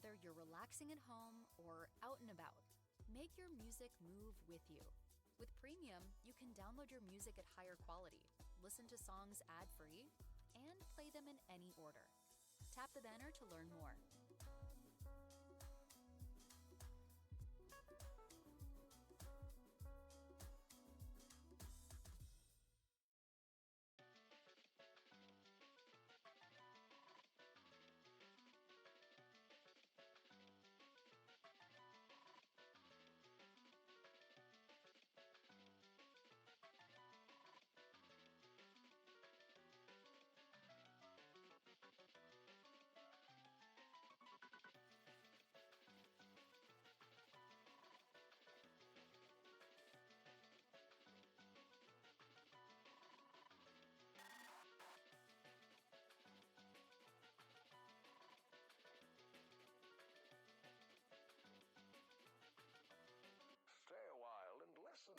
Whether you're relaxing at home or out and about, make your music move with you. With Premium, you can download your music at higher quality, listen to songs ad-free, and play them in any order. Tap the banner to learn more. Stay a while and listen. Stay a while and listen. Stay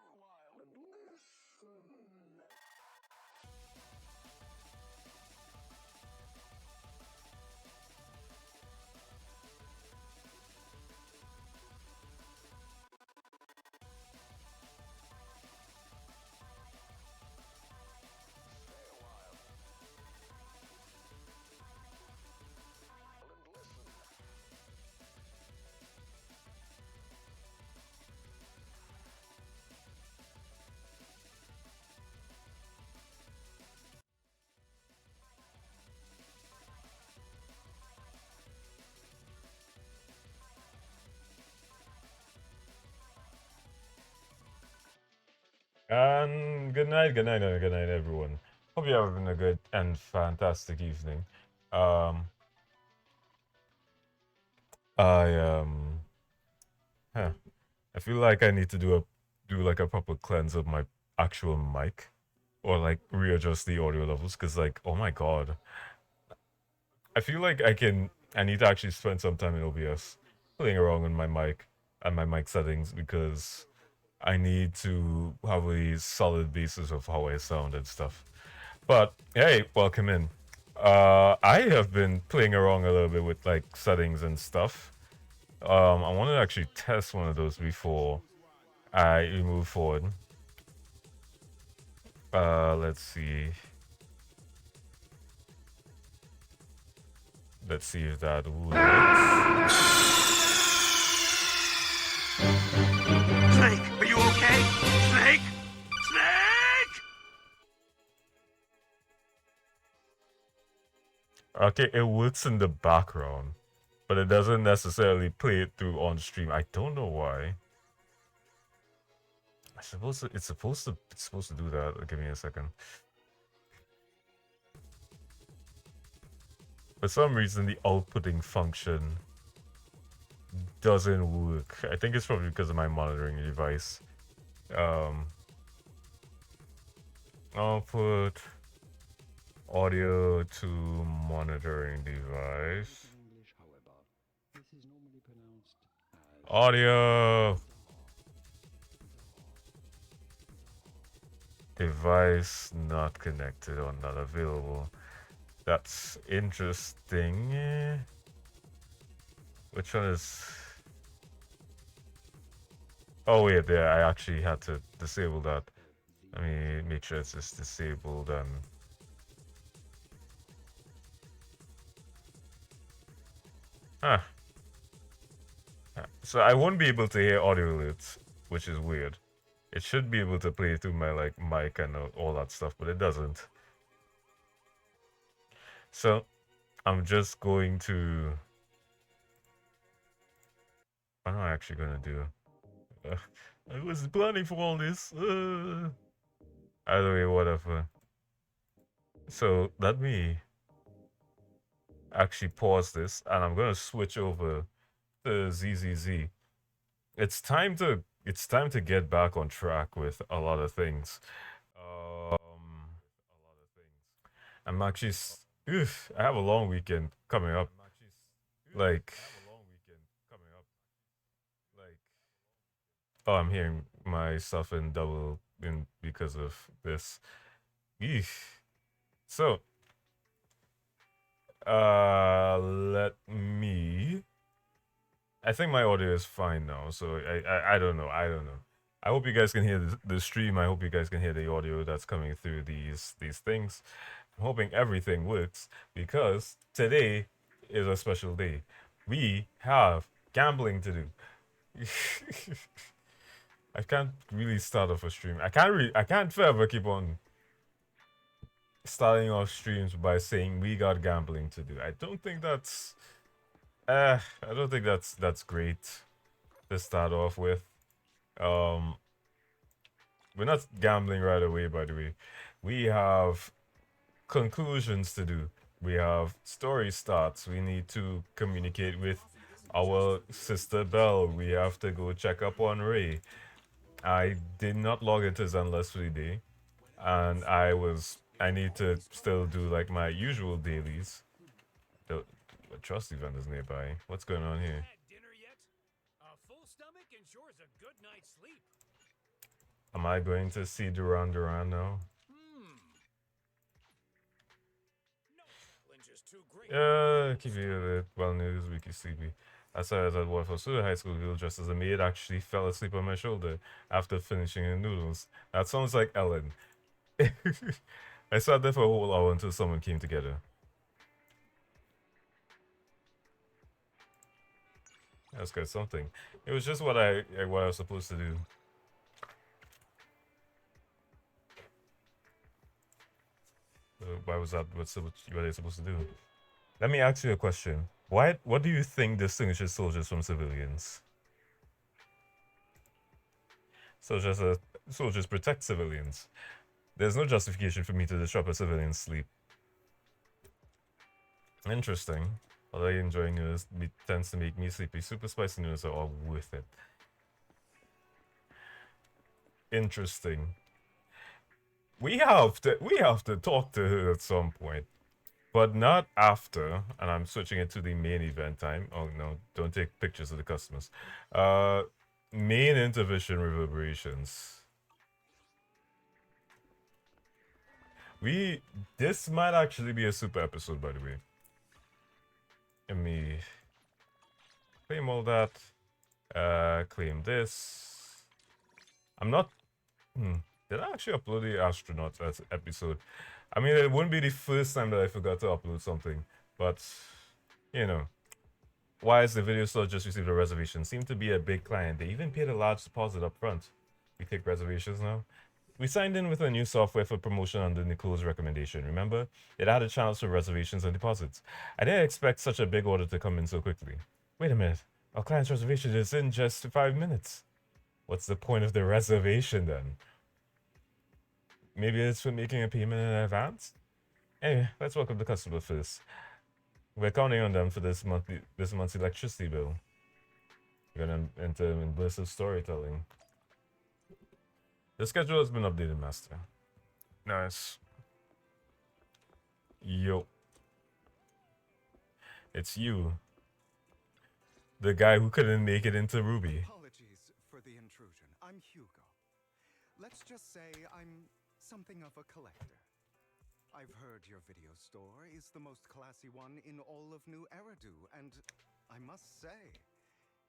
a while and listen. And good night, everyone. Hope you're having a good and fantastic evening. Um, I huh, I feel like I need to do like a proper cleanse of my actual mic, or like readjust the audio levels, because like, oh my god, I feel like I need to actually spend some time in OBS playing around with my mic and my mic settings, because I need to have a solid basis of how I sound and stuff. But hey, welcome in. I have been playing around a little bit with like settings and stuff. I want to actually test one of those before I move forward. Let's see. Let's see if that works. Snake, are you okay? Snake? Snake! Okay, it works in the background, but it doesn't necessarily play it through on stream. I don't know why. It's supposed to do that. Give me a second. For some reason, the outputting function doesn't work. I think it's probably because of my monitoring device. Output audio to monitoring device. Audio device not connected or not available. That's interesting. Which one is... Oh wait, there. I actually had to disable that. Let me make sure it's just disabled and. Huh. So I won't be able to hear audio alerts, which is weird. It should be able to play through my like mic and all that stuff, but it doesn't. So I'm just going to. What am I actually gonna do? I was planning for all this. Either way, whatever. So let me actually pause this, and I'm gonna switch over to ZZZ. It's time to get back on track with a lot of things. I'm actually. Oof, I have a long weekend coming up. Like. Oh, I'm hearing myself in double in because of this. Eesh. So, let me. I think my audio is fine now, so I don't know. I don't know. I hope you guys can hear the stream. I hope you guys can hear the audio that's coming through these things. I'm hoping everything works because today is a special day. We have gambling to do. I can't really start off a stream. I can't forever keep on starting off streams by saying we got gambling to do. I don't think that's great to start off with. Um we're not gambling right away, by the way. We have conclusions to do. We have story starts. We need to communicate with our sister Belle. We have to go check up on Ray. I did not log into Zenless for the day, and I need to still do like my usual dailies. The trust event is nearby. What's going on here? Dinner yet? A full stomach ensures a good night's sleep. Am I going to see Duran Duran now? Lynch is too great. Keep you well news, wiki sleepy. I saw that one for Suda High School girl dressed as a maid actually fell asleep on my shoulder after finishing her noodles. That sounds like Ellen. I sat there for a whole hour until someone came together. That's good something. It was just what I was supposed to do. Why was that? What are they supposed to do? Let me ask you a question. What do you think distinguishes soldiers from civilians? Soldiers protect civilians. There's no justification for me to disrupt a civilian's sleep. Interesting. Although enjoying noodles tends to make me sleepy. Super spicy noodles are all worth it. Interesting. We have to talk to her at some point. But not after, and I'm switching it to the main event time. Oh no, don't take pictures of the customers. Main intervention reverberations. This might actually be a super episode, by the way. Let me claim all that. Claim this. I'm not. Did I actually upload the astronaut as episode? I mean, it wouldn't be the first time that I forgot to upload something, but you know. Why is the video store just received a reservation? Seemed to be a big client. They even paid a large deposit up front. We take reservations now. We signed in with a new software for promotion under Nicole's recommendation. Remember? It added channels for reservations and deposits. I didn't expect such a big order to come in so quickly. Wait a minute. Our client's reservation is in just 5 minutes. What's the point of the reservation then? Maybe it's for making a payment in advance? Anyway, let's welcome the customer first. We're counting on them for this month's electricity bill. We're gonna enter in bliss of storytelling. The schedule has been updated, Master. Nice. Yo. It's you. The guy who couldn't make it into Ruby. Apologies for the intrusion. I'm Hugo. Let's just say I'm something of a collector. I've heard your video store is the most classy one in all of New Eridu, and I must say,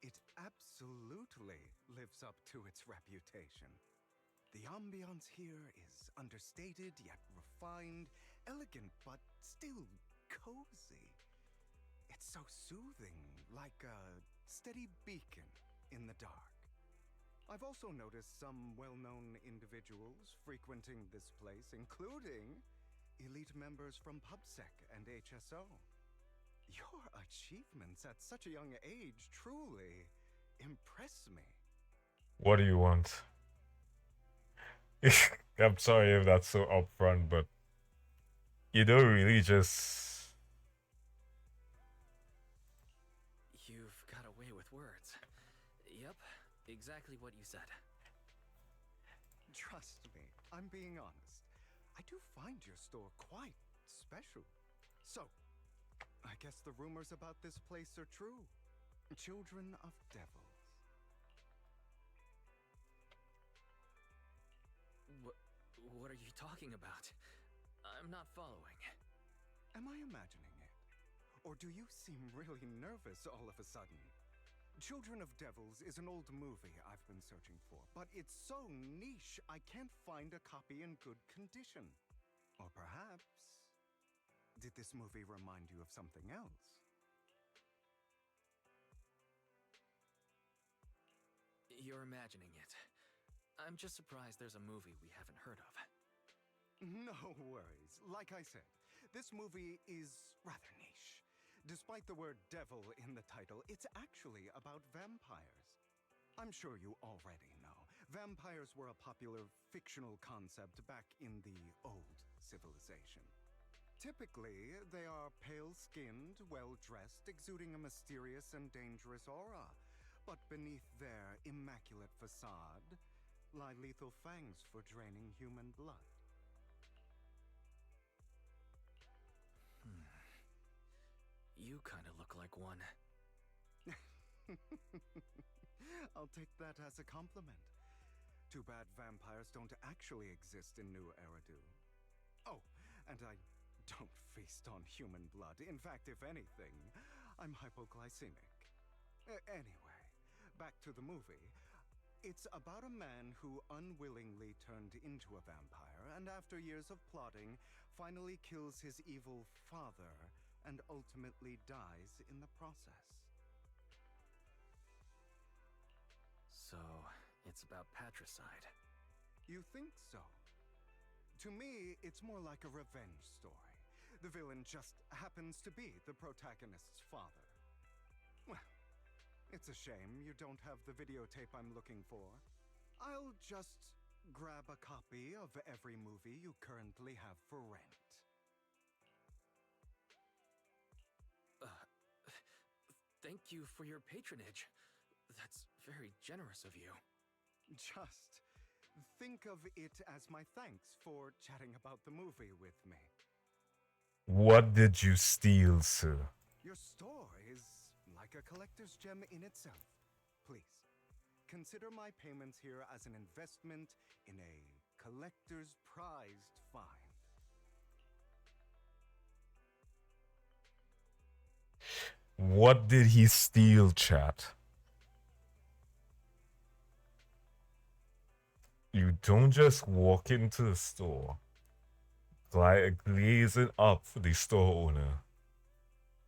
It absolutely lives up to its reputation. The ambiance here is understated yet refined, elegant but still cozy. It's so soothing, like a steady beacon in the dark. I've also noticed some well-known individuals frequenting this place, including elite members from PubSec and HSO. Your achievements at such a young age truly impress me. What do you want? I'm sorry if that's so upfront, but you don't really just. You've got away with words. Yep, exactly what you said. Trust me, I'm being honest. I do find your store quite special. So, I guess the rumors about this place are true. Children of devils. What are you talking about? I'm not following. Am I imagining it? Or do you seem really nervous all of a sudden? Children of Devils is an old movie I've been searching for, but it's so niche I can't find a copy in good condition. Or perhaps, did this movie remind you of something else? You're imagining it. I'm just surprised there's a movie we haven't heard of. No worries. Like I said, this movie is rather niche. Despite the word devil in the title, it's actually about vampires. I'm sure you already know. Vampires were a popular fictional concept back in the old civilization. Typically, they are pale-skinned, well-dressed, exuding a mysterious and dangerous aura. But beneath their immaculate facade lie lethal fangs for draining human blood. You kinda look like one. I'll take that as a compliment. Too bad vampires don't actually exist in New Eridu. Oh, and I don't feast on human blood. In fact, if anything, I'm hypoglycemic. Anyway, back to the movie. It's about a man who unwillingly turned into a vampire, and after years of plotting, finally kills his evil father and ultimately dies in the process. So, it's about patricide. You think so? To me, it's more like a revenge story. The villain just happens to be the protagonist's father. Well, it's a shame you don't have the videotape I'm looking for. I'll just grab a copy of every movie you currently have for rent. Thank you for your patronage. That's very generous of you. Just think of it as my thanks for chatting about the movie with me. What did you steal, sir? Your store is like a collector's gem in itself. Please, consider my payments here as an investment in a collector's prized find. What did he steal, chat? You don't just walk into the store, glazing up the store owner,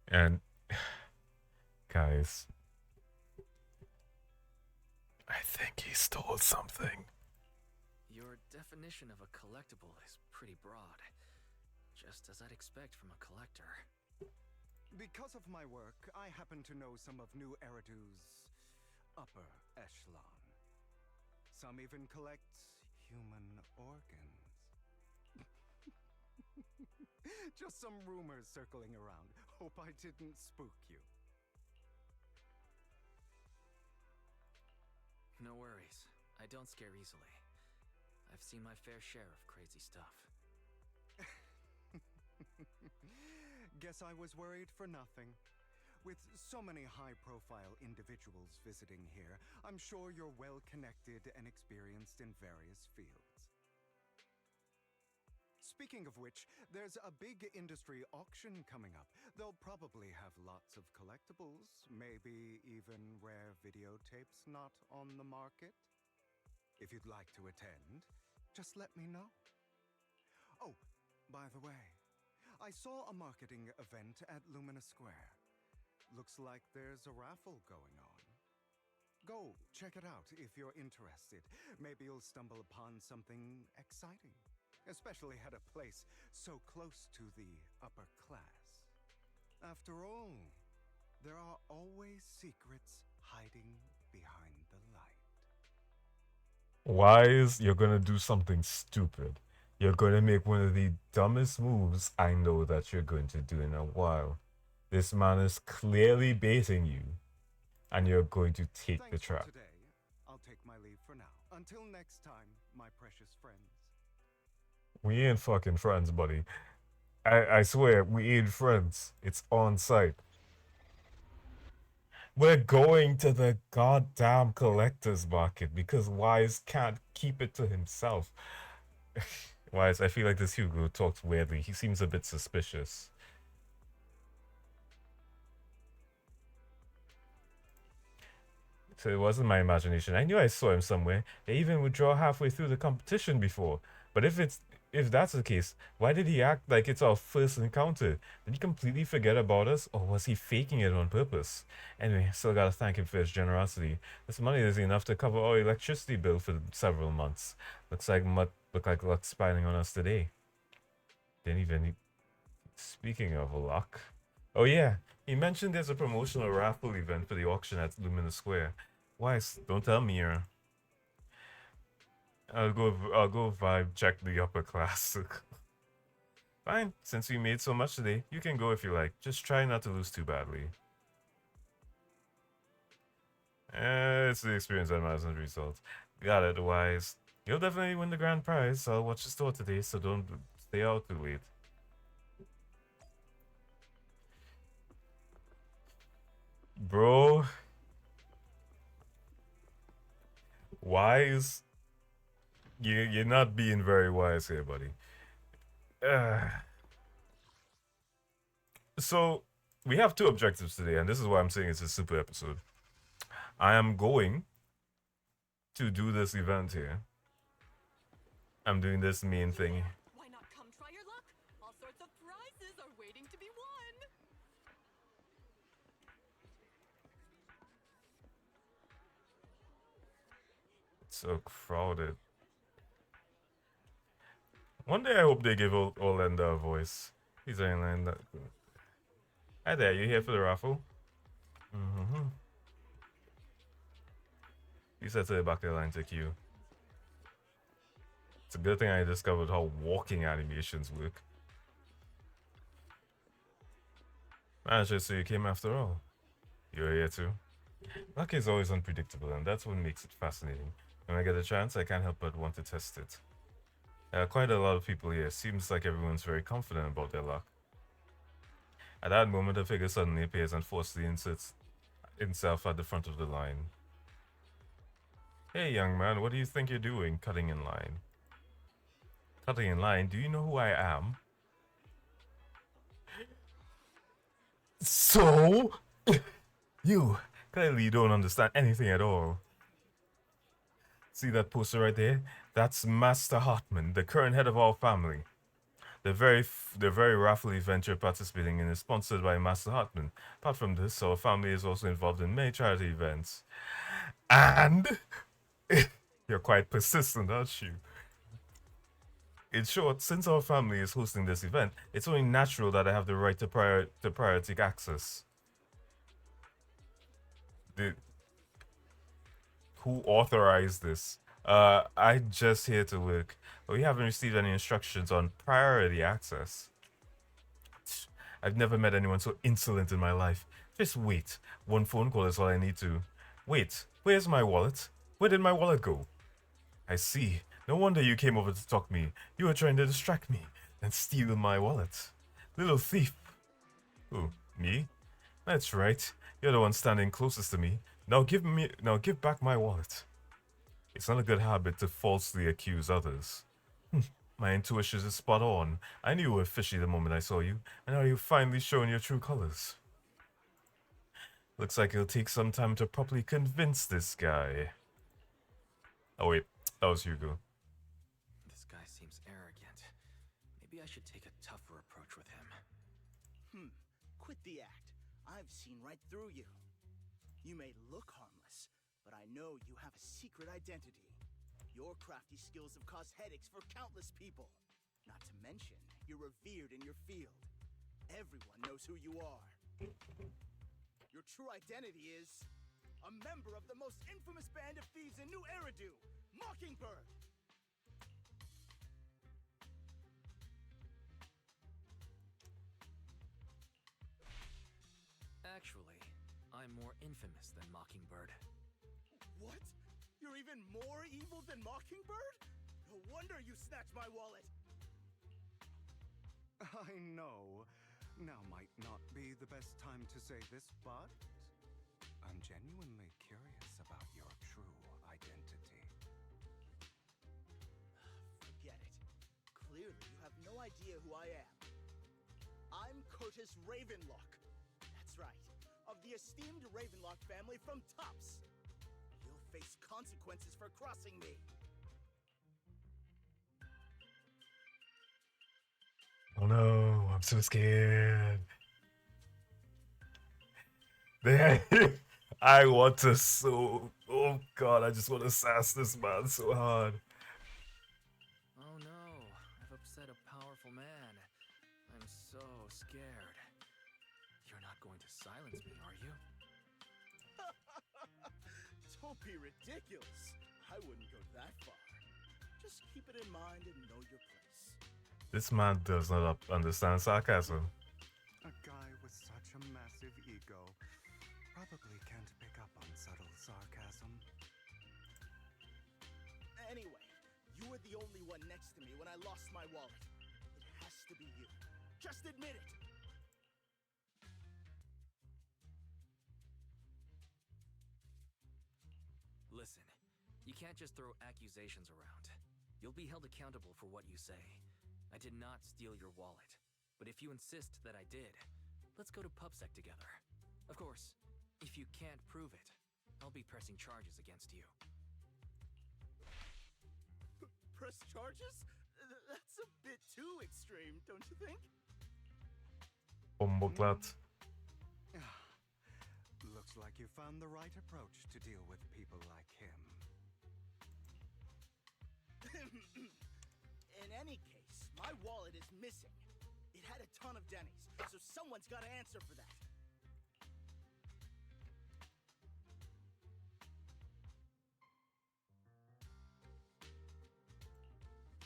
and guys, I think he stole something. Your definition of a collectible is pretty broad. Just as I'd expect from a collector. Because of my work, I happen to know some of New Eridu's upper echelon. Some even collect human organs. Just some rumors circling around. Hope I didn't spook you. No worries. I don't scare easily. I've seen my fair share of crazy stuff. Guess I was worried for nothing. With so many high-profile individuals visiting here, I'm sure you're well-connected and experienced in various fields. Speaking of which, there's a big industry auction coming up. They'll probably have lots of collectibles, maybe even rare videotapes not on the market. If you'd like to attend, just let me know. Oh, by the way, I saw a marketing event at Lumina Square. Looks like there's a raffle going on. Go check it out if you're interested. Maybe you'll stumble upon something exciting, especially at a place so close to the upper class. After all, there are always secrets hiding behind the light. Wise, you're gonna do something stupid. You're gonna make one of the dumbest moves I know that you're going to do in a while. This man is clearly baiting you, and you're going to take the Thanks for trap. today. I'll take my leave for now. Until next time, my precious friends. We ain't fucking friends, buddy. I swear, we ain't friends. It's on site. We're going to the goddamn collector's market because Wise can't keep it to himself. Wise, I feel like this Hugo talks weirdly. He seems a bit suspicious. So it wasn't my imagination. I knew I saw him somewhere. They even withdraw halfway through the competition before. But if that's the case, why did he act like it's our first encounter? Did he completely forget about us, or was he faking it on purpose? Anyway, still gotta thank him for his generosity. This money is enough to cover our electricity bill for several months. Looks like luck's smiling on us today. Didn't even. Speaking of luck. Oh yeah, he mentioned there's a promotional raffle event for the auction at Lumina Square. Wise, don't tell me you're. I'll go vibe check the upper class. Fine, since we made so much today, you can go if you like. Just try not to lose too badly. It's the experience that matters, not the result. Got it, Wise. You'll definitely win the grand prize. I'll watch the store today, so don't stay out too late. Bro. Wise. You're not being very wise here, buddy. So, we have two objectives today, and this is why I'm saying it's a super episode. I am going to do this event here. I'm doing this main thing. Why not come try your luck? All sorts of prizes are waiting to be won. It's so crowded. One day I hope they give Orlando a voice. He's in line. Hi there, you here for the raffle? Mm-hmm. You said to the back of the line to queue. It's a good thing I discovered how walking animations work. Manager, so you came after all. You're here too. Luck is always unpredictable, and that's what makes it fascinating. When I get a chance, I can't help but want to test it. Quite a lot of people here. Seems like everyone's very confident about their luck. At that moment, a figure suddenly appears and forcefully inserts himself at the front of the line. Hey, young man, what do you think you're doing, cutting in line? Cutting in line? Do you know who I am? So? You clearly don't understand anything at all. See that poster right there? That's Master Hartman, the current head of our family. The very raffle event you're participating in is sponsored by Master Hartman. Apart from this, our family is also involved in many charity events. And you're quite persistent, aren't you? In short, since our family is hosting this event, it's only natural that I have the right to priority access. Who authorized this? I'm just here to work. But we haven't received any instructions on priority access. I've never met anyone so insolent in my life. Just wait. One phone call is all I need to. Wait, where's my wallet? Where did my wallet go? I see. No wonder you came over to talk me. You were trying to distract me and steal my wallet. Little thief. Who, me? That's right. You're the one standing closest to me. Now give back my wallet. It's not a good habit to falsely accuse others. My intuition is spot on. I knew you were fishy the moment I saw you, and now you've finally shown your true colors. Looks like it'll take some time to properly convince this guy. Oh wait, that was Hugo. This guy seems arrogant. Maybe I should take a tougher approach with him. Quit the act. I've seen right through you. You may look harmless, but I know you have a secret identity. Your crafty skills have caused headaches for countless people. Not to mention, you're revered in your field. Everyone knows who you are. Your true identity is a member of the most infamous band of thieves in New Eridu, Mockingbird. Actually, I'm more infamous than Mockingbird. What? You're even more evil than Mockingbird? No wonder you snatched my wallet. I know. Now might not be the best time to say this, but I'm genuinely curious about your true identity. Forget it. Clearly, you have no idea who I am. I'm Curtis Ravenlock. That's right, of the esteemed Ravenlock family from Tops. You'll face consequences for crossing me. Oh no, I'm so scared. I want to so. Oh god, I just want to sass this man so hard. Oh no, I've upset a powerful man. I'm so scared. You're not going to silence me, are you? Don't be ridiculous. I wouldn't go that far. Just keep it in mind and know your place. This man does not understand sarcasm. A guy with such a massive ego probably can't pick up on subtle sarcasm. Anyway, you were the only one next to me when I lost my wallet. It has to be you. Just admit it. Listen, you can't just throw accusations around. You'll be held accountable for what you say. I did not steal your wallet, but if you insist that I did, let's go to PubSec together. Of course, if you can't prove it, I'll be pressing charges against you. Press charges? That's a bit too extreme, don't you think? Bomboklat. Looks like you found the right approach to deal with people like him. In any case, my wallet is missing. It had a ton of Denny's, so someone's got to answer for that.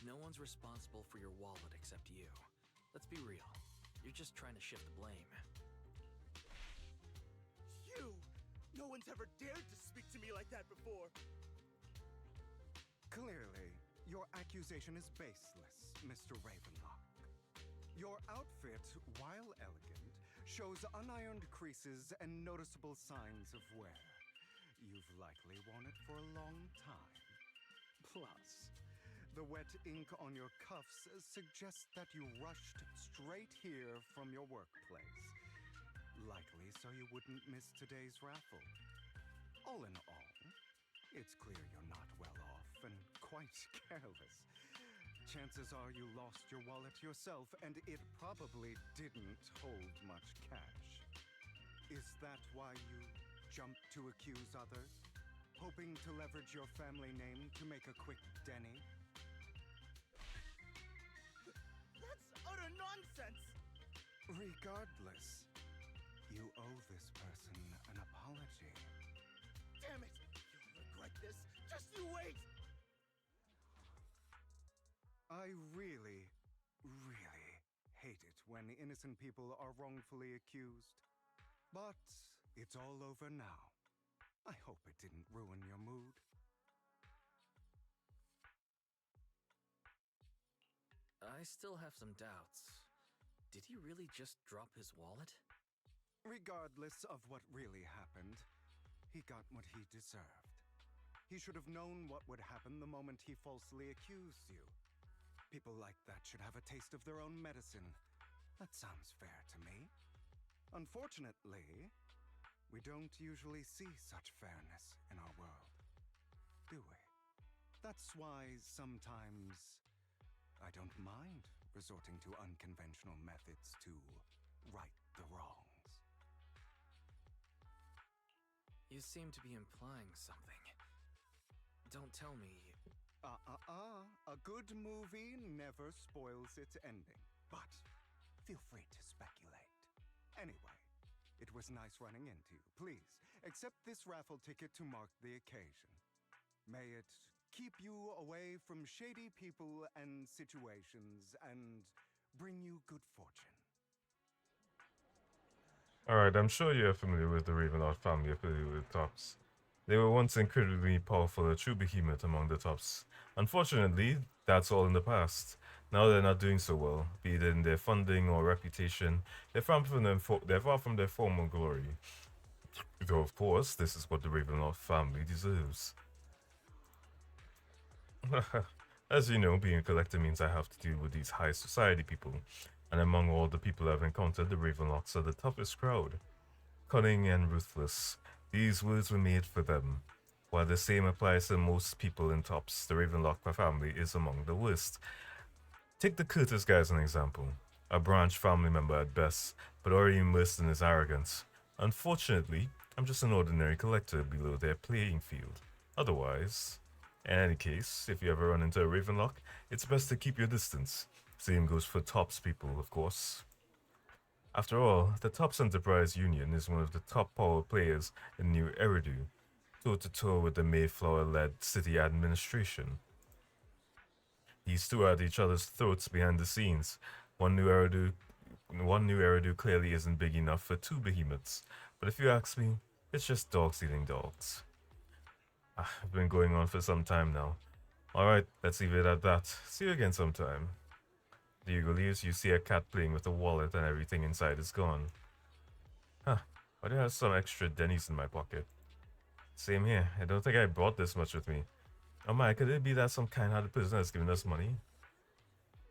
No one's responsible for your wallet except you. Let's be real. You're just trying to shift the blame. You! No one's ever dared to speak to me like that before. Clearly, your accusation is baseless, Mr. Ravenlock. Your outfit, while elegant, shows unironed creases and noticeable signs of wear. You've likely worn it for a long time. Plus, the wet ink on your cuffs suggests that you rushed straight here from your workplace. Likely so you wouldn't miss today's raffle. All in all, it's clear you're not well off and quite careless. Chances are you lost your wallet yourself, and it probably didn't hold much cash. Is that why you jumped to accuse others? Hoping to leverage your family name to make a quick Denny? That's utter nonsense! Regardless, you owe this person an apology. Damn it! You'll regret this. Just you wait! I really, really hate it when innocent people are wrongfully accused. But it's all over now. I hope it didn't ruin your mood. I still have some doubts. Did he really just drop his wallet? Regardless of what really happened, he got what he deserved. He should have known what would happen the moment he falsely accused you. People like that should have a taste of their own medicine. That sounds fair to me. Unfortunately, we don't usually see such fairness in our world, do we? That's why sometimes I don't mind resorting to unconventional methods to right the wrongs. You seem to be implying something. Don't tell me. A good movie never spoils its ending, but feel free to speculate. Anyway, it was nice running into you. Please, accept this raffle ticket to mark the occasion. May it keep you away from shady people and situations and bring you good fortune. Alright, I'm sure you're familiar with the Ravenloft family affiliated with Tops. They were once incredibly powerful, a true behemoth among the Tops. Unfortunately, that's all in the past. Now they're not doing so well, be it in their funding or reputation. They're far from their former glory. Though, of course, this is what the Ravenloft family deserves. As you know, being a collector means I have to deal with these high society people. And among all the people I've encountered, the Ravenlocks are the toughest crowd. Cunning and ruthless. These words were made for them. While the same applies to most people in Tops, the Ravenlock family is among the worst. Take the Curtis guy as an example. A branch family member at best, but already immersed in his arrogance. Unfortunately, I'm just an ordinary collector below their playing field. Otherwise, in any case, if you ever run into a Ravenlock, it's best to keep your distance. Same goes for Tops people, of course. After all, the Tops Enterprise Union is one of the top power players in New Eridu, toe-to-toe with the Mayflower-led city administration. These two are at each other's throats behind the scenes. One new Eridu clearly isn't big enough for two behemoths, but if you ask me, it's just dogs eating dogs. I've been going on for some time now. Alright, let's leave it at that. See you again sometime. Diego leaves, you see a cat playing with a wallet and everything inside is gone. Huh, why do I have some extra Denny's in my pocket? Same here, I don't think I brought this much with me. Oh my, could it be that some kind-hearted person has given us money?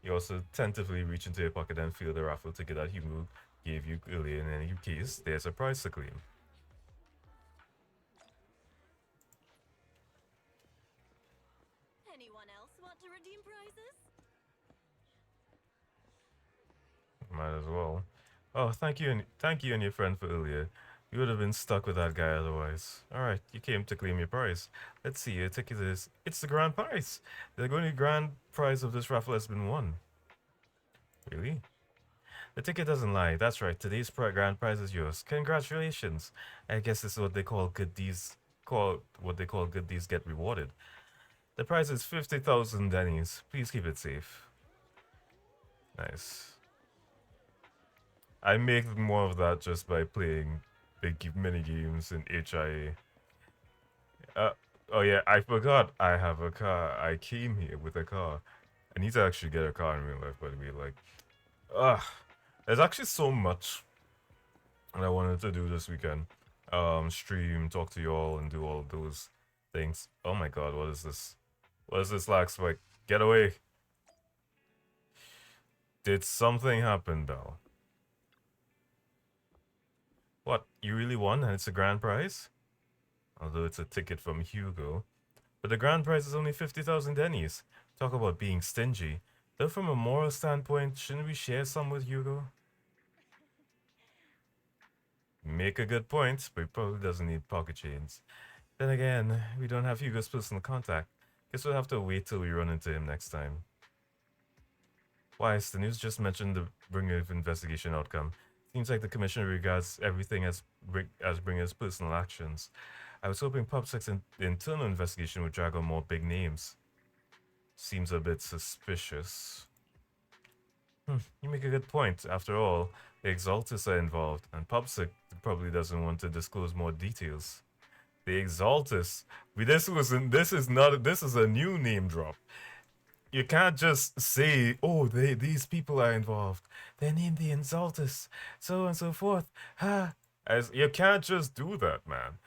You also tentatively reach into your pocket and feel the raffle ticket that Hugo gave you earlier. In any case, there's a prize to claim. Anyone else want to redeem prizes? Might as well. Oh, thank you and your friend for earlier. You would have been stuck with that guy otherwise. Alright, you came to claim your prize. Let's see, your ticket is... It's the grand prize! The only grand prize of this raffle has been won. Really? The ticket doesn't lie. That's right, today's grand prize is yours. Congratulations! I guess this is what they call good deeds... What they call good deeds get rewarded. The prize is 50,000 Denny's. Please keep it safe. Nice. I make more of that just by playing big mini games in HIA. Oh yeah, I forgot I have a car. I came here with a car. I need to actually get a car in real life, by the way. Like, there's actually so much that I wanted to do this weekend. Stream, talk to you all, and do all those things. Oh my god, what is this? What is this lag spike? Get away! Did something happen, Belle? What, you really won and it's a grand prize? Although it's a ticket from Hugo. But the grand prize is only 50,000 Denny's. Talk about being stingy. Though from a moral standpoint, shouldn't we share some with Hugo? Make a good point, but he probably doesn't need pocket chains. Then again, we don't have Hugo's personal contact. Guess we'll have to wait till we run into him next time. Wise, the news just mentioned the Bringer's investigation outcome. Seems like the commissioner regards everything as Bringer's personal actions. I was hoping PubSec's internal investigation would drag on more big names. Seems a bit suspicious. You make a good point. After all, the Exaltus are involved, and PubSec probably doesn't want to disclose more details. The Exaltus? This is a new name drop. You can't just say, oh, these people are involved. They're named the Exaltus, so and so forth. You can't just do that, man.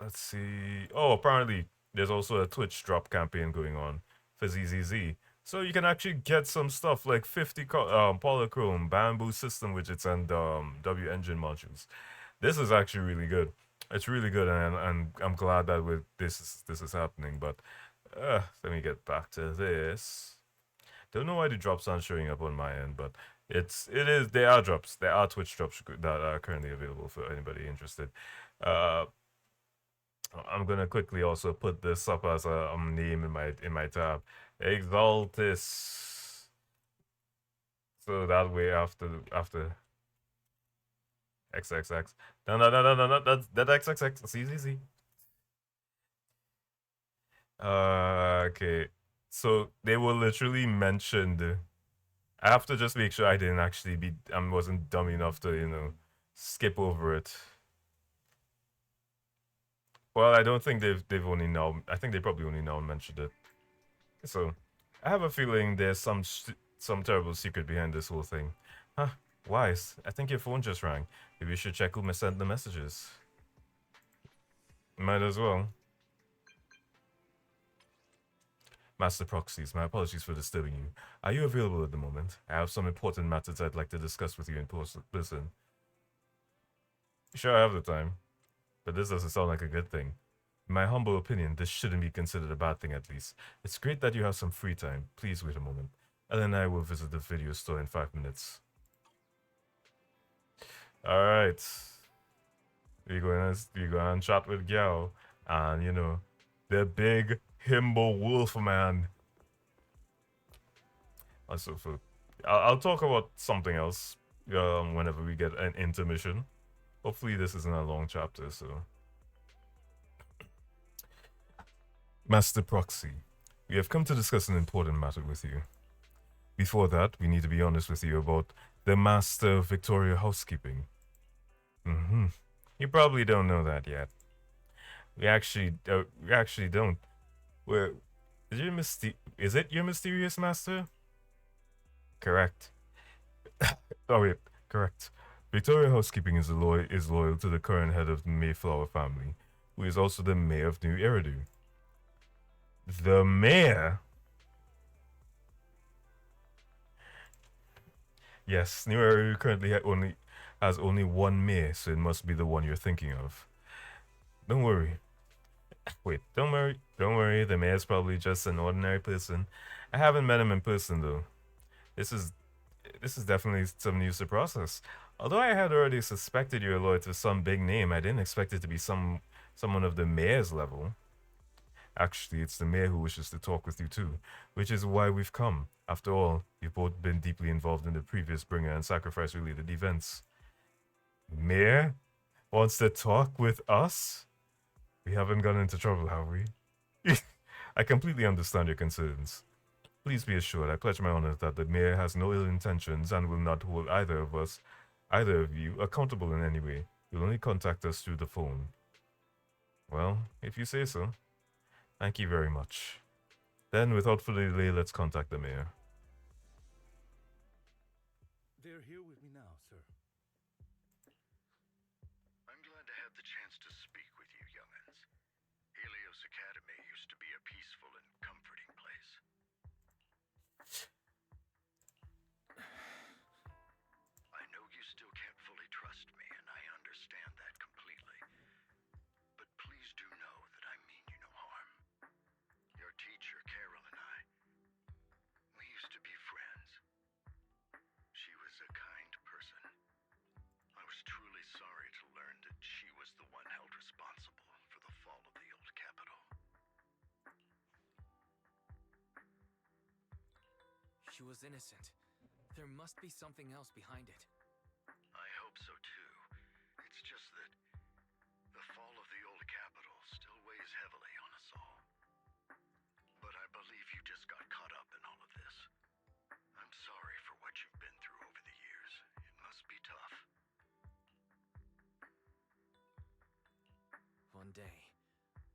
Let's see. Oh, apparently there's also a Twitch drop campaign going on for ZZZ. So you can actually get some stuff like 50 polychrome, bamboo system widgets, and W engine modules. This is actually really good. It's really good, and I'm glad that with this is happening. But let me get back to this. Don't know why the drops aren't showing up on my end, but it is there are drops. There are Twitch drops that are currently available for anybody interested. Uh, I'm gonna quickly also put this up as a name in my tab. Exaltis. So that way after XXX. No, that XXX. See. Okay. So they were literally mentioned. I have to just make sure I didn't actually wasn't dumb enough to, skip over it. Well, I don't think they've only now. I think they probably only now mentioned it. So, I have a feeling there's some terrible secret behind this whole thing. Huh? Wise, I think your phone just rang. Maybe you should check who sent the messages. Might as well. Master Proxies, my apologies for disturbing you. Are you available at the moment? I have some important matters I'd like to discuss with you in person. Sure, I have the time. But this doesn't sound like a good thing. In my humble opinion, this shouldn't be considered a bad thing at least. It's great that you have some free time. Please wait a moment. Ellen and I will visit the video store in 5 minutes. Alright. We're going to chat with Gao. And, the big himbo wolf man. Also, I'll talk about something else whenever we get an intermission. Hopefully this isn't a long chapter, so... Master Proxy, we have come to discuss an important matter with you. Before that, we need to be honest with you about the Master of Victoria Housekeeping. You probably don't know that yet. We actually don't. Is it your mysterious master? Correct. Oh wait, correct. Victoria Housekeeping is loyal to the current head of the Mayflower family, who is also the mayor of New Eridu. The mayor? Yes, New Eridu currently has only one mayor, so it must be the one you're thinking of. Don't worry. Wait, don't worry, the mayor's probably just an ordinary person. I haven't met him in person though. This is definitely some news to process. Although I had already suspected you were loyal to some big name, I didn't expect it to be someone of the mayor's level. Actually, it's the mayor who wishes to talk with you too, which is why we've come. After all, you've both been deeply involved in the previous bringer and sacrifice-related events. Mayor wants to talk with us? We haven't gotten into trouble, have we? I completely understand your concerns. Please be assured, I pledge my honor that the mayor has no ill intentions and will not hold either of you, accountable in any way. You'll only contact us through the phone. Well, if you say so. Thank you very much. Then, without further delay, let's contact the mayor. They're here with me now, sir. I'm glad to have the chance to speak with you, young'uns. Helios Academy used to be a peaceful and comforting place. I know you still can't fully trust me, and I understand that completely. But please do know that I mean you no harm. Your teacher, Carol, and I, we used to be friends. She was a kind person. I was truly sorry to learn that she was the one held responsible for the fall of the old capital. She was innocent. There must be something else behind it. I hope so too. It's just that the fall of the old capital still weighs heavily on us all. But I believe you just got caught up in all of this. I'm sorry for what you've been through over the years. It must be tough. One day,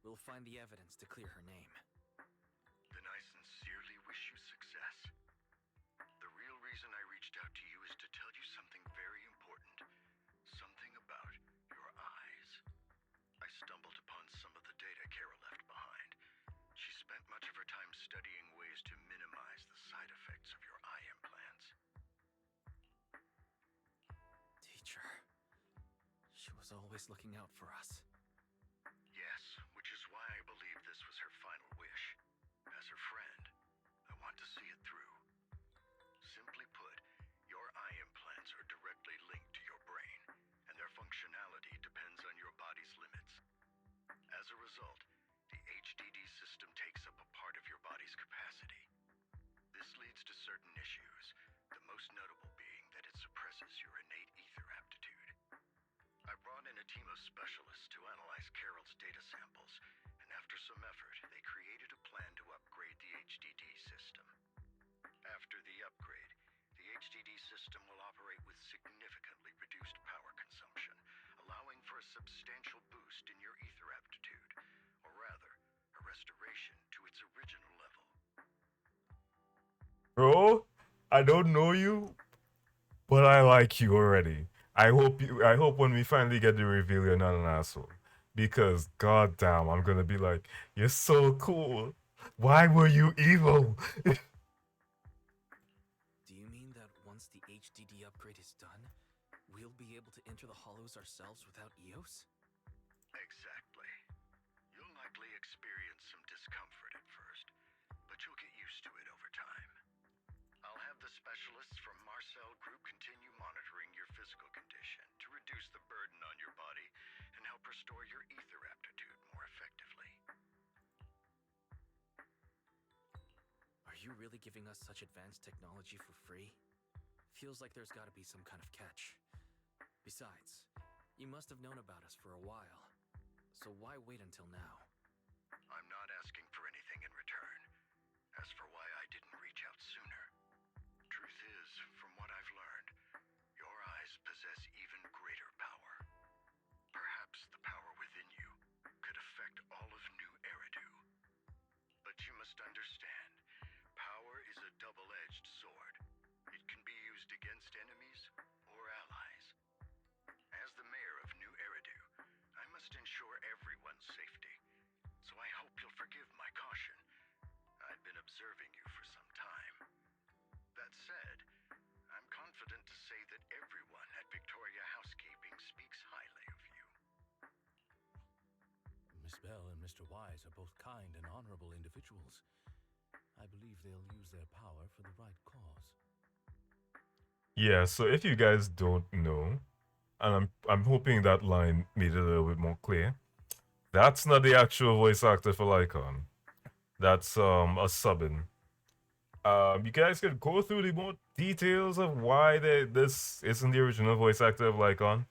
we'll find the evidence to clear her name. Then I sincerely wish you success. The real reason I reached out to you is to tell you something very important. Something about your eyes. I stumbled upon some of the data Kara left behind. She spent much of her time studying ways to minimize the side effects of your eye implants. Teacher. She was always looking out for us. Yes, which is why I believe this was her final wish. As her friend, I want to see it through. Simply put, your eye implants are directly linked to your brain, and their functionality depends on your body's limits. As a result, the HDD system takes up a part of your body's capacity. This leads to certain issues, the most notable being that it suppresses your innate ether aptitude. I brought in a team of specialists to analyze Carol's data samples, and after some effort, they created a plan to upgrade the HDD system. After the upgrade, the HDD system will operate with significantly reduced power consumption, allowing for a substantial boost in your ether aptitude, or rather, a restoration to its original level. Bro, I don't know you, but I like you already. I hope when we finally get the reveal you're not an asshole. Because goddamn, I'm gonna be like, you're so cool. Why were you evil? Do you mean that once the HDD upgrade is done, we'll be able to enter the hollows ourselves without EOS? Exactly. You'll likely experience some discomfort at first, but you'll get used to it over time. I'll have the specialists from Marcel Group continue monitoring your physical condition to reduce the burden on your body and help restore your ether aptitude more effectively. Are you really giving us such advanced technology for free? Feels like there's gotta be some kind of catch. Besides, you must have known about us for a while. So why wait until now? I'm not asking for anything in return. As for why I didn't reach out sooner, truth is, from what I've learned, your eyes possess even greater power. Perhaps the power within you could affect all of New Eridu. But you must understand, power is a double-edged sword. It can be used against enemies or allies. As the mayor of New Eridu, I must ensure everyone's safety. So I hope you'll forgive my caution. I've been observing you for some time. That said, I'm confident to say that everyone at Victoria Housekeeping speaks highly of you. Miss Bell and Mr. Wise are both kind and honorable individuals. I believe they'll use their power for the right cause. Yeah, so if you guys don't know, and I'm hoping that line made it a little bit more clear, that's not the actual voice actor for Lycon. That's a sub-in. You guys could go through the more details of why this isn't the original voice actor of Lycon.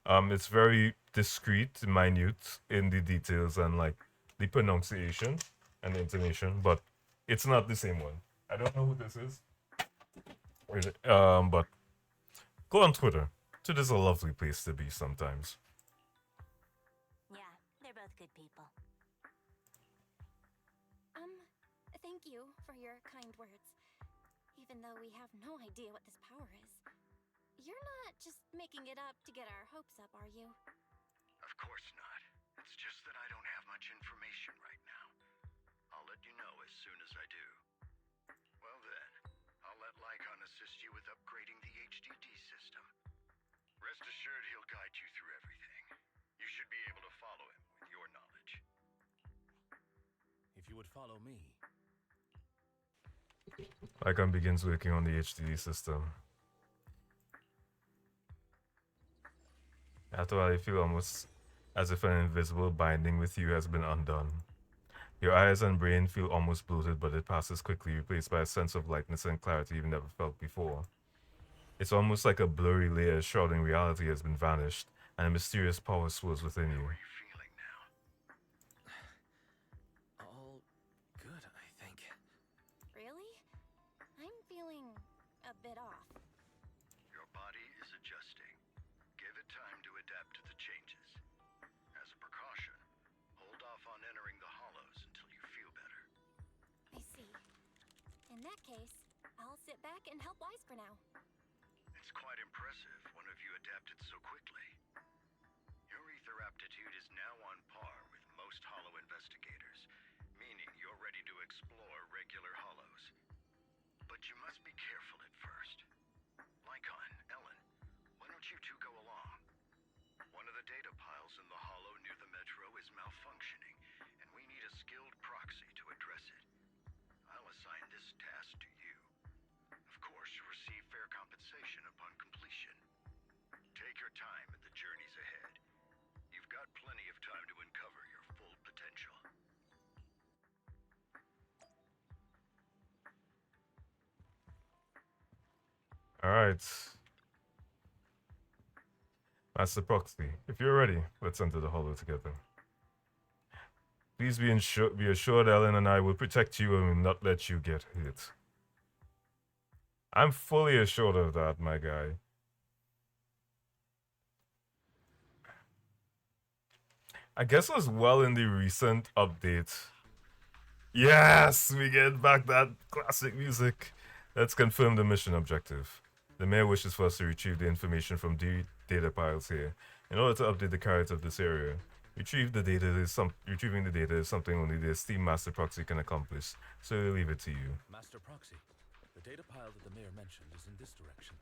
It's very discreet, minute in the details and like the pronunciation and the intonation, but it's not the same one. I don't know who this is. But go on Twitter. Twitter's a lovely place to be sometimes. Yeah, they're both good people. Thank you for your kind words. Even though we have no idea what this power is. You're not just making it up to get our hopes up, are you? Of course not. It's just that I don't have much information right now. I'll let you know as soon as I do. Well then, I'll let Lycon assist you with upgrading the HDD system. Rest assured he'll guide you through everything. You should be able to follow him with your knowledge. If you would follow me. Lycon begins working on the HDD system. After a while, you feel almost as if an invisible binding with you has been undone. Your eyes and brain feel almost bloated, but it passes quickly, replaced by a sense of lightness and clarity you've never felt before. It's almost like a blurry layer shrouding reality has been vanished, and a mysterious power swirls within you. All good, I think. Really? I'm feeling a bit off. Your body is adjusting. Give it time to adapt to the changes. As a precaution, hold off on entering the hollows until you feel better. I see. In that case, I'll sit back and help Wise for now. It's quite impressive one of you adapted so quickly. Your ether aptitude is now on par with most hollow investigators, meaning you're ready to explore regular hollows. But you must be careful at first. Lycon, Ellen, why don't you two go along? One of the data piles in the hollow near the metro is malfunctioning, and we need a skilled proxy to address it. I'll assign this task to you. Of course, you'll receive fair compensation upon completion. Take your time at the journeys ahead. You've got plenty of time to uncover your full potential. Alright. Master Proxy, if you're ready, let's enter the hollow together. Please be assured Ellen and I will protect you and will not let you get hit. I'm fully assured of that, my guy. I guess as well in the recent update. Yes! We get back that classic music. Let's confirm the mission objective. The mayor wishes for us to retrieve the information from the data piles here in order to update the character of this area. Retrieving the data is something only the esteemed Master Proxy can accomplish, so we'll leave it to you. Master Proxy, the data pile that the mayor mentioned is in this direction.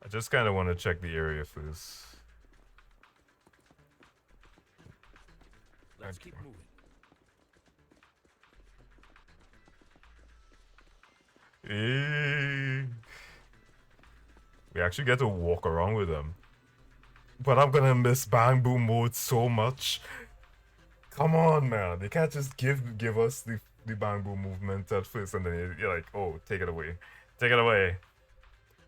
I just kind of want to check the area first. Let's keep moving. We actually get to walk around with them. But I'm gonna miss Bang Boom mode so much. Come on, man. They can't just give us the Bang Boom movement at first and then you're like, oh, take it away. Take it away.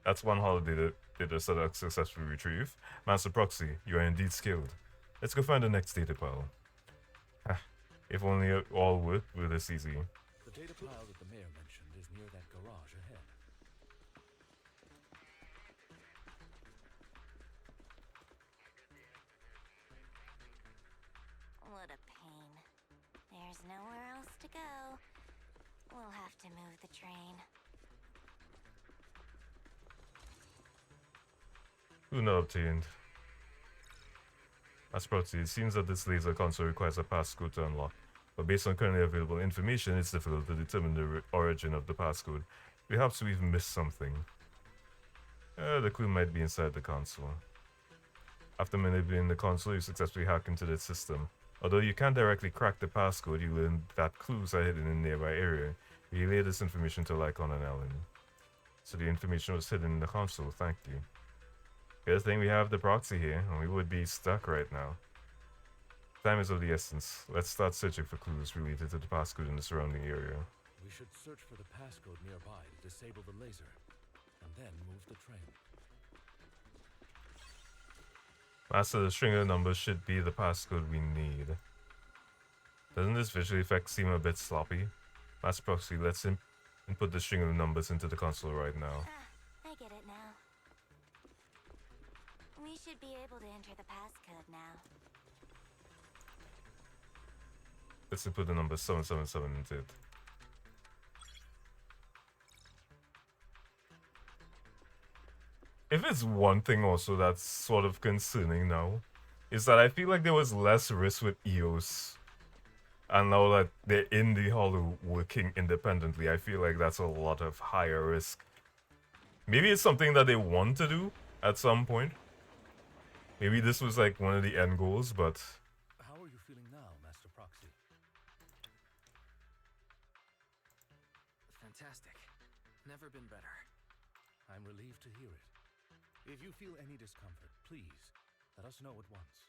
That's one holiday that did a successfully retrieve. Master Proxy, you are indeed skilled. Let's go find the next data pile. If only it all worked with this easy. The data pile that the mayor mentioned is near that garage ahead. What a pain. There's nowhere else to go. We'll have to move the train. Who not obtained? As Proxy, it seems that this laser console requires a passcode to unlock, but based on currently available information, it's difficult to determine the origin of the passcode. Perhaps we've missed something. The clue might be inside the console. After manipulating the console, you successfully hack into the system. Although you can't directly crack the passcode, you learn that clues are hidden in a nearby area. You relay this information to Lycon and Ellen. So the information was hidden in the console, thank you. Good thing we have the proxy here, and we would be stuck right now. Time is of the essence. Let's start searching for clues related to the passcode in the surrounding area. We should search for the passcode nearby to disable the laser, and then move the train. Master, the string of numbers should be the passcode we need. Doesn't this visual effect seem a bit sloppy? Master Proxy, let's input the string of numbers into the console right now. I get it now. We should be able to enter the passcode now. Let's input the number 777 into it. If it's one thing also that's sort of concerning now, is that I feel like there was less risk with EOS. And now that they're in the hollow working independently, I feel like that's a lot of higher risk. Maybe it's something that they want to do at some point. Maybe this was like one of the end goals, but... How are you feeling now, Master Proxy? Fantastic. Never been better. I'm relieved to hear it. If you feel any discomfort, please, let us know at once.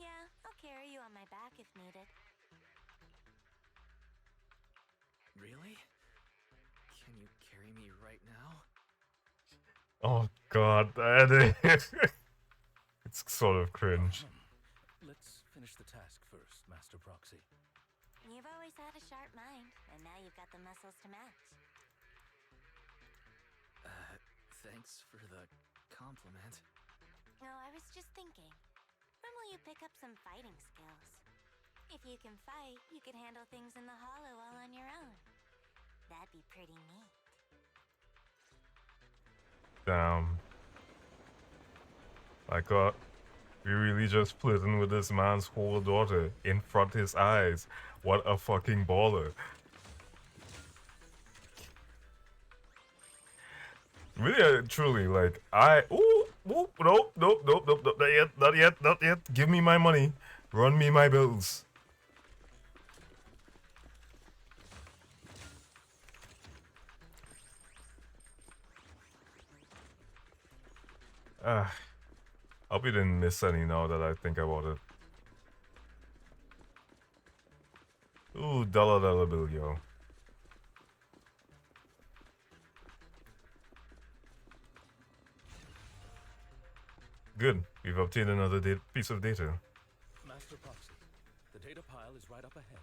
Yeah, I'll carry you on my back if needed. Really? Can you carry me right now? Oh god, it's sort of cringe. Let's finish the task first, Master Proxy. You've always had a sharp mind, and now you've got the muscles to match. Thanks for the compliment. No, I was just thinking. When will you pick up some fighting skills? If you can fight, you can handle things in the hollow all on your own. That'd be pretty neat. Damn. I got... We really just flirting with this man's whole daughter in front of his eyes. What a fucking baller. Really, truly, like, ooh, nope, nope, nope, nope, nope, not yet, not yet, not yet. Give me my money. Run me my bills. Ah, hope you didn't miss any now that I think about it. Ooh, dollar bill, yo. Good, we've obtained another piece of data. Master Proxy, the data pile is right up ahead.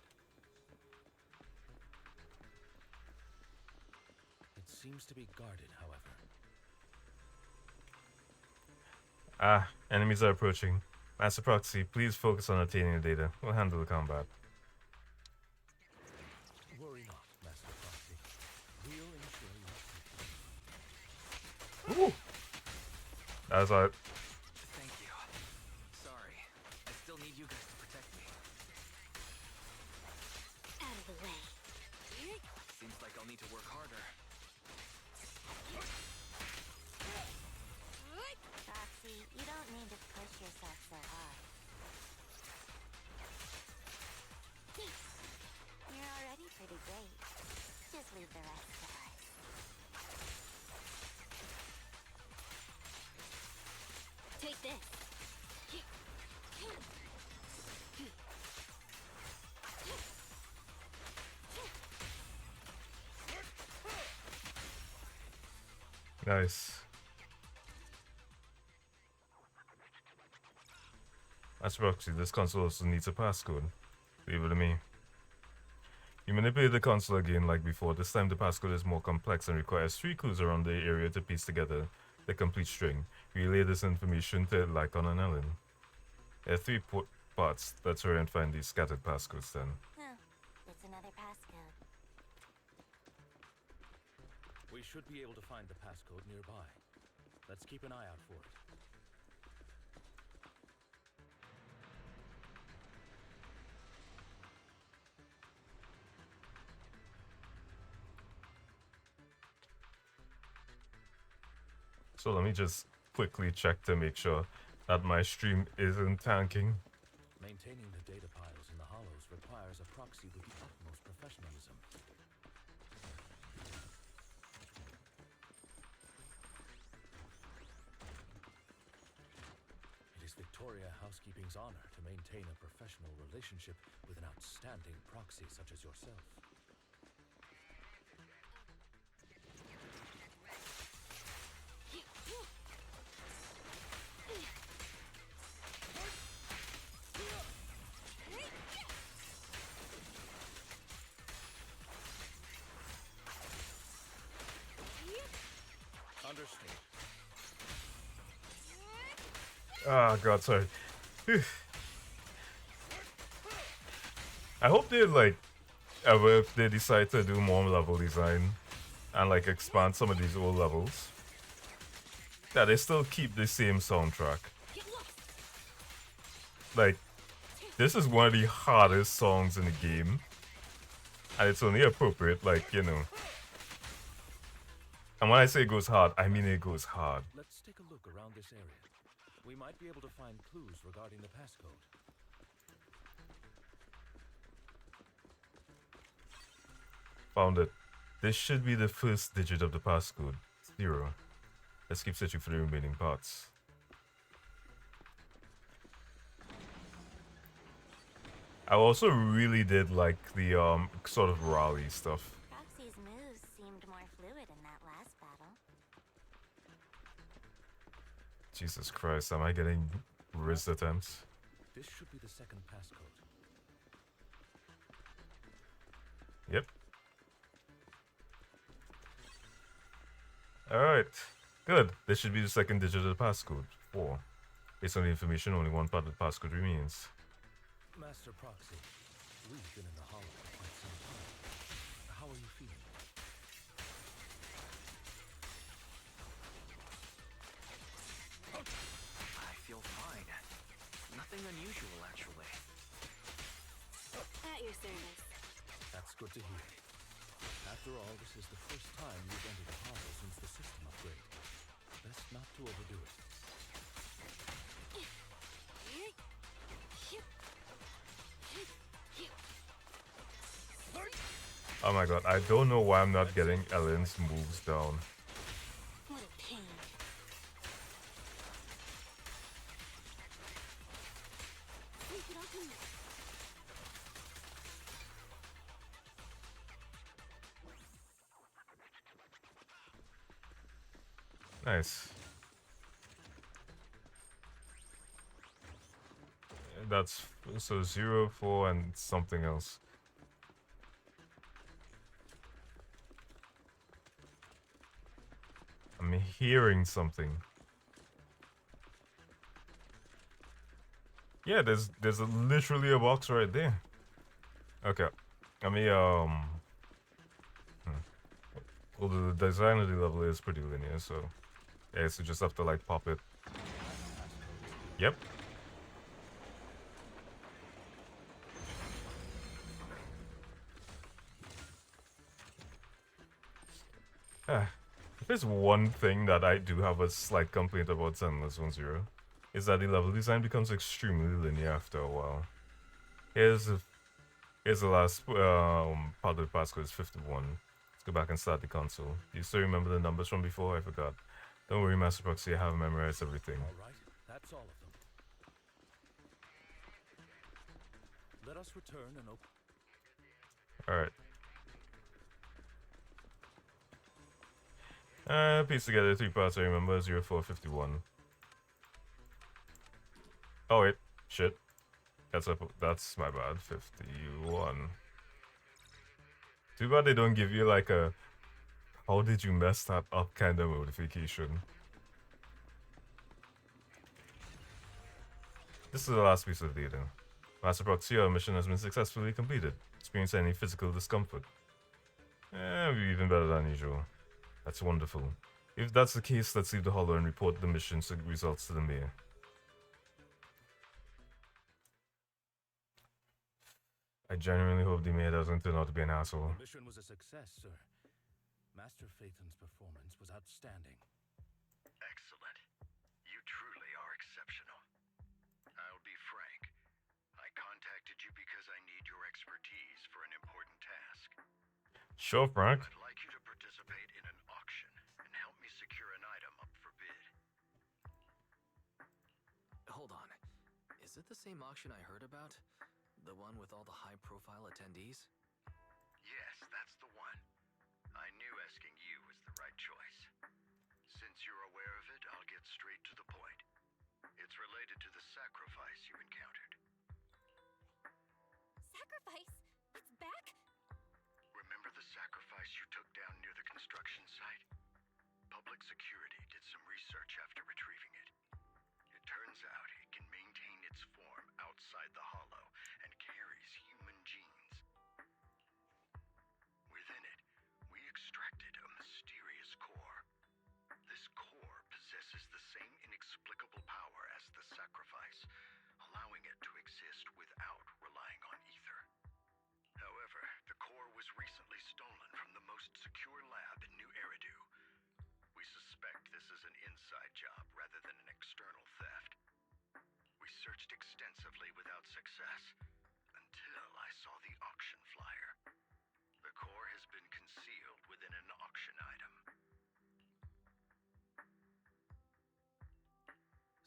It seems to be guarded, however. Ah, enemies are approaching. Master Proxy, please focus on obtaining the data. We'll handle the combat. Worry not, Master Proxy. We'll ensure Ooh! you. That's all right. Thank you. Sorry. I still need you guys to protect me. Out of the way. Seems like I'll need to work harder. Proxy, you don't need to push yourself so hard. You're already pretty great. Just leave the rest to us. Take this. Nice. Master Proxy, this console also needs a passcode. Leave it to me. You manipulate the console again like before. This time the passcode is more complex and requires 3 clues around the area to piece together the complete string. Relay this information to Lycon and Ellen. There are 3 parts. Let's hurry and find these scattered passcodes then. Huh. It's another passcode. We should be able to find the passcode nearby. Let's keep an eye out for it. So let me just quickly check to make sure that my stream isn't tanking. Maintaining the data piles in the hollows requires a proxy with the utmost professionalism. It is Victoria Housekeeping's honor to maintain a professional relationship with an outstanding proxy such as yourself. Understood. Ah, God, sorry. I hope they, like, ever if they decide to do more level design and, like, expand some of these old levels, that they still keep the same soundtrack. Like, this is one of the hardest songs in the game, and it's only appropriate, like, you know. And when I say it goes hard, I mean it goes hard. Let's take a look around this area. We might be able to find clues regarding the passcode. Found it. This should be the first digit of the passcode. 0. Let's keep searching for the remaining parts. I also really did like the sort of rally stuff. Proxy's moves seemed more fluid in that last battle. Jesus Christ, am I getting wrist attempts? This should be the second passcode. Yep. Alright. Good. This should be the second digit of the passcode. 4. Based on the information, only one part of the passcode remains. Master Proxy, we've been in the hollow for quite some time. How are you feeling? I feel fine. service. That's good to hear. After all, this is the first time you've entered a hollow since the system upgrade. Best not to overdo it. Oh my god, I don't know why I'm not getting Ellen's moves down. What a pain. Sneak it up in there. Nice. That's so 0, 4, and something else. I'm hearing something. Yeah, there's literally a box right there. Okay, I mean well, the design of the level is pretty linear, so yeah, so just have to like pop it. Yep. If there's one thing that I do have a slight complaint about Zenless Zone Zero, is that the level design becomes extremely linear after a while. Here's the last part of the passcode is 51. Let's go back and start the console. Do you still remember the numbers from before? I forgot. Don't worry, Master Proxy, I have memorized everything. Alright, that's all of them. Let us return and open. Alright. Piece together 3 parts, I remember. 0451. Oh wait, shit. That's my bad. 51. Too bad they don't give you like a how did you mess that up kind of notification. This is the last piece of data. Master Proxy, your mission has been successfully completed. Experience any physical discomfort? Even better than usual. That's wonderful. If that's the case, let's leave the hollow and report the mission's results to the mayor. I genuinely hope the mayor doesn't turn out to be an asshole. The mission was a success, sir. Master Phaeton's performance was outstanding. Excellent. You truly are exceptional. I'll be frank. I contacted you because I need your expertise for an important task. Sure, Frank. I'd like you to participate in an auction and help me secure an item up for bid. Hold on. Is it the same auction I heard about? The one with all the high-profile attendees? Yes, that's the one. I knew asking you was the right choice. Since you're aware of it, I'll get straight to the point. It's related to the sacrifice you encountered. Sacrifice? It's back? Remember the sacrifice you took down near the construction site? Public security did some research after retrieving it. It turns out it can maintain its form outside the hollow and carries human genes. Within it, we extracted a mysterious core. This core possesses the same inexplicable power as the sacrifice, allowing it to exist without relying on ether. However, the core was recently stolen from the most secure lab in New Eridu. We suspect this is an inside job rather than an external theft. We searched extensively without success, until I saw the auction flyer. The core has been concealed within an auction item.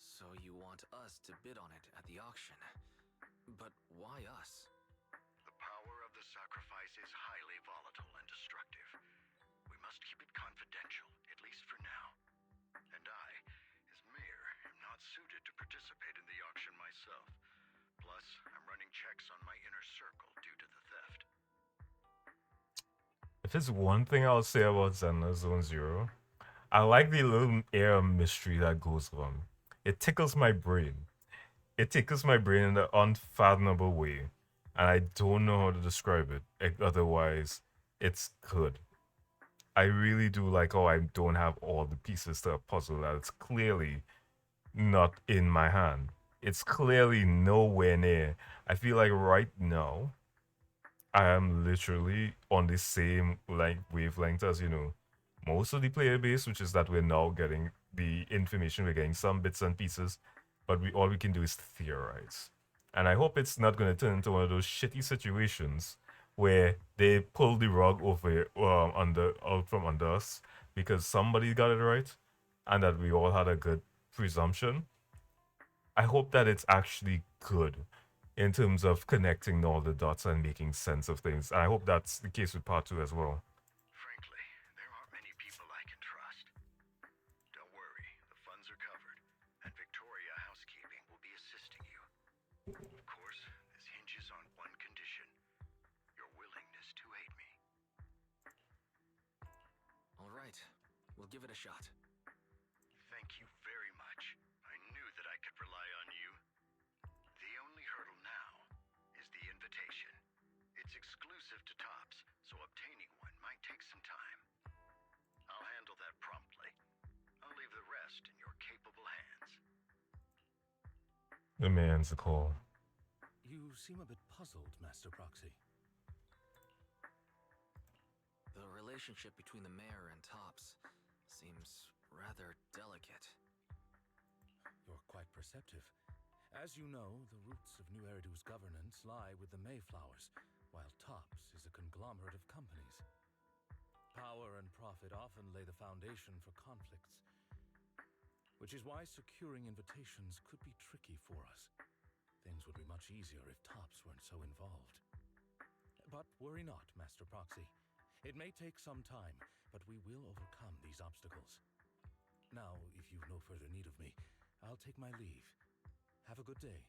So you want us to bid on it at the auction. But why us? The power of the sacrifice is highly volatile and destructive. We must keep it confidential, at least for now. And I, as mayor, am not suited to participate in the auction myself. Plus, I'm running checks on my inner circle due to the theft. If there's one thing I'll say about Zenless Zone Zero, I like the little air of mystery that goes on. It tickles my brain. It tickles my brain in an unfathomable way. And I don't know how to describe it. Otherwise, it's good. I really do like how I don't have all the pieces to a puzzle that it's clearly not in my hand. It's clearly nowhere near. I feel like right now, I am literally on the same like wavelength as most of the player base, which is that we're now getting the information, we're getting some bits and pieces, but we all we can do is theorize. And I hope it's not going to turn into one of those shitty situations where they pull the rug over under out from under us because somebody got it right, and that we all had a good presumption. I hope that it's actually good in terms of connecting all the dots and making sense of things. And I hope that's the case with part two as well. Frankly, there aren't many people I can trust. Don't worry, the funds are covered, and Victoria Housekeeping will be assisting you. Of course, this hinges on one condition: your willingness to aid me. All right, we'll give it a shot. Thank you very much. I knew that I could rely on you. The only hurdle now is the invitation. It's exclusive to Tops, so obtaining one might take some time. I'll handle that promptly. I'll leave the rest in your capable hands. The man's a call. You seem a bit puzzled, Master Proxy. The relationship between the mayor and Tops seems rather delicate. You're quite perceptive. As you know, the roots of New Eridu's governance lie with the Mayflowers, while Tops is a conglomerate of companies. Power and profit often lay the foundation for conflicts, which is why securing invitations could be tricky for us. Things would be much easier if Tops weren't so involved. But worry not, Master Proxy. It may take some time, but we will overcome these obstacles. Now, if you've no further need of me, I'll take my leave. Have a good day.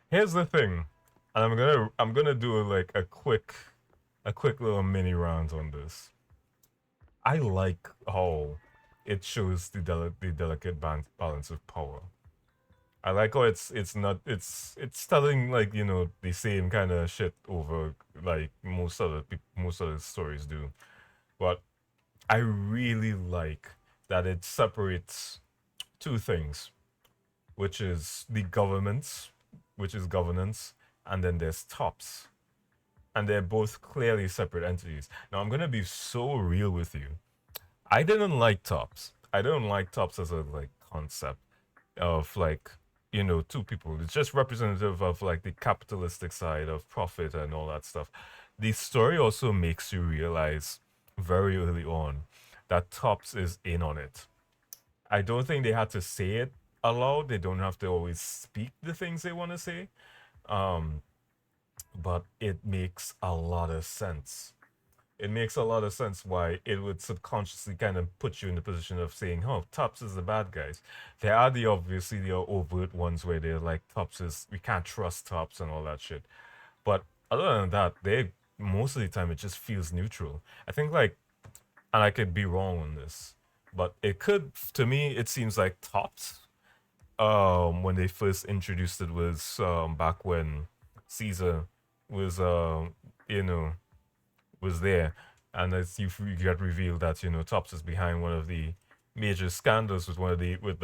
Here's the thing, and I'm gonna do like a quick little mini round on this. I like how it shows the delicate balance of power. I like how it's telling like the same kind of shit over like most other stories do, but I really like that it separates two things, which is the governments, which is governance, and then there's Tops, and they're both clearly separate entities. Now I'm gonna be so real with you. I didn't like Tops. I don't like Tops as a like concept of like two people. It's just representative of like the capitalistic side of profit and all that stuff. The story also makes you realize very early on that Tops is in on it. I don't think they had to say it aloud. They don't have to always speak the things they want to say. Um, but it makes a lot of sense. It makes a lot of sense why it would subconsciously kind of put you in the position of saying, "Oh, Tops is the bad guys." There are obviously the overt ones where they're like, "Tops is we can't trust Tops" and all that shit. But other than that, they most of the time it just feels neutral. I think like, and I could be wrong on this, but it could to me it seems like Tops when they first introduced it was back when Caesar was you know was there, and as you get revealed that Tops is behind one of the major scandals with one of the with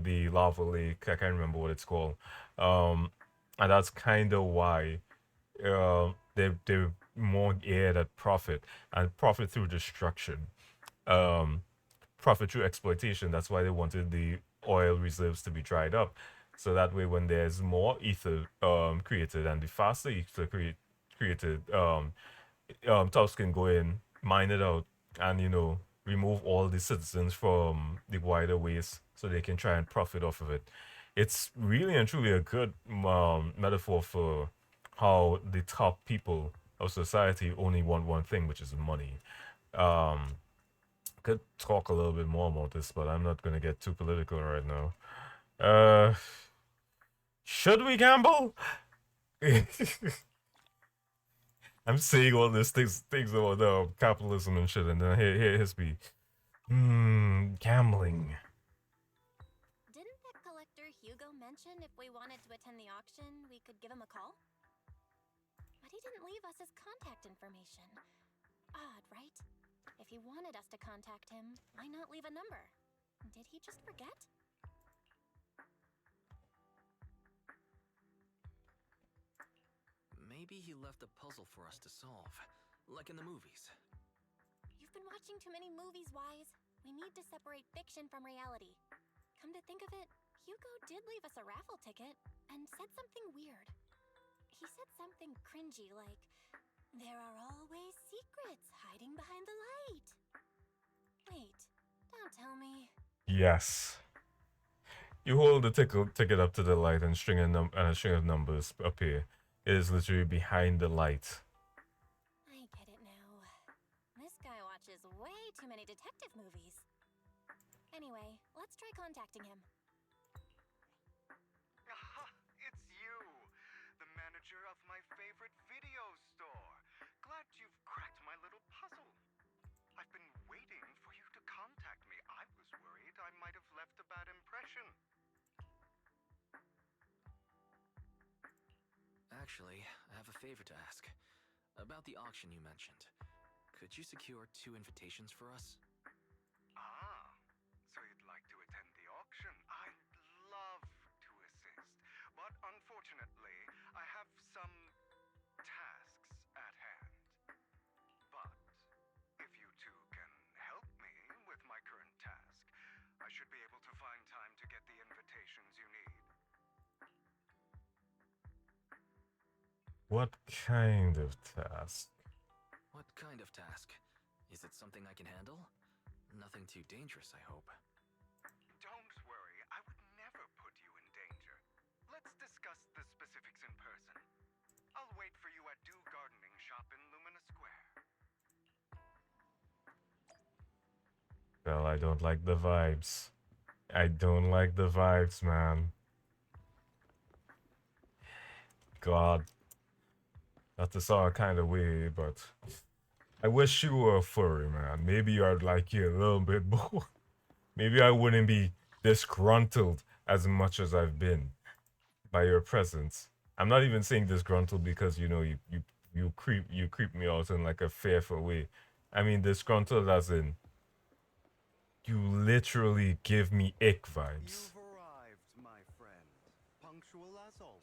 the lava lake. I can't remember what it's called, and that's kind of why they're more geared at profit and profit through destruction, um, profit through exploitation. That's why they wanted the oil reserves to be dried up, so that way when there's more ether created and the faster ether created, Tops can go in, mine it out, and remove all the citizens from the wider waste, so they can try and profit off of it. It's really and truly a good metaphor for how the top people of society only want one thing, which is money. Um, could talk a little bit more about this, but I'm not gonna get too political right now. Uh, should we gamble? I'm saying all these things about capitalism and shit, and then here's me. Gambling. Didn't that collector Hugo mention if we wanted to attend the auction, we could give him a call? But he didn't leave us his contact information. Odd, right? If he wanted us to contact him, why not leave a number? Did he just forget? Maybe he left a puzzle for us to solve, like in the movies. You've been watching too many movies, Wise. We need to separate fiction from reality. Come to think of it, Hugo did leave us a raffle ticket and said something weird. He said something cringy like, "There are always secrets hiding behind the light." Wait, don't tell me. Yes. You hold the ticket up to the light and a string of numbers appear. It is literally behind the light. I get it now. This guy watches way too many detective movies. Anyway, let's try contacting him. Aha, it's you, the manager of my favorite video store. Glad you've cracked my little puzzle. I've been waiting for you to contact me. I was worried I might have left a bad impression. Actually, I have a favor to ask. About the auction you mentioned. Could you secure 2 invitations for us? Ah, so you'd like to attend the auction? I'd love to assist. But unfortunately, I have some tasks at hand. But if you two can help me with my current task, I should be able to find time to get the invitations you need. What kind of task? What kind of task? Is it something I can handle? Nothing too dangerous, I hope. Don't worry, I would never put you in danger. Let's discuss the specifics in person. I'll wait for you at Do Gardening Shop in Lumina Square. Well, I don't like the vibes. I don't like the vibes, man. God. Not to sound kind of weird, but I wish you were a furry, man. Maybe I'd like you a little bit more. Maybe I wouldn't be disgruntled as much as I've been by your presence. I'm not even saying disgruntled because you creep me out in like a fearful way. I mean disgruntled as in you literally give me ick vibes. You've arrived, my friend. Punctual as always.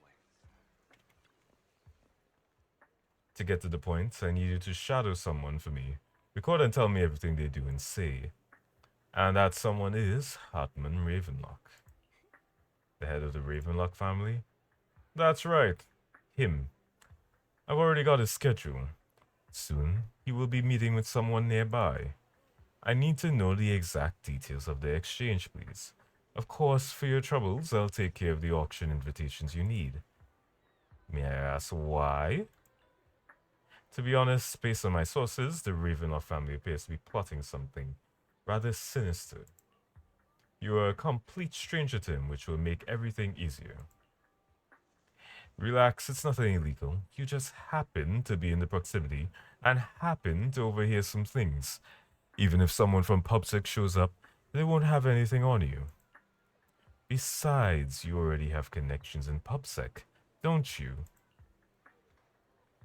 To get to the point, I need you to shadow someone for me. Record and tell me everything they do and say. And that someone is Hartman Ravenlock. The head of the Ravenlock family? That's right, him. I've already got his schedule. Soon, he will be meeting with someone nearby. I need to know the exact details of the exchange, please. Of course, for your troubles, I'll take care of the auction invitations you need. May I ask why? To be honest, based on my sources, the Ravenlock family appears to be plotting something rather sinister. You are a complete stranger to him, which will make everything easier. Relax, it's nothing illegal. You just happen to be in the proximity and happen to overhear some things. Even if someone from PubSec shows up, they won't have anything on you. Besides, you already have connections in PubSec, don't you?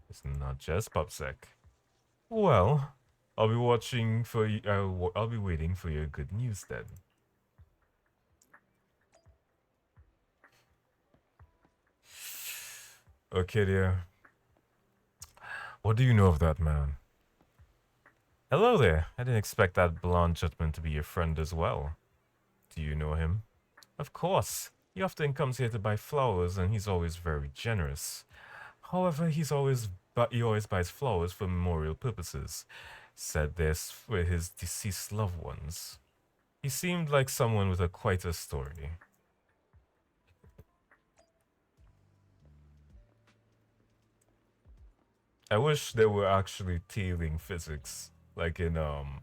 It's not just PubSec. Well, I'll be watching for you. I'll be waiting for your good news then. Okay, dear. What do you know of that man? Hello there. I didn't expect that blonde gentleman to be your friend as well. Do you know him? Of course. He often comes here to buy flowers, and he's always very generous. However, he always buys flowers for memorial purposes. Said this for his deceased loved ones. He seemed like someone with quite a story. I wish there were actually tailing physics, like in Alright.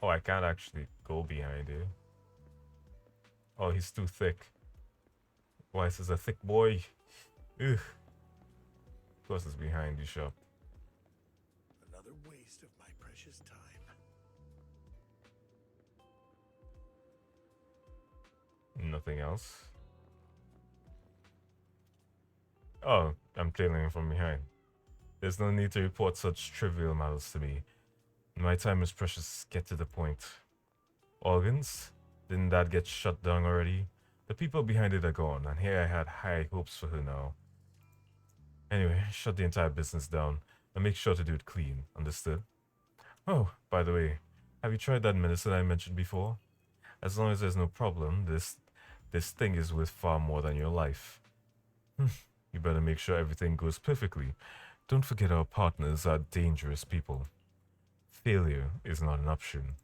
Oh, I can't actually go behind it. Oh, he's too thick. Why, this is a thick boy. Ugh. Plus, it's behind the shop. Another waste of my precious time. Nothing else. Oh, I'm tailing him from behind. There's no need to report such trivial matters to me. My time is precious. Get to the point. Organs? Didn't that get shut down already? The people behind it are gone, and here I had high hopes for her now. Anyway, shut the entire business down, and make sure to do it clean, understood? Oh, by the way, have you tried that medicine I mentioned before? As long as there's no problem, this thing is worth far more than your life. You better make sure everything goes perfectly. Don't forget our partners are dangerous people. Failure is not an option.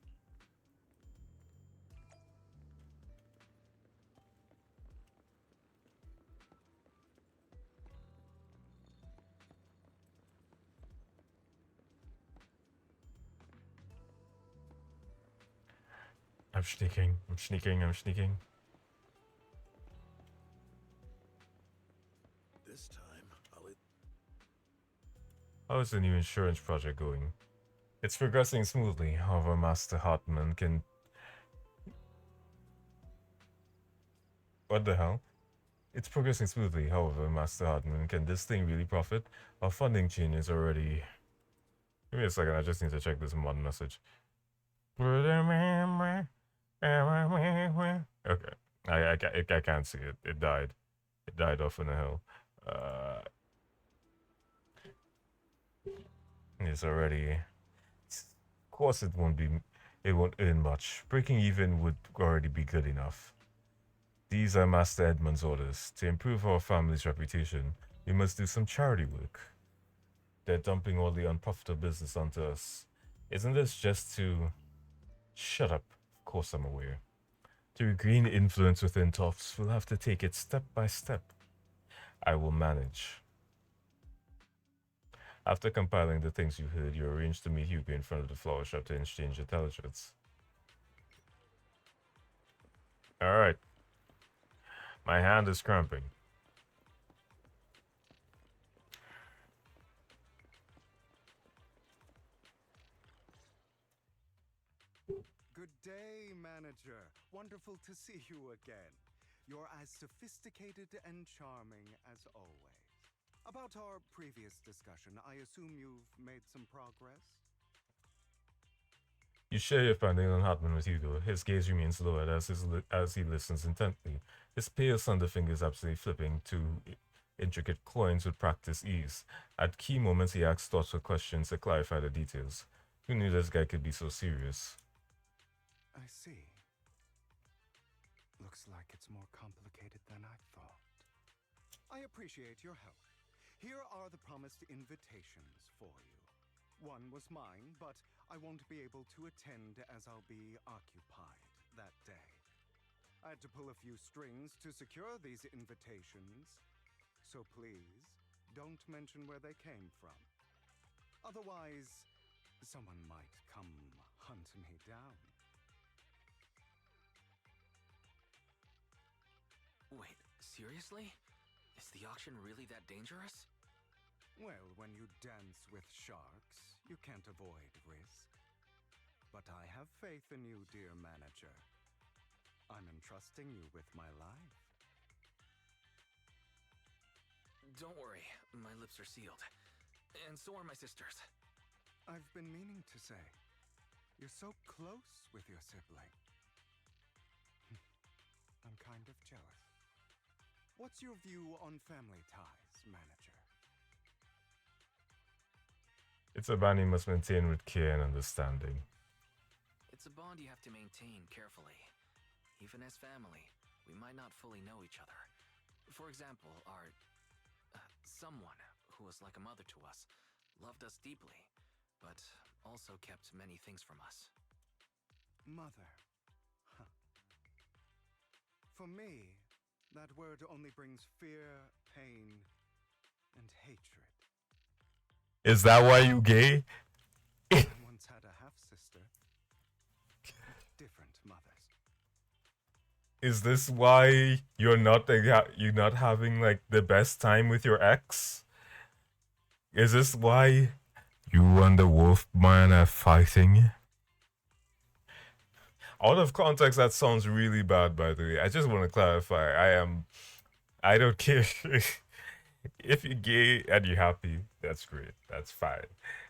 I'm sneaking, I'm sneaking, I'm sneaking. This time, How's the new insurance project going? It's progressing smoothly, however Master Hartman can... What the hell? It's progressing smoothly, however Master Hartman, can this thing really profit? Our funding chain is already... Give me a second, I just need to check this mod message. Okay, I can't see it. It died. It died off in the hill. It's already... Of course it won't earn much. Breaking even would already be good enough. These are Master Edmund's orders. To improve our family's reputation, we must do some charity work. They're dumping all the unprofitable business onto us. Isn't this just to... Shut up. Of course I'm aware. To regain influence within Tofts, we'll have to take it step by step. I will manage. After compiling the things you heard, you arranged to meet Hugo in front of the flower shop to exchange intelligence. Alright. My hand is cramping. Good day, manager. Wonderful to see you again. You're as sophisticated and charming as always. About our previous discussion, I assume you've made some progress? You share your finding on Hartman with Hugo. His gaze remains lowered as he listens intently. His pale slender fingers absolutely flipping to intricate coins with practiced ease. At key moments, he asks thoughtful questions to clarify the details. Who knew this guy could be so serious? I see. Looks like it's more complicated than I thought. I appreciate your help. Here are the promised invitations for you. One was mine, but I won't be able to attend as I'll be occupied that day. I had to pull a few strings to secure these invitations, so please don't mention where they came from. Otherwise, someone might come hunt me down. Wait, seriously? Is the auction really that dangerous? Well, when you dance with sharks, you can't avoid risk. But I have faith in you, dear manager. I'm entrusting you with my life. Don't worry, my lips are sealed. And so are my sisters. I've been meaning to say, you're so close with your sibling. I'm kind of jealous. What's your view on family ties, manager? It's a bond you must maintain with care and understanding. It's a bond you have to maintain carefully. Even as family, we might not fully know each other. For example, our... someone who was like a mother to us, loved us deeply, but also kept many things from us. Mother. Huh. For me, that word only brings fear, pain, and hatred. Is that why you gay? I once had a half-sister. Different mothers. Is this why you're not having like the best time with your ex? Is this why you and the Wolfman are fighting? Out of context, that sounds really bad, by the way. I just want to clarify. I don't care. If you're gay and you're happy, that's great. That's fine.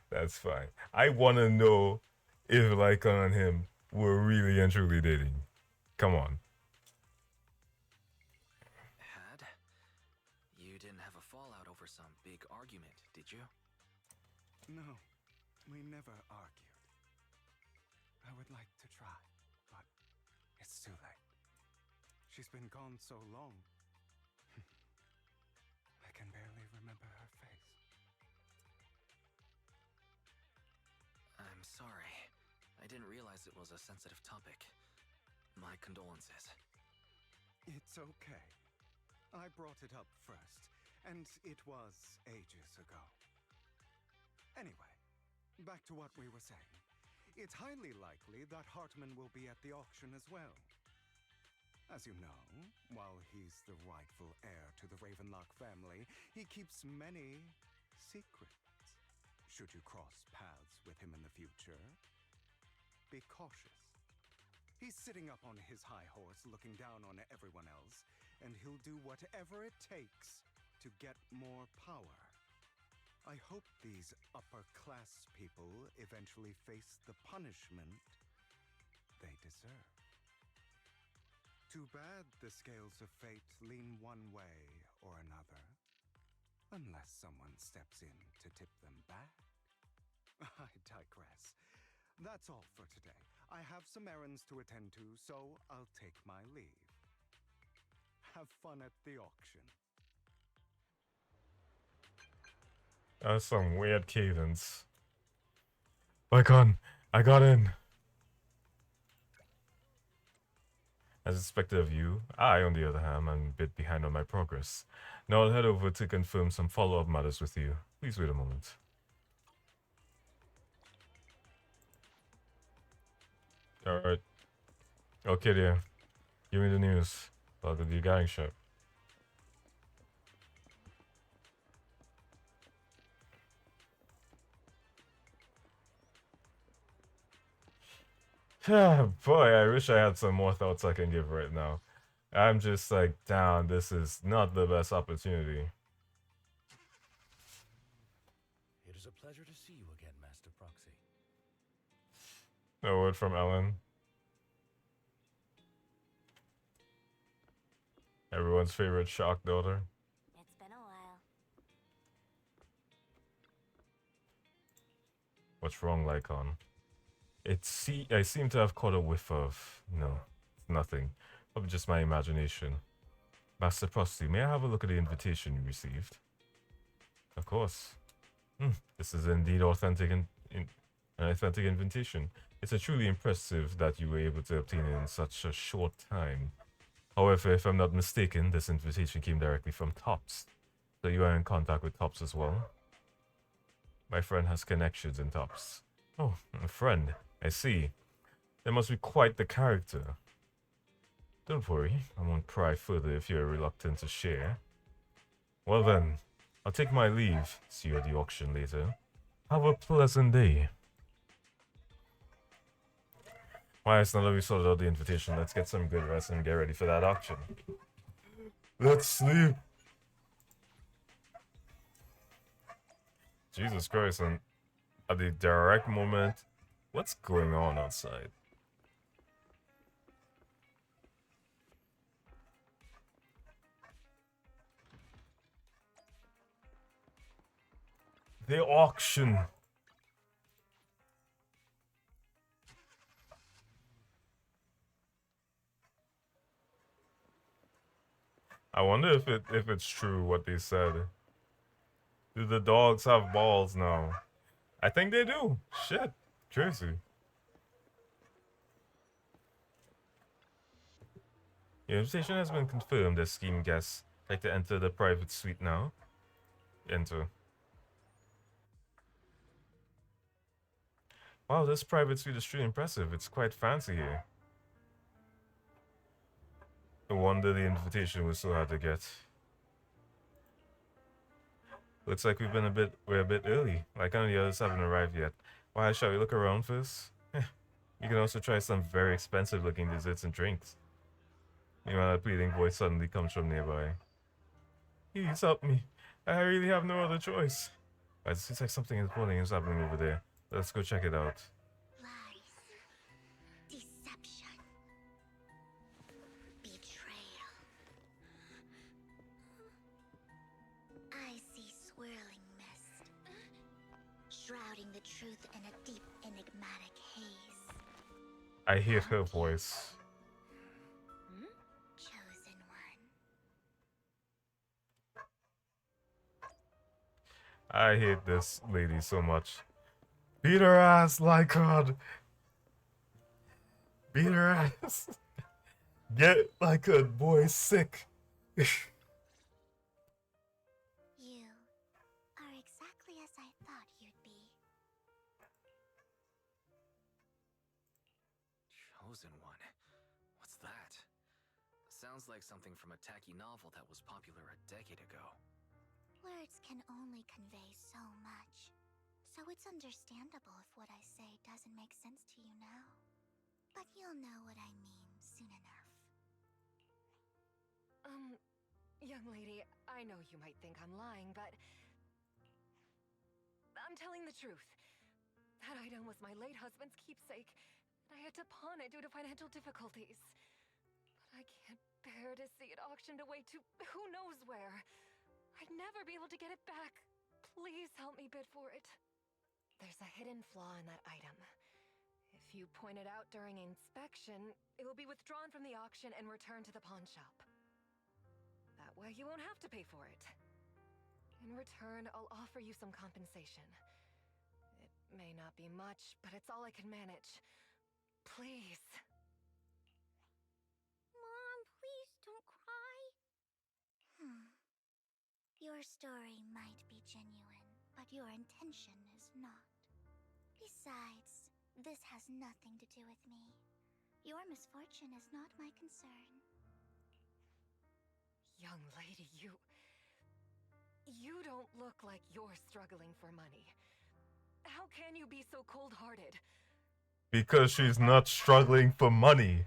That's fine. I want to know if Lycon and him were really and truly dating. Come on. Had? You didn't have a fallout over some big argument, did you? No, we never argued. I would like to try, but it's too late. She's been gone so long. I can barely remember her face. I'm sorry. I didn't realize it was a sensitive topic. My condolences. It's okay. I brought it up first, and it was ages ago. Anyway, back to what we were saying. It's highly likely that Hartman will be at the auction as well. As you know, while he's the rightful heir to the Ravenlock family, he keeps many secrets. Should you cross paths with him in the future, be cautious. He's sitting up on his high horse looking down on everyone else, and he'll do whatever it takes to get more power. I hope these upper-class people eventually face the punishment they deserve. Too bad the scales of fate lean one way or another, unless someone steps in to tip them back. I digress. That's all for today. I have some errands to attend to, so I'll take my leave. Have fun at the auction. That's some weird cadence. Lycon, I got in. As expected of you, I, on the other hand, am a bit behind on my progress. Now I'll head over to confirm some follow-up matters with you. Please wait a moment. Alright. Okay, dear. Give me the news. Welcome to the guiding ship. Boy, I wish I had some more thoughts I can give right now. I'm just like, down, this is not the best opportunity. It is a pleasure to see you again, Master Proxy. No word from Ellen. Everyone's favorite shock daughter. It's been a while. What's wrong, Lycon? I seem to have caught a whiff of... No, nothing. Probably just my imagination. Master Proxy, may I have a look at the invitation you received? Of course. This is indeed authentic an authentic invitation. It's a truly impressive that you were able to obtain it in such a short time. However, if I'm not mistaken, this invitation came directly from Tops. So you are in contact with Tops as well? My friend has connections in Tops. Oh, a friend. I see. There must be quite the character. Don't worry, I won't pry further if you're reluctant to share. Well then, I'll take my leave. See you at the auction later. Have a pleasant day. Why, it's now that we sorted out the invitation, let's get some good rest and get ready for that auction. Let's sleep. Jesus Christ, and at the direct moment, what's going on outside? The auction. I wonder if it's true what they said. Do the dogs have balls now? I think they do. Shit. Crazy. Your invitation has been confirmed as scheme guests. Like to enter the private suite now? Enter. Wow, this private suite is truly impressive. It's quite fancy here. No wonder the invitation was so hard to get. Looks like we're a bit early. Like none of the others haven't arrived yet. Why, shall we look around first? You can also try some very expensive looking desserts and drinks. Meanwhile, a pleading voice suddenly comes from nearby. Please help me. I really have no other choice. It seems like something important is happening over there. Let's go check it out. Lies. Deception. Betrayal. I see swirling mist, shrouding the truth in a deep, enigmatic haze. I hear her voice. Chosen one. I hate this lady so much. Beat her ass, Lycon! Beat her ass! Get Lycon, boy, sick! You are exactly as I thought you'd be. Chosen one? What's that? Sounds like something from a tacky novel that was popular a decade ago. Words can only convey so much, so it's understandable if what I say doesn't make sense to you now. But you'll know what I mean soon enough. Young lady, I know you might think I'm lying, but I'm telling the truth. That item was my late husband's keepsake, and I had to pawn it due to financial difficulties. But I can't bear to see it auctioned away to who knows where. I'd never be able to get it back. Please help me bid for it. There's a hidden flaw in that item. If you point it out during inspection, it will be withdrawn from the auction and returned to the pawn shop. That way you won't have to pay for it. In return, I'll offer you some compensation. It may not be much, but it's all I can manage. Please. Mom, please don't cry. Your story might be genuine, but your intention is not. Besides, this has nothing to do with me. Your misfortune is not my concern. Young lady, you don't look like you're struggling for money. How can you be so cold-hearted? Because she's not struggling for money.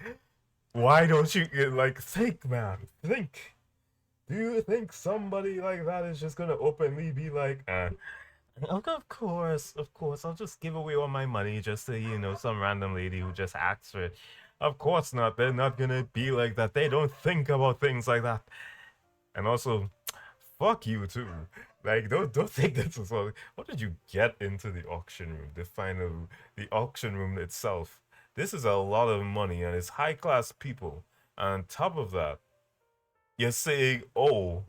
Why don't you, like, think, man? Think. Do you think somebody like that is just gonna openly be like, of course, I'll just give away all my money just to, you know, some random lady who just asks for it. Of course not. They're not gonna be like that. They don't think about things like that. And also, fuck you too. Like, don't think this is all. What did you get into the auction room? The auction room itself. This is a lot of money, and it's high class people. And on top of that, you're saying, oh,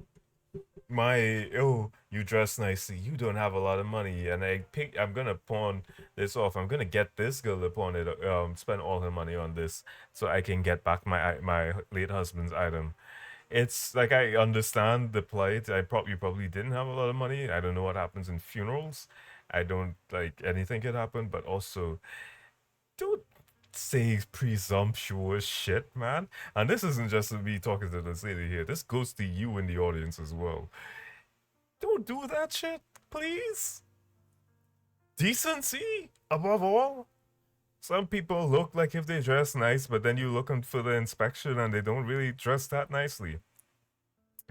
you dress nicely, you don't have a lot of money, and I'm gonna pawn this off. I'm gonna get this girl to pawn it, spend all her money on this, so I can get back my late husband's item. It's like, I understand the plight. You probably didn't have a lot of money. I don't know what happens in funerals. I don't like anything could happen, but also, don't say presumptuous shit, man. And this isn't just me talking to this lady here. This goes to you in the audience as well. Don't do that shit, please. Decency, above all. Some people look like if they dress nice, but then you look them for the inspection and they don't really dress that nicely.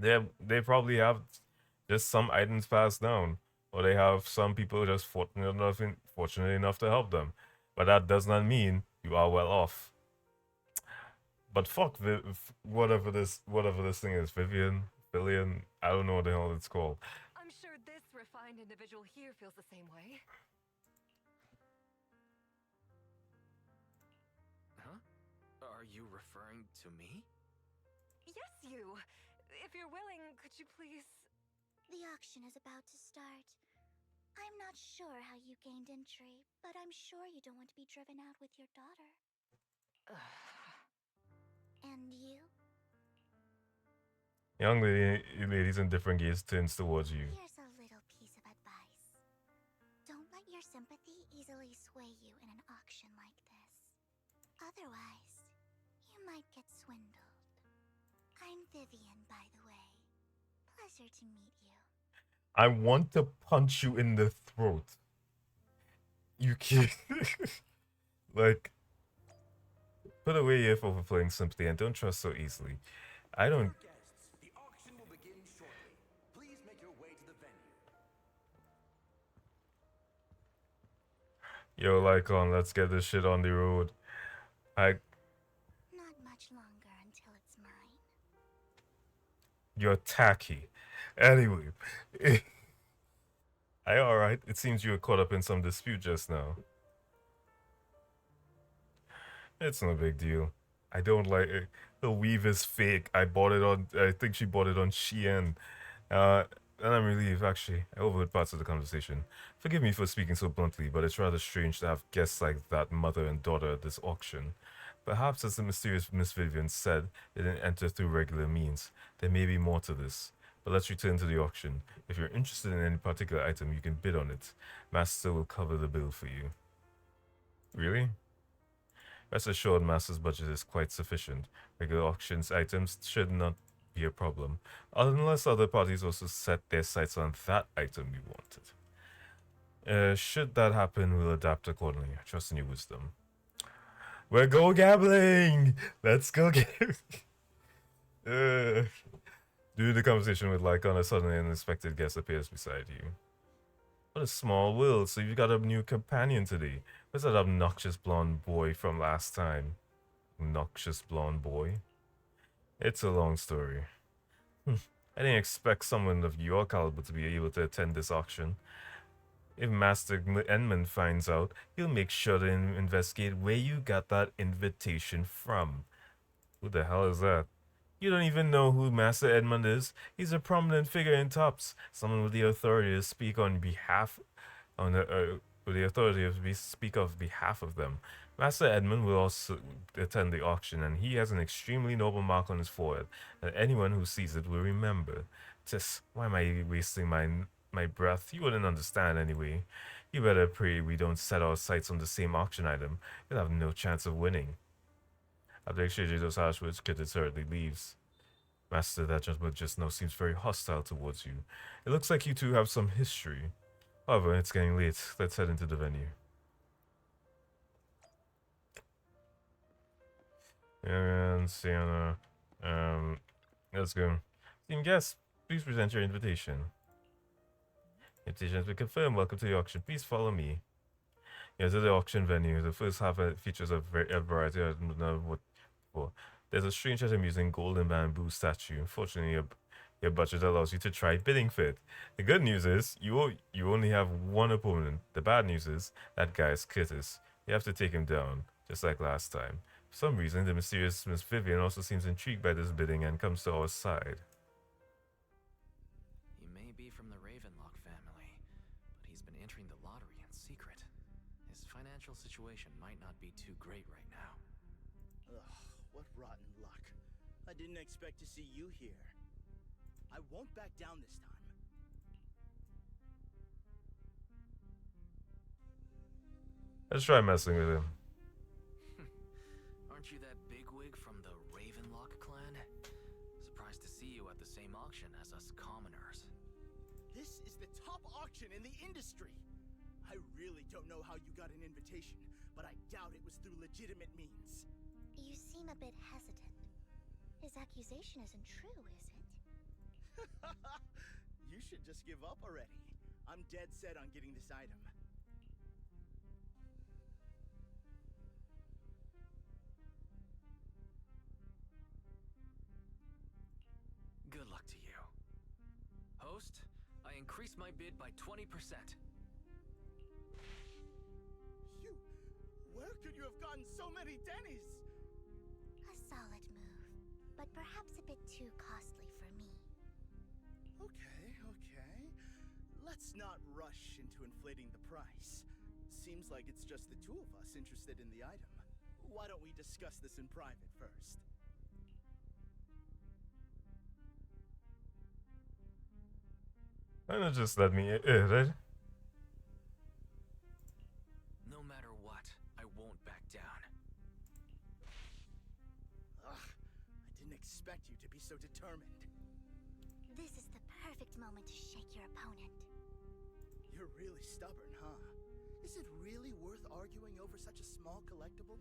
They probably have just some items passed down, or they have some people just fortunate enough to help them. But that does not mean you are well off. But fuck whatever this thing is, Vivian, I don't know what the hell it's called. I'm sure this refined individual here feels the same way. Huh? Are you referring to me? Yes, you. If you're willing, could you please... The auction is about to start. I'm not sure how you gained entry, but I'm sure you don't want to be driven out with your daughter. And you? Young ladies in different gaze turns towards you. Here's a little piece of advice. Don't let your sympathy easily sway you in an auction like this. Otherwise, you might get swindled. I'm Vivian, by the way. Pleasure to meet you. I want to punch you in the throat. You can't. Like, put away your overplaying sympathy and don't trust so easily. I don't. The auction will begin shortly. Please make your way to the Yo, Lycon, let's get this shit on the road. I Not much longer until it's mine. You're tacky. Anyway, I alright. It seems you were caught up in some dispute just now. It's no big deal. I don't like it. The weave is fake. I bought it on. I think she bought it on Shein. And I'm relieved, actually. I overheard parts of the conversation. Forgive me for speaking so bluntly, but it's rather strange to have guests like that mother and daughter at this auction. Perhaps, as the mysterious Miss Vivian said, they didn't enter through regular means. There may be more to this. But let's return to the auction. If you're interested in any particular item, you can bid on it. Master will cover the bill for you. Really? Rest assured, Master's budget is quite sufficient. Regular auctions items should not be a problem, unless other parties also set their sights on that item you wanted. Should that happen, we'll adapt accordingly. I trust in your wisdom. We're go gambling! Let's go gambling! Due to the conversation with Lycon, a suddenly unexpected guest appears beside you. What a small world, so you've got a new companion today. Where's that obnoxious blonde boy from last time? Obnoxious blonde boy? It's a long story. I didn't expect someone of your caliber to be able to attend this auction. If Master Enman finds out, he'll make sure to investigate where you got that invitation from. Who the hell is that? You don't even know who Master Edmund is. He's a prominent figure in Tops, someone with the authority to speak on behalf speak of behalf of them. Master Edmund will also attend the auction, and he has an extremely noble mark on his forehead that anyone who sees it will remember. Just why am I wasting my breath? You wouldn't understand anyway. You better pray we don't set our sights on the same auction item. You'll have no chance of winning. After exchanging those harsh words, Kittis hurriedly leaves. Master, that gentleman just now seems very hostile towards you. It looks like you two have some history. However, it's getting late. Let's head into the venue. And Sienna, let's go. Esteemed guests, please present your invitation. Invitation has been confirmed. Welcome to the auction. Please follow me. Yeah, to the auction venue. The first half features a variety. I don't know what for. There's a strange yet amusing golden bamboo statue. Unfortunately, your budget allows you to try bidding for it. The good news is you only have one opponent. The bad news is that guy is Curtis. You have to take him down, just like last time. For some reason, the mysterious Miss Vivian also seems intrigued by this bidding and comes to our side. He may be from the Ravenlock family, but he's been entering the lottery in secret. His financial situation might not be too great right now. Ugh, what rotten luck. I didn't expect to see you here. I won't back down this time. Let's try messing with him. Aren't you that bigwig from the Ravenlock clan? Surprised to see you at the same auction as us commoners. This is the top auction in the industry. I really don't know how you got an invitation, but I doubt it was through legitimate means. You seem a bit hesitant. His accusation isn't true, is it? You should just give up already. I'm dead set on getting this item. Good luck to you. Host, I increased my bid by 20%. Where could you have gotten so many Denny's? A solid move, but perhaps a bit too costly for me. Okay. Let's not rush into inflating the price. Seems like it's just the two of us interested in the item. Why don't we discuss this in private first? Why not just let me right? No matter what, I won't back down. Ugh, I didn't expect you to be so determined. This is the perfect moment to shake your opponent. You're really stubborn, huh? Is it really worth arguing over such a small collectible?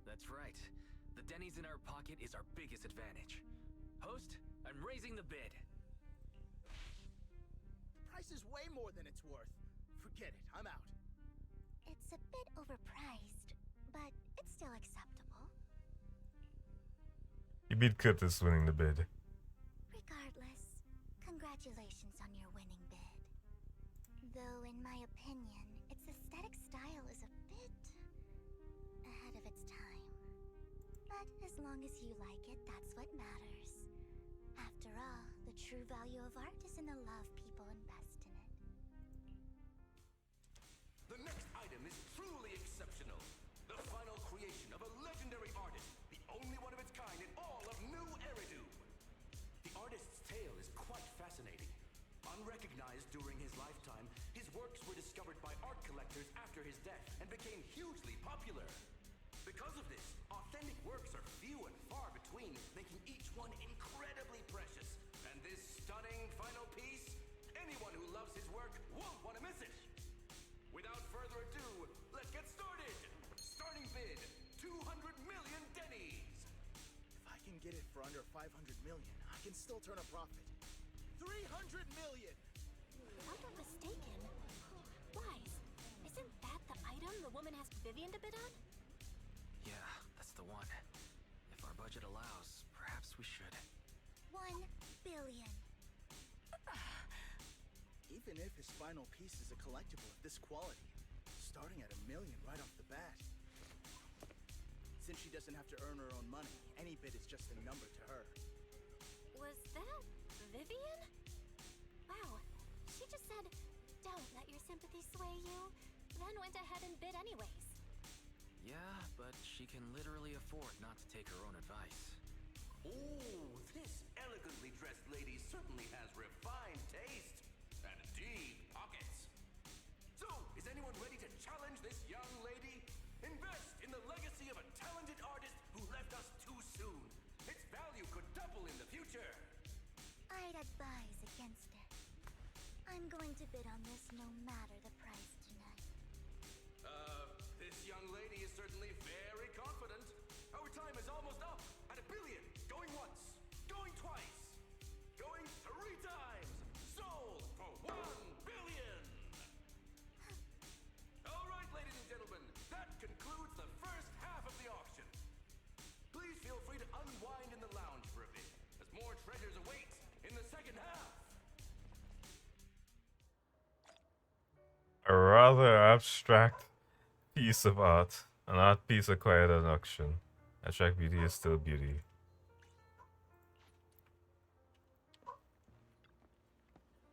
That's right. The Denny's in our pocket is our biggest advantage. Host, I'm raising the bid. price is way more than it's worth. Forget it, I'm out. It's a bit overpriced, but it's still acceptable. You beat Curtis winning the bid. Regardless, congratulations on your winning bid. Though in my opinion, its aesthetic style is a bit ahead of its time. But as long as you like it, that's what matters. After all, the true value of art is in the love people invest in it. The next item is truly exceptional. The final creation of a legendary artist, the only one of its kind in all of New Eridu. The artist's tale is quite fascinating. Unrecognized during his lifetime, his works were discovered by art collectors after his death and became hugely popular. Because of this, authentic works are few and far between, making each one incredibly precious. And this stunning final piece, anyone who loves his work won't want to miss it. Without further ado, let's get started! Starting bid, 200 million dennies! If I can get it for under 500 million, I can still turn a profit. 300 million! If I'm not mistaken, Wise, isn't that the item the woman asked Vivian to bid on? Yeah, that's the one. If our budget allows, perhaps we should. 1 billion. Even if his final piece is a collectible of this quality, starting at $1 million right off the bat. Since she doesn't have to earn her own money, any bid is just a number to her. Was that Vivian? Wow, she just said, "Don't let your sympathy sway you," then went ahead and bid anyways. Yeah, but she can literally afford not to take her own advice. Ooh, this elegantly dressed lady certainly has refined taste and deep pockets. So, is anyone ready to challenge this young lady? Invest in the legacy of a talented artist who left us too soon. Its value could double in the future. I'd advise against it. I'm going to bid on this no matter the price tonight. This young lady is certainly very confident. Our time is almost up at $1 billion. Going once, going twice, going 3 times. Sold for $1 billion. All right, ladies and gentlemen, that concludes the first half of the auction. Please feel free to unwind in the lounge for a bit, as more treasures await in the second half. A rather abstract piece of art. An art piece acquired at an auction. Abstract beauty is still beauty.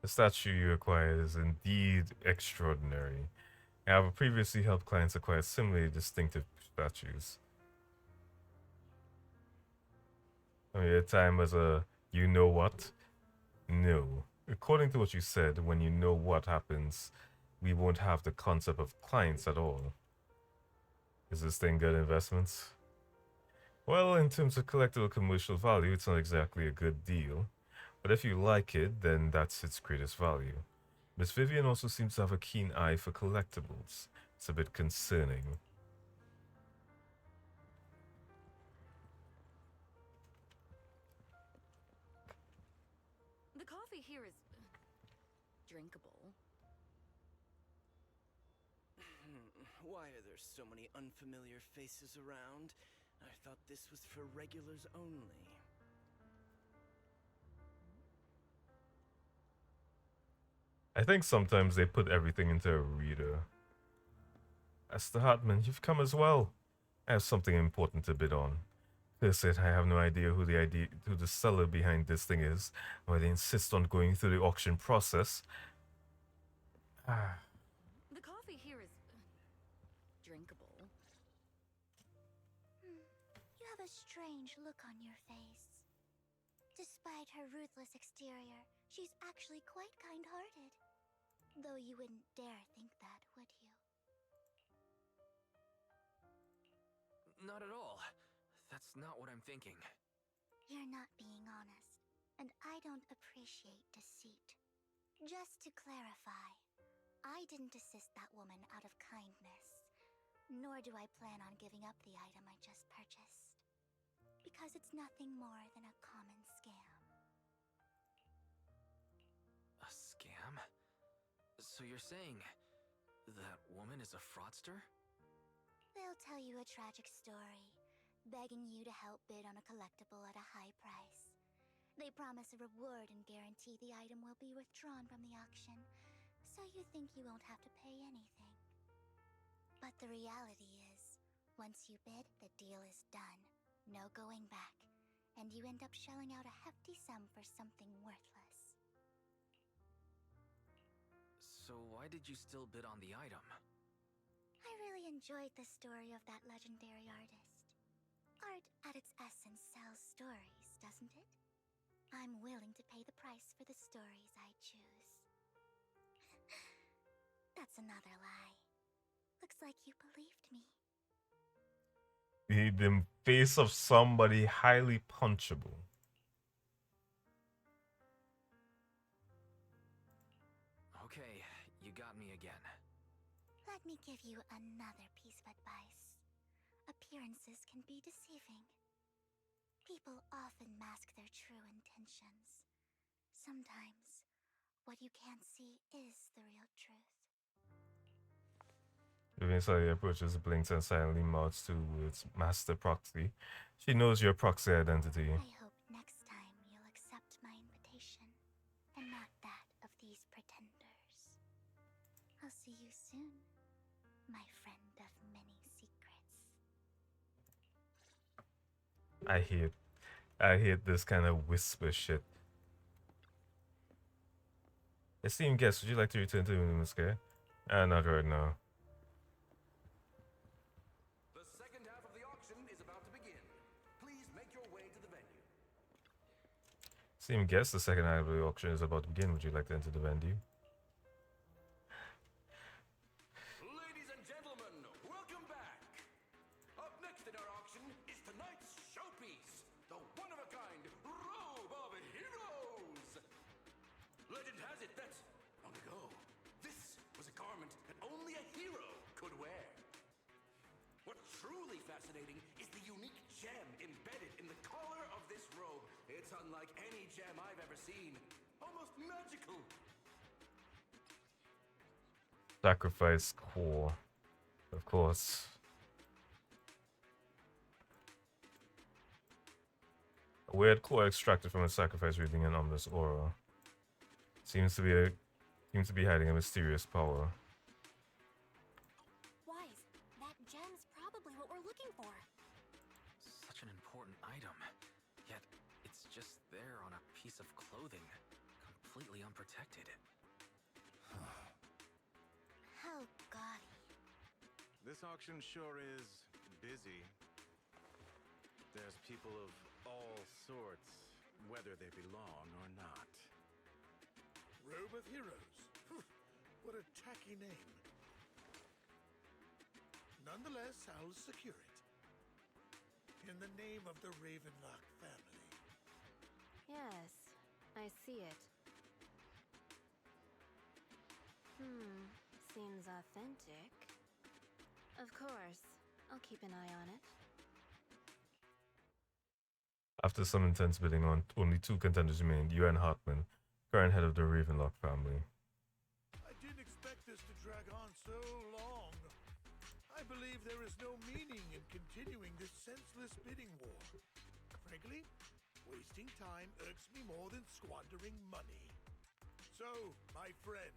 The statue you acquired is indeed extraordinary. I have previously helped clients acquire similarly distinctive statues. I mean, your time as a you know what? No. According to what you said, when you know what happens, we won't have the concept of clients at all. Is this thing good investments? Well, in terms of collectible commercial value, it's not exactly a good deal. But if you like it, then that's its greatest value. Miss Vivian also seems to have a keen eye for collectibles. It's a bit concerning. The coffee here is drinkable. Why are there so many unfamiliar faces around? I thought this was for regulars only. I think sometimes they put everything into a reader. Esther Hartman, you've come as well. I have something important to bid on. First it, I have no idea who the seller behind this thing is, why they insist on going through the auction process. The coffee here is drinkable. You have a strange look on your face. Despite her ruthless exterior, she's actually quite kind-hearted. Though you wouldn't dare think that, would you? Not at all. That's not what I'm thinking. You're not being honest, and I don't appreciate deceit. Just to clarify, I didn't assist that woman out of kindness, nor do I plan on giving up the item I just purchased. Because it's nothing more than a common scam. A scam? So you're saying that woman is a fraudster? They'll tell you a tragic story, begging you to help bid on a collectible at a high price. They promise a reward and guarantee the item will be withdrawn from the auction, so you think you won't have to pay anything. But the reality is, once you bid, the deal is done. No going back, and you end up shelling out a hefty sum for something worthless. So why did you still bid on the item? I really enjoyed the story of that legendary artist. Art, at its essence, sells stories, doesn't it? I'm willing to pay the price for the stories I choose. That's another lie. Looks like you believed me. The face of somebody highly punchable. Okay, you got me again. Let me give you another piece of advice. Appearances can be deceiving. People often mask their true intentions. Sometimes, what you can't see is the real truth. Vivian suddenly approaches, blinks, and silently mouths to its master proxy. She knows your proxy identity. I hope next time you'll accept my invitation, and not that of these pretenders. I'll see you soon, my friend of many secrets. I hate this kind of whisper shit. Esteemed guest, would you like to return to the room, Sky? Not right now. The second half of the auction is about to begin. Please make your way to the venue. Esteemed guest, the second half of the auction is about to begin. Would you like to enter the venue? Ladies and gentlemen, welcome back. Up next in our auction is tonight's showpiece, the one-of-a-kind Robe of Heroes. Legend has it that, long ago, this was a garment that only a hero could wear. What's truly fascinating is the unique gem embedded in the collar of this robe. It's unlike any gem I've ever seen. Almost magical. Sacrifice core. Of course. A weird core extracted from a sacrifice reading an ominous aura. Seems to be hiding a mysterious power. Wise, that gem's probably what we're looking for. Such an important item, yet it's just there on a piece of clothing, completely unprotected. How gaudy. This auction sure is busy. There's people of all sorts, whether they belong or not. Robe of Heroes. What a tacky name. Nonetheless, I'll secure it. In the name of the Ravenlock family. Yes, I see it. Seems authentic. Of course, I'll keep an eye on it. After some intense bidding on, only 2 contenders remained, you and Hartman, current head of the Ravenlock family. I didn't expect this to drag on so long. I believe there is no meaning in continuing this senseless bidding war. Frankly, wasting time irks me more than squandering money. So, my friend,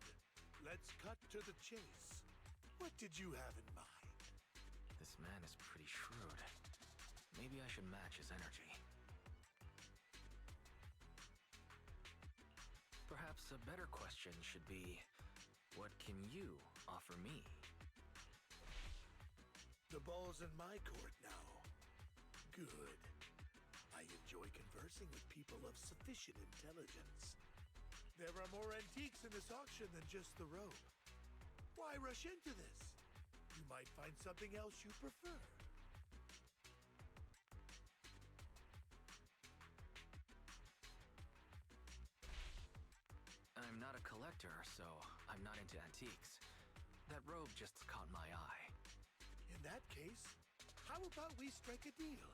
let's cut to the chase. What did you have in mind? This man is pretty shrewd. Maybe I should match his energy. Perhaps a better question should be, what can you offer me? The ball's in my court now. Good. I enjoy conversing with people of sufficient intelligence. There are more antiques in this auction than just the robe. Why rush into this? You might find something else you prefer. I'm not a collector, so I'm not into antiques. That robe just caught my eye. In that case, how about we strike a deal?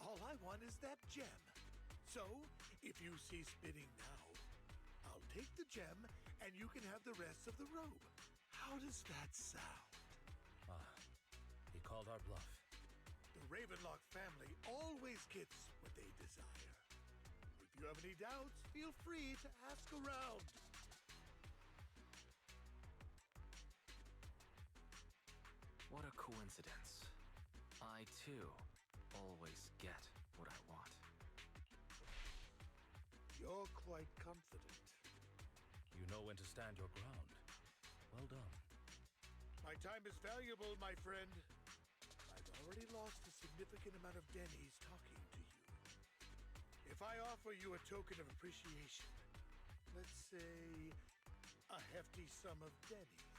All I want is that gem. So, if you cease bidding now, I'll take the gem and you can have the rest of the robe. How does that sound? He called our bluff. The Ravenlock family always gets what they desire. If you have any doubts, feel free to ask around. What a coincidence. I, too, always get what I want. You're quite confident. You know when to stand your ground. Well done. My time is valuable, my friend. I've already lost a significant amount of dennies talking to you. If I offer you a token of appreciation, let's say a hefty sum of dennies,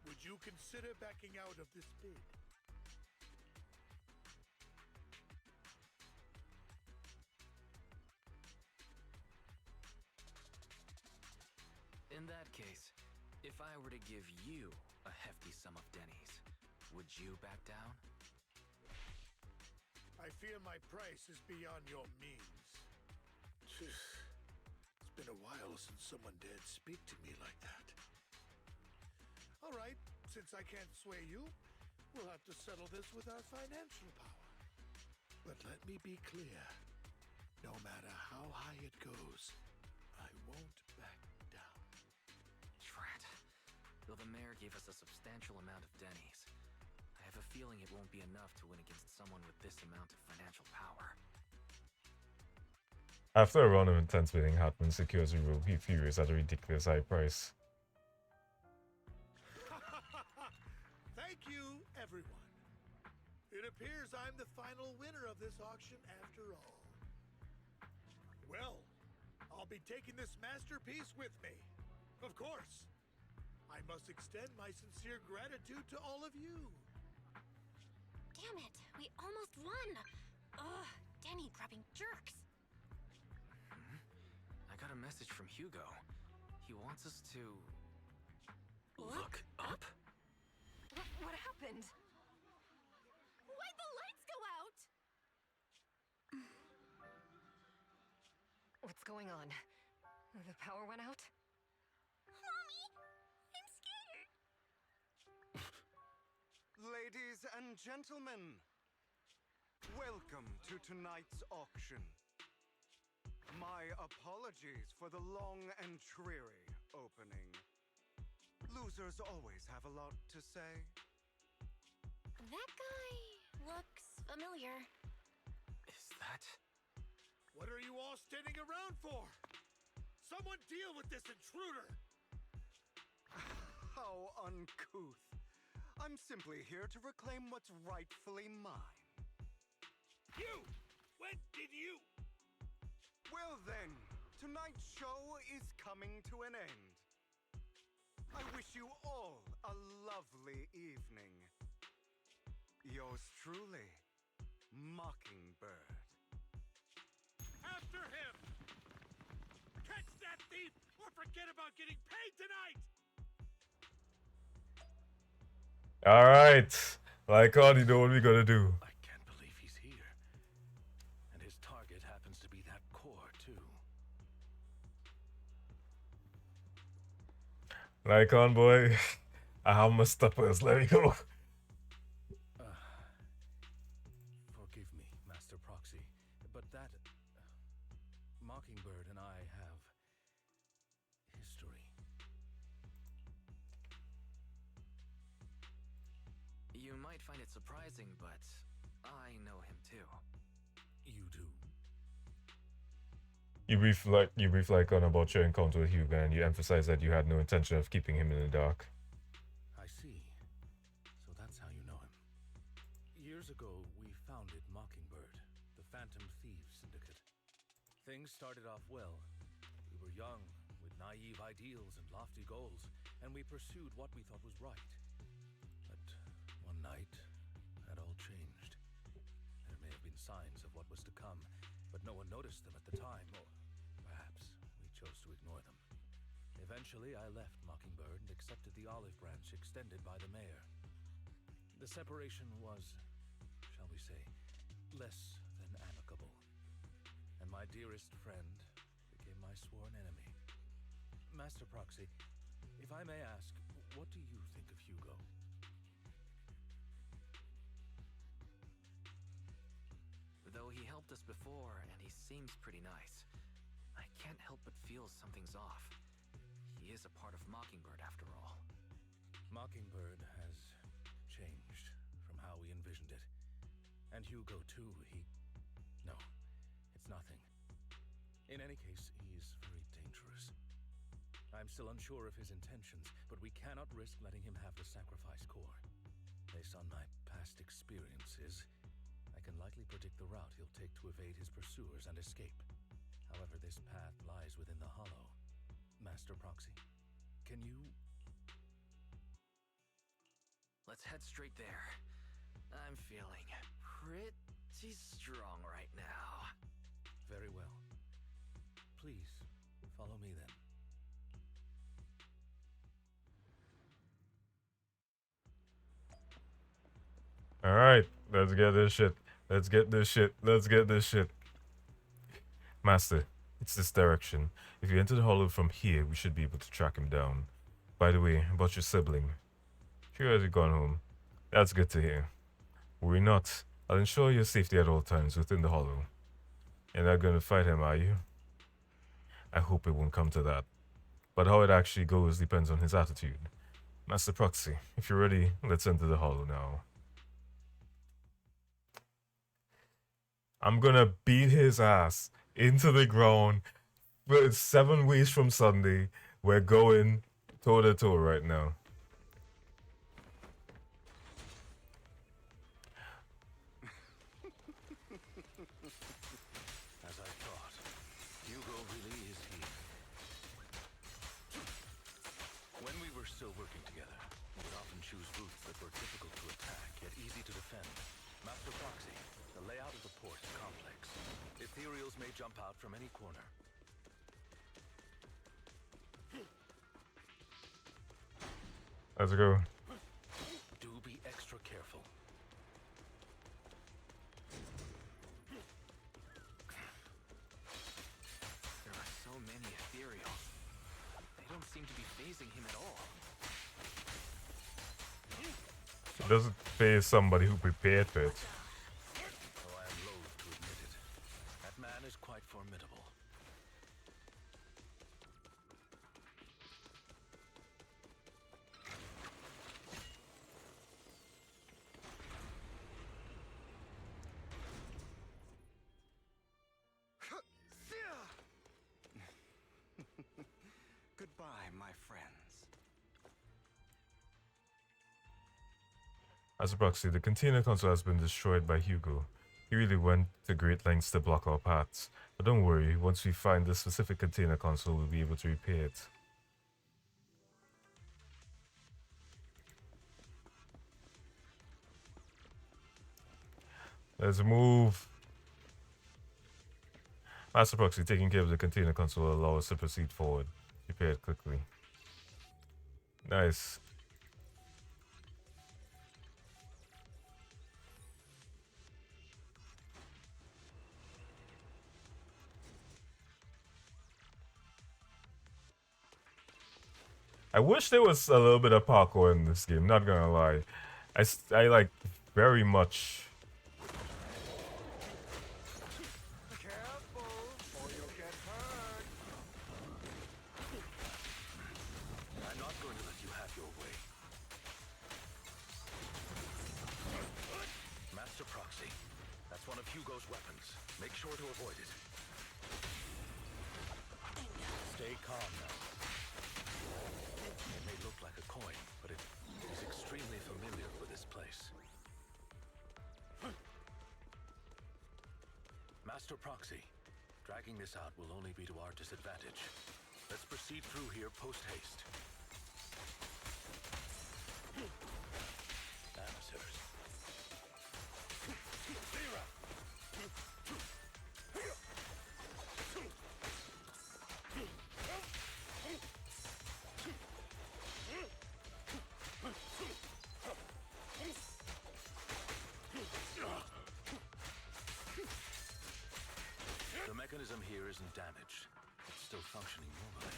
would you consider backing out of this bid? In that case, if I were to give you a hefty sum of dennies, would you back down? I fear my price is beyond your means. It's been a while since someone dared speak to me like that. All right, since I can't sway you, we'll have to settle this with our financial power. But let me be clear. No matter how high it goes, I won't back down. Drat. Though the mayor gave us a substantial amount of dennies, I have a feeling it won't be enough to win against someone with this amount of financial power. After a round of intense bidding, Hartman secures a robe he furious at a ridiculous high price. Thank you, everyone. It appears I'm the final winner of this auction after all. Well, I'll be taking this masterpiece with me. Of course. I must extend my sincere gratitude to all of you. Damn it, we almost won! Ugh, Denny-grabbing jerks! I got a message from Hugo. He wants us to... Look up? What happened? Why'd the lights go out? What's going on? The power went out? Mommy, I'm scared. Ladies and gentlemen, welcome to tonight's auction. My apologies for the long and dreary opening. Losers always have a lot to say. That guy looks familiar. Is that... What are you all standing around for? Someone deal with this intruder! How uncouth. I'm simply here to reclaim what's rightfully mine. You! When did you? Well then, tonight's show is coming to an end. I wish you all a lovely evening. Yours truly, Mockingbird. After him! Catch that thief or forget about getting paid tonight! Alright. Like on, you know what we gotta do. I can't believe he's here. And his target happens to be that core, too. Like on, boy. I have my stuffers. Let me go. Forgive me, Master Proxy, but that... Mockingbird and I have... history. You might find it surprising, but I know him too. You do? You brief like on about your encounter with Hugo, and you emphasize that you had no intention of keeping him in the dark. I see. So that's how you know him. Years ago, we founded Mockingbird, the Phantom Thieves Syndicate. Things started off well. We were young, with naive ideals and lofty goals, and we pursued what we thought was right. But one night, that all changed. There may have been signs of what was to come, but no one noticed them at the time, or perhaps we chose to ignore them. Eventually, I left Mockingbird and accepted the olive branch extended by the mayor. The separation was, shall we say, less than amicable. And my dearest friend became my sworn enemy. Master Proxy, if I may ask, what do you think of Hugo? Though he helped us before, and he seems pretty nice, I can't help but feel something's off. He is a part of Mockingbird, after all. Mockingbird has changed from how we envisioned it. And Hugo, too, No, it's nothing. In any case, he is very dangerous. I'm still unsure of his intentions, but we cannot risk letting him have the sacrifice core. Based on my past experiences, I can likely predict the route he'll take to evade his pursuers and escape. However, this path lies within the Hollow. Master Proxy, can you... Let's head straight there. I'm feeling pretty strong right now. Very well. Please, follow me then. Alright, let's get this shit. Let's get this shit. Let's get this shit. Master, it's this direction. If you enter the hollow from here, we should be able to track him down. By the way, about your sibling. She has gone home. That's good to hear. Worry not. I'll ensure your safety at all times within the hollow. You're not going to fight him, are you? I hope it won't come to that. But how it actually goes depends on his attitude. Master Proxy, if you're ready, let's enter the hollow now. I'm gonna beat his ass into the ground. But it's 7 weeks from Sunday. We're going toe to toe right now. As I thought, Hugo really is here. When we were still working together, we would often choose routes that were difficult to attack, yet easy to defend. Master Proxy, the layout of the port is complex. Ethereals may jump out from any corner. Let's go. Do be extra careful. There are so many ethereals. They don't seem to be phasing him at all. It doesn't phase somebody who prepared for it. Though I am loath to admit it, that man is quite formidable. Goodbye, my friends. As a proxy, the container console has been destroyed by Hugo. He really went to great lengths to block our paths. But don't worry, once we find the specific container console, we'll be able to repair it. Let's move. Master Proxy, taking care of the container console will allow us to proceed forward. Repair it quickly. Nice. I wish there was a little bit of parkour in this game, not gonna lie. I like very much. Careful, or you'll get hurt. I'm not going to let you have your way. Master Proxy, that's one of Hugo's weapons. Make sure to avoid it. Stay calm now. It may look like a coin, but it is extremely familiar with this place. Master Proxy, dragging this out will only be to our disadvantage. Let's proceed through here post-haste. Amateurs. The mechanism here isn't damaged. It's still functioning normally.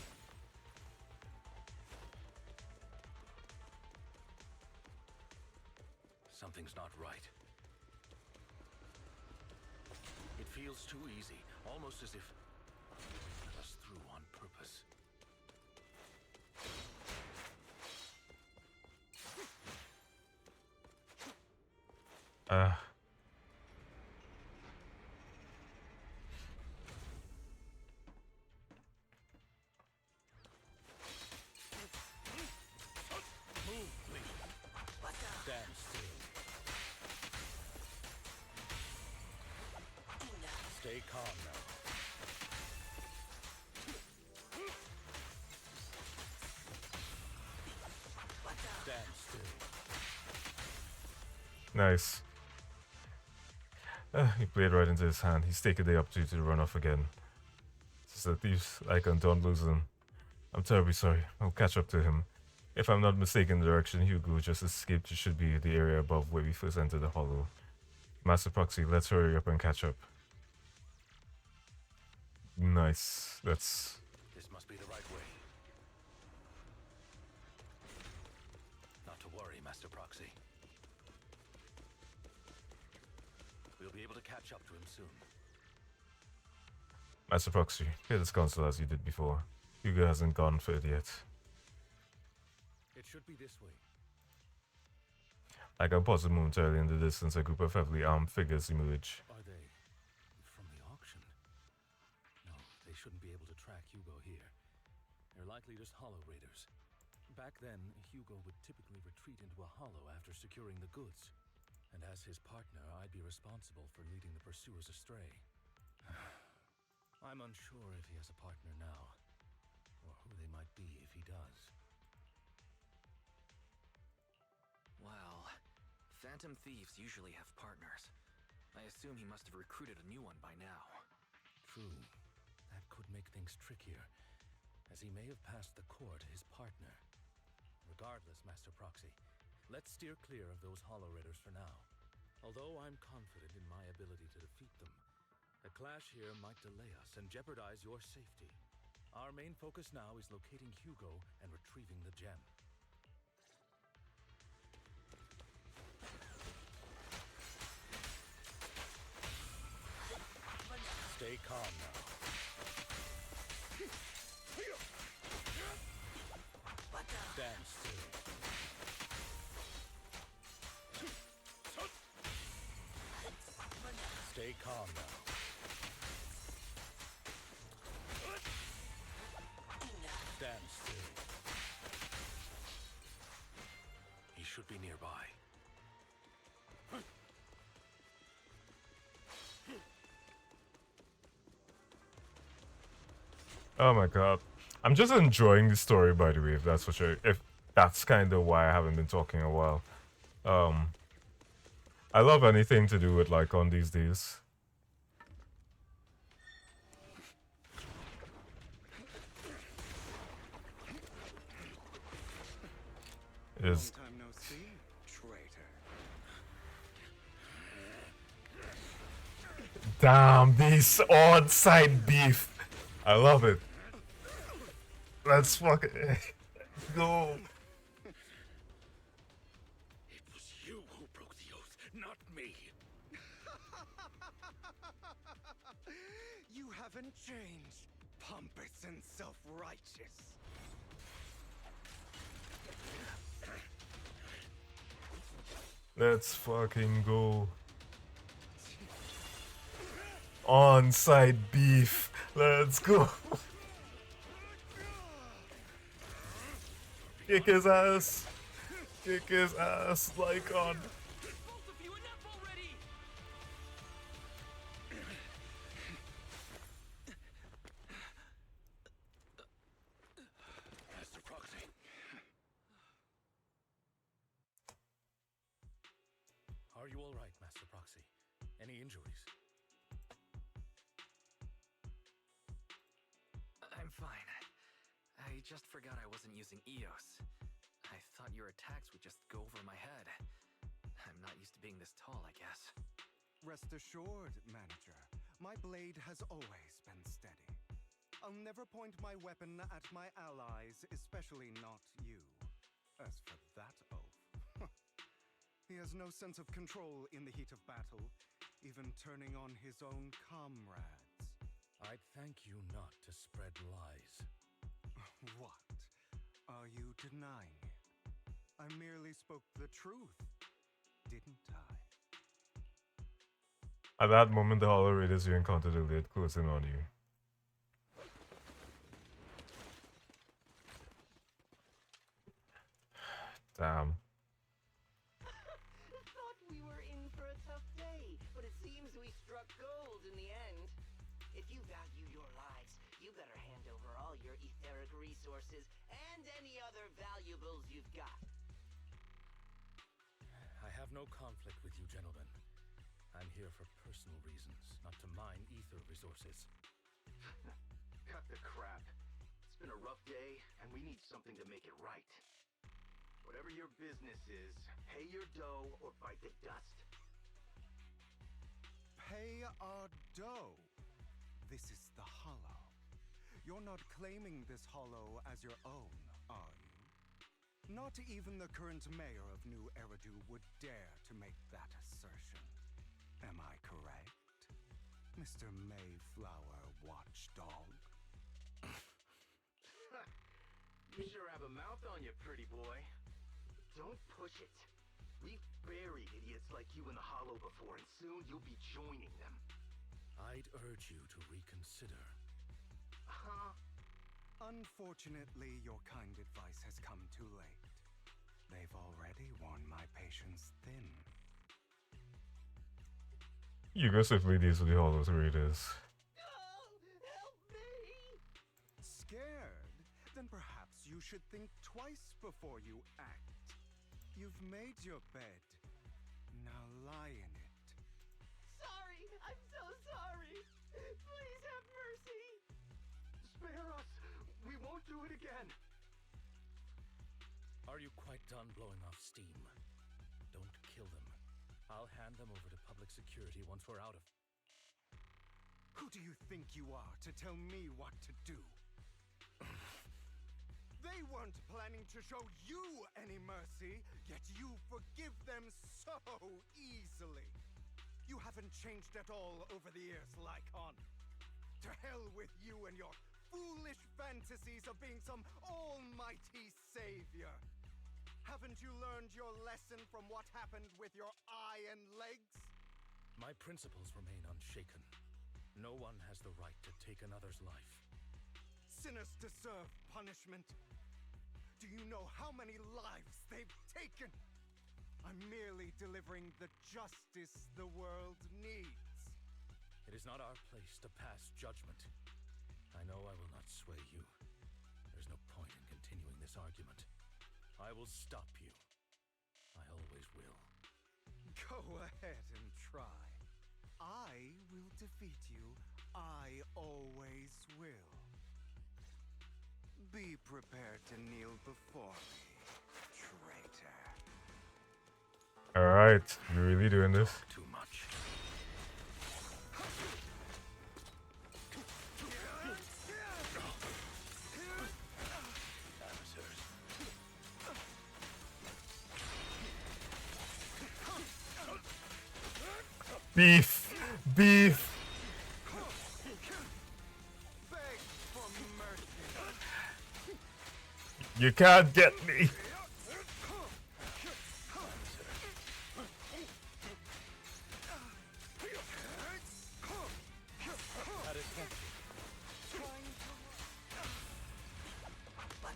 Something's not right. It feels too easy, almost as if they let us through on purpose. Move, please. Stand still. Stay calm now. Stand still. Nice. He played right into his hand. He's taken the opportunity to run off again. It's the thief's icon, don't lose him. I'm terribly sorry. I'll catch up to him. If I'm not mistaken, the direction Hugo just escaped should be the area above where we first entered the hollow. Master Proxy, let's hurry up and catch up. Nice. That's... This must be the right way. Not to worry, Master Proxy. We'll be able to catch up to him soon. Master Proxy, play this console as you did before. Hugo hasn't gone for it yet. It should be this way. Like I paused momentarily in the distance, a group of heavily armed figures emerge. Are they from the auction? No, they shouldn't be able to track Hugo here. They're likely just hollow raiders. Back then, Hugo would typically retreat into a hollow after securing the goods. And as his partner, I'd be responsible for leading the pursuers astray. I'm unsure if he has a partner now, or who they might be if he does. Well, phantom thieves usually have partners. I assume he must have recruited a new one by now. True. That could make things trickier, as he may have passed the court his partner. Regardless, Master Proxy, let's steer clear of those hollow raiders for now. Although I'm confident in my ability to defeat them, a clash here might delay us and jeopardize your safety. Our main focus now is locating Hugo and retrieving the gem. Stay calm now. Stand still. Stay calm now. Stand still. He should be nearby. Oh my god. I'm just enjoying the story, by the way, if that's what you're... If that's kind of why I haven't been talking a while. I love anything to do with like on these days. Is Long time no see, traitor. damn this on-site beef. I love it. Let's fucking go. It was you who broke the oath, not me. You haven't changed, pompous and self-righteous. Let's fucking go. On-site beef. Let's go. Kick his ass. Kick his ass like on. Master Proxy. Are you all right, Master Proxy? Any injuries? I'm fine. I just forgot I wasn't using EOS. I thought your attacks would just go over my head. I'm not used to being this tall, I guess. Rest assured, manager, my blade has always been steady. I'll never point my weapon at my allies, especially not you. As for that oath, He has no sense of control in the heat of battle, even turning on his own comrades. I'd thank you not to spread lies. What? Are you denying it? I merely spoke the truth, didn't I? At that moment, the Hollow Raiders you encountered earlier closing on you. Damn. Thought we were in for a tough day, but it seems we struck gold in the end. If you value your lives, you better hand over all your etheric resources and any other valuables you've got. I have no conflict with you, gentlemen. I'm here for personal reasons, not to mine ether resources. Cut the crap. It's been a rough day, and we need something to make it right. Whatever your business is, pay your dough or bite the dust. Pay our dough? This is the Hollow. You're not claiming this Hollow as your own, are you? Not even the current mayor of New Eridu would dare to make that assertion. Am I correct, Mr. Mayflower Watchdog? You sure have a mouth on you, pretty boy. Don't push it. We've buried idiots like you in the Hollow before, and soon you'll be joining them. I'd urge you to reconsider. Huh? Unfortunately, your kind advice has come too late. They've already worn my patience thin. You go swiftly deals with the Hollow Raiders. Help me! Scared? Then perhaps you should think twice before you act. You've made your bed. Now lie in it. Sorry! I'm so sorry! Please have mercy! Spare us! We won't do it again! Are you quite done blowing off steam? Don't kill them. I'll hand them over to public security once we're out of... Who do you think you are to tell me what to do? They weren't planning to show you any mercy, yet you forgive them so easily. You haven't changed at all over the years, Lycon. To hell with you and your foolish fantasies of being some almighty savior. Haven't you learned your lesson from what happened with your eye and legs? My principles remain unshaken. No one has the right to take another's life. Sinners deserve punishment. Do you know how many lives they've taken? I'm merely delivering the justice the world needs. It is not our place to pass judgment. I know I will not sway you. There's no point in continuing this argument. I will stop you. I always will. Go ahead and try. I will defeat you. I always will. Be prepared to kneel before me, traitor. Alright, you really doing this? Too much. Beef! Beef! You can't get me!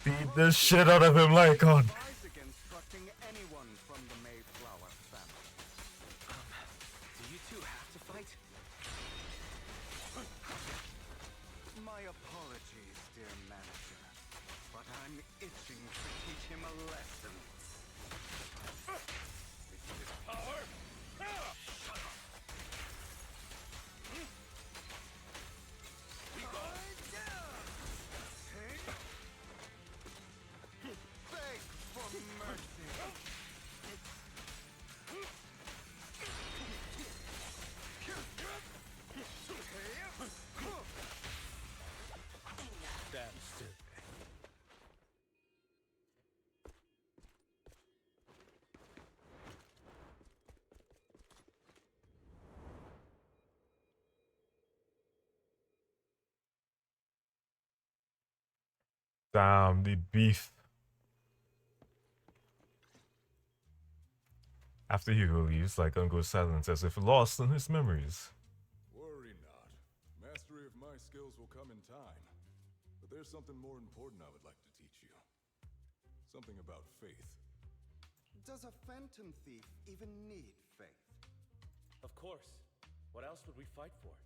Beat the shit out of him, Lycon! Anyone from the Mayflower family. Do you two have to fight? My apologies, dear manager, but I'm itching to teach him a lesson. Power! Shut up! We go! Beg for Damn, the beef. After Hugo leaves, Lycon goes silent as if lost in his memories. Worry not. Mastery of my skills will come in time. But there's something more important I would like to teach you. Something about faith. Does a phantom thief even need faith? Of course. What else would we fight for?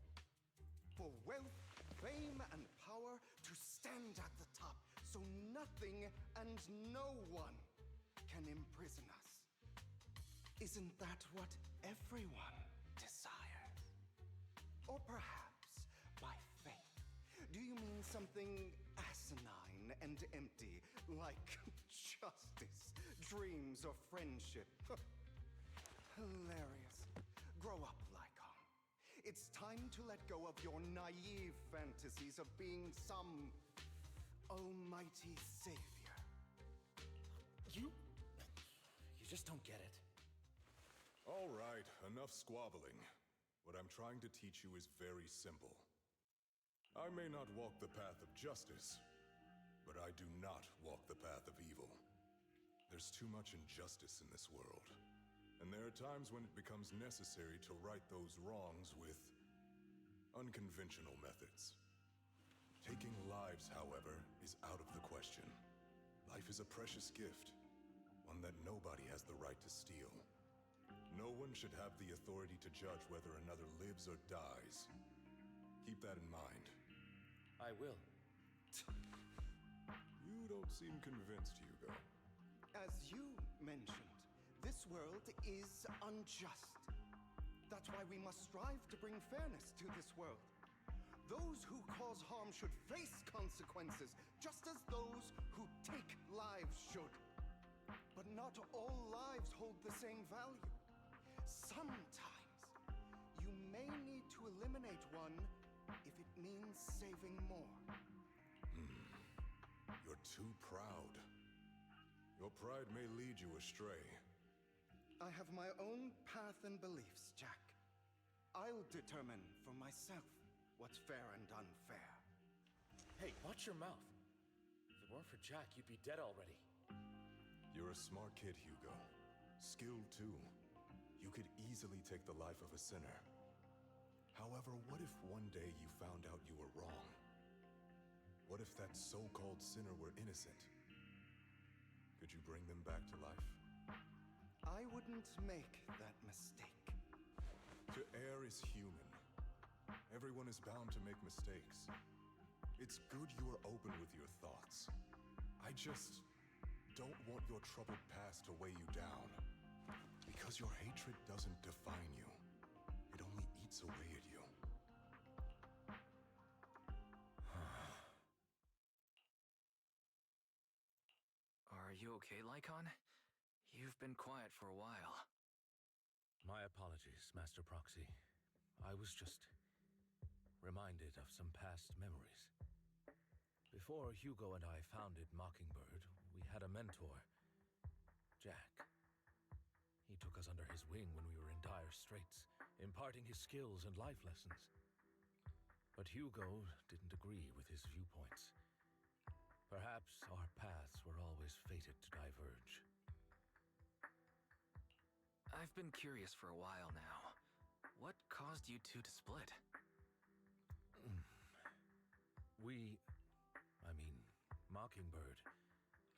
For wealth, fame, and power to stand at the top so nothing and no one can imprison us. Isn't that what everyone desires? Or perhaps by faith, do you mean something asinine and empty, like justice, dreams, or friendship? Hilarious. Grow up, Lycon. It's time to let go of your naive fantasies of being some almighty savior. You just don't get it. All right, enough squabbling. What I'm trying to teach you is very simple. I may not walk the path of justice, but I do not walk the path of evil. There's too much injustice in this world, and there are times when it becomes necessary to right those wrongs with unconventional methods. Taking lives, however, is out of the question. Life is a precious gift, one that nobody has the right to steal. No one should have the authority to judge whether another lives or dies. Keep that in mind. I will. You don't seem convinced, Hugo. As you mentioned, this world is unjust. That's why we must strive to bring fairness to this world. Those who cause harm should face consequences, just as those who take lives should. But not all lives hold the same value. Sometimes, you may need to eliminate one if it means saving more. You're too proud. Your pride may lead you astray. I have my own path and beliefs, Jack. I'll determine for myself what's fair and unfair. Hey, watch your mouth. If it weren't for Jack, you'd be dead already. You're a smart kid, Hugo. Skilled too. You could easily take the life of a sinner. However, what if one day you found out you were wrong? What if that so-called sinner were innocent? Could you bring them back to life? I wouldn't make that mistake. To err is human. Everyone is bound to make mistakes. It's good you are open with your thoughts. I just don't want your troubled past to weigh you down. Because your hatred doesn't define you. It only eats away at you. Are you okay, Lycon? You've been quiet for a while. My apologies, Master Proxy. I was just reminded of some past memories. Before Hugo and I founded Mockingbird, we had a mentor, Jack. He took us under his wing when we were in dire straits, imparting his skills and life lessons. But Hugo didn't agree with his viewpoints. Perhaps our paths were always fated to diverge. I've been curious for a while now. What caused you two to split? Mockingbird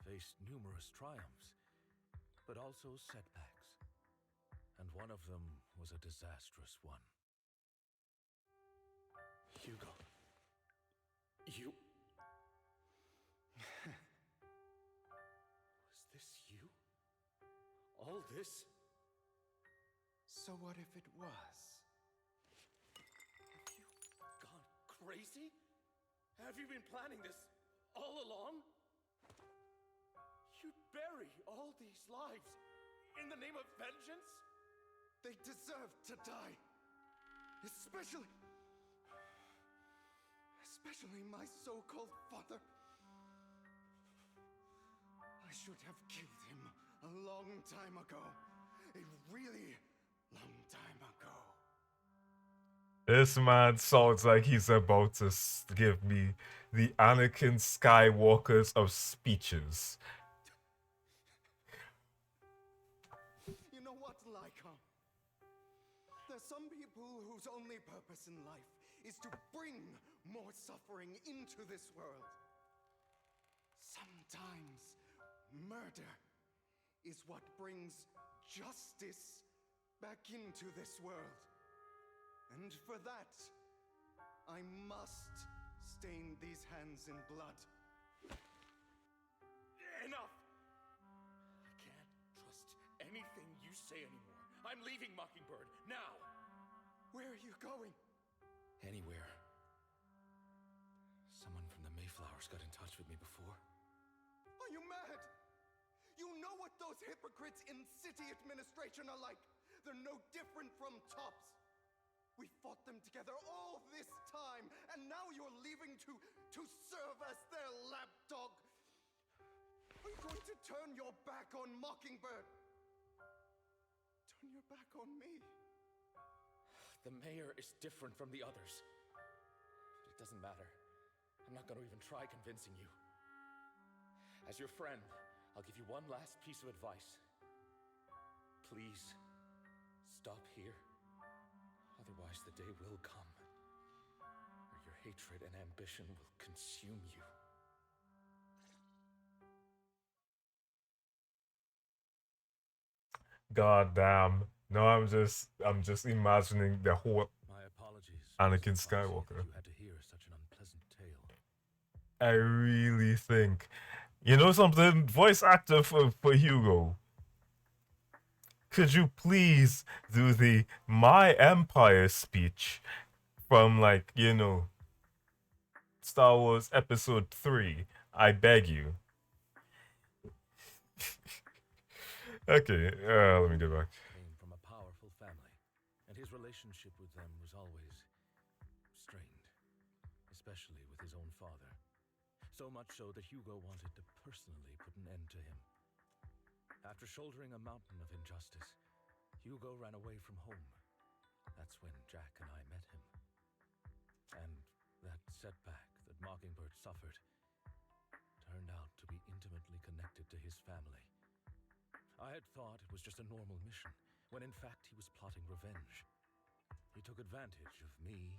faced numerous triumphs, but also setbacks. And one of them was a disastrous one. Hugo. You... Was this you? All this? So what if it was? Have you gone crazy? Have you been planning this all along? You'd bury all these lives in the name of vengeance? They deserve to die. Especially my so-called father. I should have killed him a long time ago. A really long time ago. This man sounds like he's about to give me the Anakin Skywalkers of speeches. You know what, Lycon? There's some people whose only purpose in life is to bring more suffering into this world. Sometimes murder is what brings justice back into this world. And for that, I must stain these hands in blood. Enough! I can't trust anything you say anymore. I'm leaving Mockingbird, now! Where are you going? Anywhere. Someone from the Mayflowers got in touch with me before. Are you mad? You know what those hypocrites in city administration are like. They're no different from tops. We fought them together all this time, and now you're leaving to serve as their lapdog. Are you going to turn your back on Mockingbird? Turn your back on me? The mayor is different from the others. But it doesn't matter. I'm not going to even try convincing you. As your friend, I'll give you one last piece of advice. Please, stop here. Otherwise, the day will come where your hatred and ambition will consume you. God damn. No, I'm just imagining the whole Anakin Skywalker. You had to hear such an unpleasant tale. I really think, you know something, voice actor for Hugo. Could you please do the My Empire speech from, like, you know, Star Wars Episode 3? I beg you. Okay, let me get back. Came from a powerful family, and his relationship with them was always strained, especially with his own father. So much so that Hugo wanted to personally put an end to him. After shouldering a mountain of injustice, Hugo ran away from home. That's when Jack and I met him. And that setback that Mockingbird suffered turned out to be intimately connected to his family. I had thought it was just a normal mission, when in fact he was plotting revenge. He took advantage of me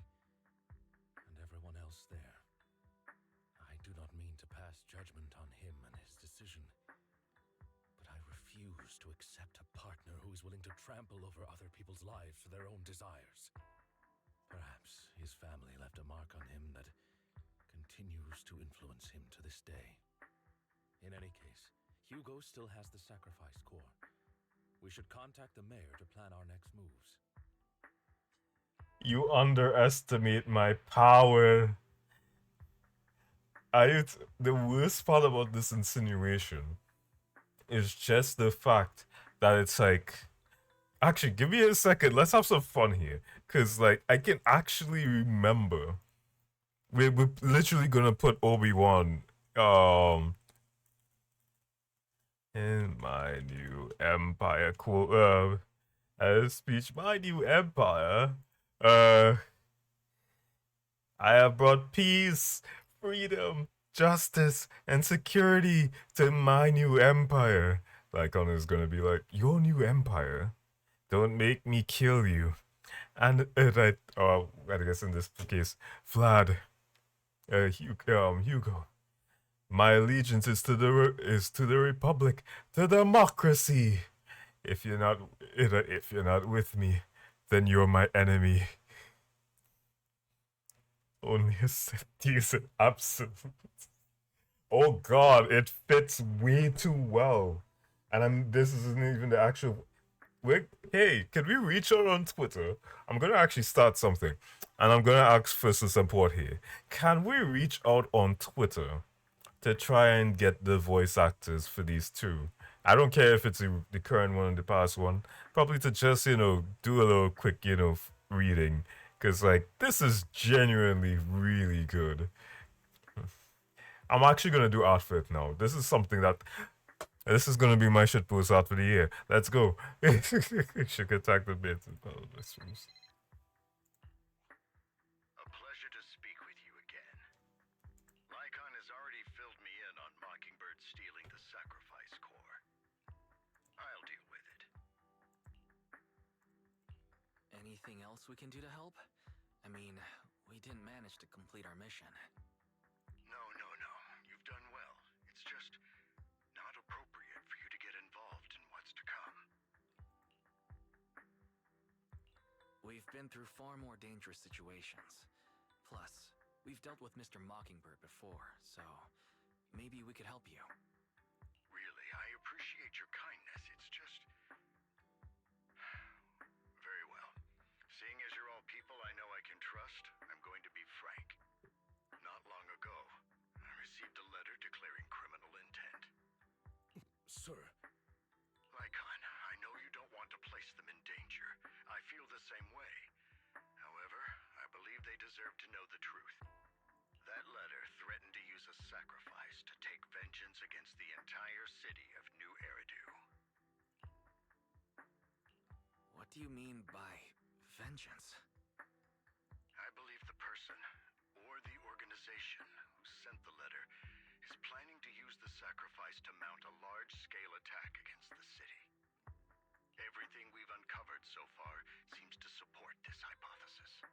and everyone else there. I do not mean to pass judgment on him and his decision, but I refuse to accept a partner who is willing to trample over other people's lives for their own desires. Perhaps his family left a mark on him that continues to influence him to this day. In any case, Hugo still has the sacrifice core. We should contact the mayor to plan our next moves. You underestimate my power. The worst part about this insinuation is just the fact that it's like, actually, give me a second. Let's have some fun here, cause like I can actually remember. We're literally gonna put Obi-Wan in my new empire quote speech. My new empire. I have brought peace, freedom, justice, and security to my new empire. Lycon is gonna be like, your new empire? Don't make me kill you. And I guess in this case, Vlad, Hugo. My allegiance is to the Republic, to democracy. If you're not with me, then you're my enemy. Only a decent absolute. Oh God, it fits way too well, and this isn't even the actual. Hey, can we reach out on Twitter? I'm gonna actually start something, and I'm gonna ask for some support here. Can we reach out on Twitter to try and get the voice actors for these two? I don't care if it's the current one or the past one. Probably to just, you know, do a little quick, you know, reading. Because, like, this is genuinely really good. I'm actually going to do outfit now. This is something that... This is going to be my shitpost out for the year. Let's go. Should attack the bits. A pleasure to speak with you again. Anything else we can do to help? I mean, we didn't manage to complete our mission. No. You've done well. It's just not appropriate for you to get involved in what's to come. We've been through far more dangerous situations. Plus, we've dealt with Mr. Mockingbird before, so maybe we could help you. Really, I appreciate your kindness. It's just... Very well. Seeing as you're all people I know I can trust, I'm going to be frank. Not long ago, I received a letter declaring criminal intent. Sir. Lycon, I know you don't want to place them in danger. I feel the same way. However, I believe they deserve to know the truth. That letter threatened to use a sacrifice to take vengeance against the entire city of New Eridu. What do you mean by vengeance? I believe the person, or the organization, who sent the letter is planning to use the sacrifice to mount a large-scale attack against the city. Everything we've uncovered so far seems to support this hypothesis.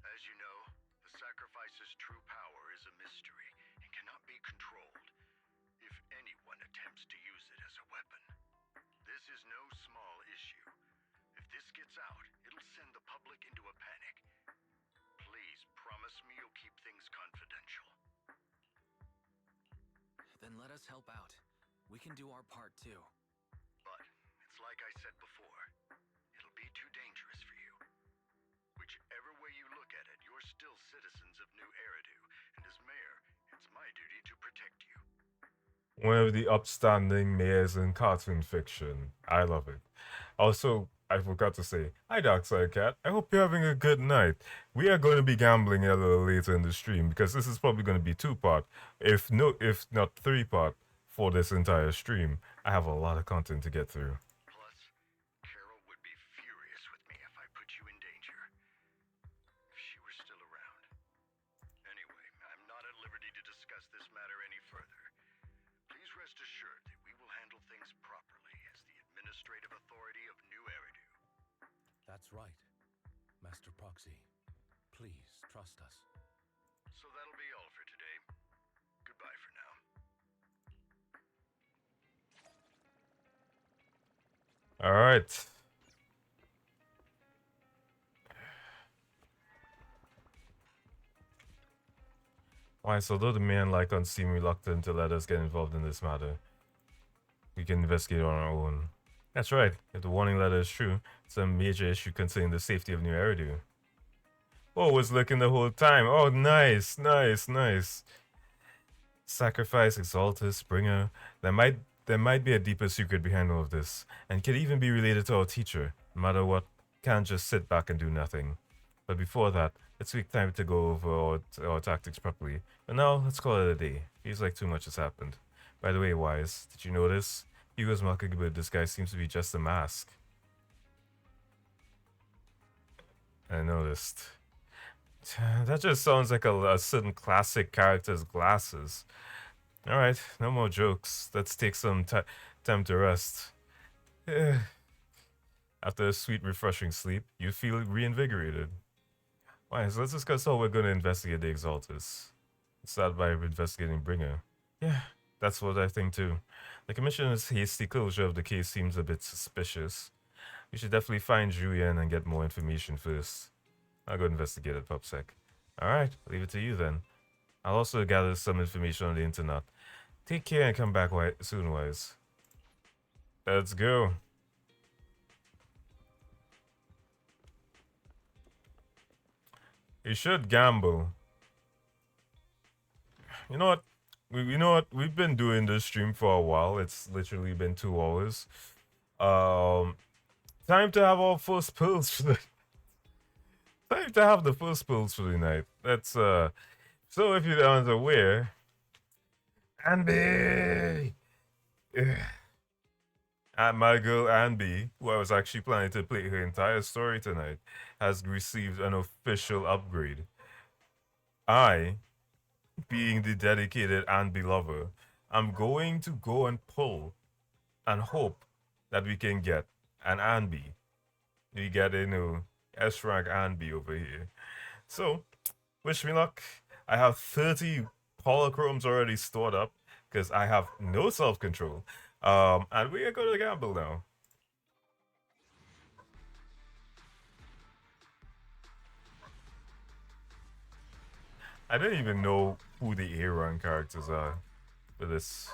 As you know, the sacrifice's true power is a mystery and cannot be controlled if anyone attempts to use it as a weapon. This is no small issue. If this gets out, it'll send the public into a panic. Please promise me you'll keep things confidential. Then let us help out. We can do our part too. But it's like I said before, it'll be too dangerous for you. Whichever way you look at it, you're still citizens of New Eridu, and as mayor, it's my duty to protect you. One of the upstanding mayors in cartoon fiction. I love it. Also, I forgot to say, hi Darkside Cat. I hope you're having a good night. We are going to be gambling a little later in the stream because this is probably going to be two-part, if not three-part, for this entire stream. I have a lot of content to get through. Plus, Carol would be furious with me if I put you in danger. If she were still around. Anyway, I'm not at liberty to discuss this matter any further. Please rest assured that we will handle things properly as the administrative authority of New Eridu. That's right. Master Proxy, please trust us. So that'll be all for today. Goodbye for now. All right. Why, so although the mayor and Lycon seem reluctant to let us get involved in this matter, we can investigate on our own. That's right. If the warning letter is true, it's a major issue concerning the safety of New Eridu. Oh, was looking the whole time. Oh, nice. Sacrifice, Exaltus, Springer. There might be a deeper secret behind all of this, and could even be related to our teacher. No matter what, can't just sit back and do nothing. But before that, let's take time to go over our tactics properly. But now, let's call it a day. Feels like too much has happened. By the way, Wise, did you notice? Hugo's Mockingbird disguise seems to be just a mask. I noticed. That just sounds like a certain classic character's glasses. Alright, no more jokes. Let's take some time to rest. After a sweet, refreshing sleep, you feel reinvigorated. Alright, so let's discuss how we're going to investigate the Exaltus. Let's start by investigating Bringer. Yeah, that's what I think too. The Commissioner's hasty closure of the case seems a bit suspicious. We should definitely find Julian and get more information first. I'll go investigate at PubSec. Alright, leave it to you then. I'll also gather some information on the internet. Take care and come back soon, Wise. Let's go. You should gamble. You know what? We've been doing this stream for a while. It's literally been 2 hours. Time to have our first pills for the time to have the first pills for the night. That's so if you aren't aware, Anby, and my girl Anby, who I was actually planning to play her entire story tonight, has received an official upgrade. I, being the dedicated Anby lover, I'm going to go and pull and hope that we can get an Anby. We get S rank and B over here. So, wish me luck. I have 30 polychromes already stored up because I have no self control. And we are going to gamble now. I don't even know who the A rank characters are for this.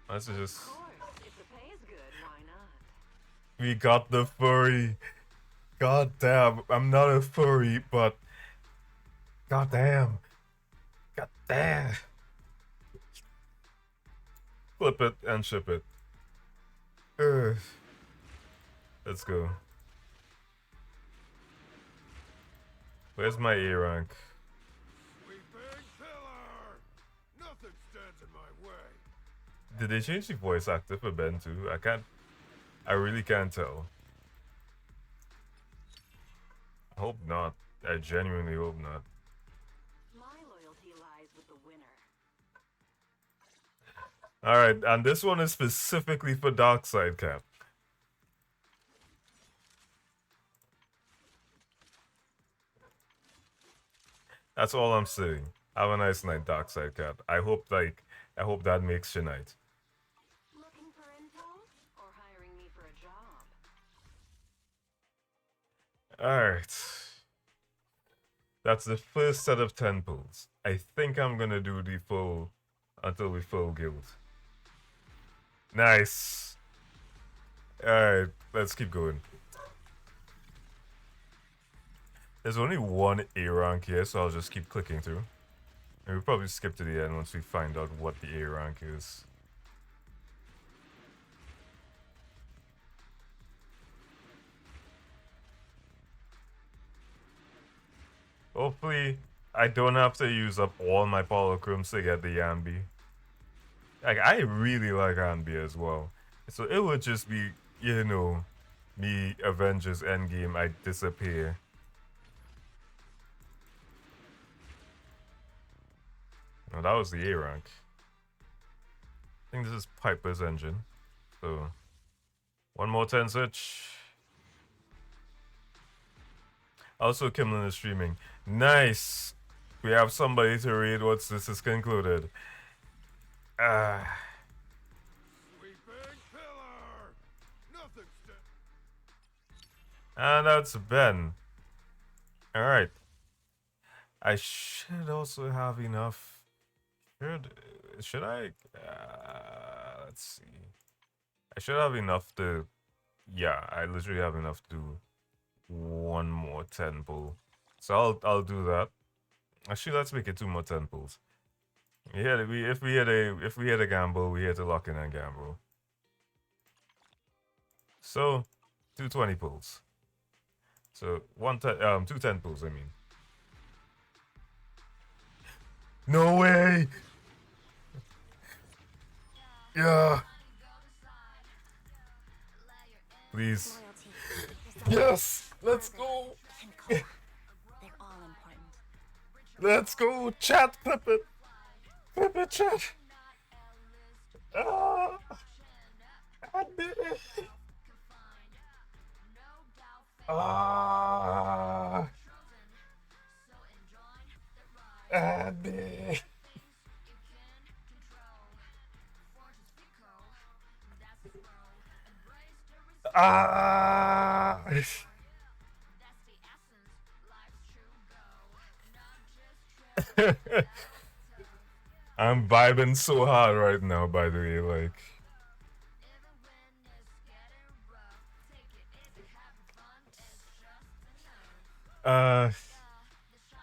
Let's just. Of course, if the pay is good, why not? We got the furry. God damn, I'm not a furry, but god damn. God damn. Flip it and ship it. Let's go. Where's my A rank? Sweeping pillar! Nothing stands in my way. Did they change the voice actor for Ben too? I really can't tell. I hope not. I genuinely hope not. My loyalty lies with the winner. Alright, and this one is specifically for Darkside Cap. That's all I'm saying. Have a nice night, Darkside Cat. I hope that makes your night. Looking for intel or hiring me for a job? Alright. That's the first set of 10 pulls. I think I'm gonna do the full until we full guild. Nice. Alright, let's keep going. There's only one A rank here, so I'll just keep clicking through. And we'll probably skip to the end once we find out what the A rank is. Hopefully, I don't have to use up all my polychromes to get the Yambi. Like, I really like Yambi as well. So it would just be, you know, me Avengers Endgame, I disappear. No, that was the A rank. I think this is Piper's engine. So, one more 10 switch. Also, Kimlin is streaming. Nice! We have somebody to read once this is concluded. Sweeping pillar! Nothing And that's Ben. Alright. I should also have enough. Should I? Let's see. I should have enough to. Yeah, I literally have enough to do one more 10 pull. So I'll do that. Actually, let's make it 2 more 10 pulls. If we had a gamble, we had to lock in and gamble. So 2 20 pulls. So 2 10 pulls. I mean. No way! Yeah. Please. Yes! Let's go! Let's go! Chat, flip it! Flip it, chat! Ah! Ah! Abby! Ah! I'm vibing so hard right now, by the way, like.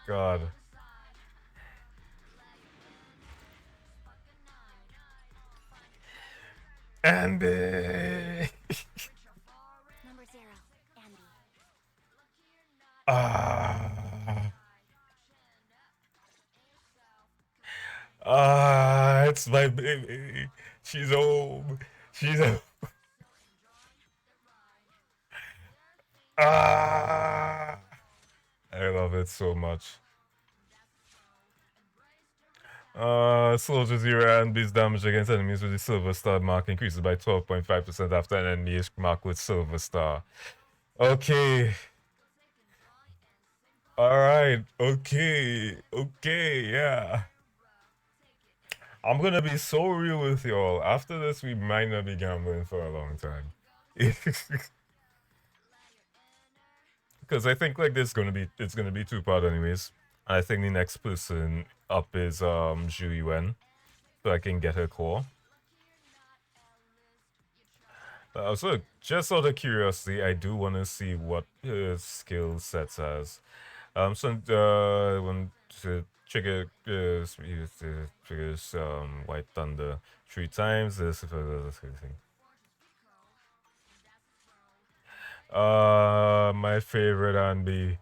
God. Andy! Number 0, Andy. It's my baby. She's home. She's home. Ah, I love it so much. Soldier Zero and Beast damage against enemies with the Silver Star mark increases by 12.5% after an enemy is marked with Silver Star. Okay. Alright, okay, yeah. I'm gonna be so real with y'all. After this, we might not be gambling for a long time. Because I think like it's gonna be two-part anyways. I think the next person up is Zhu Yuan, so I can get her core. So just out of curiosity, I do want to see what her skill sets has. So when to trigger triggers White Thunder 3 times. This thing. My favorite Anbi.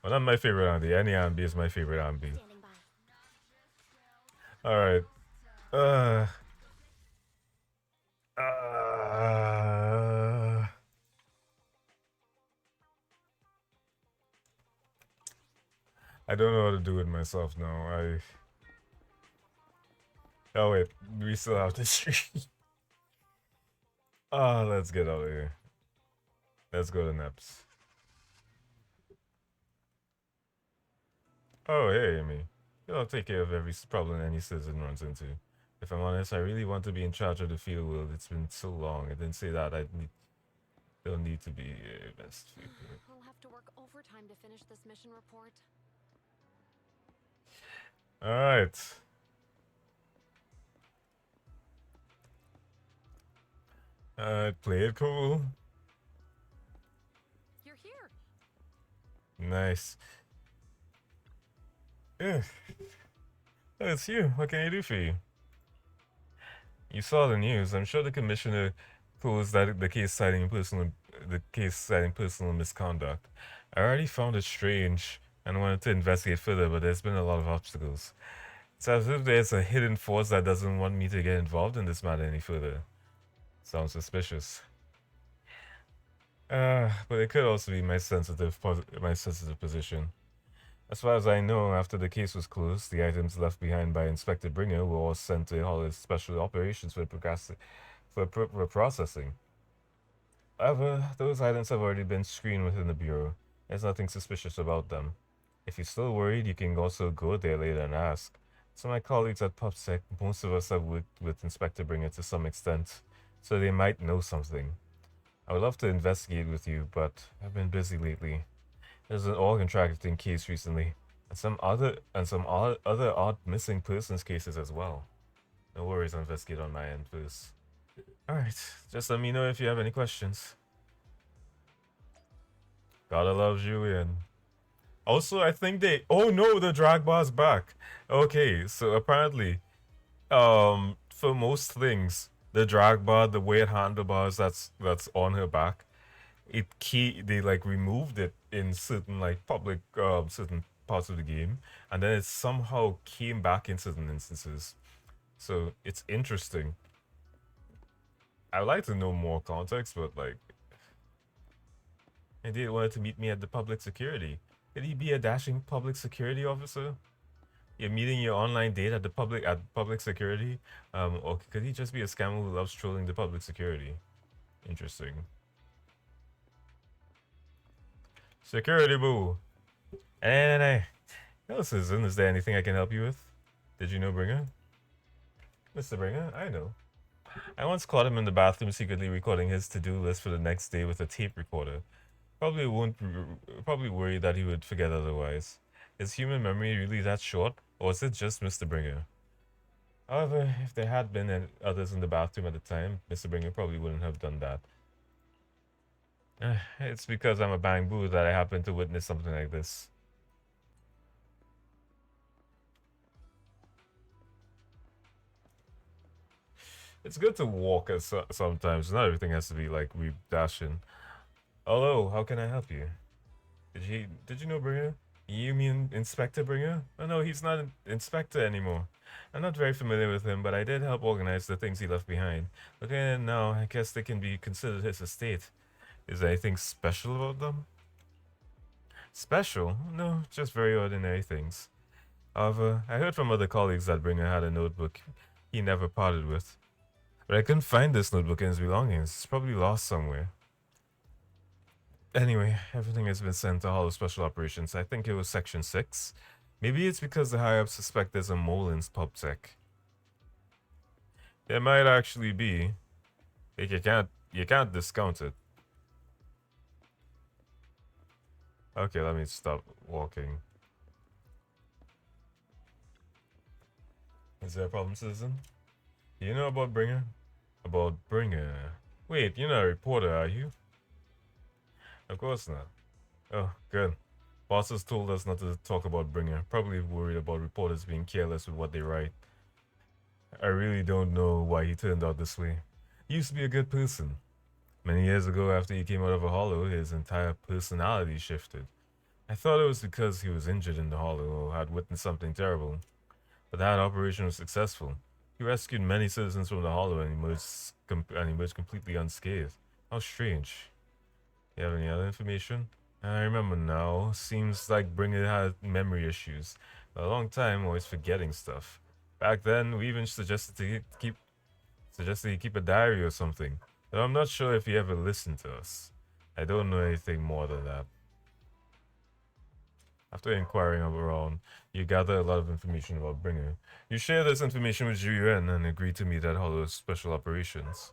Well, not my favorite Anbi. Any Anbi is my favorite Anbi. All right. I don't know how to do it myself now. Oh wait, we still have to stream. Let's get out of here. Let's go to Neps. Oh, hey, Amy. I'll take care of every problem any citizen runs into. If I'm honest, I really want to be in charge of the field world. It's been so long. I didn't say that. Don't need to be best. I'll have to work overtime to finish this mission report. All right. Play it cool. You're here. Nice. Yeah. Oh, it's you. What can I do for you? You saw the news. I'm sure the commissioner closed the case citing personal misconduct. I already found it strange and wanted to investigate further, but there's been a lot of obstacles. It's as if there's a hidden force that doesn't want me to get involved in this matter any further. Sounds suspicious. But it could also be my sensitive position. As far as I know, after the case was closed, the items left behind by Inspector Bringer were all sent to Hollis Special Operations for processing. However, those items have already been screened within the Bureau. There's nothing suspicious about them. If you're still worried, you can also go there later and ask. So my colleagues at PubSec, most of us have worked with Inspector Bringer to some extent, so they might know something. I would love to investigate with you, but I've been busy lately. There's an organ trafficking case recently, and some other odd missing persons cases as well. No worries, I'll investigate on my end first. Alright, just let me know if you have any questions. Gotta love Julian. Also, I think oh no, the drag bar's back. Okay, so apparently, for most things, the drag bar, the way it handlebars that's on her back, they like removed it in certain like public certain parts of the game, and then it somehow came back in certain instances. So it's interesting. I'd like to know more context, but like, I did wanted to meet me at the public security. Could he be a dashing public security officer? You're meeting your online date at public security, or could he just be a scammer who loves trolling the public security? Interesting. Security boo. Hey. Hello, citizen. Is there anything I can help you with? Did you know Bringer? Mr. Bringer, I know. I once caught him in the bathroom secretly recording his to-do list for the next day with a tape recorder. Probably worried that he would forget otherwise. Is human memory really that short, or is it just Mr. Bringer? However, if there had been others in the bathroom at the time, Mr. Bringer probably wouldn't have done that. It's because I'm a bang boo that I happen to witness something like this. It's good to walk sometimes. Not everything has to be like we dashing. Hello, how can I help you? Did you know Bringer? You mean Inspector Bringer? Oh no, he's not an inspector anymore. I'm not very familiar with him, but I did help organize the things he left behind. Looking at it now, I guess they can be considered his estate. Is there anything special about them? Special? No, just very ordinary things. However, I heard from other colleagues that Bringer had a notebook he never parted with. But I couldn't find this notebook in his belongings. It's probably lost somewhere. Anyway, everything has been sent to Hollow Special Operations. I think it was Section 6. Maybe it's because the high-ups suspect there's a mole in PubSec. There might actually be. Like, you can't discount it. Okay, let me stop walking. Is there a problem, citizen? Do you know about Bringer? About Bringer? Wait, you're not a reporter, are you? Of course not. Oh, good. Bosses told us not to talk about Bringer. Probably worried about reporters being careless with what they write. I really don't know why he turned out this way. He used to be a good person. Many years ago, after he came out of a hollow, his entire personality shifted. I thought it was because he was injured in the hollow or had witnessed something terrible. But that operation was successful. He rescued many citizens from the hollow and emerged completely unscathed. How strange. You have any other information? I remember now. Seems like Bringer had memory issues. For a long time, always forgetting stuff. Back then, we even suggested he keep a diary or something. But I'm not sure if he ever listened to us. I don't know anything more than that. After inquiring around, you gather a lot of information about Bringer. You share this information with Yuan and agree to meet at Hollow Special Operations.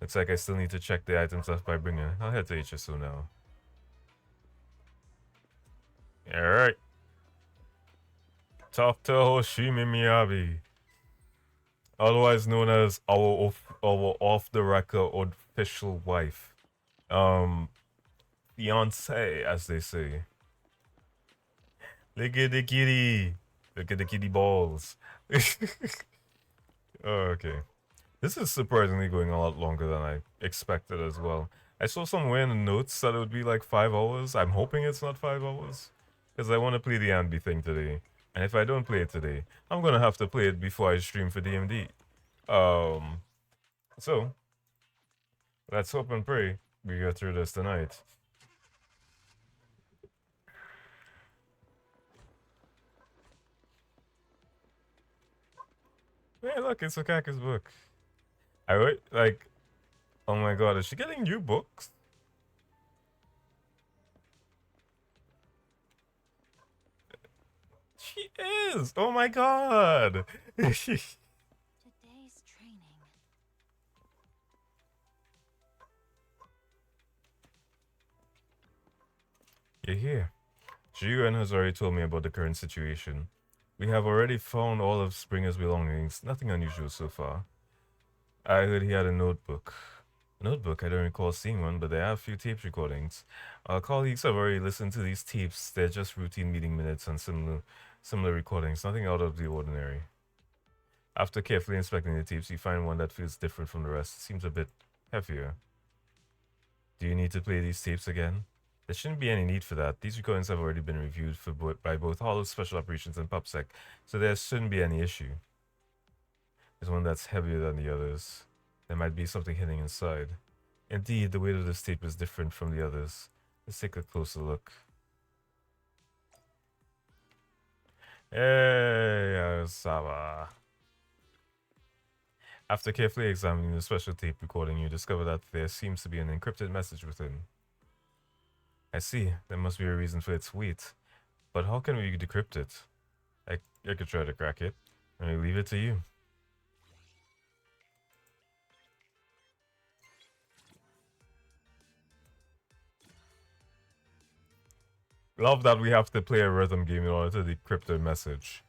Looks like I still need to check the items left by Bringer. I'll head to HSO now. Alright. Talk to Hoshimi Miyabi, otherwise known as our off-the-record official wife. Fiancé, as they say. Look at the kitty. Look at the kitty balls. Oh, okay. This is surprisingly going a lot longer than I expected as well. I saw somewhere in the notes that it would be like 5 hours. I'm hoping it's not 5 hours. Because I want to play the Ambi thing today. And if I don't play it today, I'm going to have to play it before I stream for DMD. So, let's hope and pray we get through this tonight. Hey, look, it's Okaka's book. I wait, like, oh my god, is she getting new books? She is! Oh my god! Today's training. You're here. Jiren has already told me about the current situation. We have already found all of Springer's belongings. Nothing unusual so far. I heard he had a notebook. Notebook? I don't recall seeing one, but there are a few tape recordings. Our colleagues have already listened to these tapes. They're just routine meeting minutes and similar recordings, nothing out of the ordinary. After carefully inspecting the tapes, you find one that feels different from the rest. It seems a bit heavier. Do you need to play these tapes again? There shouldn't be any need for that. These recordings have already been reviewed by both Hollow Special Operations and PubSec, so there shouldn't be any issue. There's one that's heavier than the others. There might be something hidden inside. Indeed, the weight of this tape is different from the others. Let's take a closer look. Hey, Saba. After carefully examining the special tape recording, you discover that there seems to be an encrypted message within. I see. There must be a reason for its weight. But how can we decrypt it? I could try to crack it. I leave it to you. Love that we have to play a rhythm game in order to decrypt a message.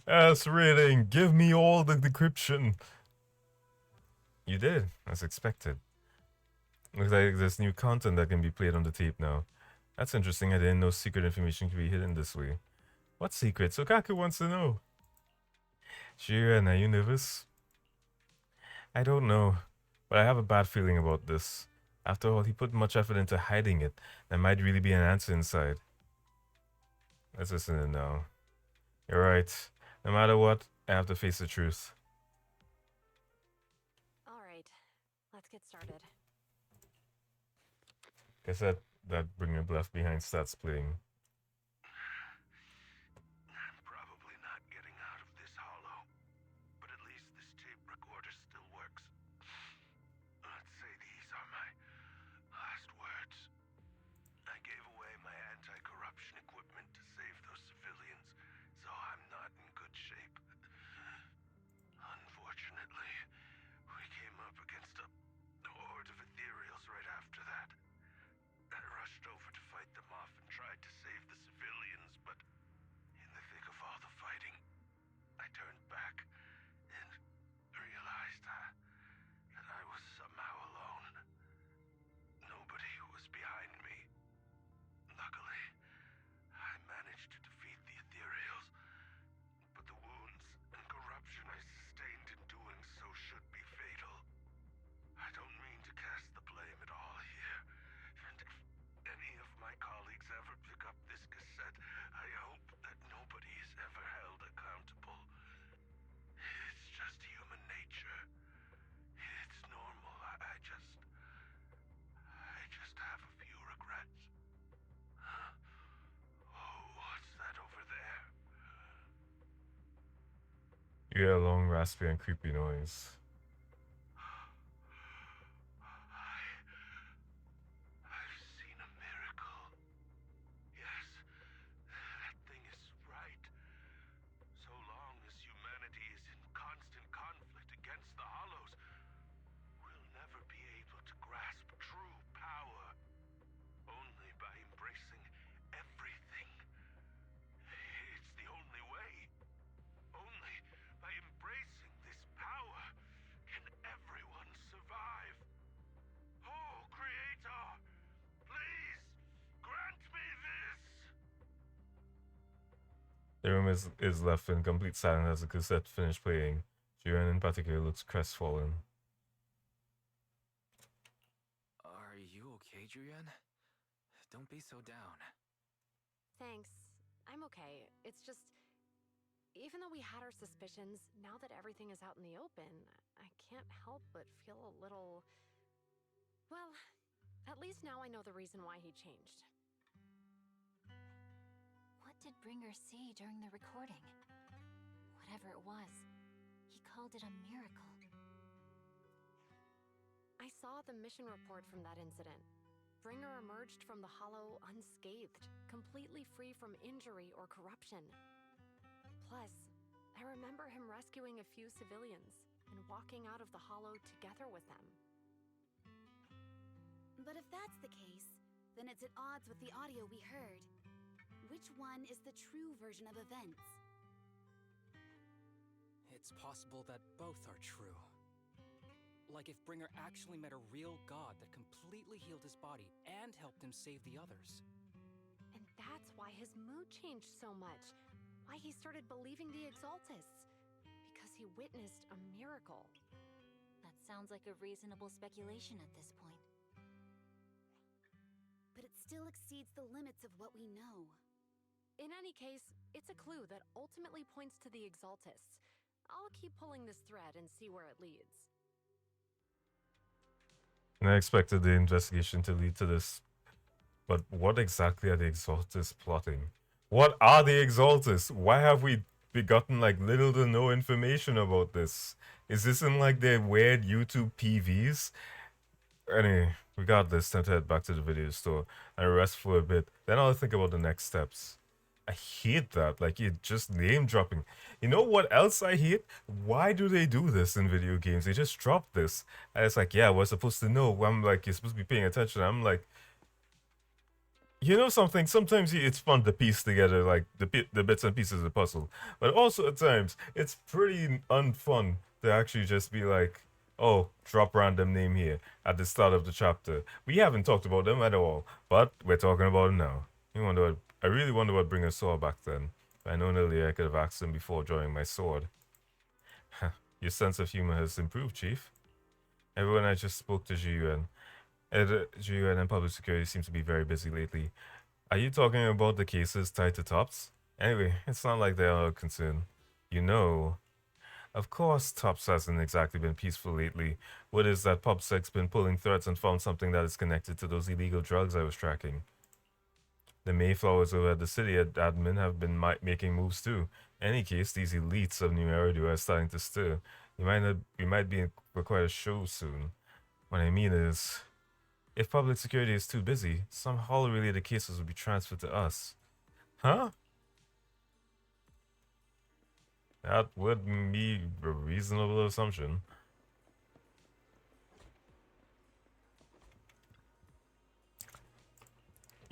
S reading, give me all the decryption. You did, as expected. Looks like there's new content that can be played on the tape now. That's interesting. I didn't know secret information could be hidden this way. What secret? Sokaku wants to know. Shiren, are you nervous? I don't know, but I have a bad feeling about this. After all, he put much effort into hiding it. There might really be an answer inside. Let's listen in now. You're right. No matter what, I have to face the truth. Alright, let's get started. Guess that bring up left behind starts playing. I'm probably not getting out of this hollow, but at least this tape recorder still works. Let's say these are my last words. I gave away my anti-corruption equipment to save those civilians, so I'm not in good shape. Unfortunately, we came up against a horde of ethereals right after that. I rushed over to fight them off and tried to save the civilians, but in the thick of all the fighting, I turned back and realized that I was somehow alone. Nobody was behind me. Luckily, I managed to defeat the ethereals, but the wounds and corruption I sustained in doing so should be fatal. I don't mean to cast the blame at all here, and if any of my colleagues ever pick up this cassette, I hope that nobody is ever held accountable. It's just human nature. It's normal. I just have a few regrets. Oh, what's that over there? You hear a long, raspy, and creepy noise. I've seen a miracle. Yes, that thing is right. So long as humanity is in constant conflict against the Hollows, we'll never be able to grasp true power. Only by embracing everything. It's the only way. Only by embracing this power can everyone survive. Oh, Creator, please grant me this. The room is left in complete silence as the cassette finished playing. Jiren in particular looks crestfallen. Are you okay, Julian? Don't be so down. Thanks. I'm okay. It's just... Even though we had our suspicions, now that everything is out in the open, I can't help but feel a little... Well, at least now I know the reason why he changed. What did Bringer see during the recording? Whatever it was, he called it a miracle. I saw the mission report from that incident. Bringer emerged from the Hollow unscathed, completely free from injury or corruption. Plus, I remember him rescuing a few civilians and walking out of the Hollow together with them. But if that's the case, then it's at odds with the audio we heard. Which one is the true version of events? It's possible that both are true. Like if Bringer actually met a real god that completely healed his body and helped him save the others. And that's why his mood changed so much. Why he started believing the Exaltists. Because he witnessed a miracle. That sounds like a reasonable speculation at this point. But it still exceeds the limits of what we know. In any case, it's a clue that ultimately points to the Exaltists. I'll keep pulling this thread and see where it leads. And I expected the investigation to lead to this. But what exactly are the Exaltists plotting? What are the Exaltists? Why have we gotten like little to no information about this? Is this in like their weird YouTube PVs? Anyway, regardless, time to head back to the video store and rest for a bit. Then I'll think about the next steps. I hate that, like you're just name dropping. You know what else I hate? Why do they do this in video games? They just drop this. And it's like, yeah, we're supposed to know. I'm like, you're supposed to be paying attention. I'm like, you know something? Sometimes it's fun to piece together like the bits and pieces of the puzzle. But also at times, it's pretty unfun to actually just be like, oh, drop random name here at the start of the chapter. We haven't talked about them at all, but we're talking about them now. I really wonder what Bringer saw back then. If I known earlier, I could have asked him before drawing my sword. Your sense of humor has improved, Chief. Everyone I just spoke to Zhiyuan. GUN and public security seems to be very busy lately. Are you talking about the cases tied to TOPS? Anyway, it's not like they are concerned. You know, of course TOPS hasn't exactly been peaceful lately. What is that PubSec's been pulling threads and found something that is connected to those illegal drugs I was tracking. The Mayflowers over at the city admin have been making moves too. In any case, these elites of New Eridu are starting to stir. We might be for quite a show soon. What I mean is, if public security is too busy, some Hollow-related cases will be transferred to us. Huh? That would be a reasonable assumption.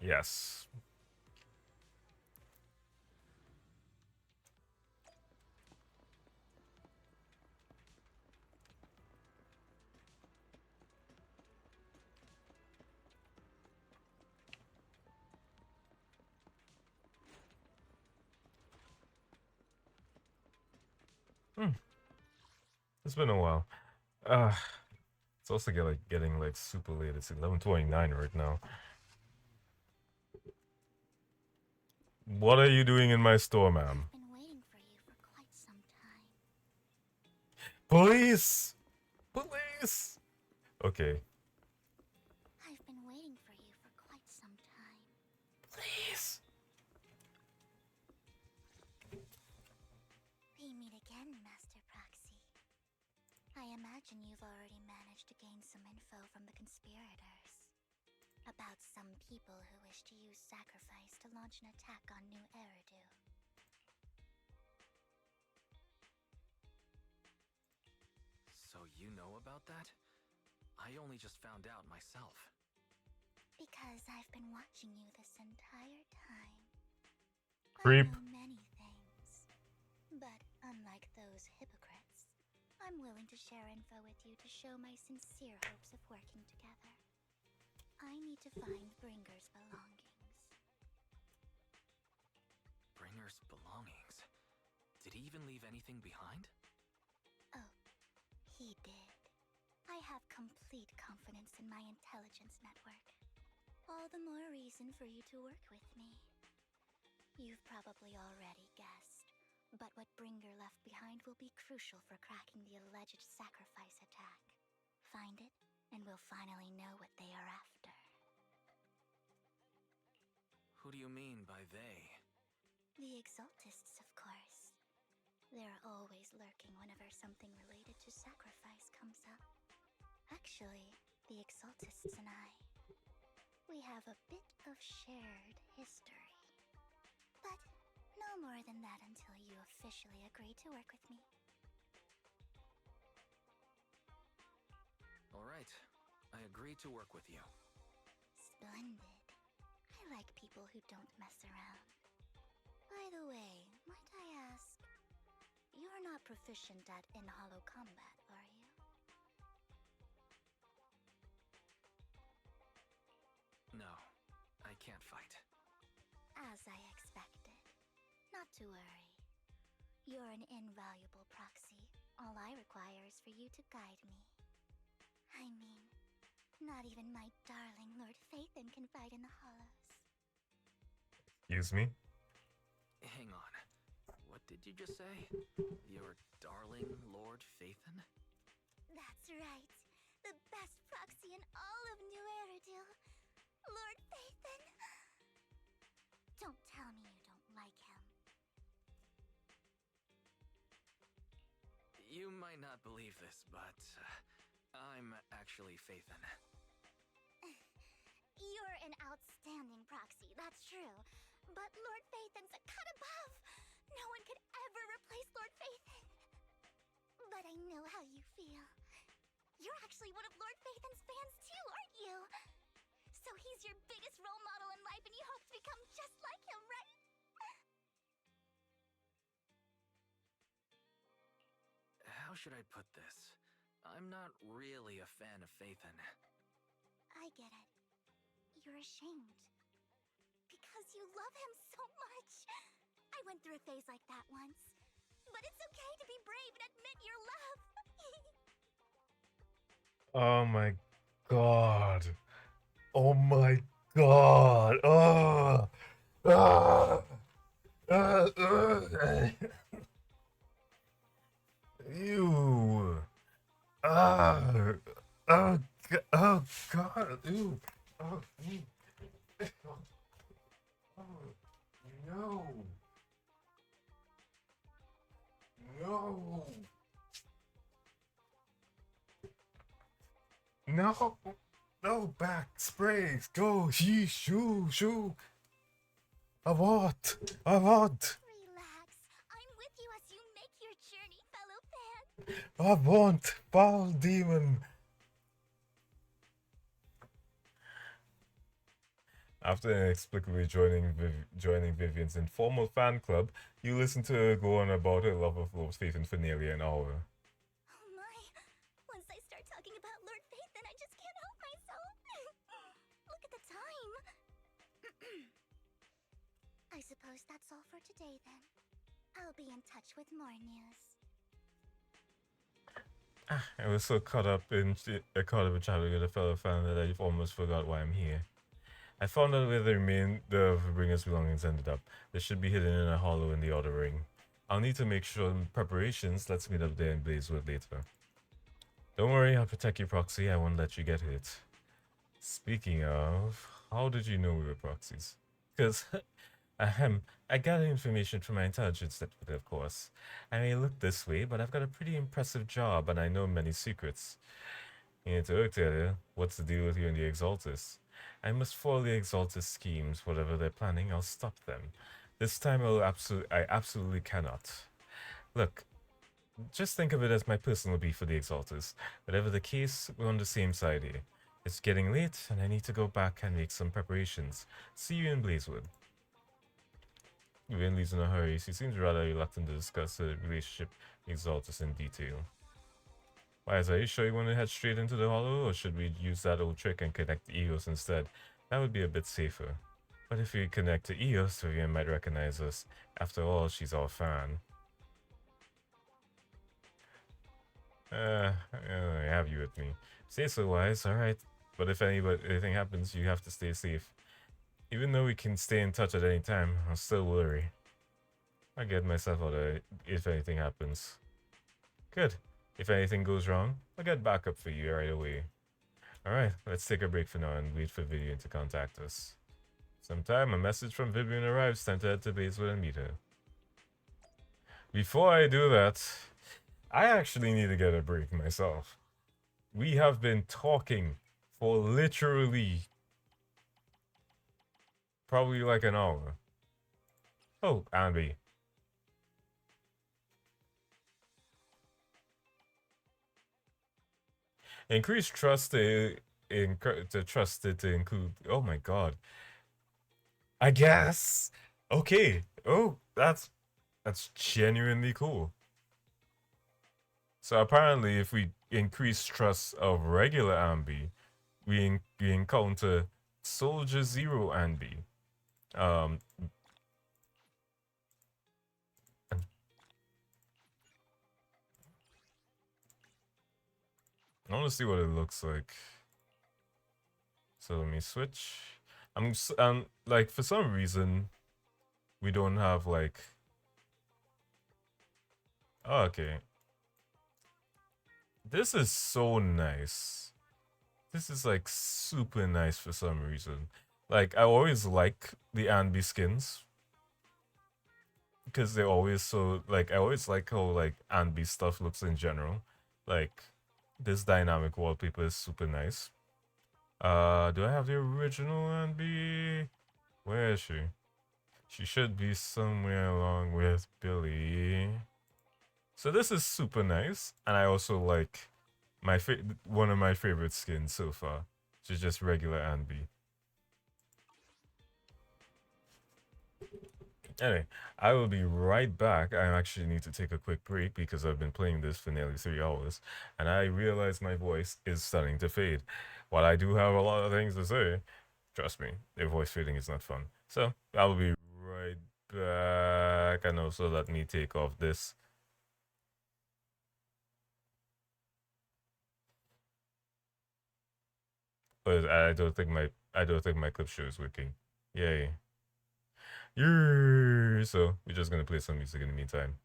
Yes. It's been a while. It's also getting like super late. It's 11:29 right now. What are you doing in my store, ma'am? I've been waiting for you for quite some time. Police! Police! Okay. I've been waiting for you for quite some time. Please. We meet again, Master Proxy. I imagine you've already managed to gain some info from the conspirators. About some people who wish to use sacrifice to launch an attack on New Eridu. So you know about that? I only just found out myself. Because I've been watching you this entire time. Creep. I know many things. But unlike those hypocrites, I'm willing to share info with you to show my sincere hopes of working together. I need to find Bringer's belongings. Bringer's belongings? Did he even leave anything behind? Oh, he did. I have complete confidence in my intelligence network. All the more reason for you to work with me. You've probably already guessed, but what Bringer left behind will be crucial for cracking the alleged sacrifice attack. Find it, and we'll finally know what they are after. Who do you mean by they? The Exaltists, of course. They're always lurking whenever something related to sacrifice comes up. Actually, the Exaltists and I, we have a bit of shared history. But no more than that until you officially agree to work with me. All right. I agree to work with you. Splendid. I like people who don't mess around. By the way, might I ask, you're not proficient at in-hollow combat, are you? No, I can't fight. As I expected. Not to worry. You're an invaluable proxy. All I require is for you to guide me. I mean, not even my darling Lord Phaethon can fight in the hollows. Excuse me? Hang on. What did you just say? Your darling Lord Phaethon? That's right. The best proxy in all of New Eridu. Lord Phaethon. Don't tell me you don't like him. You might not believe this, but I'm actually Phaethon. You're an outstanding proxy, that's true. But Lord Phaethon's a cut above. No one could ever replace Lord Phaethon. But I know how you feel. You're actually one of Lord Phaethon's fans too, aren't you? So he's your biggest role model in life and you hope to become just like him, right? How should I put this? I'm not really a fan of Phaethon. I get it. You're ashamed. Because you love him so much. I went through a phase like that once. But it's okay to be brave and admit your love. Oh my god. Oh my god. Ew. Ah. Oh god. Ew. Oh, ew. Oh, no. No. No. No, back. Sprays. Go. Shoo. Shoo. Avaunt. Avaunt. Relax. I'm with you as you make your journey, fellow fan. Avaunt. Foul demon. After inexplicably joining Vivian's informal fan club, you listen to her go on about her love of Lord Faith for nearly an hour. Oh my. Once I start talking about Lord Faith, then I just can't help myself. Look at the time. I suppose that's all for today then. I'll be in touch with more news. I was so caught up in chatting with a fellow fan that I almost forgot why I'm here. I found out where the remainder of Bringer's belongings ended up. They should be hidden in a hollow in the Outer Ring. I'll need to make sure preparations. Let's meet up there in Blazewood later. Don't worry, I'll protect you, Proxy. I won't let you get hit. Speaking of, how did you know we were proxies? Because, I gather information from my intelligence network, of course. I may look this way, but I've got a pretty impressive job and I know many secrets. You need to work together. What's the deal with you and the Exaltus? I must follow the Exaltus schemes. Whatever they're planning, I'll stop them. This time I absolutely cannot. Look, just think of it as my personal beef with the Exaltus. Whatever the case, we're on the same side here. It's getting late, and I need to go back and make some preparations. See you in Blazewood. Vivian leaves in a hurry. She seems rather reluctant to discuss the relationship with Exaltus in detail. Why, are you sure you want to head straight into the hollow, or should we use that old trick and connect to Eos instead? That would be a bit safer. But if we connect to Eos, Vivian might recognize us. After all, she's our fan. I have you with me. Say so, Wise, alright. But if anything happens, you have to stay safe. Even though we can stay in touch at any time, I'll still worry. I'll get myself out of it if anything happens. Good. If anything goes wrong, I'll get backup for you right away. Alright, let's take a break for now and wait for Vivian to contact us. Sometime a message from Vivian arrives, time to head to Basewood and meet her. Before I do that, I actually need to get a break myself. We have been talking for literally probably like an hour. Oh, Andy. Increase trust to trust it to include. Oh my god. I guess. Okay. Oh, that's genuinely cool. So apparently, if we increase trust of regular Ambi, we encounter Soldier Zero Ambi. I want to see what it looks like. So let me switch. Like for some reason, we don't have like. Oh, okay. This is so nice. This is like super nice for some reason. Like I always like the Anbi skins because they're always so like I always like how like Anbi stuff looks in general. Like this dynamic wallpaper is super nice. Do I have the original Anbi? Where is she? She should be somewhere along with Billy. So this is super nice, and I also like one of my favorite skins so far, which is just regular Anbi. Anyway, I will be right back. I actually need to take a quick break because I've been playing this for nearly 3 hours, and I realize my voice is starting to fade. While I do have a lot of things to say, trust me, the voice fading is not fun. So, I will be right back, and also let me take off this. But I don't think my I don't think my clip show is working. Yay. Yay! So we're just gonna play some music in the meantime.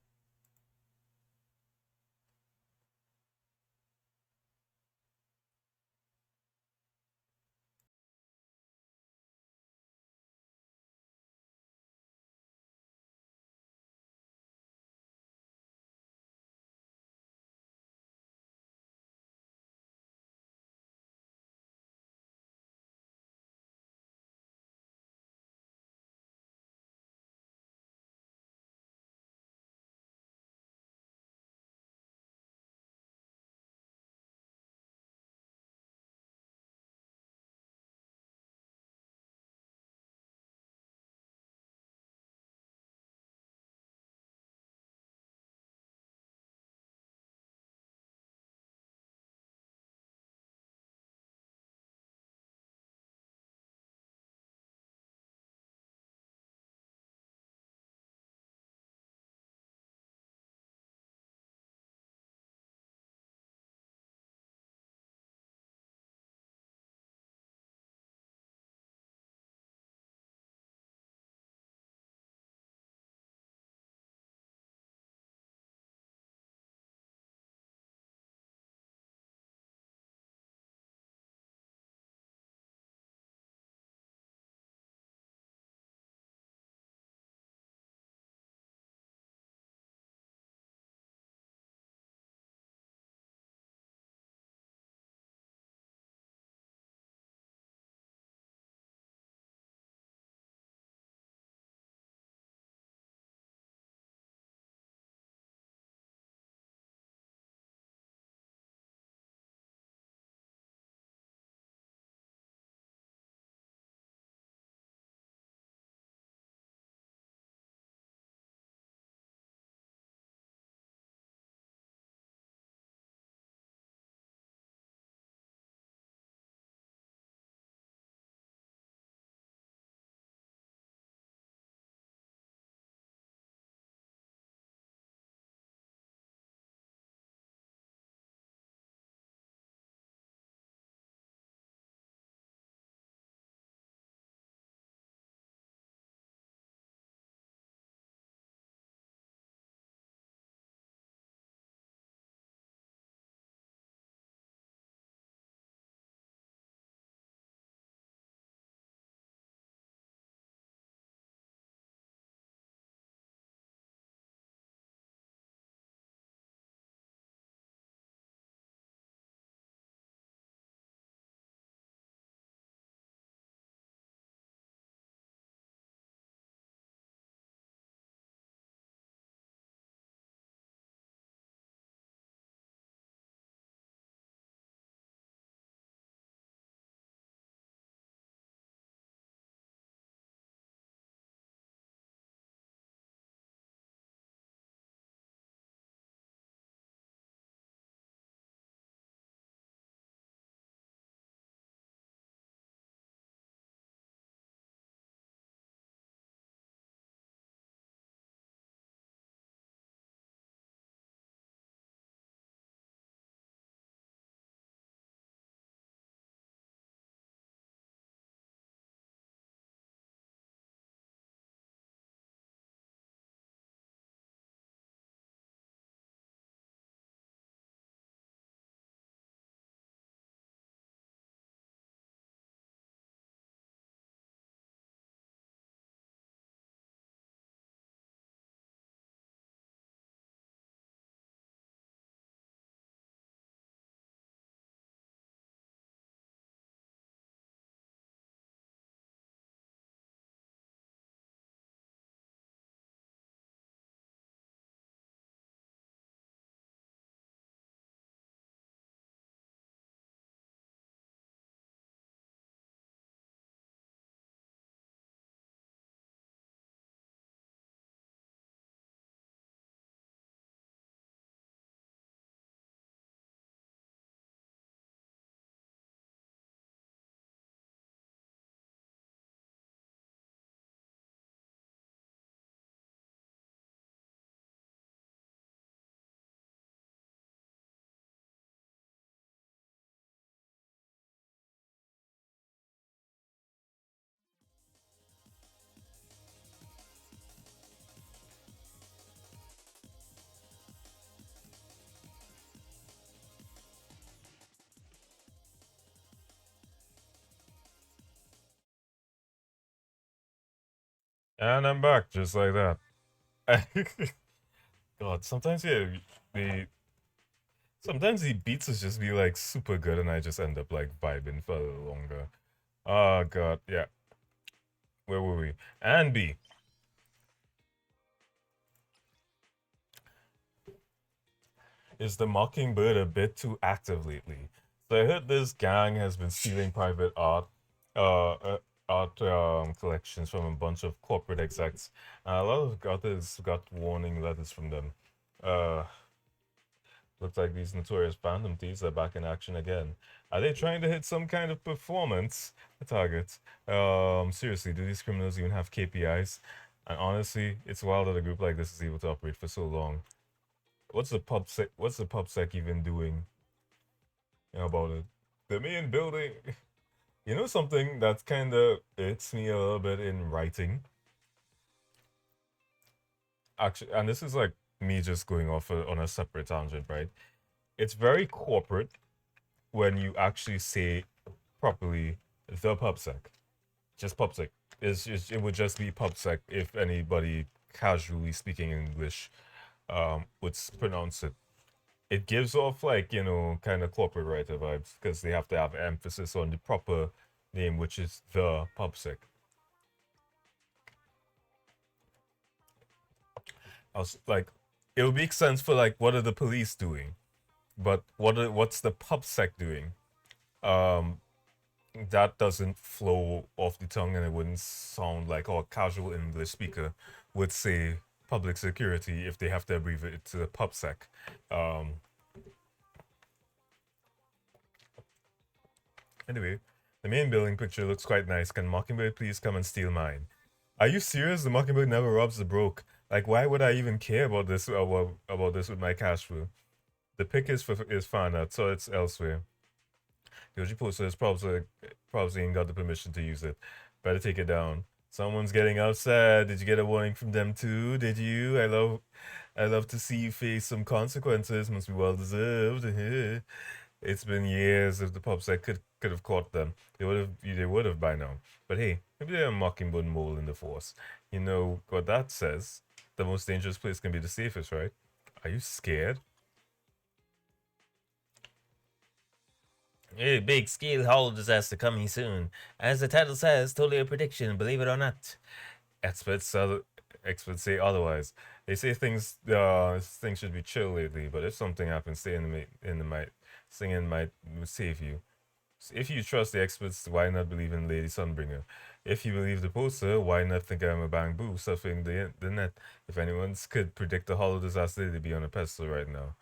And I'm back, just like that. God, sometimes sometimes the beats is just be like super good, and I just end up like vibing for a little longer. Oh God, yeah. Where were we? And B. Is the Mockingbird a bit too active lately? So I heard this gang has been stealing private art collections from a bunch of corporate execs. A lot of others got warning letters from them. Uh, Looks like these notorious Phantom Thieves are back in action again. Are they trying to hit some kind of performance target? Seriously, do these criminals even have KPIs? And honestly, it's wild that a group like this is able to operate for so long. What's the pub sec even doing about it? The main building. You know something that kind of irks me a little bit in writing. Actually, and this is like me just going off on a separate tangent, right? It's very corporate when you actually say properly the pubsec. Just pubsec. It would just be pubsec if anybody casually speaking English would pronounce it. It gives off like, you know, kind of corporate writer vibes because they have to have emphasis on the proper name, which is the pubsec. I was like, it would make sense for like, what are the police doing? But what's the pubsec doing? That doesn't flow off the tongue, and it wouldn't sound like a casual English speaker would say public security if they have to abbreviate it to the pubsec. Anyway, the main building picture looks quite nice. Can Mockingbird please come and steal mine? Are you serious? The Mockingbird never robs the broke. Like, why would I even care about this about this with my cash flow? The pic is fan art, so it's elsewhere. Yoji poster is probably ain't got the permission to use it. Better take it down. Someone's getting upset. Did you get a warning from them too? Did you? I love to see you face some consequences. Must be well deserved. It's been years. If the PubSec could have caught them, they would have by now. But hey, maybe they're a mockingbird mole in the force. You know what that says? The most dangerous place can be the safest, right? Are you scared? A big scale hollow disaster coming soon. As the title says, totally a prediction, believe it or not. Experts say otherwise. They say things should be chill lately, but if something happens, singing might save you. If you trust the experts, why not believe in Lady Sunbringer? If you believe the poster, why not think I'm a bang boo surfing the net? If anyone could predict a hollow disaster, they'd be on a pedestal right now.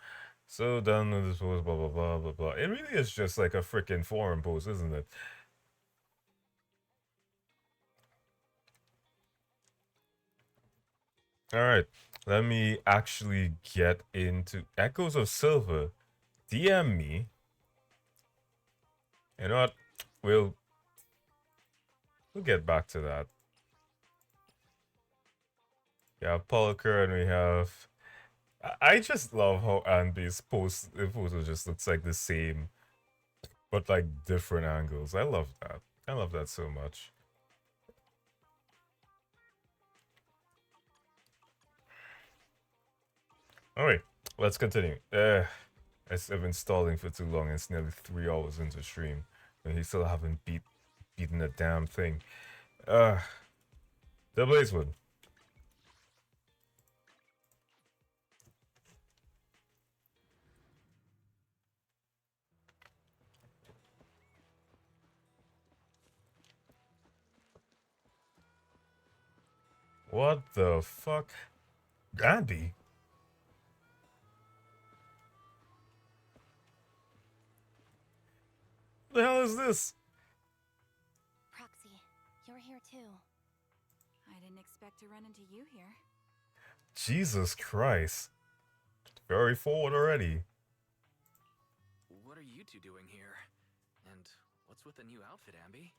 So done with this post, blah blah blah blah blah. It really is just like a freaking forum post, isn't it? Alright, let me actually get into Echoes of Silver. DM me. You know what? We'll get back to that. Yeah, Polliker, and we have. I just love how Andy's photo just looks like the same, but like different angles. I love that. I love that so much. Alright, let's continue. I've been stalling for too long. It's nearly 3 hours into stream, and he still haven't beaten a damn thing. The Blazewood. What the fuck? Andy? What the hell is this? Proxy, you're here too. I didn't expect to run into you here. Jesus Christ. Very forward already. What are you two doing here? And what's with the new outfit, Ambi?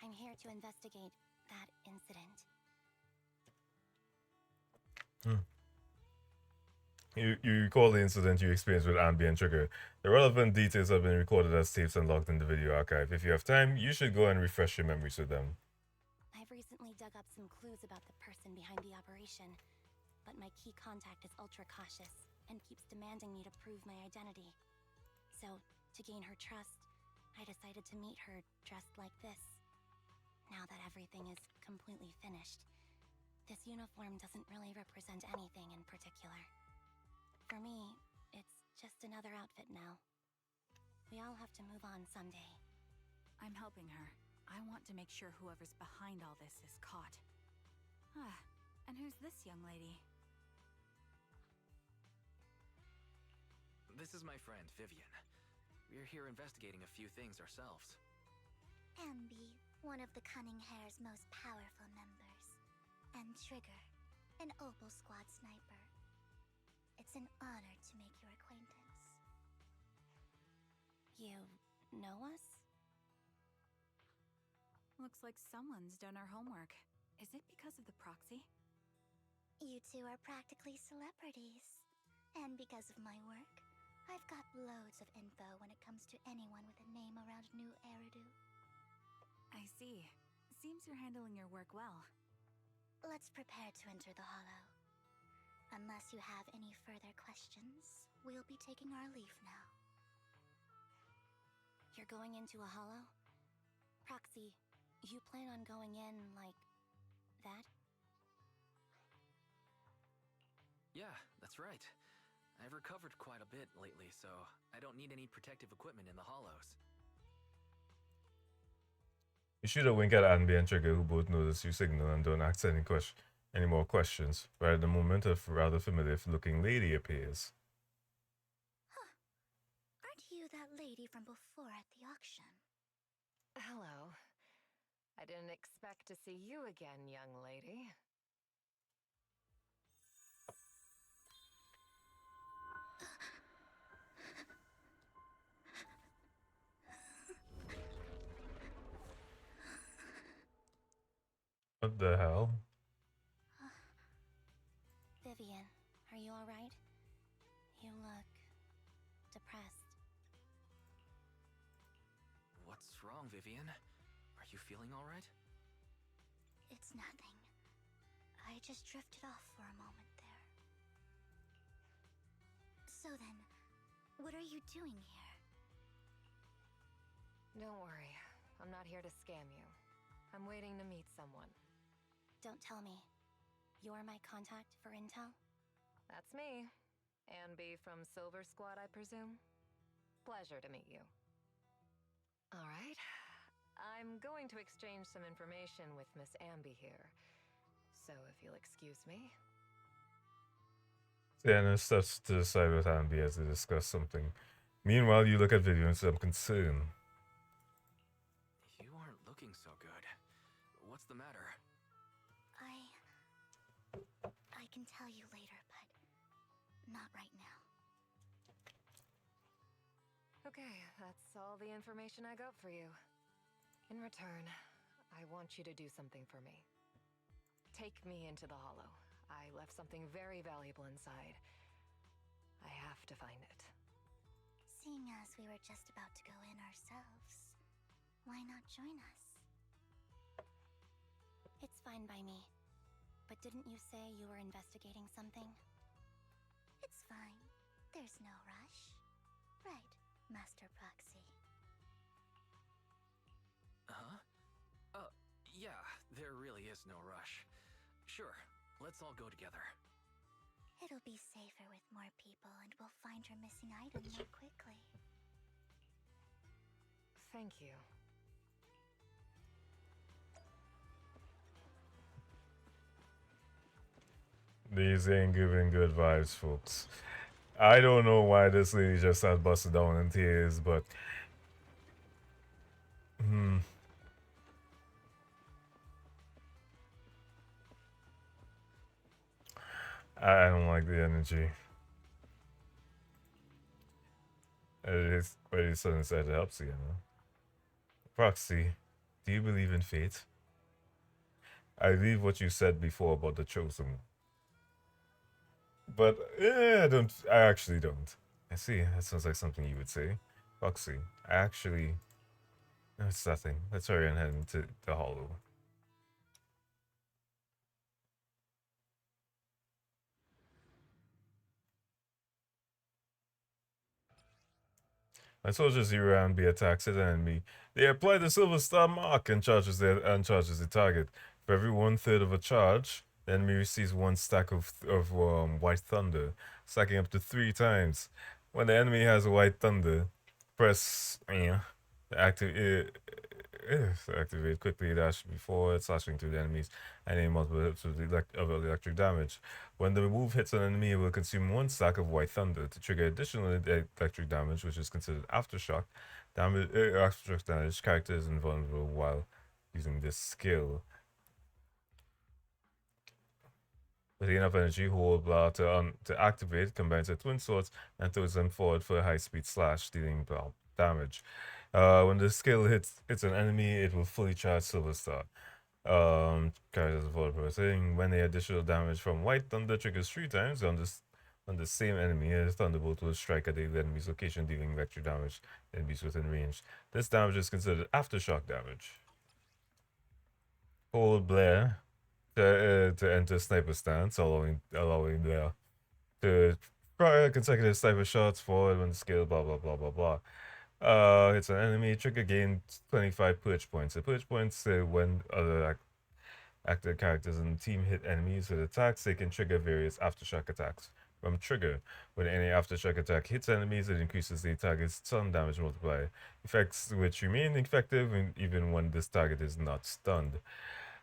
I'm here to investigate that incident. You recall the incident you experienced with Ambi and Trigger. The relevant details have been recorded as tapes and logged in the video archive. If you have time, you should go and refresh your memories with them. I've recently I dug up some clues about the person behind the operation, but my key contact is ultra cautious and keeps demanding me to prove my identity. So, to gain her trust, I decided to meet her dressed like this. Now that everything is completely finished, this uniform doesn't really represent anything in particular. For me, it's just another outfit now. We all have to move on someday. I'm helping her. I want to make sure whoever's behind all this is caught. Ah, and who's this young lady? This is my friend, Vivian. We're here investigating a few things ourselves. Ambi, one of the Cunning Hair's most powerful members. And Trigger, an Opal Squad sniper. It's an honor to make your acquaintance. You know us? Looks like someone's done our homework. Is it because of the proxy? You two are practically celebrities. And because of my work, I've got loads of info when it comes to anyone with a name around New Eridu. I see. Seems you're handling your work well. Let's prepare to enter the Hollow. Unless you have any further questions, we'll be taking our leave now. You're going into a hollow? Proxy, you plan on going in like that? Yeah, that's right. I've recovered quite a bit lately, so I don't need any protective equipment in the hollows. You should have winked at Anby and Trigger, who both notice you signal and don't ask any more questions. Right at the moment, a rather familiar-looking lady appears. Huh. Aren't you that lady from before at the auction? Hello. I didn't expect to see you again, young lady. What the hell? Vivian, are you alright? You look depressed. What's wrong, Vivian? Are you feeling alright? It's nothing. I just drifted off for a moment there. So then, what are you doing here? Don't worry. I'm not here to scam you. I'm waiting to meet someone. Don't tell me. You're my contact for intel? That's me. Ambi from Silver Squad, I presume? Pleasure to meet you. Alright. I'm going to exchange some information with Miss Ambi here. So if you'll excuse me. Sienna steps to the side with Amby as they discuss something. Meanwhile, you look at Vivian with some concern. You aren't looking so good. What's the matter? I can tell you later, but not right now. Okay, that's all the information I got for you. In return, I want you to do something for me. Take me into the Hollow. I left something very valuable inside. I have to find it. Seeing as we were just about to go in ourselves, why not join us? It's fine by me. But didn't you say you were investigating something? It's fine. There's no rush. Right, Master Proxy. Huh? Yeah, there really is no rush. Sure, let's all go together. It'll be safer with more people, and we'll find her missing item more quickly. Thank you. These ain't giving good vibes, folks. I don't know why this lady just started busting down in tears, but... I don't like the energy. It's quite sudden said it helps you, know. Proxy, do you believe in fate? I believe what you said before about the chosen one. But I actually don't. I see, that sounds like something you would say. Proxy, no, it's nothing. Let's hurry and head into the hollow. When Soldier Zero and B attacks hit an enemy, they apply the Silver Star mark and charges the target. For every 1/3 of a charge, the enemy receives one stack of White Thunder, stacking up to 3 times. When the enemy has a White Thunder, press activate quickly dash before slashing through the enemies and aim multiple hits of electric damage. When the move hits an enemy, it will consume 1 stack of White Thunder to trigger additional electric damage, which is considered aftershock damage. Aftershock damage. Character is invulnerable while using this skill. With enough energy, hold blah to activate, combines the twin swords and throws them forward for a high-speed slash, dealing damage. When the skill hits an enemy, it will fully charge Silver Star. Characters avoid processing. When the additional damage from White Thunder triggers 3 times on the same enemy, a Thunderbolt will strike at the enemy's location, dealing electric damage to enemies within range. This damage is considered aftershock damage. Hold Blair to enter sniper stance, allowing Blair to fire consecutive sniper shots forward when the skill blah blah blah blah blah. It's an enemy. Trigger gain 25 purge points. The purge points when other active characters in the team hit enemies with attacks, they can trigger various aftershock attacks. From trigger, when any aftershock attack hits enemies, it increases the target's stun damage multiplier, effects which remain effective even when this target is not stunned.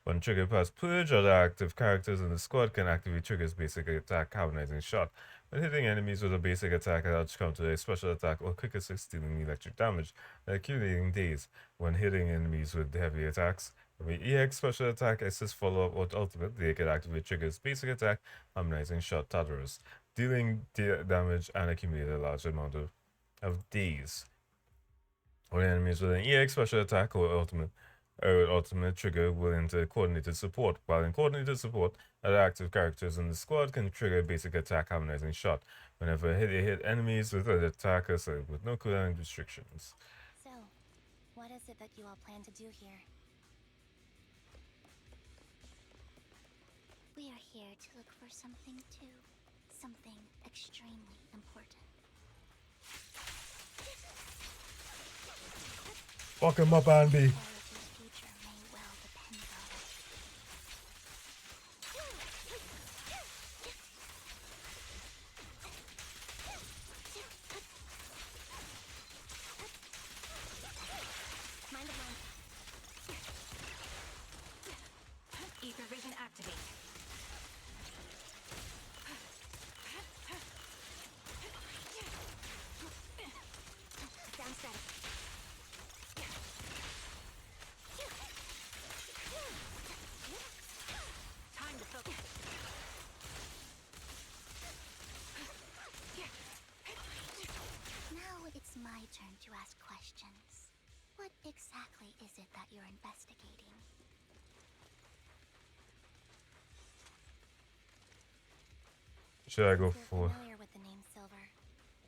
When trigger past purge, other active characters in the squad can activate trigger's basic attack, harmonizing shot. When hitting enemies with a basic attack, allowed to counter a special attack or quick assist, dealing electric damage, and accumulating days. When hitting enemies with heavy attacks, with EX special attack, assist follow-up, or ultimate, they can activate trigger's basic attack, harmonizing shot Tartarus, dealing damage and accumulate a large amount of days. When enemies with an EX special attack or ultimate trigger will enter coordinated support. While in coordinated support, other active characters in the squad can trigger basic attack harmonizing shot whenever they hit enemies with an attack with no cooldown restrictions. So, what is it that you all plan to do here? We are here to look for something too. Something extremely important. Fuck him up, Andy. Ether vision activate. Down static. Time to focus. Now it's my turn to ask questions. What exactly is it that you're investigating? Should I go If you're for? familiar with the name Silver,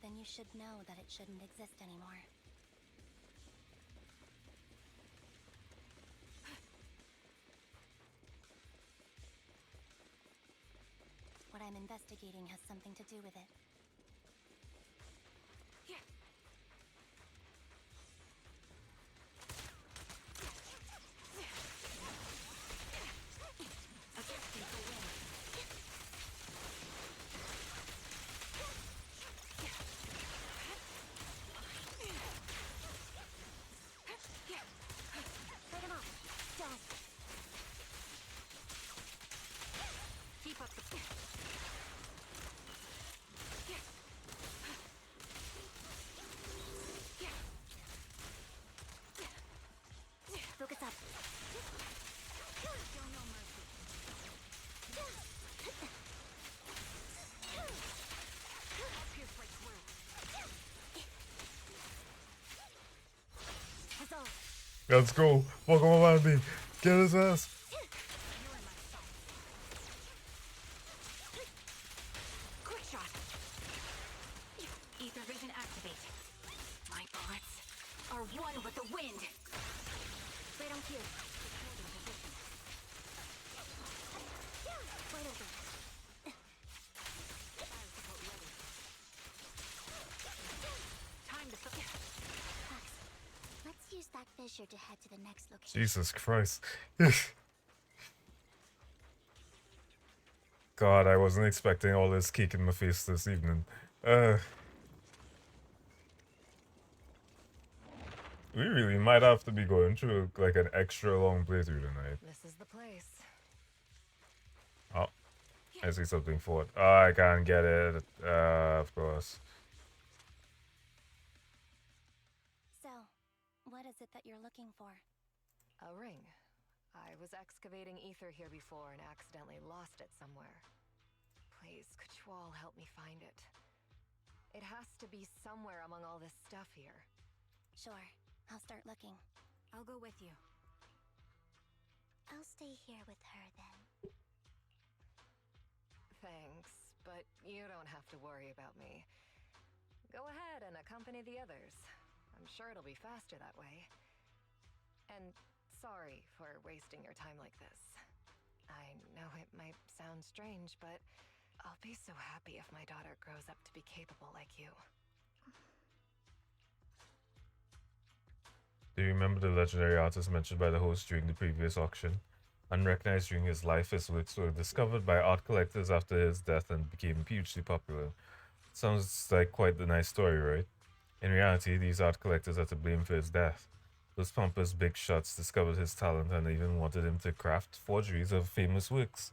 then you should know that it shouldn't exist anymore. What I'm investigating has something to do with it. Fight him off. Done. Keep up the... Focus up. Show no mercy. I'll pierce right through. Huzzah. Let's go. Fuck him up, Andy. Get his ass. Quick shot. Ether vision activate. My bullets are one with the wind. Right on cue. Wide open. Time to focus. Be sure to head to the next location. Jesus Christ. God, I wasn't expecting all this cake in my face this evening. We really might have to be going through like an extra long playthrough tonight. This is the place. Oh, I see something for it. Oh, I can't get it. Of course. So, what is it that you're looking for? A ring. I was excavating ether here before and accidentally lost it somewhere. Please, could you all help me find it? It has to be somewhere among all this stuff here. Sure, I'll start looking. I'll go with you. I'll stay here with her then. Thanks, but you don't have to worry about me. Go ahead and accompany the others. I'm sure it'll be faster that way. And sorry for wasting your time like this. I know it might sound strange, but I'll be so happy if my daughter grows up to be capable like you. Do you remember the legendary artist mentioned by the host during the previous auction? Unrecognized during his life, his works were discovered by art collectors after his death and became hugely popular. Sounds like quite the nice story, right? In reality, these art collectors are to blame for his death. Those pompous big shots discovered his talent and even wanted him to craft forgeries of famous works.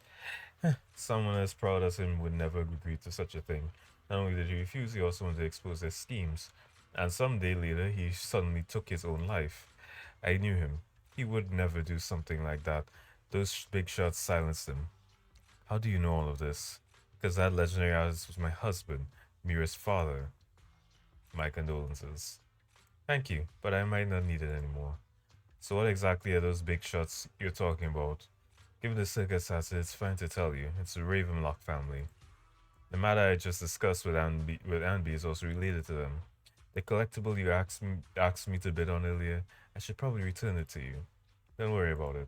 Someone as proud as him would never agree to such a thing. Not only did he refuse, he also wanted to expose their schemes. And some day later, he suddenly took his own life. I knew him. He would never do something like that. Those big shots silenced him. How do you know all of this? Because that legendary artist was my husband, Mira's father. My condolences. Thank you, but I might not need it anymore. So what exactly are those big shots you're talking about? Given the circumstances, it's fine to tell you. It's the Ravenlock family. The matter I just discussed with Anby is also related to them. The collectible you asked me to bid on earlier, I should probably return it to you. Don't worry about it.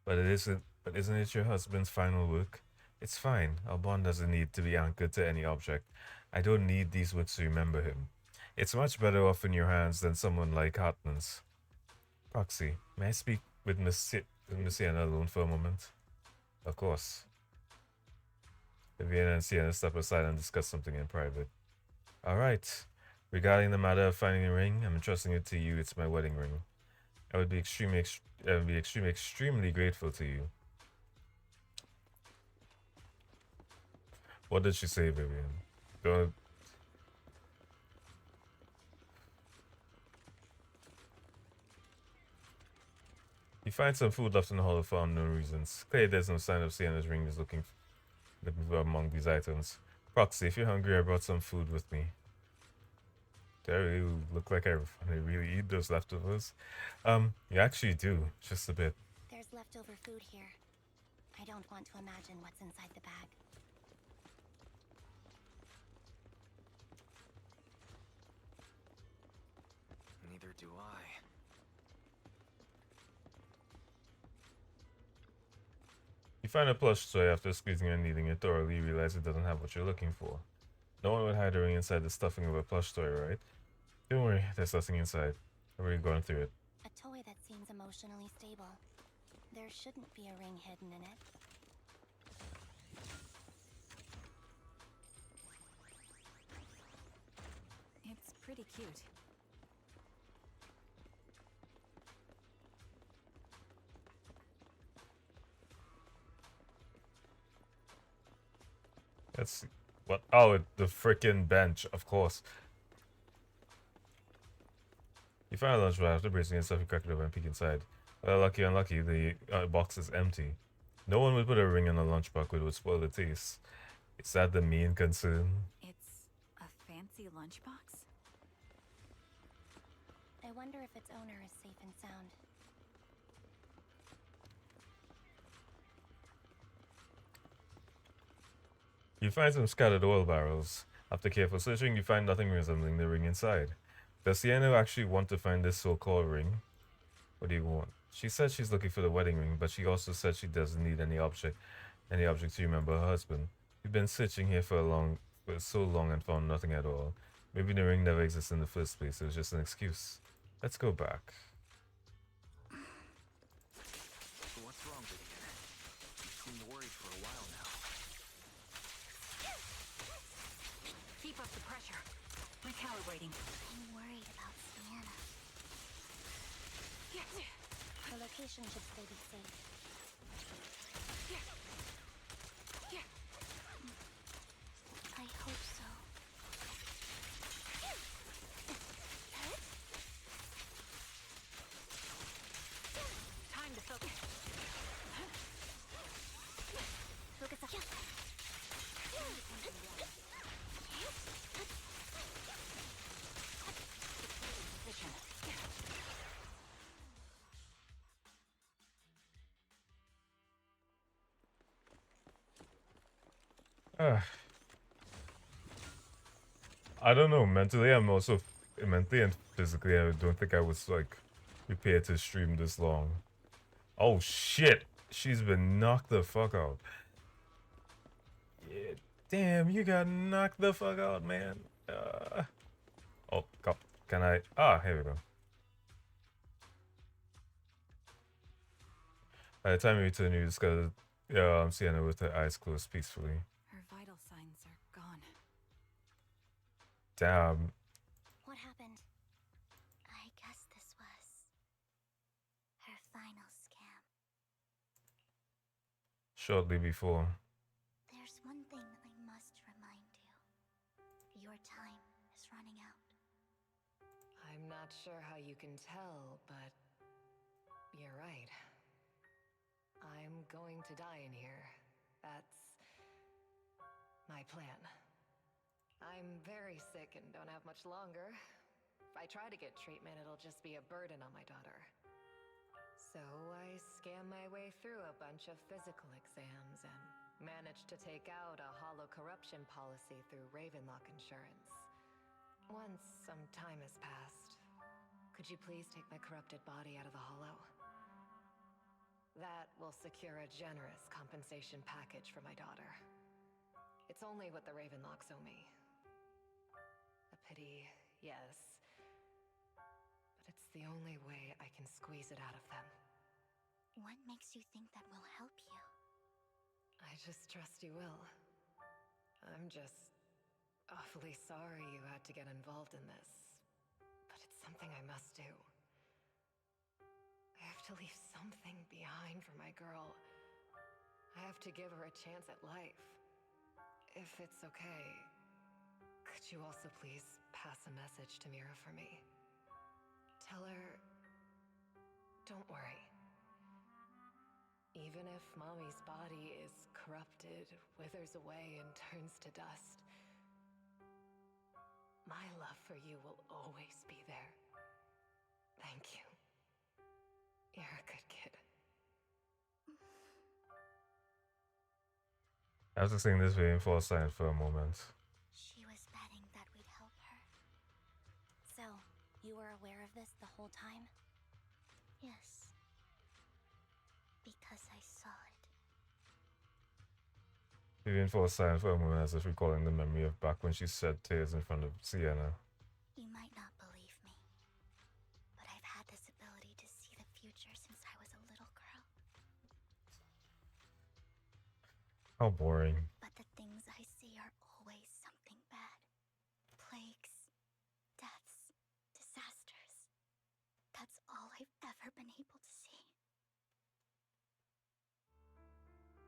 But isn't it your husband's final work? It's fine. Our bond doesn't need to be anchored to any object. I don't need these works to remember him. It's much better off in your hands than someone like Hartman's. Proxy, may I speak with Miss Sienna alone for a moment? Of course. Vivian and Sienna step aside and discuss something in private. Alright. Regarding the matter of finding the ring, I'm entrusting it to you. It's my wedding ring. I would be extremely grateful to you. What did she say, Vivian? Don't... You find some food left in the hollow for unknown reasons. Clearly there's no sign of Sienna's ring is looking for among these items. Proxy, if you're hungry, I brought some food with me. Do I really look like I really eat those leftovers? You actually do, just a bit. There's leftover food here. I don't want to imagine what's inside the bag. Neither do I. You find a plush toy after squeezing and kneading it thoroughly. You realize it doesn't have what you're looking for. No one would hide a ring inside the stuffing of a plush toy, right? Don't worry, there's nothing inside. I've already gone through it. A toy that seems emotionally stable. There shouldn't be a ring hidden in it. It's pretty cute. Let's see. What? Oh, the frickin' bench, of course. You find a lunch bag after bracing yourself, you crack it open and peek inside. Well, lucky unlucky, the box is empty. No one would put a ring in a lunchbox, it would spoil the taste. Is that the main concern? It's a fancy lunchbox? I wonder if its owner is safe and sound. You find some scattered oil barrels. After careful searching, you find nothing resembling the ring inside. Does Sienna actually want to find this so-called ring? What do you want? She said she's looking for the wedding ring, but she also said she doesn't need any object to remember her husband. We've been searching here for so long and found nothing at all. Maybe the ring never existed in the first place. It was just an excuse. Let's go back. Calibrating. I'm worried about Sienna. Her location should still be safe. I hope so. Time to focus. Focus up. I don't know. Mentally and physically, I don't think I was like prepared to stream this long. Oh shit! She's been knocked the fuck out. Yeah, damn, you got knocked the fuck out, man. Oh, can I? Ah, here we go. By the time you return, you discover Sienna with her eyes closed peacefully. Her vital signs are gone. Damn. What happened? I guess this was her final scam. Shortly before. There's one thing I must remind you. Your time is running out. I'm not sure how you can tell, but you're right. I'm going to die in here. That's my plan. I'm very sick and don't have much longer. If I try to get treatment, it'll just be a burden on my daughter. So I scam my way through a bunch of physical exams and managed to take out a hollow corruption policy through Ravenlock Insurance. Once some time has passed, could you please take my corrupted body out of the hollow? That will secure a generous compensation package for my daughter. It's only what the Ravenlocks owe me. A pity, yes. But it's the only way I can squeeze it out of them. What makes you think that will help you? I just trust you will. I'm just awfully sorry you had to get involved in this. But it's something I must do. I have to leave something behind for my girl. I have to give her a chance at life. If it's okay, could you also please pass a message to Mira for me? Tell her, don't worry. Even if Mommy's body is corrupted, withers away, and turns to dust, my love for you will always be there. Thank you. You're a good kid. After seeing this video, fall silent for a moment. She was betting that we'd help her. So, you were aware of this the whole time? Yes. Because I saw it. Vivian falls silent for a moment as if recalling the memory of back when she shed tears in front of Sienna. You might not believe me, but I've had this ability to see the future since I was a little girl. How boring. But the things I see are always something bad. Plagues, deaths, disasters. That's all I've ever been able to see.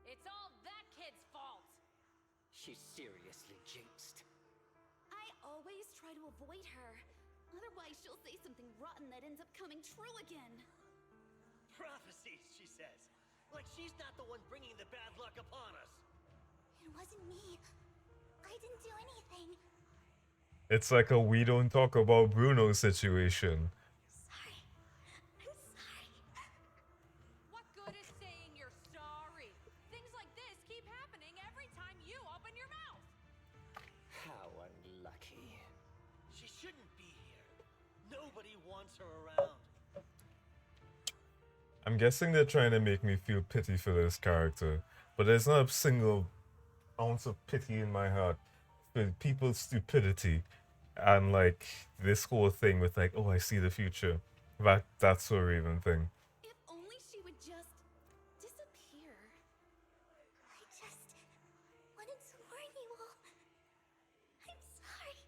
It's all that kid's fault! She's seriously jinxed. I always try to avoid her. Otherwise, she'll say something rotten that ends up coming true again. Prophecies, she says. Like she's not the one bringing the bad luck upon us. It wasn't me. I didn't do anything. It's like a we don't talk about Bruno situation. Sorry. I'm sorry. What good is saying you're sorry? Things like this keep happening every time you open your mouth. How unlucky. She shouldn't be here. Nobody wants her around. I'm guessing they're trying to make me feel pity for this character, but there's not a single ounce of pity in my heart for people's stupidity and like this whole thing with like, oh, I see the future. That so Raven thing. If only she would just disappear. I just wanted to warn you all. I'm sorry.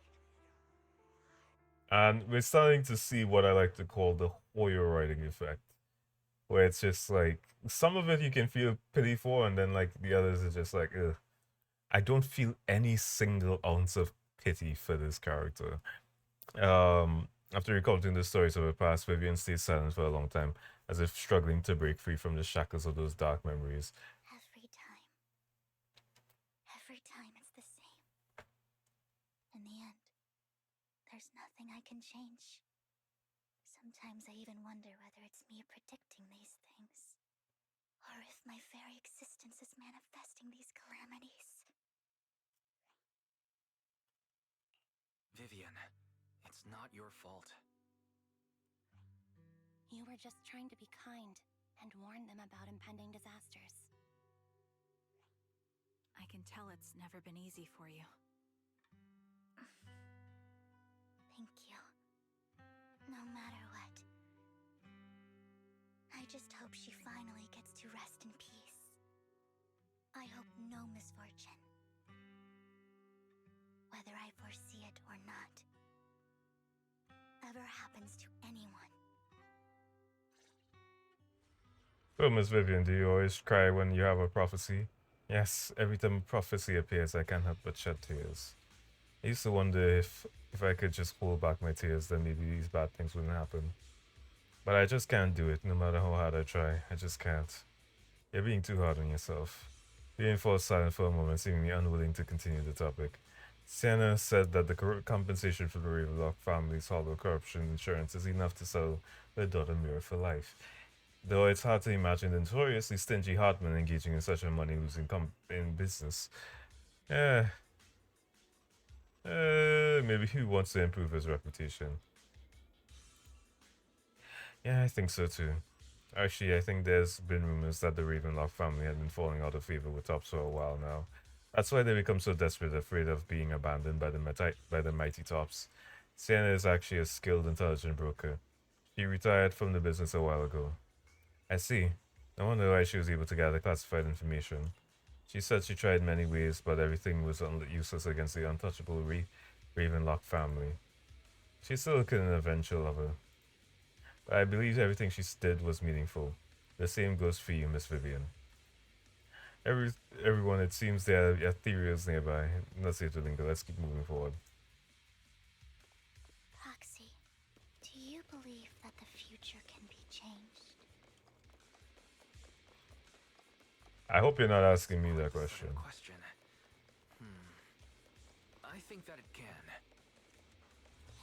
And we're starting to see what I like to call the Hoyer writing effect, where it's just like some of it you can feel pity for, and then like the others are just like, ugh. I don't feel any single ounce of pity for this character. After recounting the stories of her past, Vivian stays silent for a long time, as if struggling to break free from the shackles of those dark memories. Every time it's the same. In the end, there's nothing I can change. Sometimes I even wonder whether it's me predicting these things, or if my very existence is manifesting these calamities. Vivian, it's not your fault. You were just trying to be kind and warn them about impending disasters. I can tell it's never been easy for you. Thank you. No matter what. I just hope she finally gets to rest in peace. I hope no misfortune, whether I foresee it or not, ever happens to anyone. So, Miss Vivian, do you always cry when you have a prophecy? Yes, every time a prophecy appears, I can't help but shed tears. I used to wonder if I could just hold back my tears, then maybe these bad things wouldn't happen. But I just can't do it, no matter how hard I try. I just can't. You're being too hard on yourself. Vivian falls silent for a moment, seemingly unwilling to continue the topic. Sienna said that the compensation for the Ravenlock family's hollow corruption insurance is enough to settle their daughter Mira for life. Though it's hard to imagine the notoriously stingy Hartman engaging in such a money-losing in business. Maybe he wants to improve his reputation. Yeah, I think so too. Actually, I think there's been rumors that the Ravenlock family had been falling out of favor with Tops for a while now. That's why they become so desperate, afraid of being abandoned by the mighty Tops. Sienna is actually a skilled, intelligent broker. She retired from the business a while ago. I see. I wonder why she was able to gather classified information. She said she tried many ways, but everything was useless against the untouchable Ravenlock family. She still couldn't avenge her lover. But I believe everything she did was meaningful. The same goes for you, Miss Vivian. Everyone, it seems there are ethereals nearby. Let's here to linger. Let's keep moving forward. Foxy, do you believe that the future can be changed? I hope you're not asking me that question. I think that it can.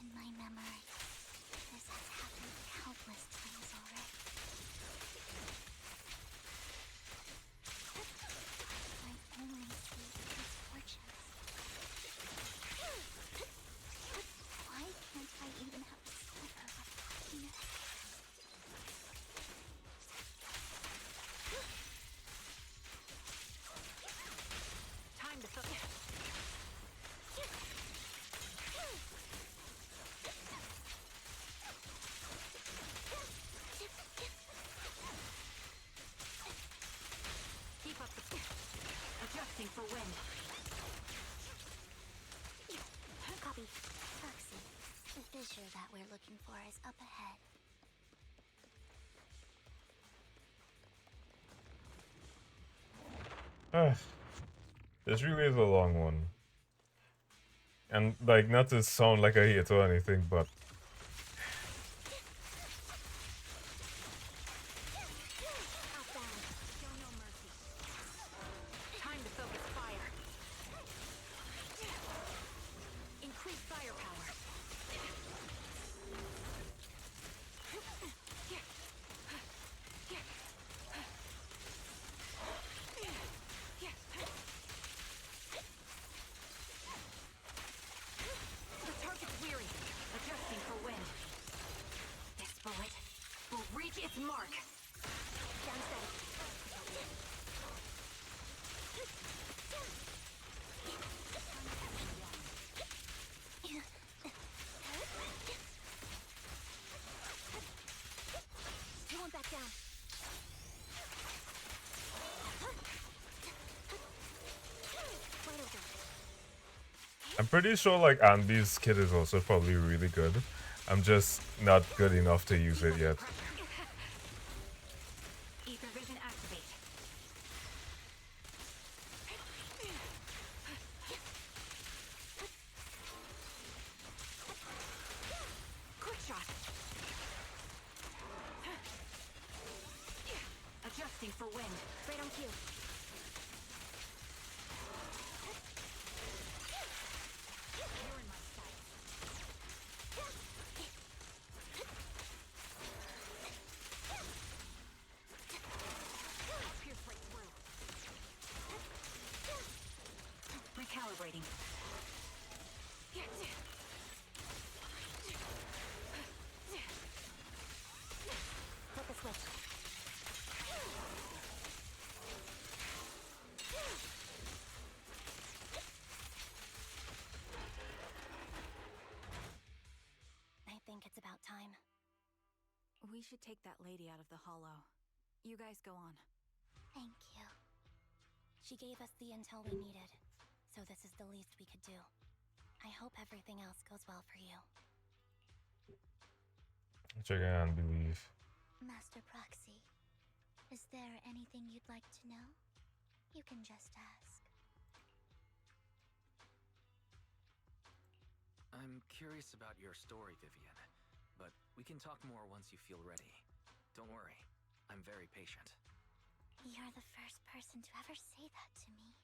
In my memory, this has happened countless times already. I only see misfortunes. Why can't I even have a sliver of happiness? Time to focus. Keep up the adjusting for wind. Copy. Foxy, the fissure that we're looking for is up ahead. This really is a long one. And, like, not to sound like I hate or anything, but Time to focus fire. Increase firepower. The target's weary. Adjusting for wind. This bullet will reach its mark. Down steady. You won't back down. I'm pretty sure like Andy's kid is also probably really good. I'm just not good enough to use it yet. Ether vision activate. Quick shot. Adjusting for wind. Right on cue. You're in my sight. Pierce right through. Recalibrating. Flip the switch. I think it's about time. We should take that lady out of the hollow. You guys go on. Thank you. She gave us the intel we needed, so this is the least we could do. I hope everything else goes well for you. Check on believe. Master Proxy, is there anything you'd like to know? You can just ask. I'm curious about your story, Vivian, but we can talk more once you feel ready. Don't worry, I'm very patient. You're the first person to ever say that to me.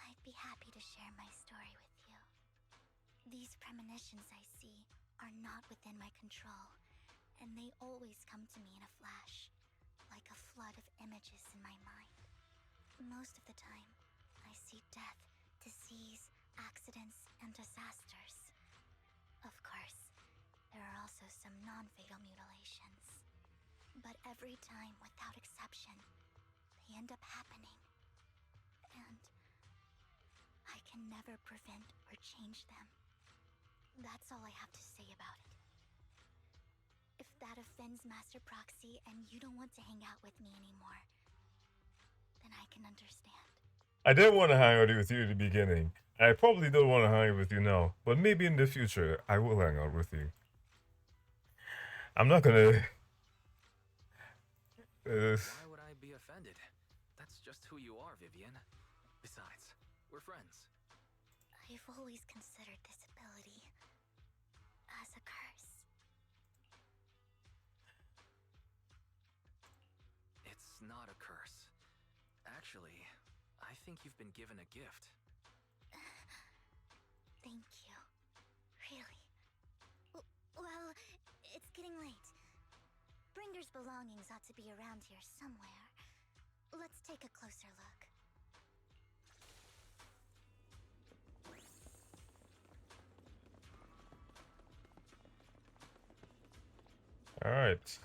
I'd be happy to share my story with you. These premonitions I see are not within my control, and they always come to me in a flash, like a flood of images in my mind. Most of the time, I see death, disease, accidents, and disasters. Of course, there are also some non-fatal mutilations. But every time, without exception, they end up happening. And I can never prevent or change them. That's all I have to say about it. If that offends Master Proxy and you don't want to hang out with me anymore, then I can understand. I didn't want to hang out with you in the beginning. I probably don't want to hang out with you now, but maybe in the future I will hang out with you. I'm not gonna. Why would I be offended? That's just who you are, Vivian. Besides, we're friends. I've always considered this ability as a curse. It's not a curse. Actually, I think you've been given a gift. Thank you. Really. Well, it's getting late. Bringer's belongings ought to be around here somewhere. Let's take a closer look. Alright.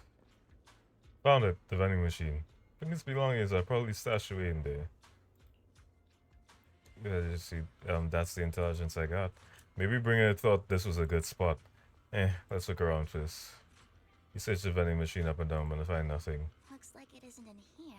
Found it, the vending machine. Bringer's belongings are probably stashed away in there. Yeah, you see, that's the intelligence I got. Maybe Bringer thought this was a good spot. Let's look around first. He searched the vending machine up and down, but I find nothing. Looks like it isn't in here.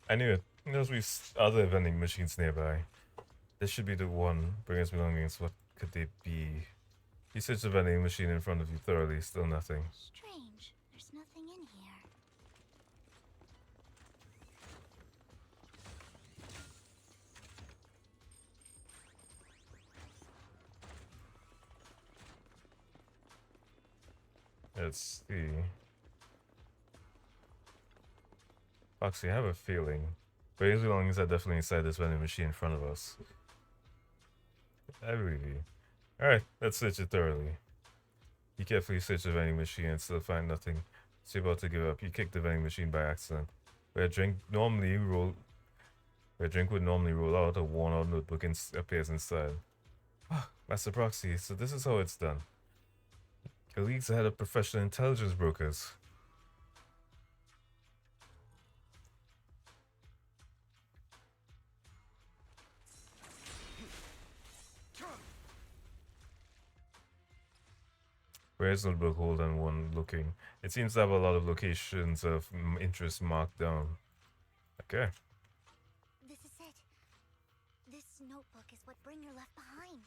I knew it. There's other vending machines nearby. This should be the one. Bringer's belongings. What could they be? He searched the vending machine in front of you thoroughly. Still nothing. Strange. There's nothing in here. Let's see. Foxy, I have a feeling. Bringer's belongings are definitely inside this vending machine in front of us. I believe you. Alright, let's search it thoroughly. You carefully search the vending machine and still find nothing. So you're about to give up. You kick the vending machine by accident. Where a drink would normally roll out, a worn out notebook appears inside. Ah, Master Proxy, so this is how it's done. Your league's ahead of professional intelligence brokers. Where's Notebook Hold on one looking? It seems to have a lot of locations of interest marked down. Okay. This is it. This notebook is what Bringer left behind.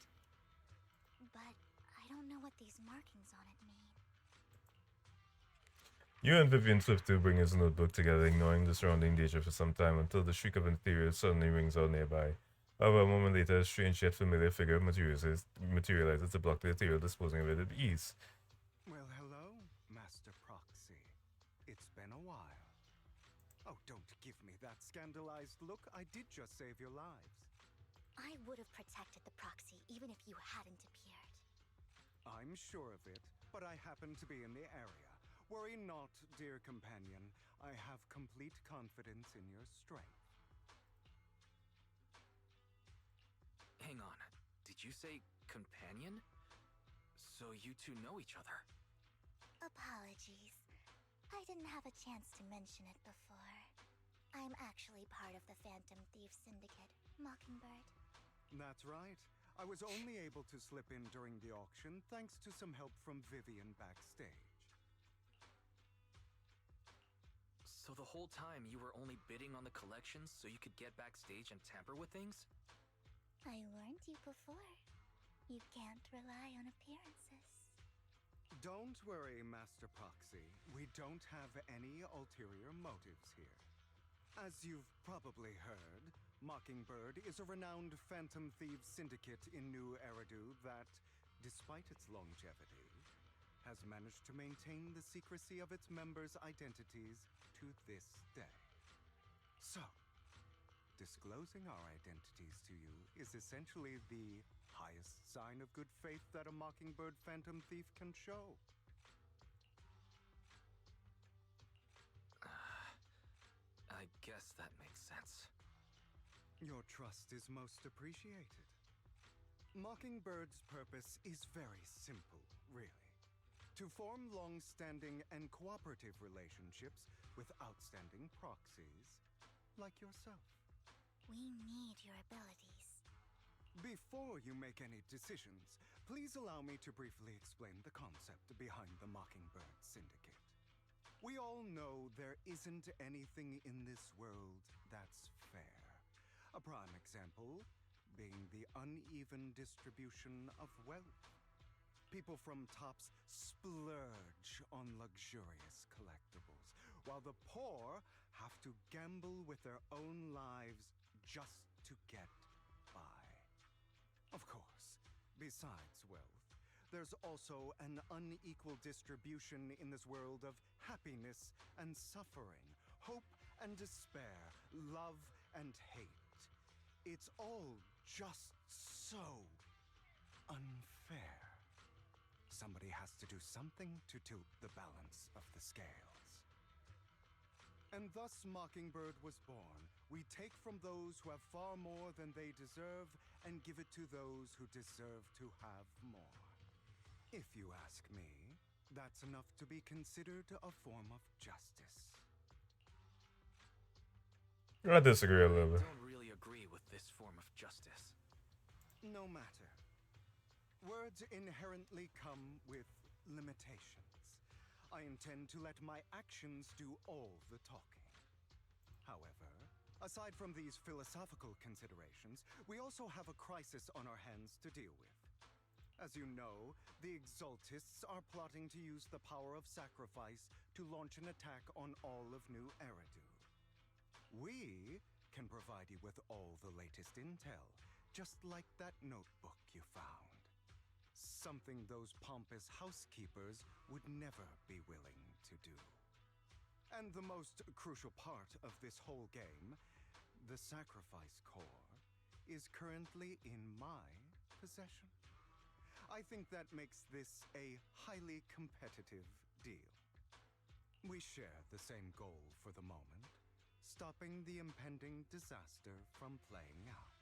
But I don't know what these markings on it mean. You and Vivian flip to bring his notebook together, ignoring the surrounding danger for some time until the shriek of an ethereal suddenly rings out nearby. However, a moment later, a strange yet familiar figure materializes to block the ethereal, disposing of it at ease. Well, hello, Master Proxy. It's been a while. Oh, don't give me that scandalized look. I did just save your lives. I would have protected the proxy even if you hadn't appeared. I'm sure of it, but I happen to be in the area. Worry not, dear companion. I have complete confidence in your strength. Hang on. Did you say companion? So you two know each other? Apologies. I didn't have a chance to mention it before. I'm actually part of the Phantom Thief Syndicate, Mockingbird. That's right. I was only able to slip in during the auction thanks to some help from Vivian backstage. So the whole time you were only bidding on the collections so you could get backstage and tamper with things? I warned you before. You can't rely on appearances. Don't worry, Master Proxy. We don't have any ulterior motives here. As you've probably heard, Mockingbird is a renowned Phantom Thieves syndicate in New Eridu that, despite its longevity, has managed to maintain the secrecy of its members' identities to this day. So, disclosing our identities to you is essentially the highest sign of good faith that a Mockingbird Phantom Thief can show. I guess that makes sense. Your trust is most appreciated. Mockingbird's purpose is very simple, really. To form long-standing and cooperative relationships with outstanding proxies like yourself. We need your abilities. Before you make any decisions, please allow me to briefly explain the concept behind the Mockingbird Syndicate. We all know there isn't anything in this world that's fair. A prime example being the uneven distribution of wealth. People from tops splurge on luxurious collectibles, while the poor have to gamble with their own lives just to get by. Of course, besides wealth, there's also an unequal distribution in this world of happiness and suffering, hope and despair, love and hate. It's all just so unfair. Somebody has to do something to tilt the balance of the scales. And thus Mockingbird was born. We take from those who have far more than they deserve and give it to those who deserve to have more. If you ask me, that's enough to be considered a form of justice. I disagree a little bit. I don't really agree with this form of justice. No matter. Words inherently come with limitations. I intend to let my actions do all the talking. However, aside from these philosophical considerations, we also have a crisis on our hands to deal with. As you know, the Exaltists are plotting to use the power of sacrifice to launch an attack on all of New Eridu. We can provide you with all the latest intel, just like that notebook you found. Something those pompous housekeepers would never be willing to do. And the most crucial part of this whole game, the sacrifice core, is currently in my possession. I think that makes this a highly competitive deal. We share the same goal for the moment, stopping the impending disaster from playing out.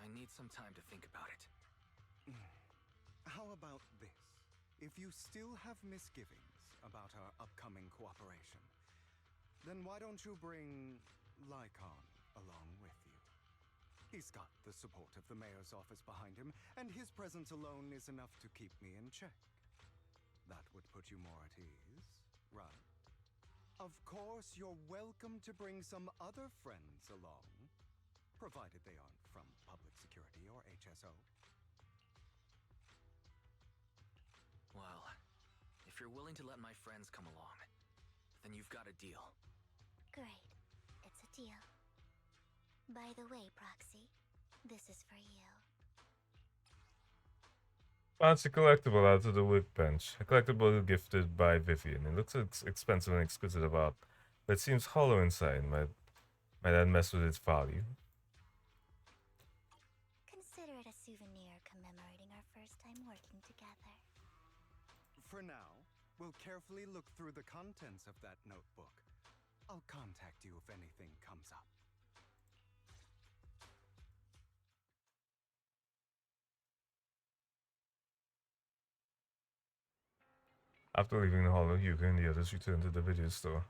I need some time to think about it. How about this? If you still have misgivings about our upcoming cooperation, then why don't you bring Lycon along with you? He's got the support of the mayor's office behind him, and his presence alone is enough to keep me in check. That would put you more at ease, right? Of course, you're welcome to bring some other friends along, provided they aren't from public security or HSO. Well, if you're willing to let my friends come along, then you've got a deal. Great. It's a deal. By the way, Proxy, this is for you. Fancy collectible out of the workbench. A collectible gifted by Vivian. It looks expensive and exquisite about, but it seems hollow inside. Might that mess with its value? Consider it a souvenir commemorating our first time working together. For now, we'll carefully look through the contents of that notebook. I'll contact you if anything comes up. After leaving the hollow, Hugo and the others return to the video store.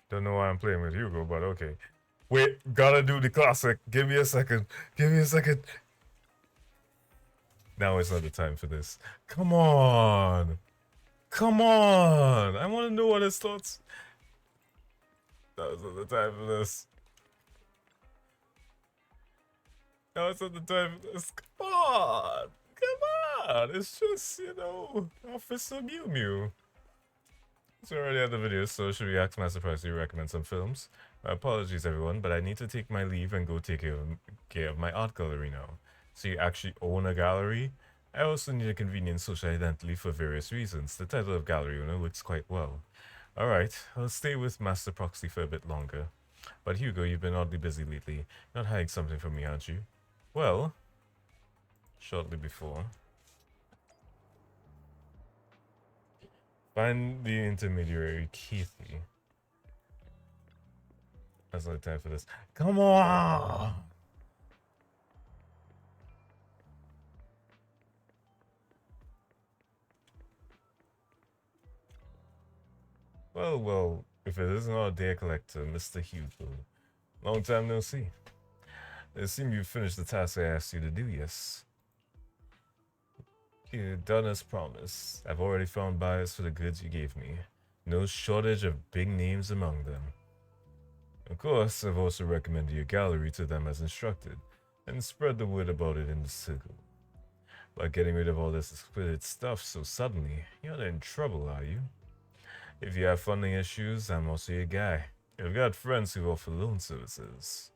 Don't know why I'm playing with Hugo, but okay. Wait, gotta do the classic. Give me a second. Give me a second. Now is not the time for this. Come on. Come on. I want to know what his thoughts. That was not the time for this. Now it's not the time for this. Come on. Come on. It's just, you know, Officer Mew Mew. It's already at the video, so should we ask Master Price to recommend some films? Apologies everyone, but I need to take my leave and go take care of my art gallery now. So you actually own a gallery? I also need a convenient social identity for various reasons. The title of gallery owner works quite well. Alright, I'll stay with Master Proxy for a bit longer. But Hugo, you've been oddly busy lately. Not hiding something from me, aren't you? Well, shortly before. Find the intermediary, Keithy. That's not time for this. Come on! Well, if it isn't our dear collector, Mr. Hugo. Long time no see. It seems you finished the task I asked you to do, yes? You done as promised. I've already found buyers for the goods you gave me. No shortage of big names among them. Of course, I've also recommended your gallery to them as instructed, and spread the word about it in the circle. By getting rid of all this exquisite stuff so suddenly, you're not in trouble, are you? If you have funding issues, I'm also your guy. I've got friends who offer loan services.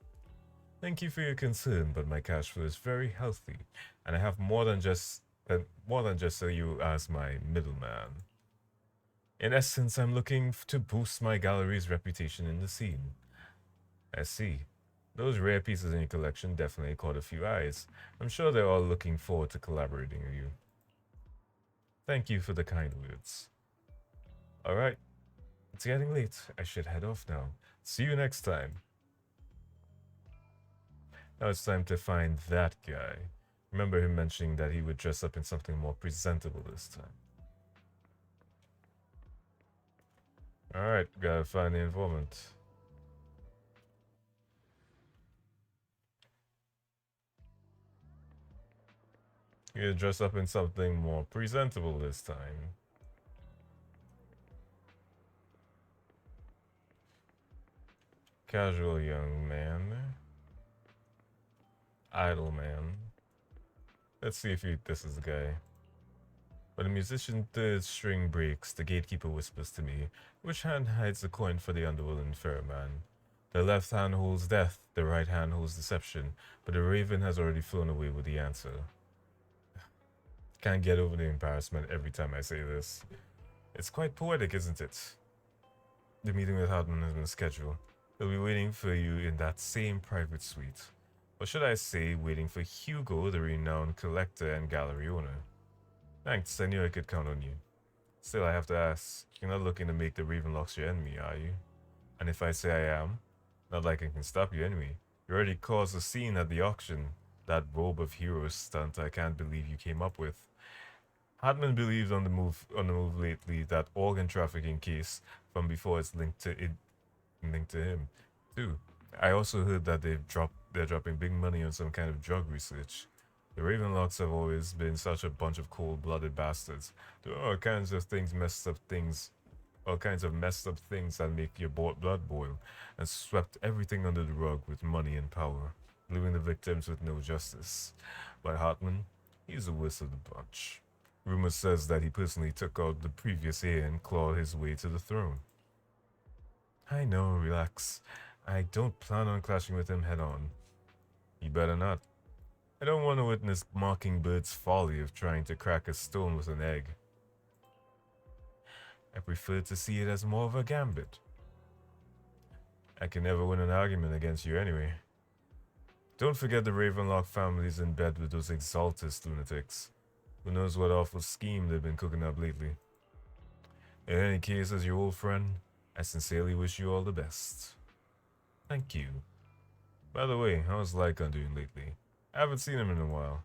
Thank you for your concern, but my cash flow is very healthy, and I have more than just you as my middleman. In essence, I'm looking to boost my gallery's reputation in the scene. I see. Those rare pieces in your collection definitely caught a few eyes. I'm sure they're all looking forward to collaborating with you. Thank you for the kind words. Alright, it's getting late. I should head off now. See you next time. Now it's time to find that guy. Remember him mentioning that he would dress up in something more presentable this time. Alright, gotta find the informant. You gotta dress up in something more presentable this time. Casual young man. Idle man. Let's see if this is the guy. When the musician's third string breaks, the gatekeeper whispers to me, which hand hides the coin for the underworld and fair man? The left hand holds death, the right hand holds deception, but the raven has already flown away with the answer. Can't get over the embarrassment every time I say this. It's quite poetic, isn't it? The meeting with Hartman has been scheduled. He'll be waiting for you in that same private suite. Or should I say, waiting for Hugo, the renowned collector and gallery owner. Thanks, I knew I could count on you. Still, I have to ask, you're not looking to make the Ravenlocks your enemy, are you? And if I say I am, not like I can stop you anyway. You already caused a scene at the auction. That robe of heroes stunt I can't believe you came up with. Hartman believes on the move lately that organ trafficking case from before it's linked to linked to him, too. I also heard that they're dropping big money on some kind of drug research. The Ravenlocks have always been such a bunch of cold-blooded bastards. There are all kinds of messed up things that make your blood boil, and swept everything under the rug with money and power, leaving the victims with no justice. But Hartman, he's the worst of the bunch. Rumor says that he personally took out the previous heir and clawed his way to the throne. I know, relax. I don't plan on clashing with him head-on. You better not. I don't want to witness Mockingbird's folly of trying to crack a stone with an egg. I prefer to see it as more of a gambit. I can never win an argument against you anyway. Don't forget the Ravenlock family's in bed with those Exaltus lunatics. Who knows what awful scheme they've been cooking up lately. In any case, as your old friend, I sincerely wish you all the best. Thank you. By the way, how's Lycon doing lately? I haven't seen him in a while.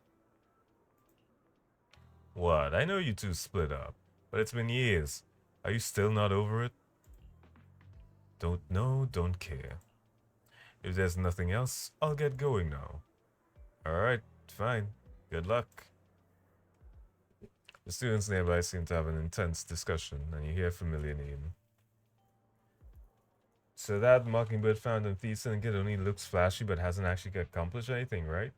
What? I know you two split up, but it's been years. Are you still not over it? Don't know, don't care. If there's nothing else, I'll get going now. Alright, fine. Good luck. The students nearby seem to have an intense discussion, and you hear a familiar name. So that Mockingbird found in Thiessen only looks flashy but hasn't actually accomplished anything, right?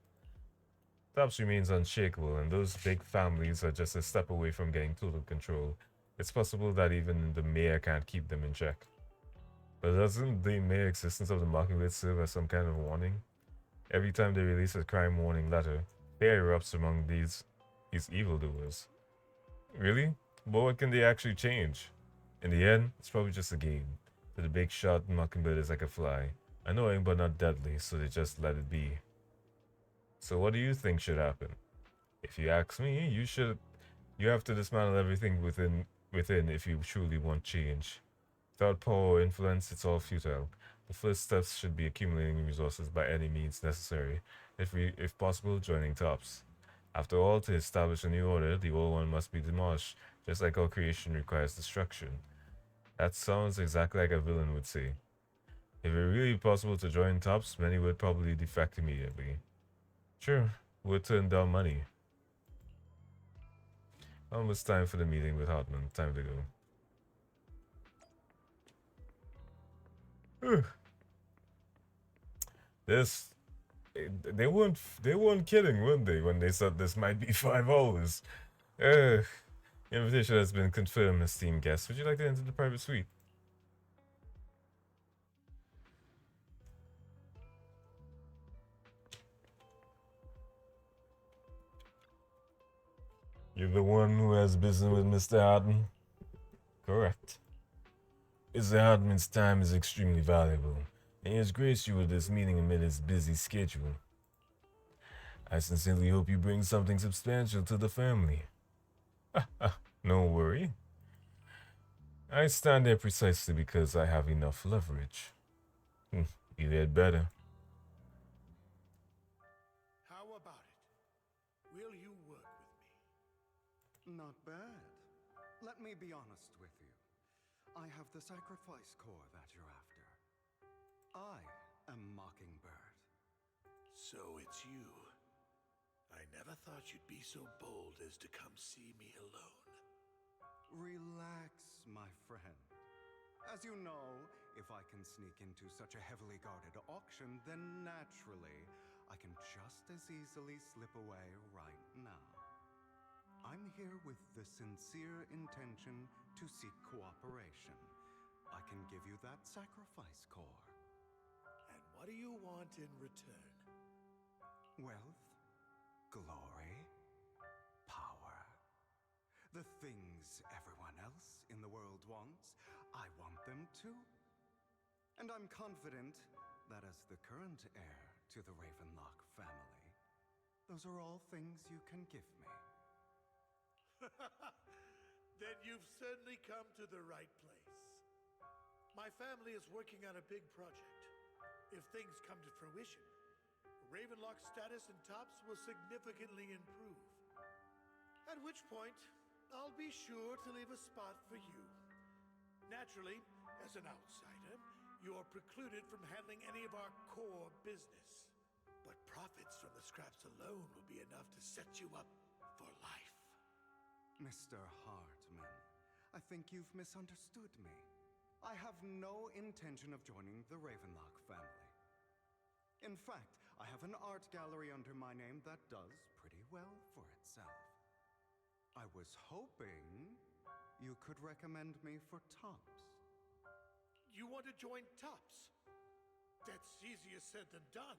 Tops remains unshakable, and those big families are just a step away from getting total control. It's possible that even the mayor can't keep them in check. But doesn't the mere existence of the Mockingbird serve as some kind of warning? Every time they release a crime warning letter, fear erupts among these evildoers. Really? But what can they actually change? In the end, it's probably just a game. To the big shot, Mockingbird is like a fly. Annoying but not deadly, so they just let it be. So what do you think should happen? If you ask me, you have to dismantle everything within if you truly want change. Without power or influence, it's all futile. The first steps should be accumulating resources by any means necessary, if possible, joining tops. After all, to establish a new order, the old one must be demolished, just like our creation requires destruction. That sounds exactly like a villain would say. If it were really possible to join tops, many would probably defect immediately. Sure, we'll turn down money. Almost time for the meeting with Hartman. Time to go. They weren't kidding, weren't they, when they said this might be 5 hours? The invitation has been confirmed, esteemed guest. Would you like to enter the private suite? You're the one who has business with Mr. Hartman? Correct. Mr. Hartman's time is extremely valuable, and he has graced you with this meeting amid his busy schedule. I sincerely hope you bring something substantial to the family. No worry. I stand there precisely because I have enough leverage. You had better. How about it? Will you work with me? Not bad. Let me be honest with you. I have the sacrifice core that you're after. I am Mockingbird. So it's you. I never thought you'd be so bold as to come see me alone. Relax, my friend. As you know, if I can sneak into such a heavily guarded auction, then naturally, I can just as easily slip away right now. I'm here with the sincere intention to seek cooperation. I can give you that sacrifice core. And what do you want in return? Wealth, glory, power. The things everyone else in the world wants, I want them too. And I'm confident that as the current heir to the Ravenlock family, those are all things you can give me. Then you've certainly come to the right place. My family is working on a big project. If things come to fruition, Ravenlock's status in tops will significantly improve. At which point, I'll be sure to leave a spot for you. Naturally, as an outsider, you're precluded from handling any of our core business. But profits from the scraps alone will be enough to set you up for life. Mr. Hartman, I think you've misunderstood me. I have no intention of joining the Ravenlock family. In fact, I have an art gallery under my name that does pretty well for itself. I was hoping you could recommend me for Tops. You want to join Tops? That's easier said than done.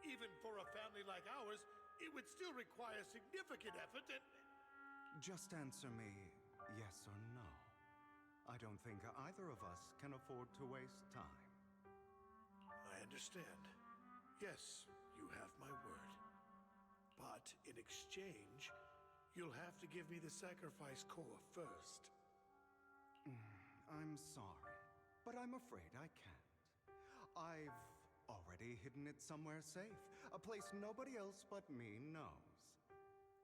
Even for a family like ours, it would still require significant effort and... Just answer me yes or no. I don't think either of us can afford to waste time. I understand. Yes, you have my word. But in exchange, you'll have to give me the sacrifice core first. I'm sorry, but I'm afraid I can't. I've already hidden it somewhere safe, a place nobody else but me knows.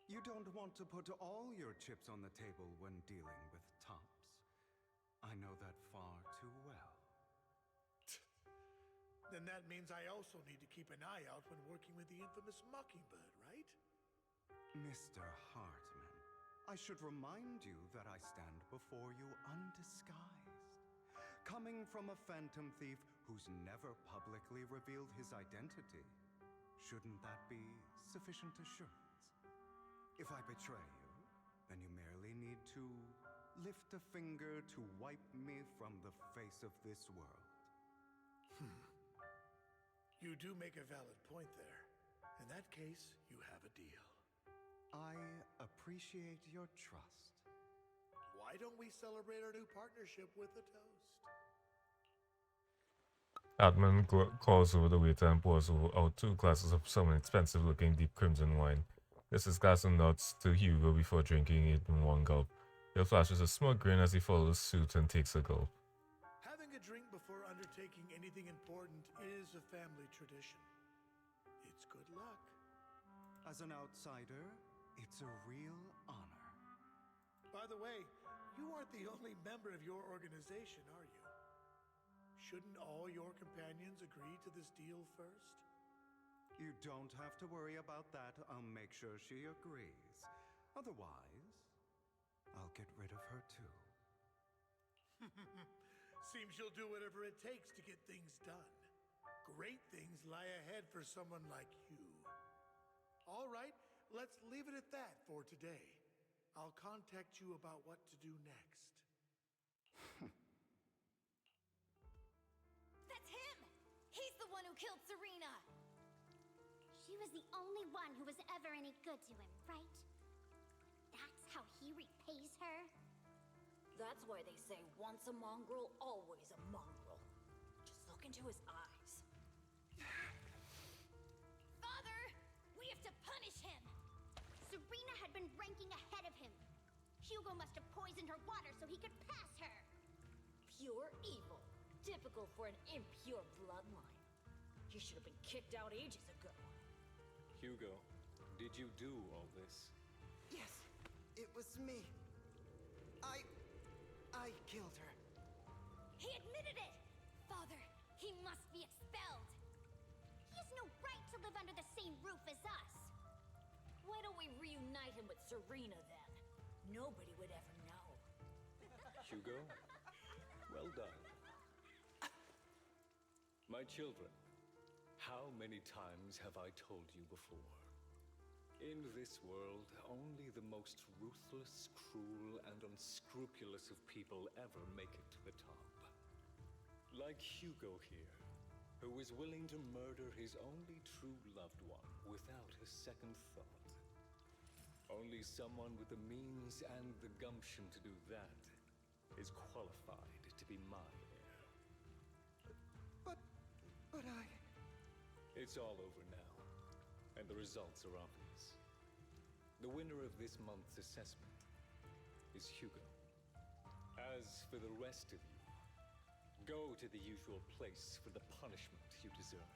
You don't want to put all your chips on the table when dealing with Tops. I know that far too well. Then that means I also need to keep an eye out when working with the infamous Mockingbird, right? Mr. Hartman, I should remind you that I stand before you undisguised. Coming from a phantom thief who's never publicly revealed his identity, shouldn't that be sufficient assurance? If I betray you, then you merely need to lift a finger to wipe me from the face of this world. You do make a valid point there. In that case, you have a deal. I appreciate your trust. Why don't we celebrate our new partnership with a toast? Atman calls over the waiter and pours out 2 glasses of some expensive-looking deep crimson wine. This is glass and nods to Hugo before drinking it in one gulp. He flashes a smug grin as he follows suit and takes a gulp. Having a drink before undertaking anything important is a family tradition. It's good luck. As an outsider, it's a real honor. By the way, you aren't the only member of your organization, are you? Shouldn't all your companions agree to this deal first? You don't have to worry about that. I'll make sure she agrees. Otherwise, I'll get rid of her too. Seems you'll do whatever it takes to get things done. Great things lie ahead for someone like you. All right, let's leave it at that for today. I'll contact you about what to do next. That's him! He's the one who killed Serena! She was the only one who was ever any good to him, right? That's how he repays her? That's why they say once a mongrel, always a mongrel. Just look into his eyes. Father! We have to punish him! Serena had been ranking ahead of him. Hugo must have poisoned her water so he could pass her. Pure evil. Typical for an impure bloodline. He should have been kicked out ages ago. Hugo, did you do all this? Yes, it was me. I killed her. He admitted it! Father, he must be expelled. He has no right to live under the same roof as us. Why don't we reunite him with Serena then? Nobody would ever know. Hugo, well done. My children, how many times have I told you before? In this world, only the most ruthless, cruel, and unscrupulous of people ever make it to the top. Like Hugo here, who was willing to murder his only true loved one without a second thought. Only someone with the means and the gumption to do that is qualified to be my heir. But I... It's all over now, and the results are obvious. The winner of this month's assessment is Hugo. As for the rest of you, go to the usual place for the punishment you deserve.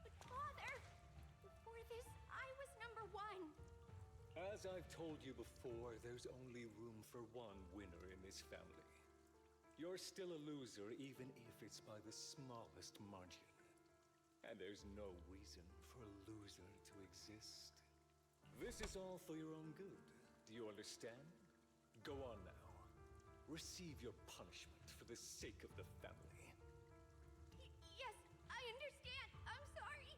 But Father, before this, I was number 1. As I've told you before, there's only room for one winner in this family. You're still a loser, even if it's by the smallest margin. And there's no reason for a loser to exist. This is all for your own good. Do you understand? Go on now. Receive your punishment for the sake of the family. Yes, I understand. I'm sorry.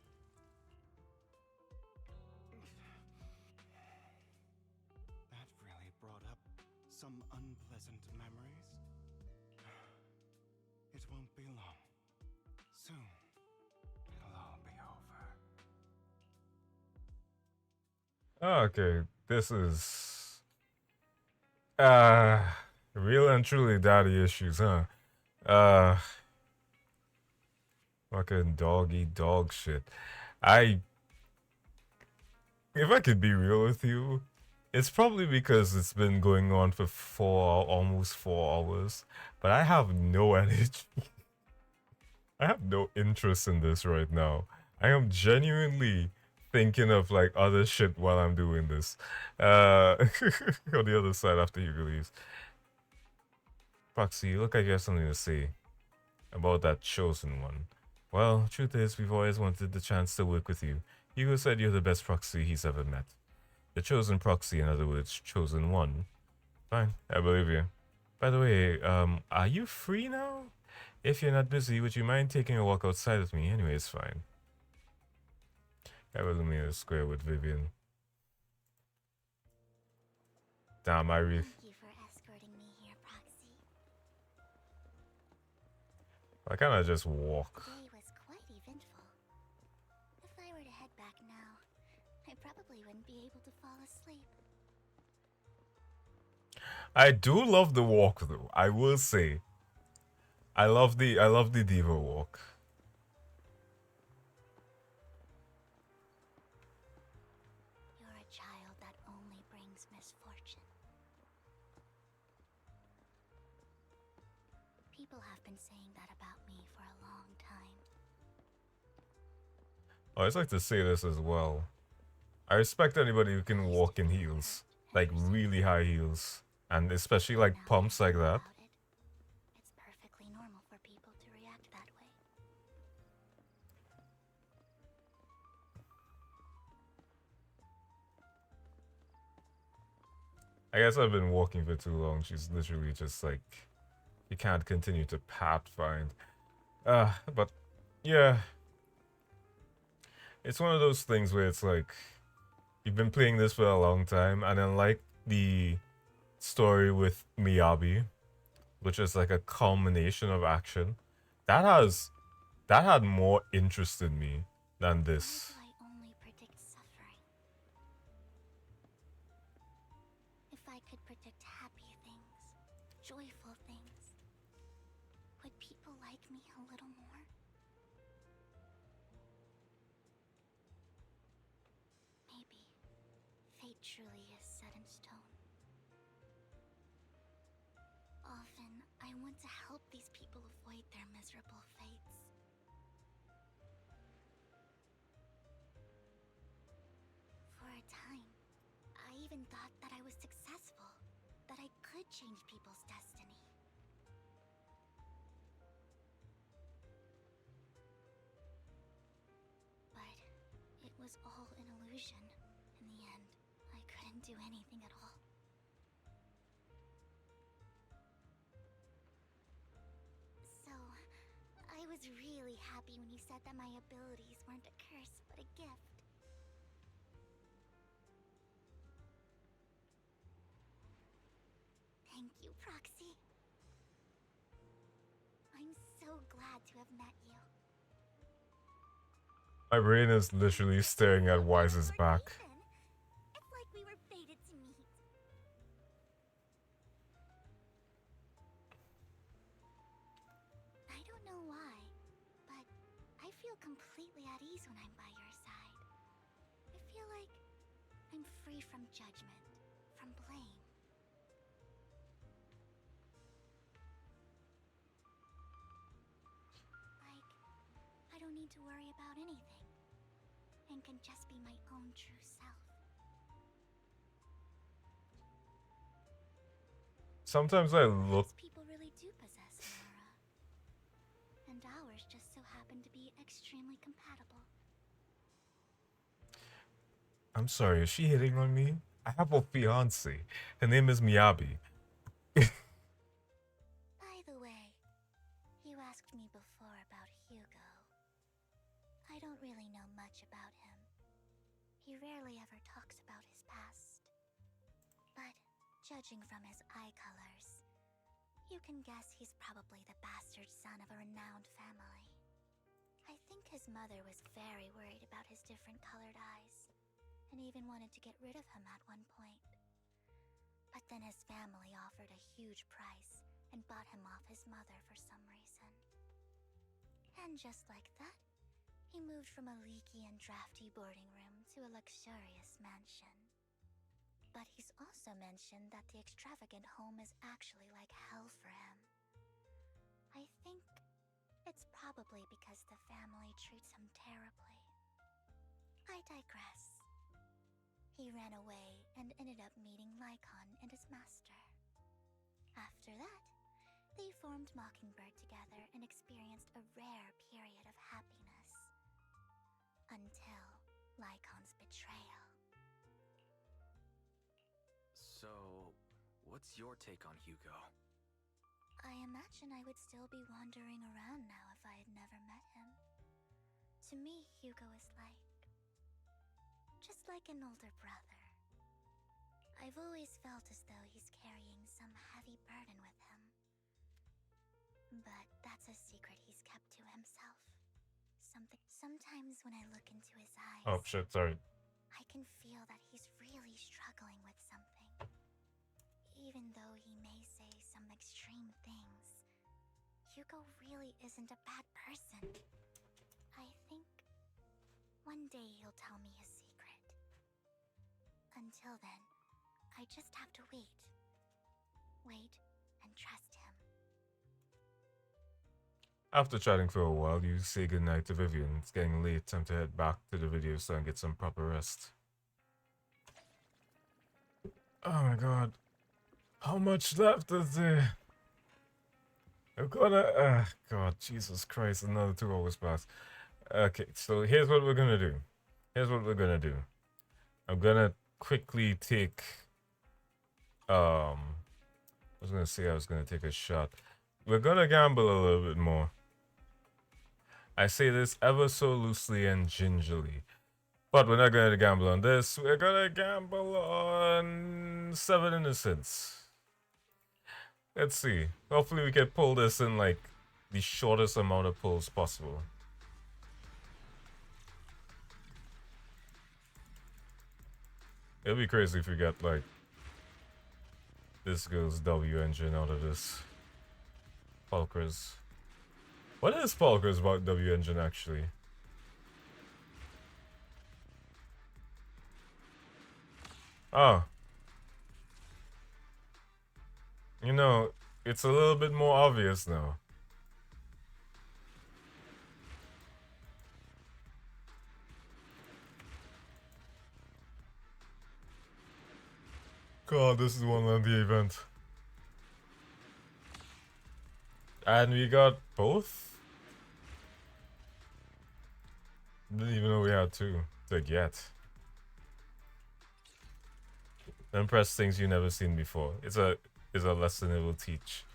That really brought up some unpleasant memories. It won't be long. Soon, it'll all be over. Okay, this is real and truly daddy issues, huh? Uh Fucking dog eat dog shit. If I could be real with you, it's probably because it's been going on for almost 4 hours, but I have no energy. I have no interest in this right now. I am genuinely thinking of like other shit while I'm doing this. On the other side after he leaves. Proxy, you look like you have something to say about that chosen one. Well, truth is, we've always wanted the chance to work with you. Hugo said you're the best proxy he's ever met. The chosen proxy, in other words, chosen one. Fine, I believe you. By the way, are you free now? If you're not busy, would you mind taking a walk outside with me? Anyway, it's fine. I will meet a square with Vivian. Damn, I really... Thank you for escorting me here, Proxy. Why can't I just walk? Today was quite eventful. If I were to head back now, I probably wouldn't be able to fall asleep. I do love the walk though, I will say. I love the diva walk. You're a child that only brings misfortune. People have been saying that about me for a long time. Oh, I'd like to say this as well. I respect anybody who can walk in heels. Like really high heels. And especially like pumps like that. It's perfectly normal for people to react that way. I guess I've been walking for too long. She's literally just like, you can't continue to pathfind. But yeah. It's one of those things where it's like, you've been playing this for a long time, and then like the story with Miyabi, which is like a culmination of action, that had more interest in me than this. I only predict suffering. If I could predict happy things, joyful things, would people like me a little more? Maybe fate truly is set in stone. Often, I want to help these people avoid their miserable fates. For a time, I even thought that I was successful, that I could change people's destiny. But it was all an illusion. In the end, I couldn't do anything at all. So, I was really happy when you said that my abilities weren't a curse, but a gift. Thank you, Proxy. I'm so glad to have met you. My brain is literally staring at Wise's back. It's like we were fated to meet. I don't know why, but I feel completely at ease when I'm by your side. I feel like I'm free from judgment, from blame. Like, I don't need to worry about anything, and can just be my own true self. Sometimes I look People really do possess extremely compatible. I'm sorry, is she hitting on me? I have a fiance. Her name is Miyabi. By the way, you asked me before about Hugo. I don't really know much about him. He rarely ever talks about his past. But judging from his eye colors, you can guess he's probably the bastard son of a renowned family. I think his mother was very worried about his different colored eyes, and even wanted to get rid of him at one point. But then his family offered a huge price and bought him off his mother for some reason. And just like that, he moved from a leaky and drafty boarding room to a luxurious mansion. But he's also mentioned that the extravagant home is actually like hell for him. I think it's probably because the family treats him terribly. I digress. He ran away and ended up meeting Lycon and his master. After that, they formed Mockingbird together and experienced a rare period of happiness. Until Lycon's betrayal. So, what's your take on Hugo? I imagine I would still be wandering around now if I had never met him. To me, Hugo is just like an older brother. I've always felt as though he's carrying some heavy burden with him. But that's a secret he's kept to himself. Sometimes when I look into his eyes... Oh shit, sorry. I can feel that he's really struggling with something. Even though he may say some extreme things, Hugo really isn't a bad person. I think one day he'll tell me his secret. Until then, I just have to wait. Wait and trust him. After chatting for a while, you say goodnight to Vivian. It's getting late, time to head back to the video store and get some proper rest. Oh my god. How much left is there? I've gotta... God, Jesus Christ, another 2 hours passed. Okay, so here's what we're gonna do. I'm gonna quickly take... I was gonna say I was gonna take a shot. We're gonna gamble a little bit more. I say this ever so loosely and gingerly. But we're not gonna gamble on this. We're gonna gamble on 7 Innocents. Let's see. Hopefully we can pull this in like the shortest amount of pulls possible. It'll be crazy if we get like this girl's W engine out of this. Pulchers. What is Pulchers about W engine actually? Oh. You know, it's a little bit more obvious now. God, this is one of the event. And we got both? Didn't even know we had two to get. Impress things you never seen before. It's a lesson it will teach.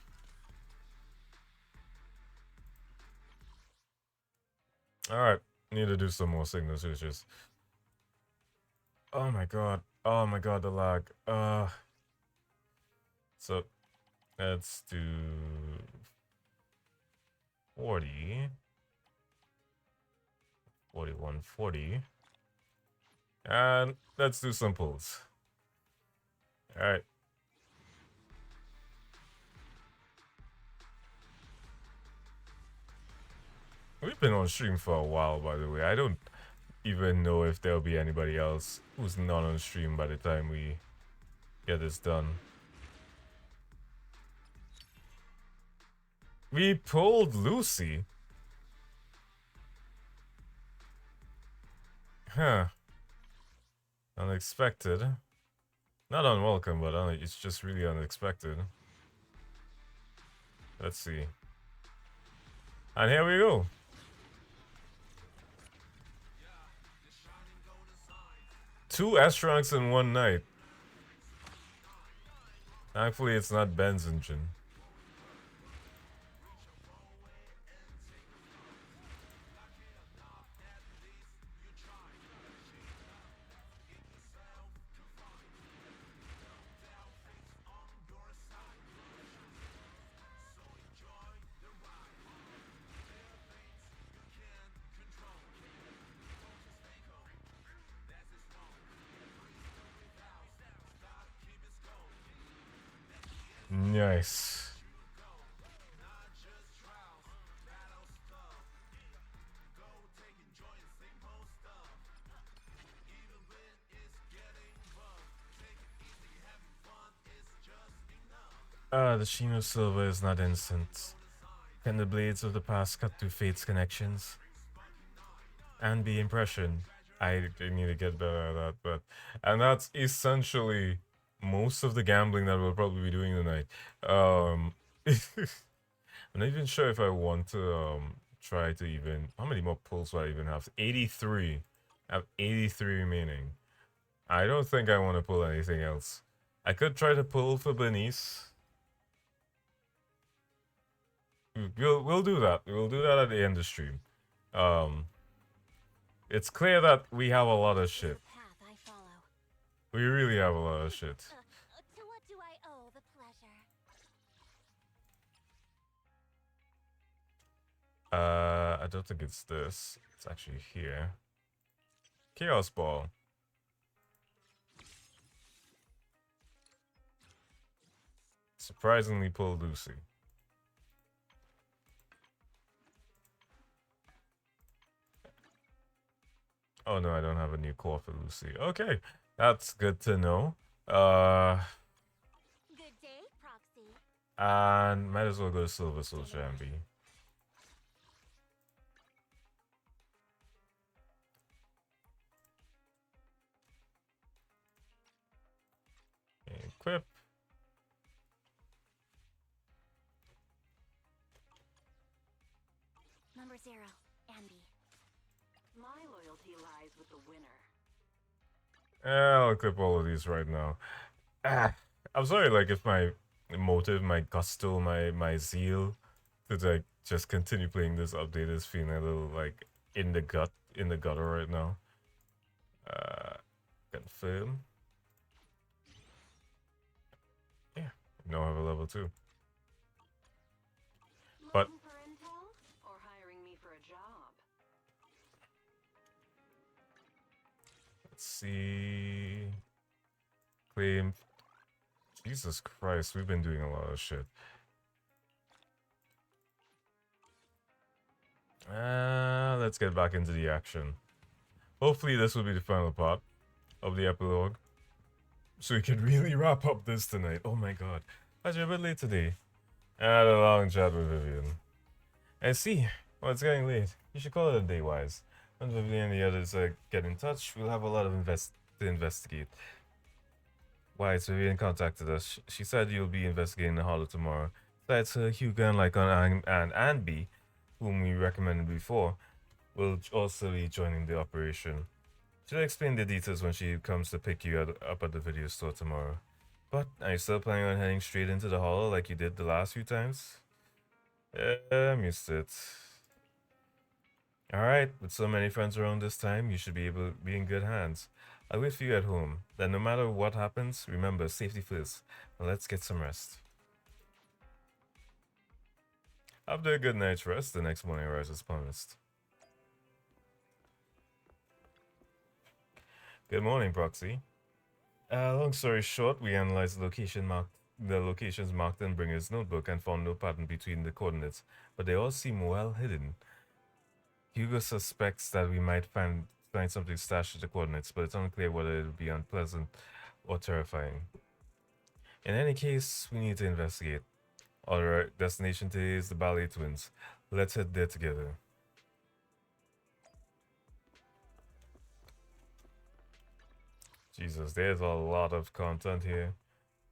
Alright, need to do some more signal switches. Oh my god, the lag. So let's do 40. 41, 40. And let's do some pulls. Alright. We've been on stream for a while, by the way. I don't even know if there'll be anybody else who's not on stream by the time we get this done. We pulled Lucy. Huh. Unexpected. Not unwelcome, but it's just really unexpected. Let's see. And here we go. 2 astronauts in one night. Thankfully, it's not Ben's engine. Nice. The sheen of silver is not instant. Can the blades of the past cut through fate's connections? And the impression. I need to get better at that, but and that's essentially most of the gambling that we'll probably be doing tonight. I'm not even sure if I want to try to even how many more pulls do I even have? 83. I have 83 remaining. I don't think I want to pull anything else. I could try to pull for Bernice. We'll do that. We'll do that at the end of the stream. It's clear that we have a lot of shit. We really have a lot of shit. To what do I owe the pleasure? I don't think it's this. It's actually here. Chaos Ball. Surprisingly pulled Lucy. Oh no, I don't have a new core for Lucy. Okay, that's good to know. Good day, Proxy. And might as well go to Silver Soul Jambi. Equip. Number 0, Andy. My loyalty lies with the winner. I'll equip all of these right now. I'm sorry, like, if my motive, my gusto, my zeal to, like, just continue playing this update is feeling a little, like, in the gutter right now. Confirm. Yeah, now I have a level 2. But Looking for intel or hiring me for a job? let's see. Claim. Jesus Christ, we've been doing a lot of shit. Let's get back into the action. Hopefully this will be the final part of the epilogue. So we can really wrap up this tonight. Oh my god. Actually, a bit late today. I had a long chat with Vivian. I see. Well, it's getting late. You should call it a day, Wise. When Vivian and the others get in touch, we'll have a lot of to investigate. Wise, Vivian contacted us. She said you'll be investigating the hollow tomorrow. Besides her, Hugo and Lycon and Anby, whom we recommended before, will also be joining the operation. She'll explain the details when she comes to pick you up at the video store tomorrow. But are you still planning on heading straight into the hollow like you did the last few times? I'm used to it. Alright, with so many friends around this time, you should be able to be in good hands. I'll wait for you at home. Then no matter what happens, remember, safety first. Now let's get some rest. After a good night's rest, the next morning arrives as promised. Good morning, Proxy. Long story short, we analyzed the locations marked in Bringer's notebook and found no pattern between the coordinates, but they all seem well hidden. Hugo suspects that we might find something stashed at the coordinates, but it's unclear whether it'll be unpleasant or terrifying. In any case, we need to investigate. Our destination today is the Ballet Twins. Let's head there together. Jesus, there's a lot of content here.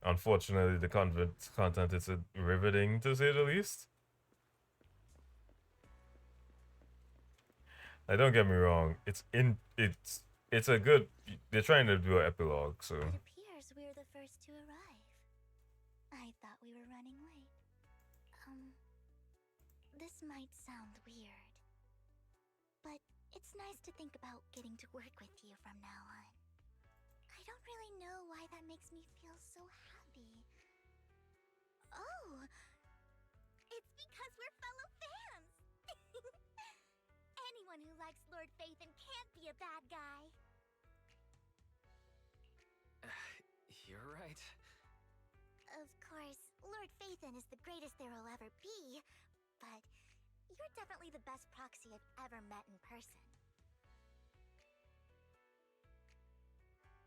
Unfortunately, the content is riveting, to say the least. Like, don't get me wrong, it's it's a good. They're trying to do an epilogue, so. It appears we're the first to arrive. I thought we were running late. This might sound weird, but it's nice to think about getting to work with you from now on. I don't really know why that makes me feel so happy. Oh! It's because we're fellow fans! Anyone who likes Lord Phaethon can't be a bad guy. You're right. Of course, Lord Phaethon is the greatest there will ever be, but you're definitely the best proxy I've ever met in person.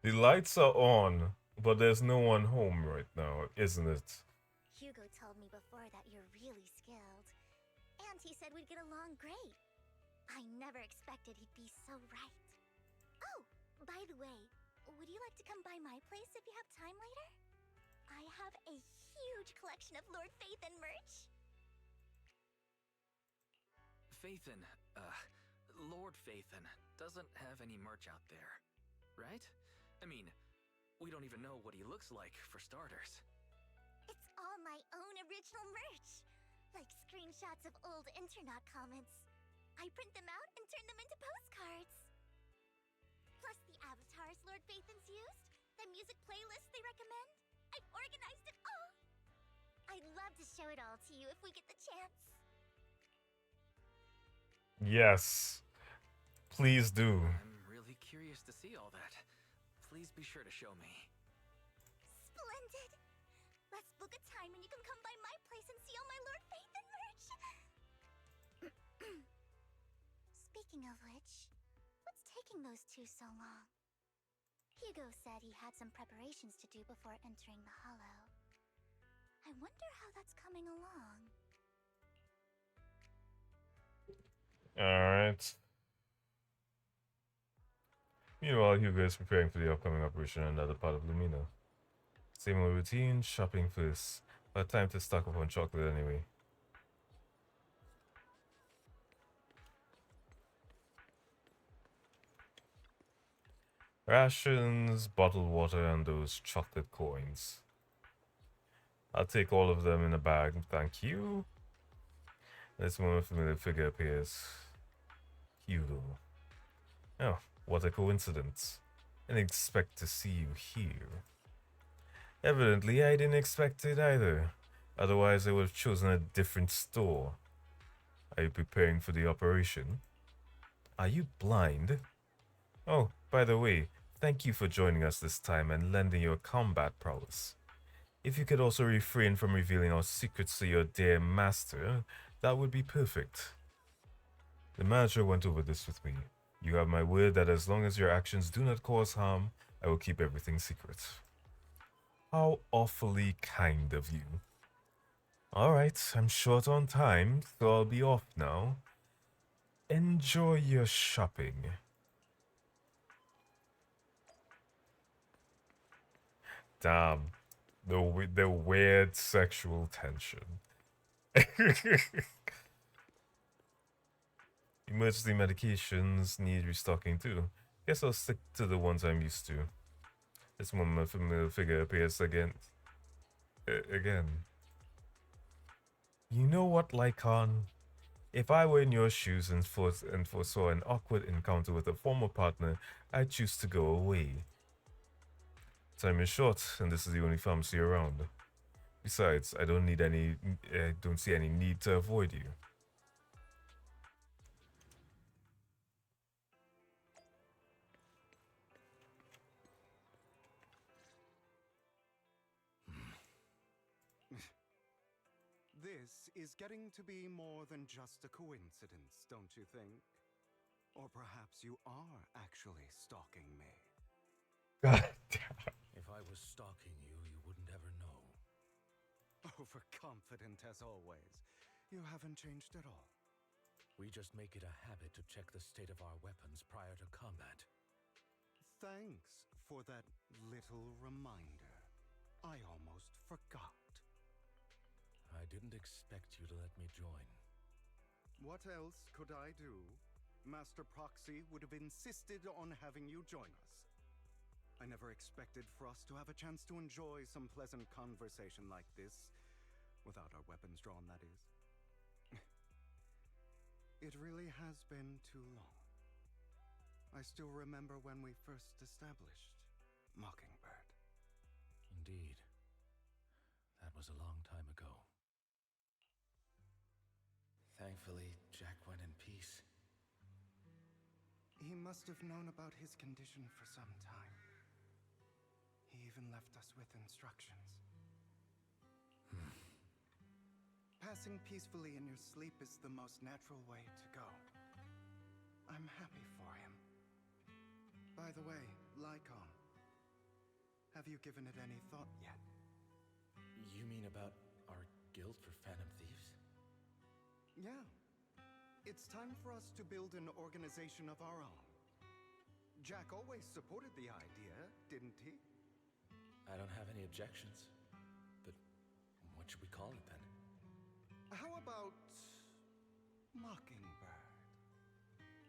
The lights are on, but there's no one home right now, isn't it? Hugo told me before that you're really skilled, and he said we'd get along great. I never expected he'd be so right. Oh, by the way, would you like to come by my place if you have time later? I have a huge collection of Lord Phaethon merch. Phaethon, Lord Phaethon doesn't have any merch out there, right? I mean, we don't even know what he looks like, for starters. It's all my own original merch, like screenshots of old Internet comments. I print them out and turn them into postcards. Plus the avatars Lord Phaethon's used, the music playlists they recommend. I've organized it all. I'd love to show it all to you if we get the chance. Yes. Please do. I'm really curious to see all that. Please be sure to show me. Splendid! Let's book a time and you can come by my place and see all my Lord Phaethon merch. Speaking of which, what's taking those two so long? Hugo said he had some preparations to do before entering the Hollow. I wonder how that's coming along. Alright. Meanwhile, Hugo is preparing for the upcoming operation in another part of Lumina. Same old routine, shopping first. But time to stock up on chocolate anyway. Rations, bottled water, and those chocolate coins. I'll take all of them in a bag, thank you. This moment familiar figure appears. Hugo. Oh, what a coincidence. I didn't expect to see you here. Evidently, I didn't expect it either. Otherwise, I would have chosen a different store. Are you preparing for the operation? Are you blind? Oh, by the way, thank you for joining us this time and lending your combat prowess. If you could also refrain from revealing our secrets to your dear master, that would be perfect. The manager went over this with me. You have my word that as long as your actions do not cause harm, I will keep everything secret. How awfully kind of you. Alright, I'm short on time, so I'll be off now. Enjoy your shopping. Damn, the weird sexual tension. Emergency medications need restocking too. Guess I'll stick to the ones I'm used to. This one, my familiar figure appears again. You know what, Lycon? If I were in your shoes and foresaw an awkward encounter with a former partner, I'd choose to go away. Time is short, and this is the only pharmacy around. Besides, I don't see any need to avoid you. This is getting to be more than just a coincidence, don't you think? Or perhaps you are actually stalking me. God If I was stalking you, you wouldn't ever know. Overconfident as always. You haven't changed at all. We just make it a habit to check the state of our weapons prior to combat. Thanks for that little reminder. I almost forgot. I didn't expect you to let me join. What else could I do? Master Proxy would have insisted on having you join us. I never expected for us to have a chance to enjoy some pleasant conversation like this, without our weapons drawn, that is. It really has been too long. I still remember when we first established Mockingbird. Indeed. That was a long time ago. Thankfully, Jack went in peace. He must have known about his condition for some time. He even left us with instructions. Passing peacefully in your sleep is the most natural way to go. I'm happy for him. By the way, Lycon, have you given it any thought yet? You mean about our guild for Phantom Thieves? Yeah. It's time for us to build an organization of our own. Jack always supported the idea, didn't he? I don't have any objections. But what should we call it then? How about Mockingbird?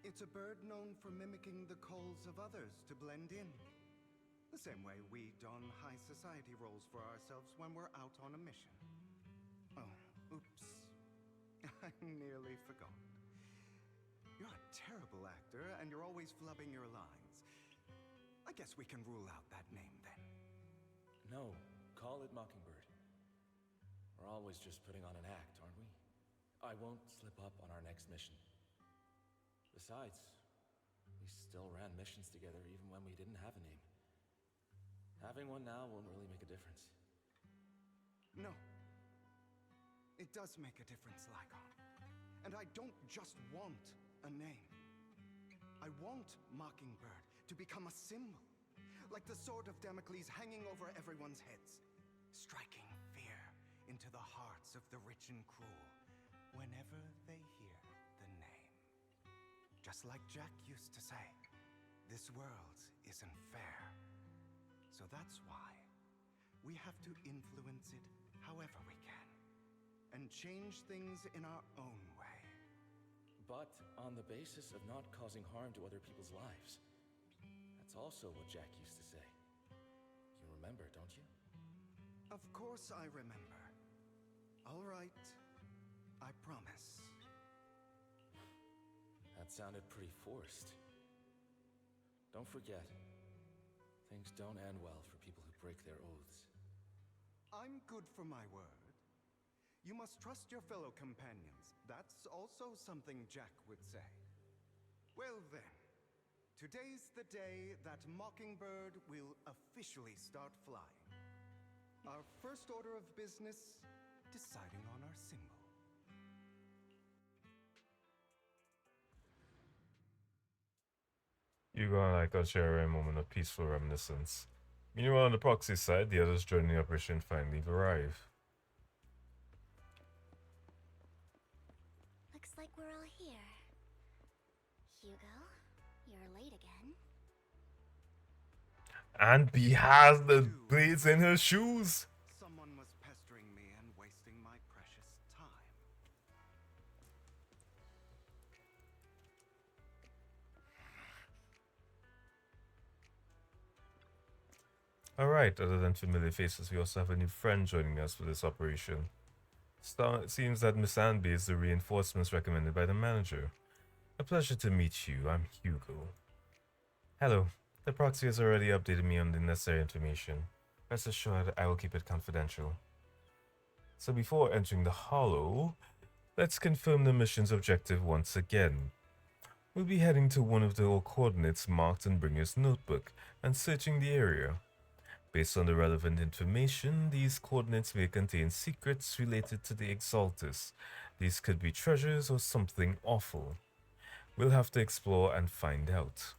It's a bird known for mimicking the calls of others to blend in. The same way we don high society roles for ourselves when we're out on a mission. Oh, oops. I nearly forgot. You're a terrible actor, and you're always flubbing your lines. I guess we can rule out that name then. No, call it Mockingbird. We're always just putting on an act, aren't we? I won't slip up on our next mission. Besides, we still ran missions together even when we didn't have a name. Having one now won't really make a difference. No. It does make a difference, Lycon. And I don't just want a name. I want Mockingbird to become a symbol. Like the sword of Damocles hanging over everyone's heads. Striking fear into the hearts of the rich and cruel whenever they hear the name. Just like Jack used to say, this world isn't fair. So that's why we have to influence it however we can. And change things in our own way. But on the basis of not causing harm to other people's lives. That's also what Jack used to say. You remember, don't you? Of course I remember. All right. I promise. That sounded pretty forced. Don't forget, things don't end well for people who break their oaths. I'm good for my word. You must trust your fellow companions. That's also something Jack would say. Well then, today's the day that Mockingbird will officially start flying. Our first order of business, deciding on our symbol. You gonna like us share a moment of peaceful reminiscence. Meanwhile, on the proxy side, the others joining the operation finally arrive. Looks like we're all here. Hugo, you're late again. And B has the blades in her shoes. Someone was pestering me and wasting my precious time. Alright, other than familiar faces, we also have a new friend joining us for this operation. It seems that Miss Anby is the reinforcements recommended by the manager. A pleasure to meet you. I'm Hugo. Hello. The proxy has already updated me on the necessary information. Rest assured, I will keep it confidential. So before entering the Hollow, let's confirm the mission's objective once again. We'll be heading to one of the coordinates marked in Bringer's notebook and searching the area. Based on the relevant information, these coordinates may contain secrets related to the Exaltus. These could be treasures or something awful. We'll have to explore and find out.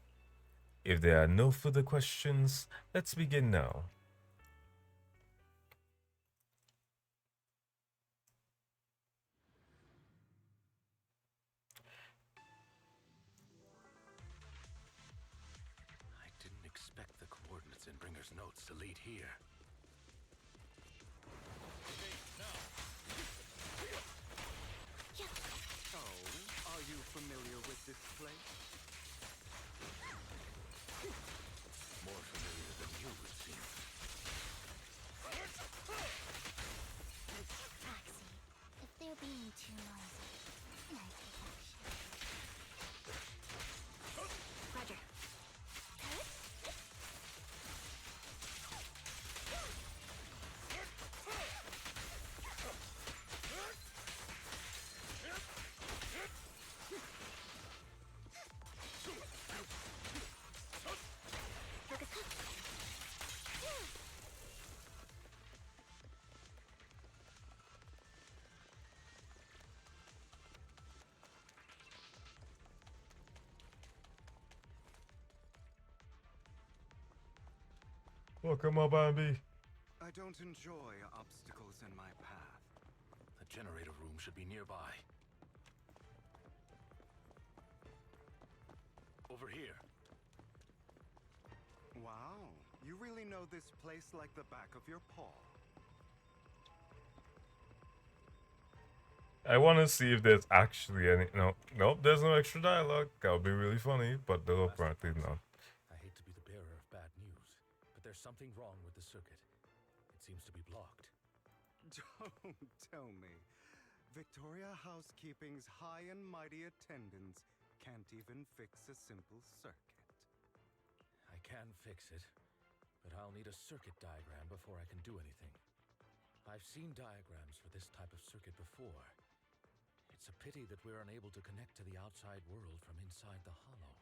If there are no further questions, let's begin now. I didn't expect the coordinates in Bringer's notes to lead here. Oh, are you familiar with this place? More familiar than you, it seems. Taxi, if they're being too noisy, I take action. Roger. Welcome up, Bambi. I don't enjoy obstacles in my path. The generator room should be nearby. Over here. Wow, you really know this place like the back of your paw. I want to see if there's actually any. No, nope, there's no extra dialogue. That would be really funny, but they'll apparently not. I hate to be the bearer of bad news, but there's something wrong with the circuit. It seems to be blocked. Don't tell me. Victoria Housekeeping's high and mighty attendants can't even fix a simple circuit. I can fix it, but I'll need a circuit diagram before I can do anything. I've seen diagrams for this type of circuit before. It's a pity that we're unable to connect to the outside world from inside the hollow.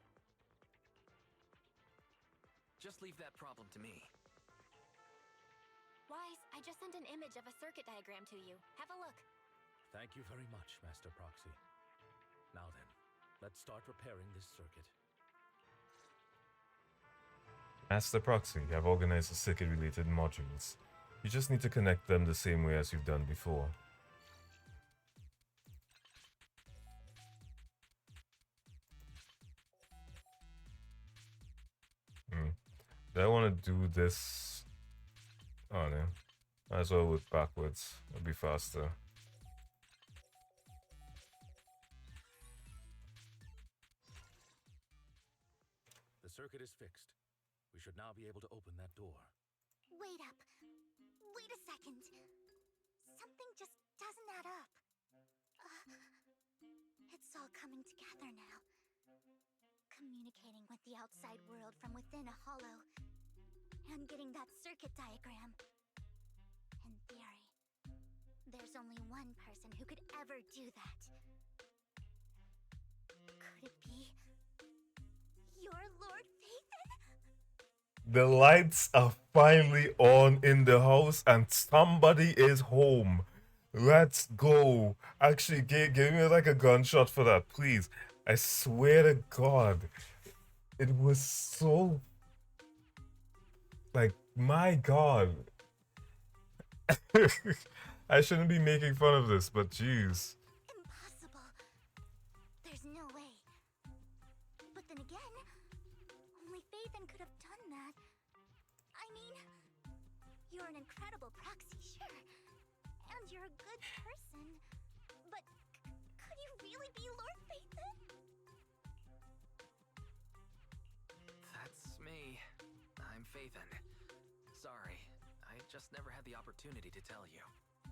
Just leave that problem to me. Wise, I just sent an image of a circuit diagram to you. Have a look. Thank you very much, Master Proxy. Now then, let's start repairing this circuit. Master Proxy, I've organized the circuit-related modules. You just need to connect them the same way as you've done before. Do I want to do this? Oh no. Might as well look backwards. It'll be faster. The circuit is fixed. We should now be able to open that door. Wait up. Wait a second. Something just doesn't add up. It's all coming together now. Communicating with the outside world from within a hollow. And getting that circuit diagram. In theory, there's only one person who could ever do that. Could it be your Lord Phaethon? The lights are finally on in the house and somebody is home. Let's go. Actually, give me like a gunshot for that, please. I swear to God. It was so... Like, my God. I shouldn't be making fun of this, but jeez. Impossible. There's no way. But then again, only Phaethon could have done that. I mean, you're an incredible proxy, sure. And you're a good person. But could you really be Lord Phaethon? That's me. I'm Phaethon. Sorry, I just never had the opportunity to tell you.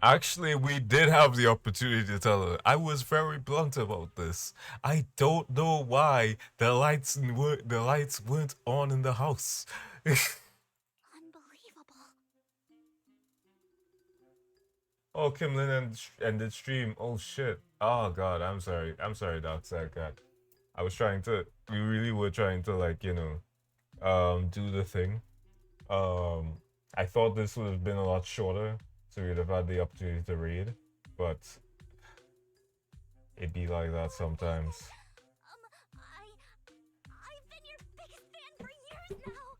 Actually, we did have the opportunity to tell her. I was very blunt about this. I don't know why the lights weren't on in the house. Unbelievable. Oh, Kimlin ended stream. Oh shit. Oh God, I'm sorry. I'm sorry, Darkside Cat. I was trying to. We really were trying to, like, you know, do the thing. I thought this would have been a lot shorter, so we'd have had the opportunity to read, but it be like that sometimes. I've been your biggest fan for years now.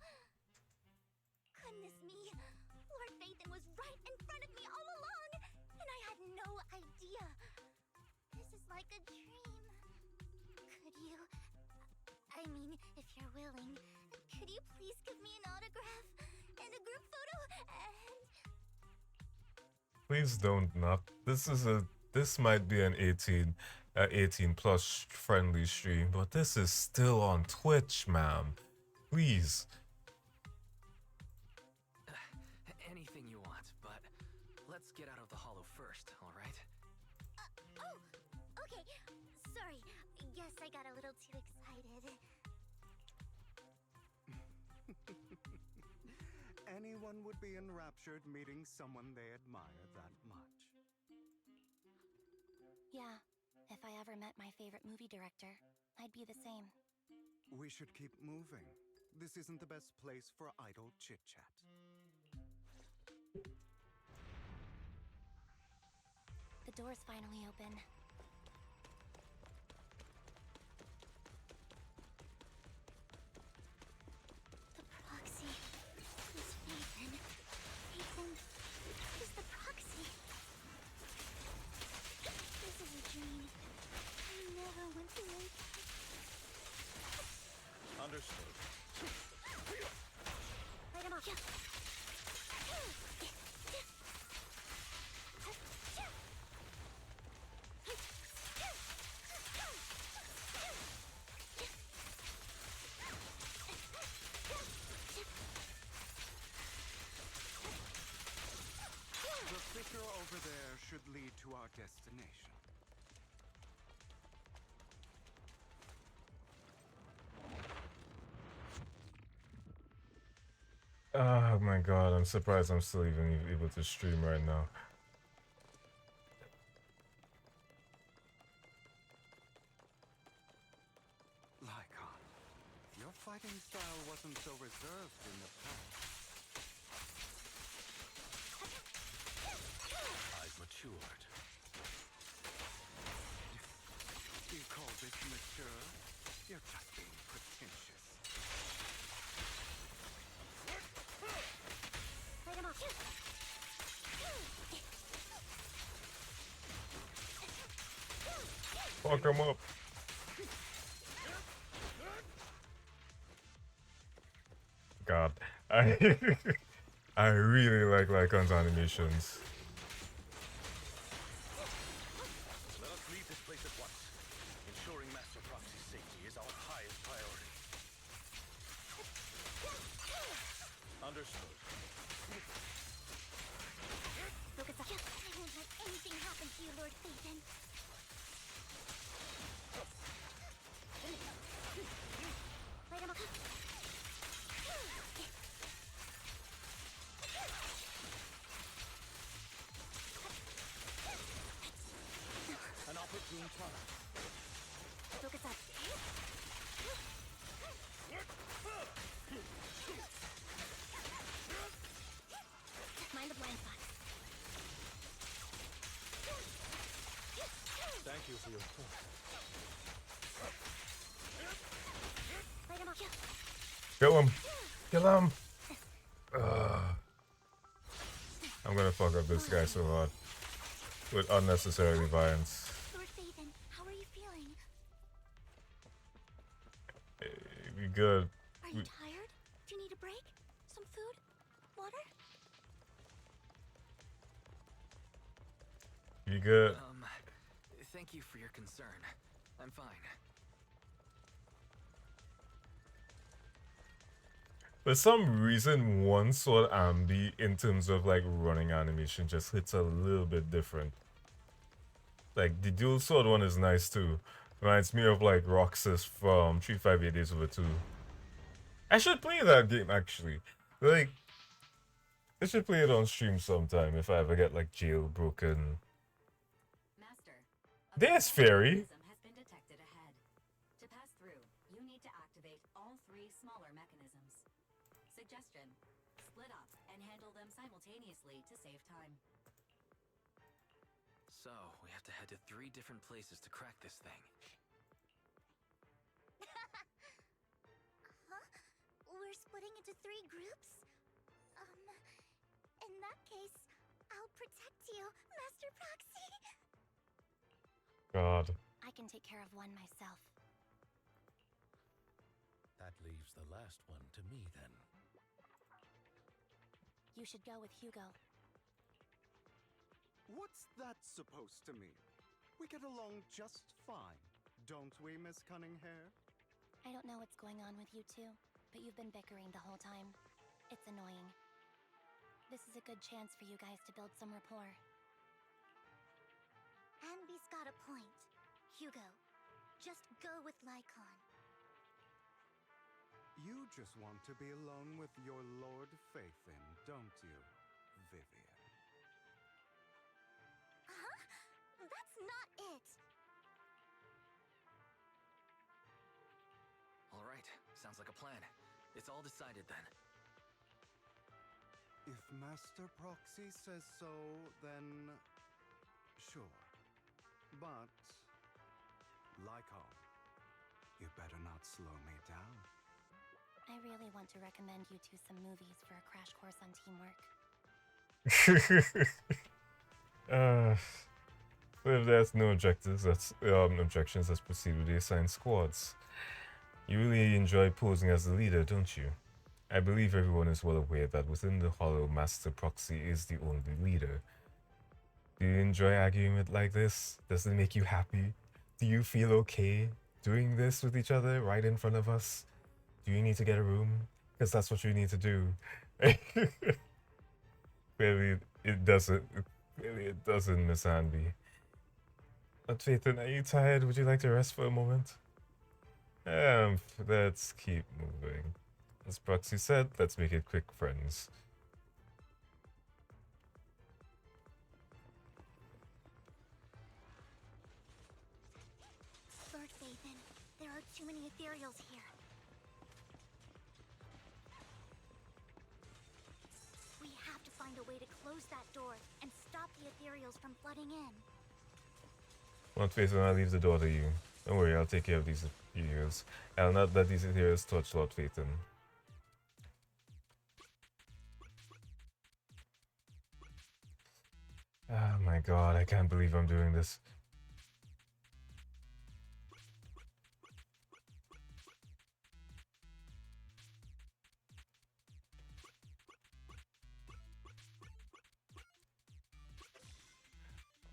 Goodness me, Lord Phaethon was right in front of me all along, and I had no idea. This is like a dream. Could you, I mean, if you're willing, could you please give me an autograph and a group photo and... Please don't knock. This might be an 18. a 18 plus friendly stream, but this is still on Twitch, ma'am. Please. Anything you want, but let's get out of the hollow first, alright? Oh, okay. Sorry. Guess I got a little too excited. Anyone would be enraptured meeting someone they admire that much. Yeah, if I ever met my favorite movie director, I'd be the same. We should keep moving. This isn't the best place for idle chit-chat. The door's finally open. The proxy is Nathan. Nathan is the proxy. This is a dream. I never went to Nathan. Understood. Light him up. The fissure over there should lead to our destination. Oh my god, I'm surprised I'm still even able to stream right now. Lycon, your fighting style wasn't so reserved in the past. I've matured. You call this mature? You're just being pretentious. Light him up. Fuck him up. God, I really like Lycon's animations. Let us leave this place at once. Ensuring Master Proxy's safety is our highest priority. Understood. Focus up. I won't let anything happen to you, Lord Phaethon. Light him up. An opportune time. Focus up. Mind the blind spot. Thank you for your support. Light him up. Kill him! Kill him! I'm gonna fuck up this guy so hard. With unnecessary violence. Lord Phaethon, how are you feeling? We good. Are you tired? Do you need a break? Some food? Water? We good. Thank you for your concern. I'm fine. For some reason, one sword ambi in terms of like running animation just hits a little bit different. Like the dual sword one is nice too. Reminds me of like Roxas from 358 Days Over 2. I should play that game actually. Like, I should play it on stream sometime if I ever get like jailbroken. There's Fairy. Has been detected ahead. To pass through, you need to activate all three smaller mechanisms. Suggestion: split up and handle them simultaneously to save time. So, we have to head to 3 different places to crack this thing. Huh? We're splitting into 3 groups? In that case, I'll protect you, Master Proxy. God. I can take care of one myself. That leaves the last one to me then. You should go with Hugo. What's that supposed to mean? We get along just fine, don't we, Miss Cunninghair? I don't know what's going on with you two, but you've been bickering the whole time. It's annoying. This is a good chance for you guys to build some rapport. Anby's got a point. Hugo, just go with Lycon. You just want to be alone with your Lord Phaethon, don't you, Vivian? Huh? That's not it! Alright, sounds like a plan. It's all decided then. If Master Proxy says so, then sure. But, Lycon, you better not slow me down. I really want to recommend you two some movies for a crash course on teamwork. If there's no objectives, objections, let's proceed with the assigned squads. You really enjoy posing as the leader, don't you? I believe everyone is well aware that within the Hollow, Master Proxy is the only leader. Do you enjoy arguing it like this? Does it make you happy? Do you feel okay doing this with each other right in front of us? Do you need to get a room? Because that's what you need to do. Clearly it doesn't. Clearly it doesn't, Miss Anby. But Phaethon, are you tired? Would you like to rest for a moment? Let's keep moving. As Proxy said, let's make it quick, friends. Lord Phaethon, there are too many ethereals here. We have to find a way to close that door and stop the ethereals from flooding in. Lord Phaethon, I'll leave the door to you. Don't worry, I'll take care of these ethereals. I'll not let these ethereals touch Lord Phaethon. Oh my god, I can't believe I'm doing this.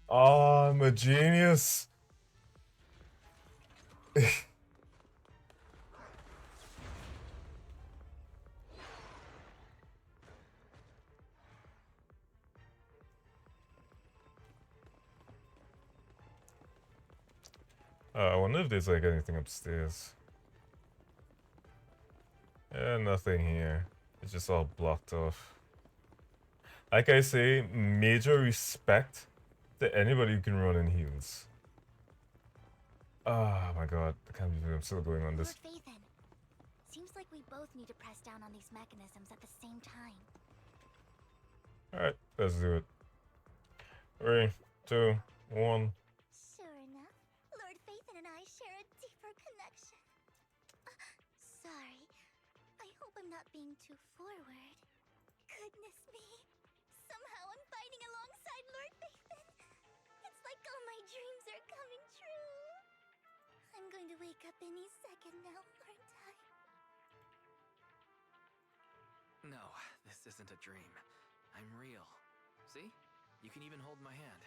Oh, I'm a genius! I wonder if there's like anything upstairs. Yeah, nothing here. It's just all blocked off. Like I say, major respect to anybody who can run in heels. Oh my god, I can't believe I'm still going on this. Lord Phaethon, seems like we both need to press down on these mechanisms at the same time. Alright, let's do it. 3, 2, 1. Sure enough, Lord Phaethon and I share a deeper connection. Sorry, I hope I'm not being too forward. Goodness me, somehow I'm fighting alongside Lord Phaethon. It's like all my dreams are coming true. I'm going to wake up any second now, aren't I? No, this isn't a dream. I'm real. See? You can even hold my hand.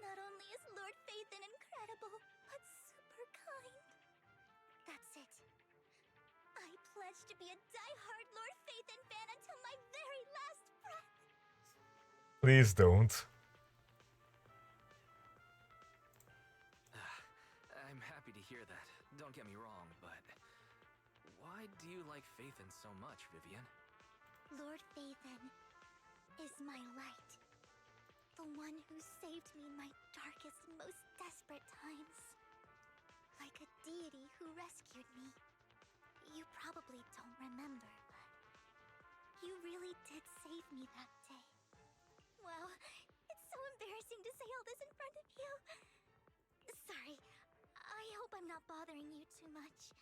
Not only is Lord Phaethon incredible, but super kind. That's it. I pledge to be a die-hard Lord Phaethon fan until my very last breath. Please don't. I'm happy to hear that. Don't get me wrong, but why do you like Phaethon so much, Vivian? Lord Phaethon is my light. The one who saved me in my darkest, most desperate times. Like a deity who rescued me. You probably don't remember, but you really did save me that day. Wow, it's so embarrassing to say all this in front of you. Sorry, I hope I'm not bothering you too much.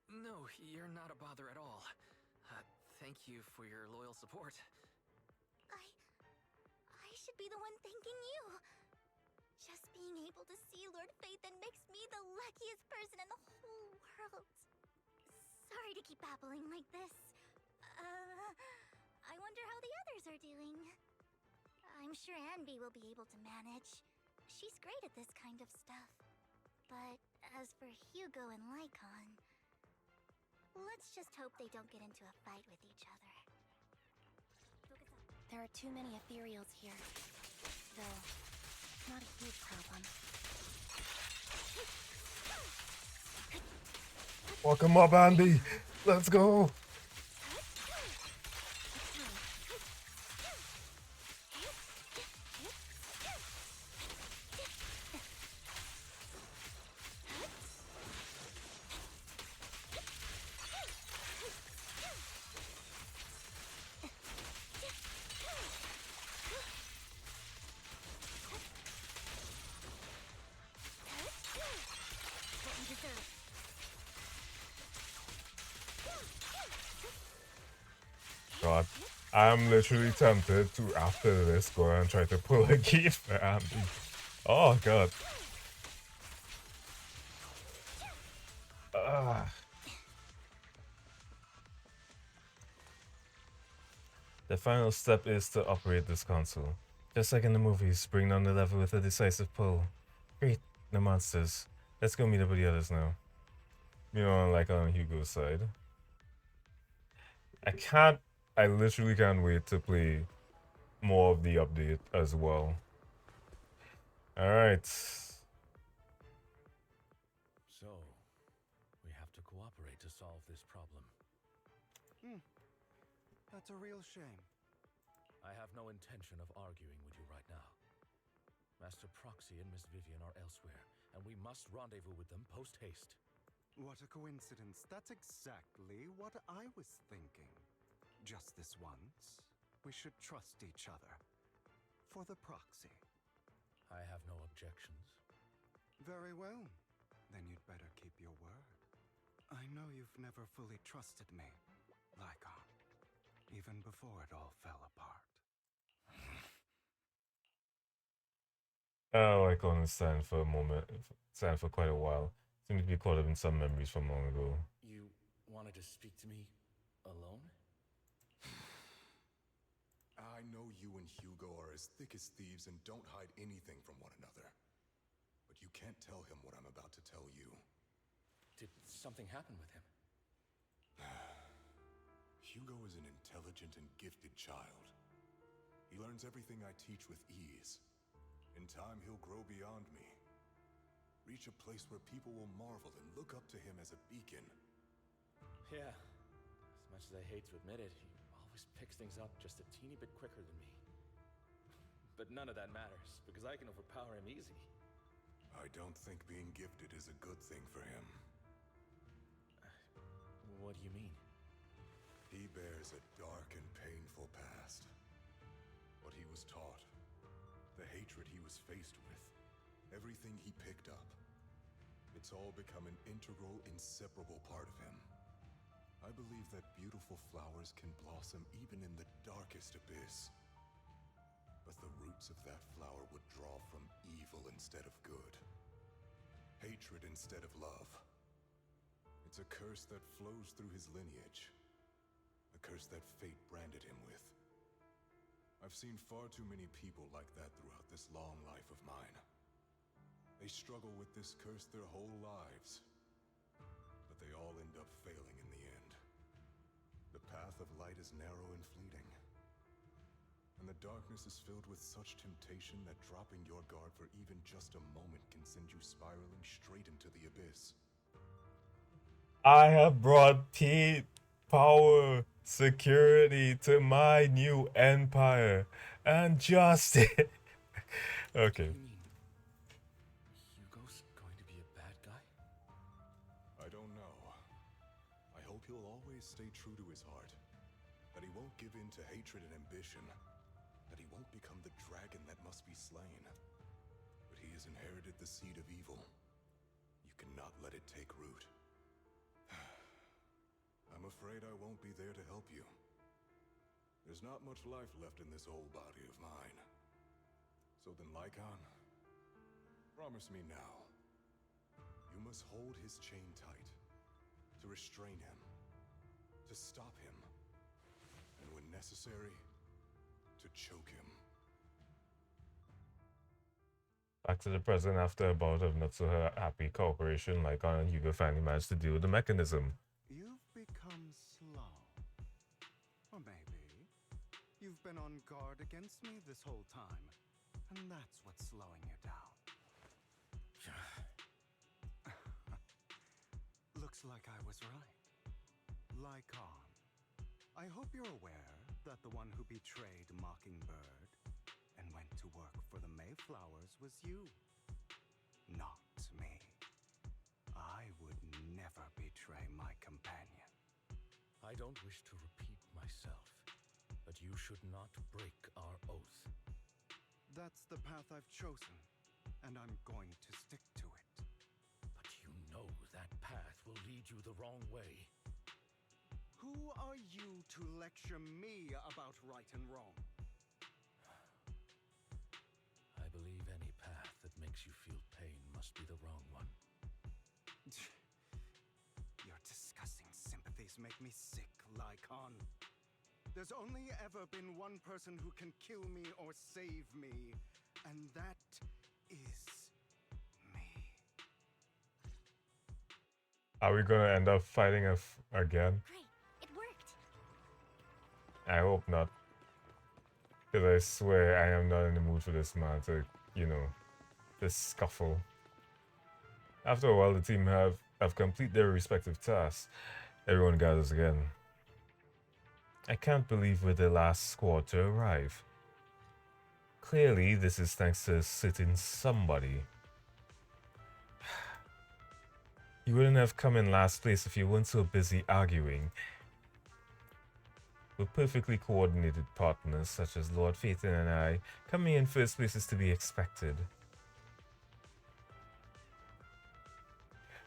No, you're not a bother at all. Thank you for your loyal support. I should be the one thanking you. Just being able to see Lord Phaethon makes me the luckiest person in the whole world. Sorry to keep babbling like this. I wonder how the others are doing. I'm sure Anby will be able to manage. She's great at this kind of stuff. But as for Hugo and Lycon, let's just hope they don't get into a fight with each other. There are too many ethereals here. Though, not a huge problem. Welcome up, Andy. Let's go. God, I'm literally tempted to, after this, go and try to pull a key for Andy. Oh, God. The final step is to operate this console. Just like in the movies, bring down the level with a decisive pull. Great, the monsters. Let's go meet up with the others now. You know, like on Hugo's side. I literally can't wait to play more of the update as well. Alright. So, we have to cooperate to solve this problem. That's a real shame. I have no intention of arguing with you right now. Master Proxy and Miss Vivian are elsewhere, and we must rendezvous with them post-haste. What a coincidence. That's exactly what I was thinking. Just this once, we should trust each other. For the Proxy. I have no objections. Very well. Then you'd better keep your word. I know you've never fully trusted me, Lycon. Even before it all fell apart. Oh, I can stand for a moment. Stand for quite a while. Seems to be caught up in some memories from long ago. You wanted to speak to me alone? I know you and Hugo are as thick as thieves and don't hide anything from one another. But you can't tell him what I'm about to tell you. Did something happen with him? Hugo is an intelligent and gifted child. He learns everything I teach with ease. In time, he'll grow beyond me. Reach a place where people will marvel and look up to him as a beacon. Yeah. As much as I hate to admit it, he always picks things up just a teeny bit quicker than me. But none of that matters, because I can overpower him easy. I don't think being gifted is a good thing for him. What do you mean? He bears a dark and painful past. What he was taught, the hatred he was faced with, everything he picked up. It's all become an integral, inseparable part of him. I believe that beautiful flowers can blossom even in the darkest abyss. But the roots of that flower would draw from evil instead of good. Hatred instead of love. It's a curse that flows through his lineage. A curse that fate branded him with. I've seen far too many people like that throughout this long life of mine. They struggle with this curse their whole lives. But they all end up failing in the end. The path of light is narrow and fleeting. And the darkness is filled with such temptation that dropping your guard for even just a moment can send you spiraling straight into the abyss. I have brought peace, power, security to my new empire, and justice. Okay. Hugo's going to be a bad guy? I don't know. I hope he'll always stay true to his heart. That he won't give in to hatred and ambition. That he won't become the dragon that must be slain. But he has inherited the seed of evil. You cannot let it take root. I'm afraid I won't be there to help you. There's not much life left in this old body of mine. So then, Lycon, promise me now. You must hold his chain tight, to restrain him, to stop him, and when necessary, to choke him. Back to the present after a bout of not so happy cooperation, Lycon and Hugo finally managed to deal with the mechanism. You've become slow. Or maybe you've been on guard against me this whole time, and that's what's slowing you down. Looks like I was right. Lycon, I hope you're aware that the one who betrayed Mockingbird and went to work for the Mayflowers was you, not me. I would never betray my companion. I don't wish to repeat myself, but you should not break our oath. That's the path I've chosen, and I'm going to stick to it. But you know that path will lead you the wrong way. Who are you to lecture me about right and wrong? I believe any path that makes you feel pain must be the wrong one. Your disgusting sympathies make me sick, Lycon. There's only ever been one person who can kill me or save me, and that is me. Are we gonna end up fighting again? Great, it worked. I hope not. Because I swear I am not in the mood for this man to, this scuffle. After a while, the team have completed their respective tasks. Everyone gathers again. I can't believe we're the last squad to arrive. Clearly, this is thanks to a sit-in somebody. You wouldn't have come in last place if you weren't so busy arguing. We're perfectly coordinated partners, such as Lord Phaeton and I. Coming in first place is to be expected.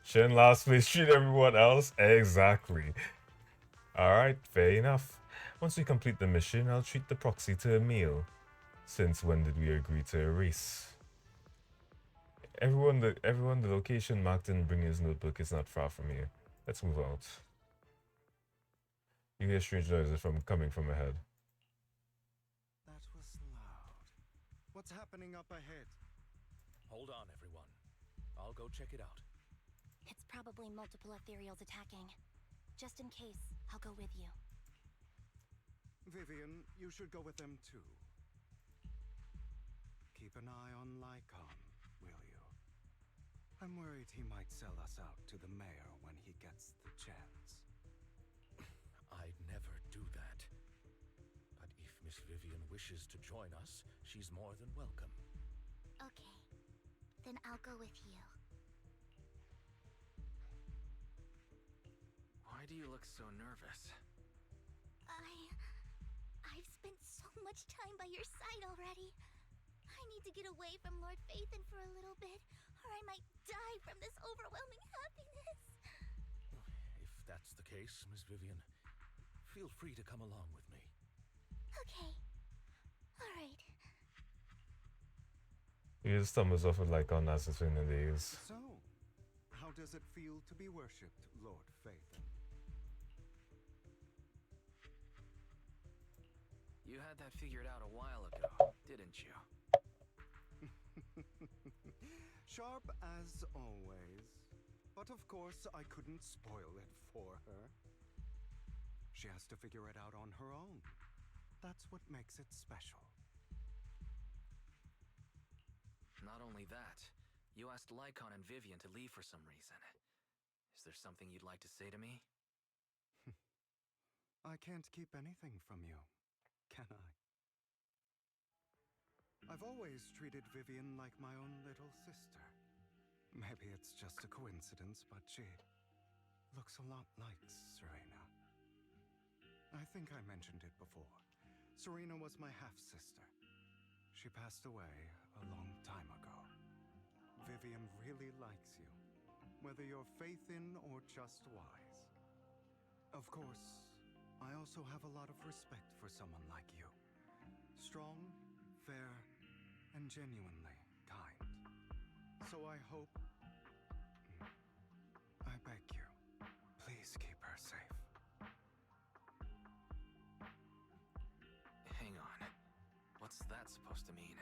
Shouldn't last place treat everyone else? Exactly. Alright, fair enough. Once we complete the mission, I'll treat the proxy to a meal. Since when did we agree to a race? Everyone, the location marked in Bringer's notebook is not far from here. Let's move out. You hear strange noises coming from ahead. That was loud. What's happening up ahead? Hold on, everyone. I'll go check it out. It's probably multiple ethereals attacking. Just in case, I'll go with you. Vivian, you should go with them too. Keep an eye on Lycon, will you? I'm worried he might sell us out to the mayor when he gets the chance. I'd never do that. But if Miss Vivian wishes to join us, she's more than welcome. Okay, then I'll go with you. Why do you look so nervous? I've spent so much time by your side already. I need to get away from Lord Phaeton for a little bit, or I might die from this overwhelming happiness. If that's the case, Miss Vivian, feel free to come along with me. Okay. Alright. He just stumbles off with Lycon as his in the days. So, how does it feel to be worshipped, Lord Phaeton? You had that figured out a while ago, didn't you? Sharp as always. But of course, I couldn't spoil it for her. She has to figure it out on her own. That's what makes it special. Not only that, you asked Lycon and Vivian to leave for some reason. Is there something you'd like to say to me? I can't keep anything from you, can I? I've always treated Vivian like my own little sister. Maybe it's just a coincidence, but she looks a lot like Serena. I think I mentioned it before. Serena was my half-sister. She passed away a long time ago. Vivian really likes you, whether you're faith in or just wise. Of course, I also have a lot of respect for someone like you. Strong, fair, and genuinely kind. So I hope... I beg you, please keep her safe. Hang on. What's that supposed to mean?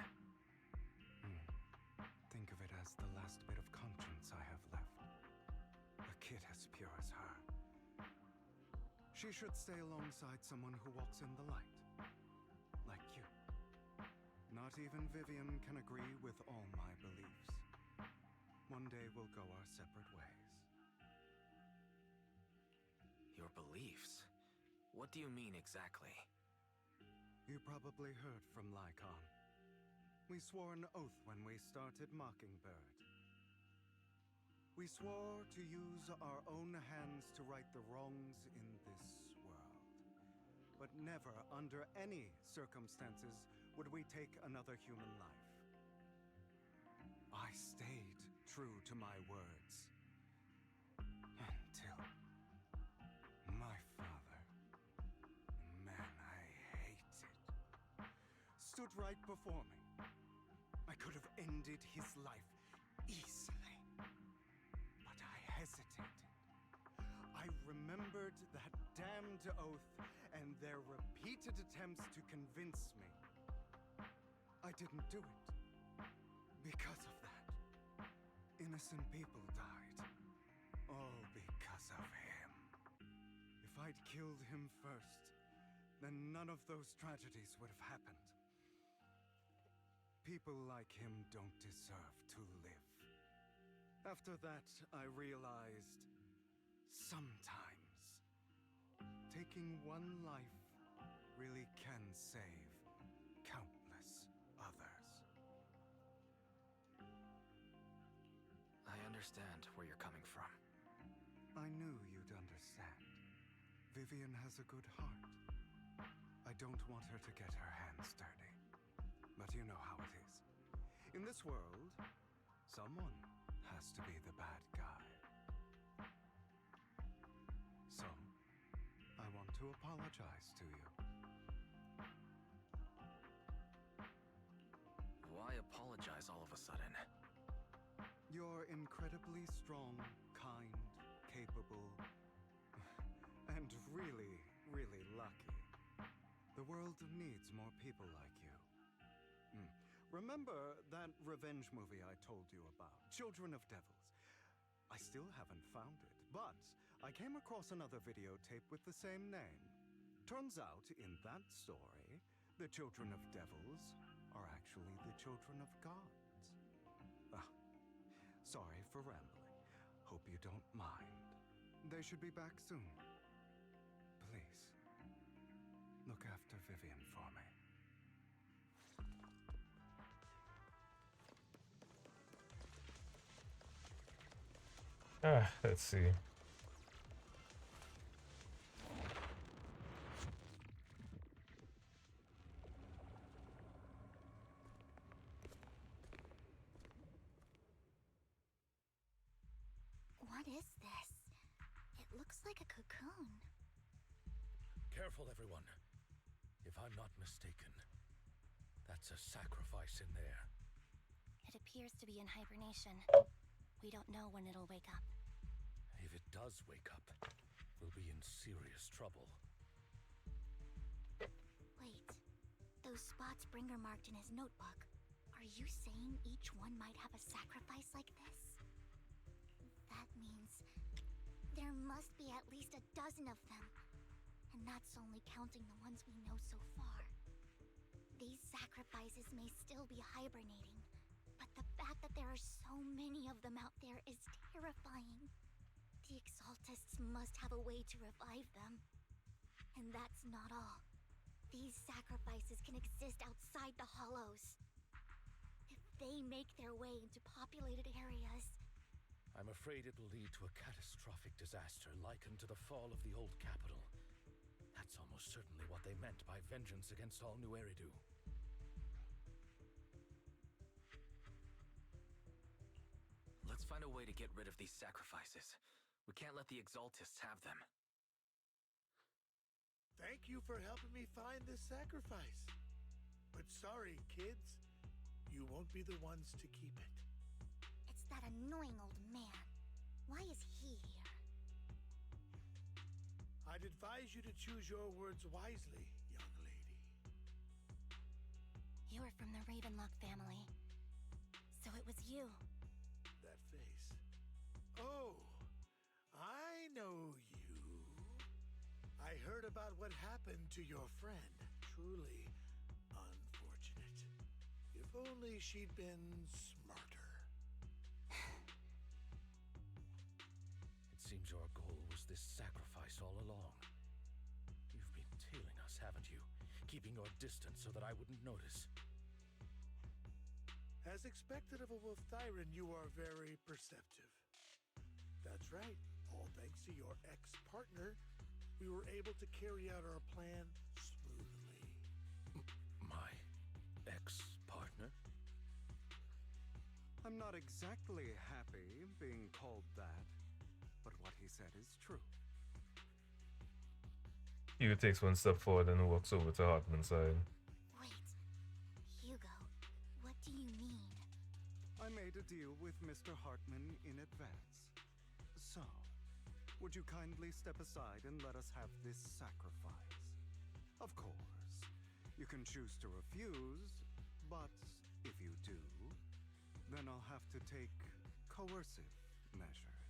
She should stay alongside someone who walks in the light. Like you. Not even Vivian can agree with all my beliefs. One day we'll go our separate ways. Your beliefs? What do you mean exactly? You probably heard from Lycon. We swore an oath when we started Mockingbird. We swore to use our own hands to right the wrongs in this world. But never, under any circumstances, would we take another human life. I stayed true to my words. Until my father, the man I hated, stood right before me. I could have ended his life easily, but I hesitated. I remembered that damned oath and their repeated attempts to convince me. I didn't do it. Because of that, innocent people died. All because of him. If I'd killed him first, then none of those tragedies would have happened. People like him don't deserve to live. After that, I realized sometimes taking one life really can save countless others. I understand where you're coming from. I knew you'd understand. Vivian has a good heart. I don't want her to get her hands dirty. But you know how it is. In this world, someone has to be the bad guy. So, I want to apologize to you. Why apologize all of a sudden? You're incredibly strong, kind, capable, and really, really lucky. The world needs more people like you. Remember that revenge movie I told you about, Children of Devils? I still haven't found it, but I came across another videotape with the same name. Turns out, in that story, the Children of Devils are actually the children of gods. Sorry for rambling. Hope you don't mind. They should be back soon. Please, look after Vivian for me. Let's see. What is this? It looks like a cocoon. Careful, everyone. If I'm not mistaken, that's a sacrifice in there. It appears to be in hibernation. We don't know when it'll wake up. If it does wake up, we'll be in serious trouble. Wait. Those spots Bringer marked in his notebook. Are you saying each one might have a sacrifice like this? That means there must be at least a dozen of them. And that's only counting the ones we know so far. These sacrifices may still be hibernating, but the fact that there are so many of them out there is terrifying. The Exaltists must have a way to revive them. And that's not all. These sacrifices can exist outside the Hollows. If they make their way into populated areas... I'm afraid it will lead to a catastrophic disaster likened to the fall of the old capital. That's almost certainly what they meant by vengeance against all New Eridu. Let's find a way to get rid of these sacrifices. We can't let the Exaltists have them. Thank you for helping me find this sacrifice. But sorry, kids. You won't be the ones to keep it. It's that annoying old man. Why is he here? I'd advise you to choose your words wisely, young lady. You're from the Ravenlock family. So it was you. That face. Oh, I know you. I heard about what happened to your friend. Truly unfortunate. If only she'd been smarter. It seems your goal was this sacrifice all along. You've been tailing us, haven't you? Keeping your distance so that I wouldn't notice. As expected of a wolf Thyran, you are very perceptive. That's right. All thanks to your ex-partner, we were able to carry out our plan smoothly. My ex-partner? I'm not exactly happy being called that, but what he said is true. Hugo takes one step forward and walks over to Hartman's side. Wait, Hugo, what do you mean? I made a deal with Mr. Hartman in advance. So, would you kindly step aside and let us have this sacrifice? Of course, you can choose to refuse, but if you do, then I'll have to take coercive measures.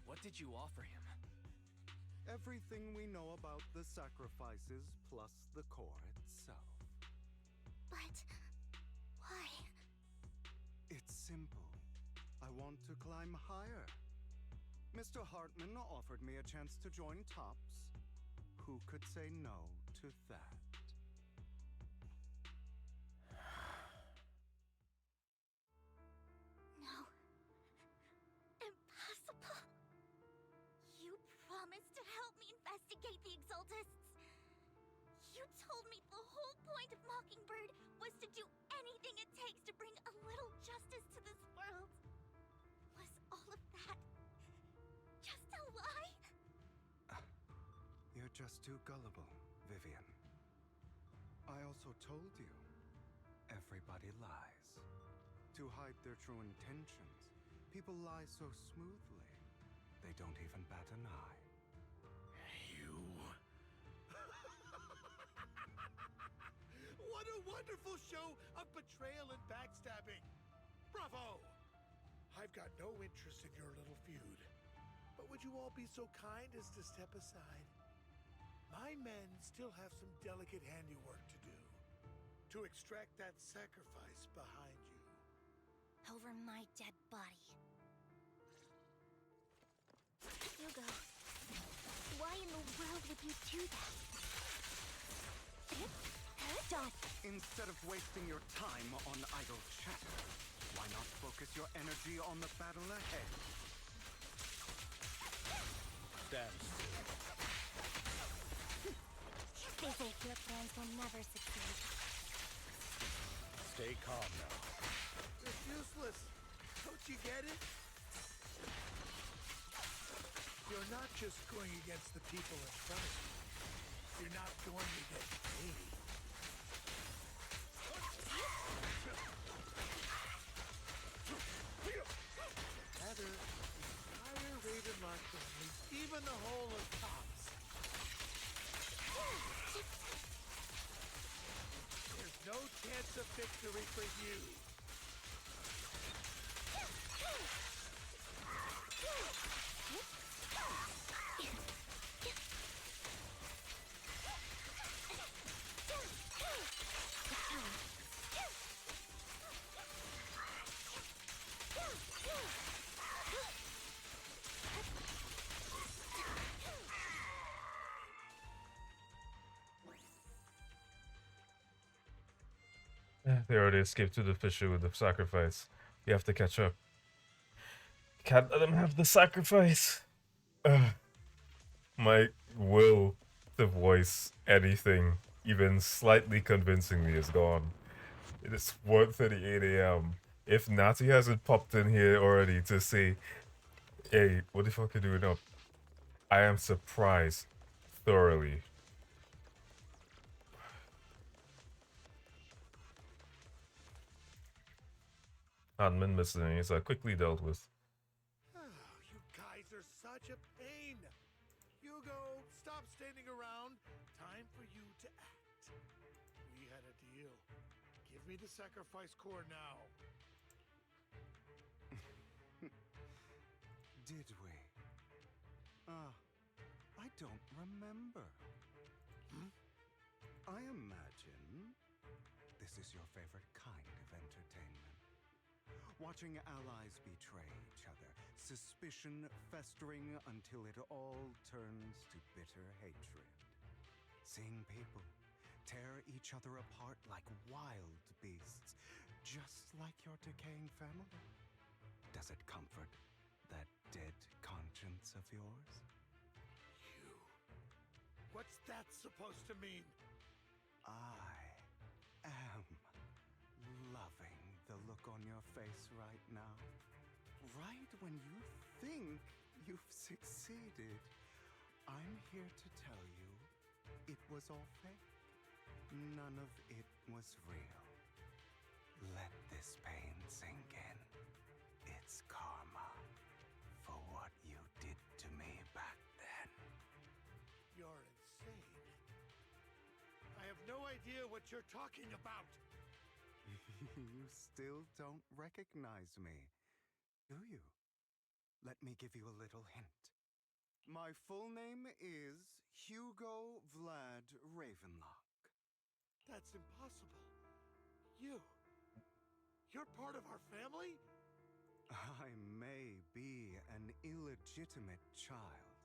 What did you offer him? Everything we know about the sacrifices plus the core itself. But why? It's simple. I want to climb higher. Mr. Hartman offered me a chance to join Tops. Who could say no to that? No. Impossible. You promised to help me investigate the Exaltists. You told me the whole point of Mockingbird was to do anything it takes to bring a little justice to this world. Was all of that just a lie? You're just too gullible, Vivian. I also told you, everybody lies. To hide their true intentions, people lie so smoothly, they don't even bat an eye. You... What a wonderful show of betrayal and backstabbing! Bravo! I've got no interest in your little feud. But would you all be so kind as to step aside? My men still have some delicate handiwork to do. To extract that sacrifice behind you. Over my dead body. Hugo, why in the world would you do that? Done. Instead of wasting your time on idle chatter, why not focus your energy on the battle ahead? Stand still. They say your plans will never succeed. Stay calm now. It's useless. Don't you get it? You're not just going against the people in front of you. You're not going against me. Rather, the entire Ravenlock family, even the whole of Tops. There's no chance of victory for you. They already escaped to the fissure with the sacrifice. You have to catch up. Can't let them have the sacrifice. My will to voice anything, even slightly convincingly, is gone. It is 1:38 a.m. If Natty hasn't popped in here already to say, hey, what the fuck are you doing up? I am surprised thoroughly. Admin miscellaneous are quickly dealt with. You guys are such a pain. Hugo, stop standing around. Time for you to act. We had a deal. Give me the sacrifice core now. Did we? don't remember. I imagine this is your favorite kind of entertainment. Watching allies betray each other, suspicion festering until it all turns to bitter hatred. Seeing people tear each other apart like wild beasts, just like your decaying family. Does it comfort that dead conscience of yours? What's that supposed to mean? I am loving the look on your face right now. Right when you think you've succeeded, I'm here to tell you it was all fake. None of it was real. Let this pain sink in. It's karma for what you did to me back then. You're insane. I have no idea what you're talking about. You still don't recognize me, do you? Let me give you a little hint. My full name is Hugo Vlad Ravenlock. That's impossible. You're part of our family? I may be an illegitimate child,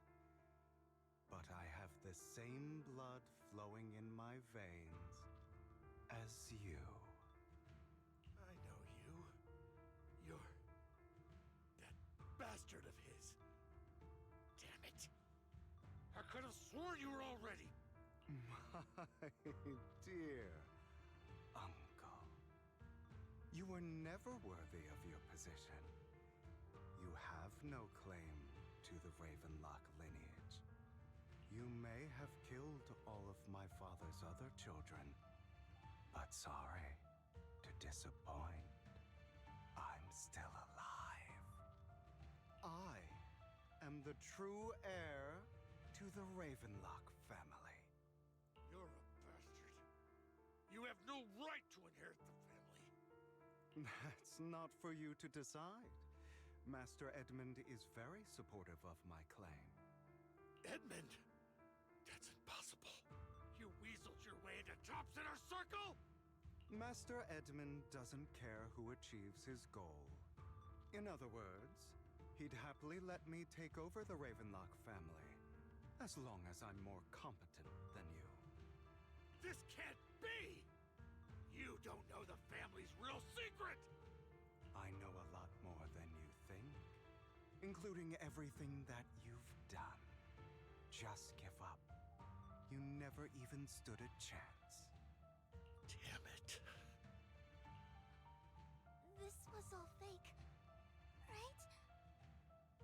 but I have the same blood flowing in my veins as you. I know you. You're that bastard of his. Damn it. I could have sworn you were already. My dear uncle, you were never worthy of your position. You have no claim to the Ravenlock lineage. You may have killed all of my father's other children, but sorry to disappoint, I'm still alive. I am the true heir to the Ravenlock family. You're a bastard. You have no right to inherit the family. That's not for you to decide. Master Edmund is very supportive of my claim. Edmund? That's impossible. You weaseled your way into Top's inner circle? Master Edmund doesn't care who achieves his goal. In other words, he'd happily let me take over the Ravenlock family, as long as I'm more competent than you. This can't be! You don't know the family's real secret! I know a lot more than you think, including everything that you've done. Just give up. You never even stood a chance. Damn it. This was all fake, right?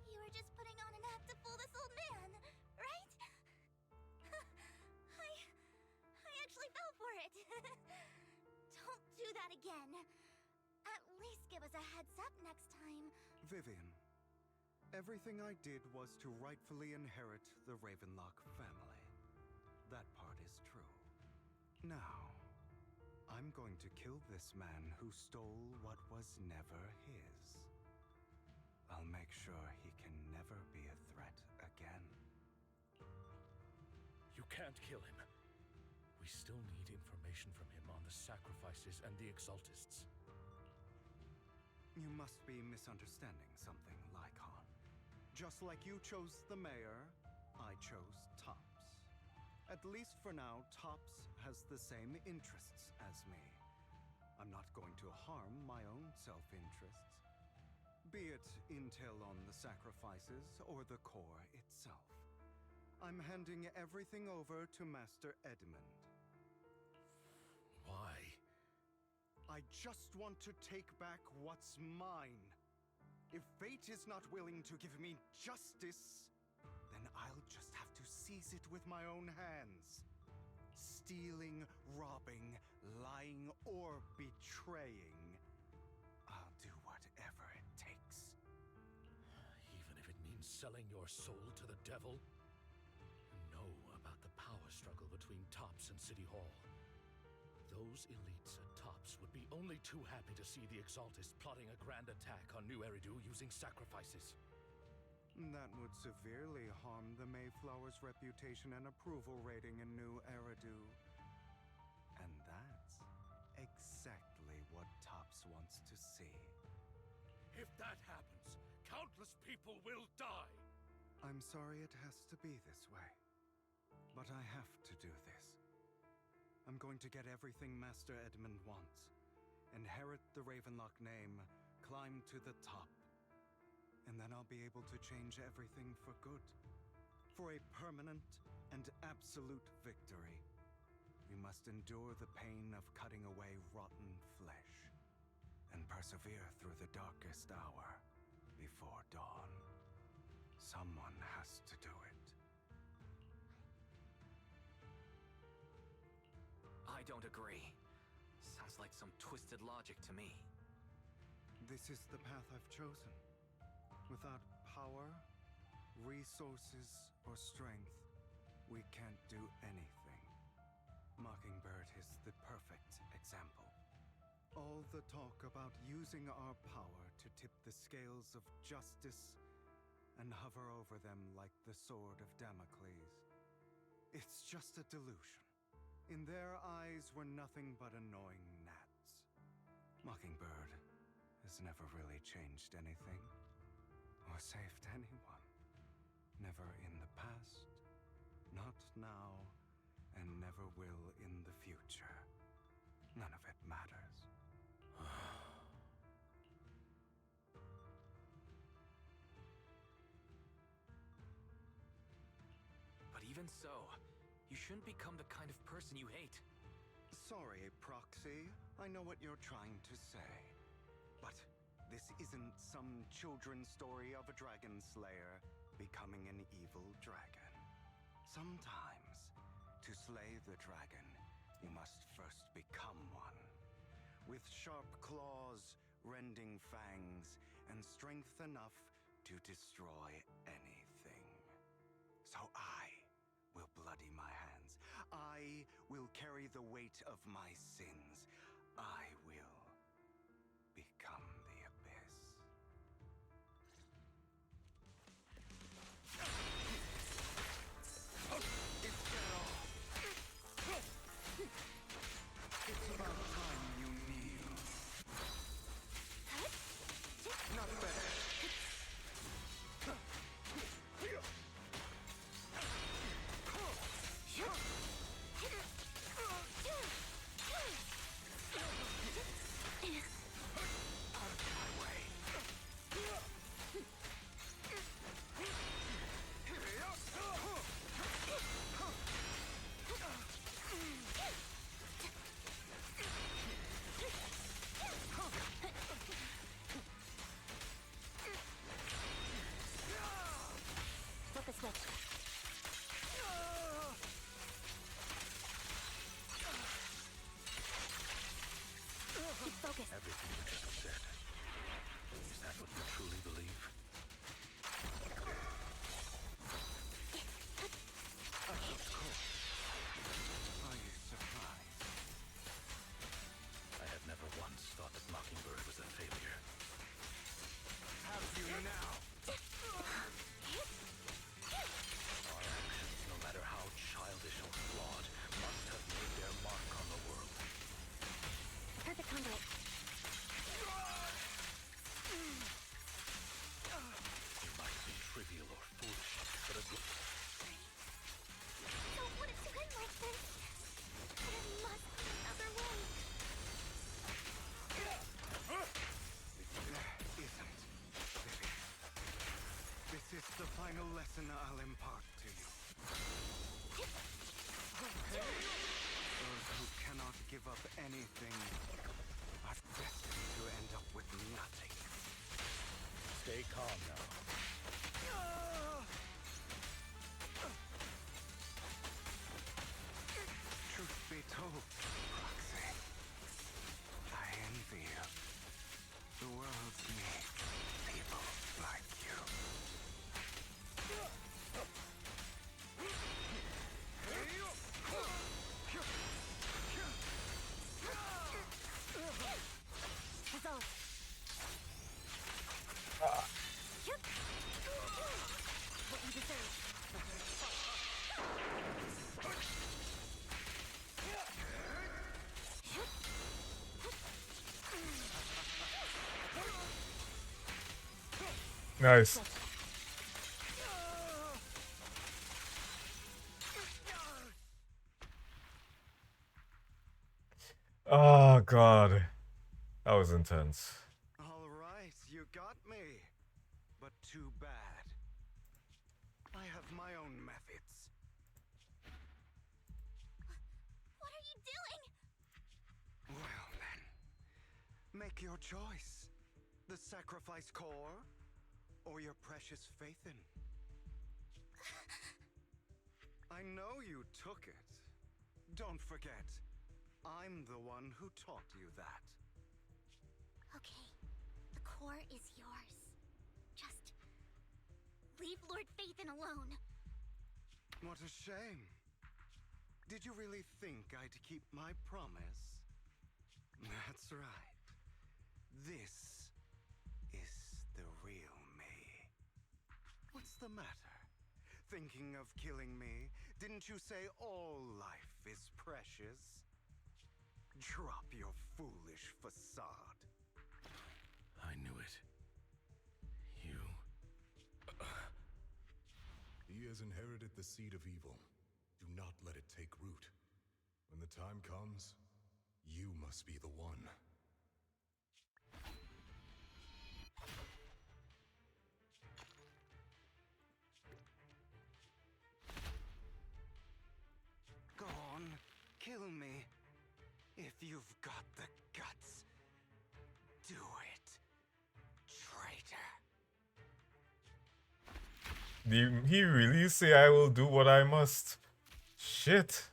You were just putting on an act to fool this old man, right? I actually fell for it. Don't do that again. At least give us a heads up next time. Vivian, everything I did was to rightfully inherit the Ravenlock family. That part is true. Now, I'm going to kill this man who stole what was never his. I'll make sure he can never be a threat again. You can't kill him. We still need information from him on the sacrifices and the Exaltists. You must be misunderstanding something, Lycon. Just like you chose the mayor, I chose Tops. At least for now, Tops has the same interests as me. I'm not going to harm my own self-interests, be it intel on the sacrifices or the core itself. I'm handing everything over to Master Edmund. Why? I just want to take back what's mine. If fate is not willing to give me justice, then I'll just have to seize it with my own hands. Stealing, robbing, lying, or betraying. I'll do whatever it takes. Even if it means selling your soul to the devil? Know about the power struggle between Tops and City Hall. Those elites at Tops would be only too happy to see the Exaltists plotting a grand attack on New Eridu using sacrifices. That would severely harm the Mayflower's reputation and approval rating in New Eridu. And that's exactly what Tops wants to see. If that happens, countless people will die. I'm sorry it has to be this way, but I have to do this. I'm going to get everything Master Edmund wants. Inherit the Ravenlock name, climb to the top. And then I'll be able to change everything for good. For a permanent and absolute victory. We must endure the pain of cutting away rotten flesh. And persevere through the darkest hour before dawn. Someone has to do it. I don't agree. Sounds like some twisted logic to me. This is the path I've chosen. Without power, resources, or strength, we can't do anything. Mockingbird is the perfect example. All the talk about using our power to tip the scales of justice and hover over them like the sword of Damocles. It's just a delusion. In their eyes, we're nothing but annoying gnats. Mockingbird has never really changed anything. Or saved anyone. Never in the past, not now, and never will in the future. None of it matters. But even so, you shouldn't become the kind of person you hate. Sorry, Proxy. I know what you're trying to say. But this isn't some children's story of a dragon slayer becoming an evil dragon. Sometimes, to slay the dragon, you must first become one. With sharp claws, rending fangs, and strength enough to destroy anything. So I will bloody my hands. I will carry the weight of my sins. I will become the abyss. Is that all? It's about time you kneel. Not bad. Flip a switch. Keep focused. Everything you just said. Is that what you truly believe? Of course. Are you surprised? I have never once thought that Mockingbird was a failure. Have you now? Our actions, no matter how childish or flawed, must have made their mark on the world. Perfect conduit. It might be trivial or foolish, but as long Don't want it to end like this. There must be another way. There isn't, Vivi. This is the final lesson I'll impart to you. Those who cannot give up anything are destined to end up with nothing. Stay calm now. Truth be told, Proxy, I envy you. The world needs people like you. Resolve. Nice. Oh god. That was intense. All right, you got me. But too bad. I have my own methods. What are you doing? Well then, make your choice. The sacrifice core, or your precious Phaethon? I know you took it. Don't forget, I'm the one who taught you that. Okay, the core is yours. Just leave Lord Phaethon alone. What a shame. Did you really think I'd keep my promise? That's right. This is the real me. What's the matter? Thinking of killing me? Didn't you say all life is precious? Drop your foolish facade. I knew it. You... He has inherited the seed of evil. Do not let it take root. When the time comes, you must be the one. Go on, kill me. If you've got the guts, do it, traitor. Did he really say I will do what I must? Shit.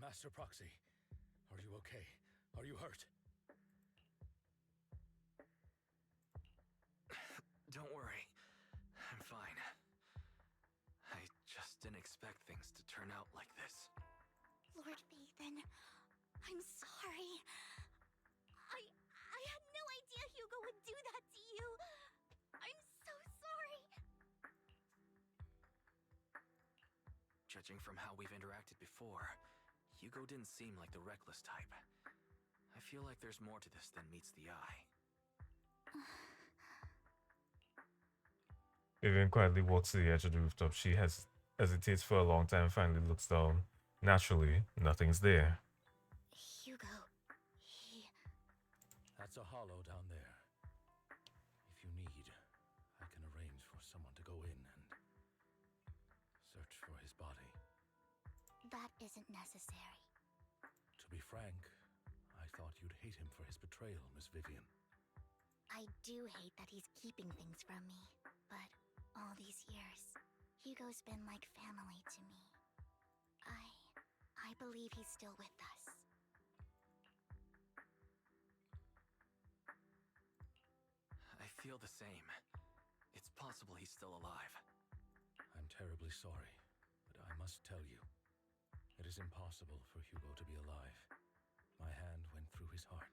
Master Proxy, are you okay? Are you hurt? Don't worry. I'm fine. I just didn't expect things to turn out like this. Lord Phaethon, I'm sorry. I had no idea Hugo would do that to you. I'm so sorry. Judging from how we've interacted before, Hugo didn't seem like the reckless type. I feel like there's more to this than meets the eye. Vivian quietly walks to the edge of the rooftop. She hesitates for a long time, finally looks down. Naturally, nothing's there. Hugo, he... That's a hollow down there. If you need, I can arrange for someone to go in and search for his body. That isn't necessary. To be frank, I thought you'd hate him for his betrayal, Miss Vivian. I do hate that he's keeping things from me, but all these years, Hugo's been like family to me. I believe he's still with us. I feel the same. It's possible he's still alive. I'm terribly sorry, but I must tell you, it is impossible for Hugo to be alive. My hand went through his heart.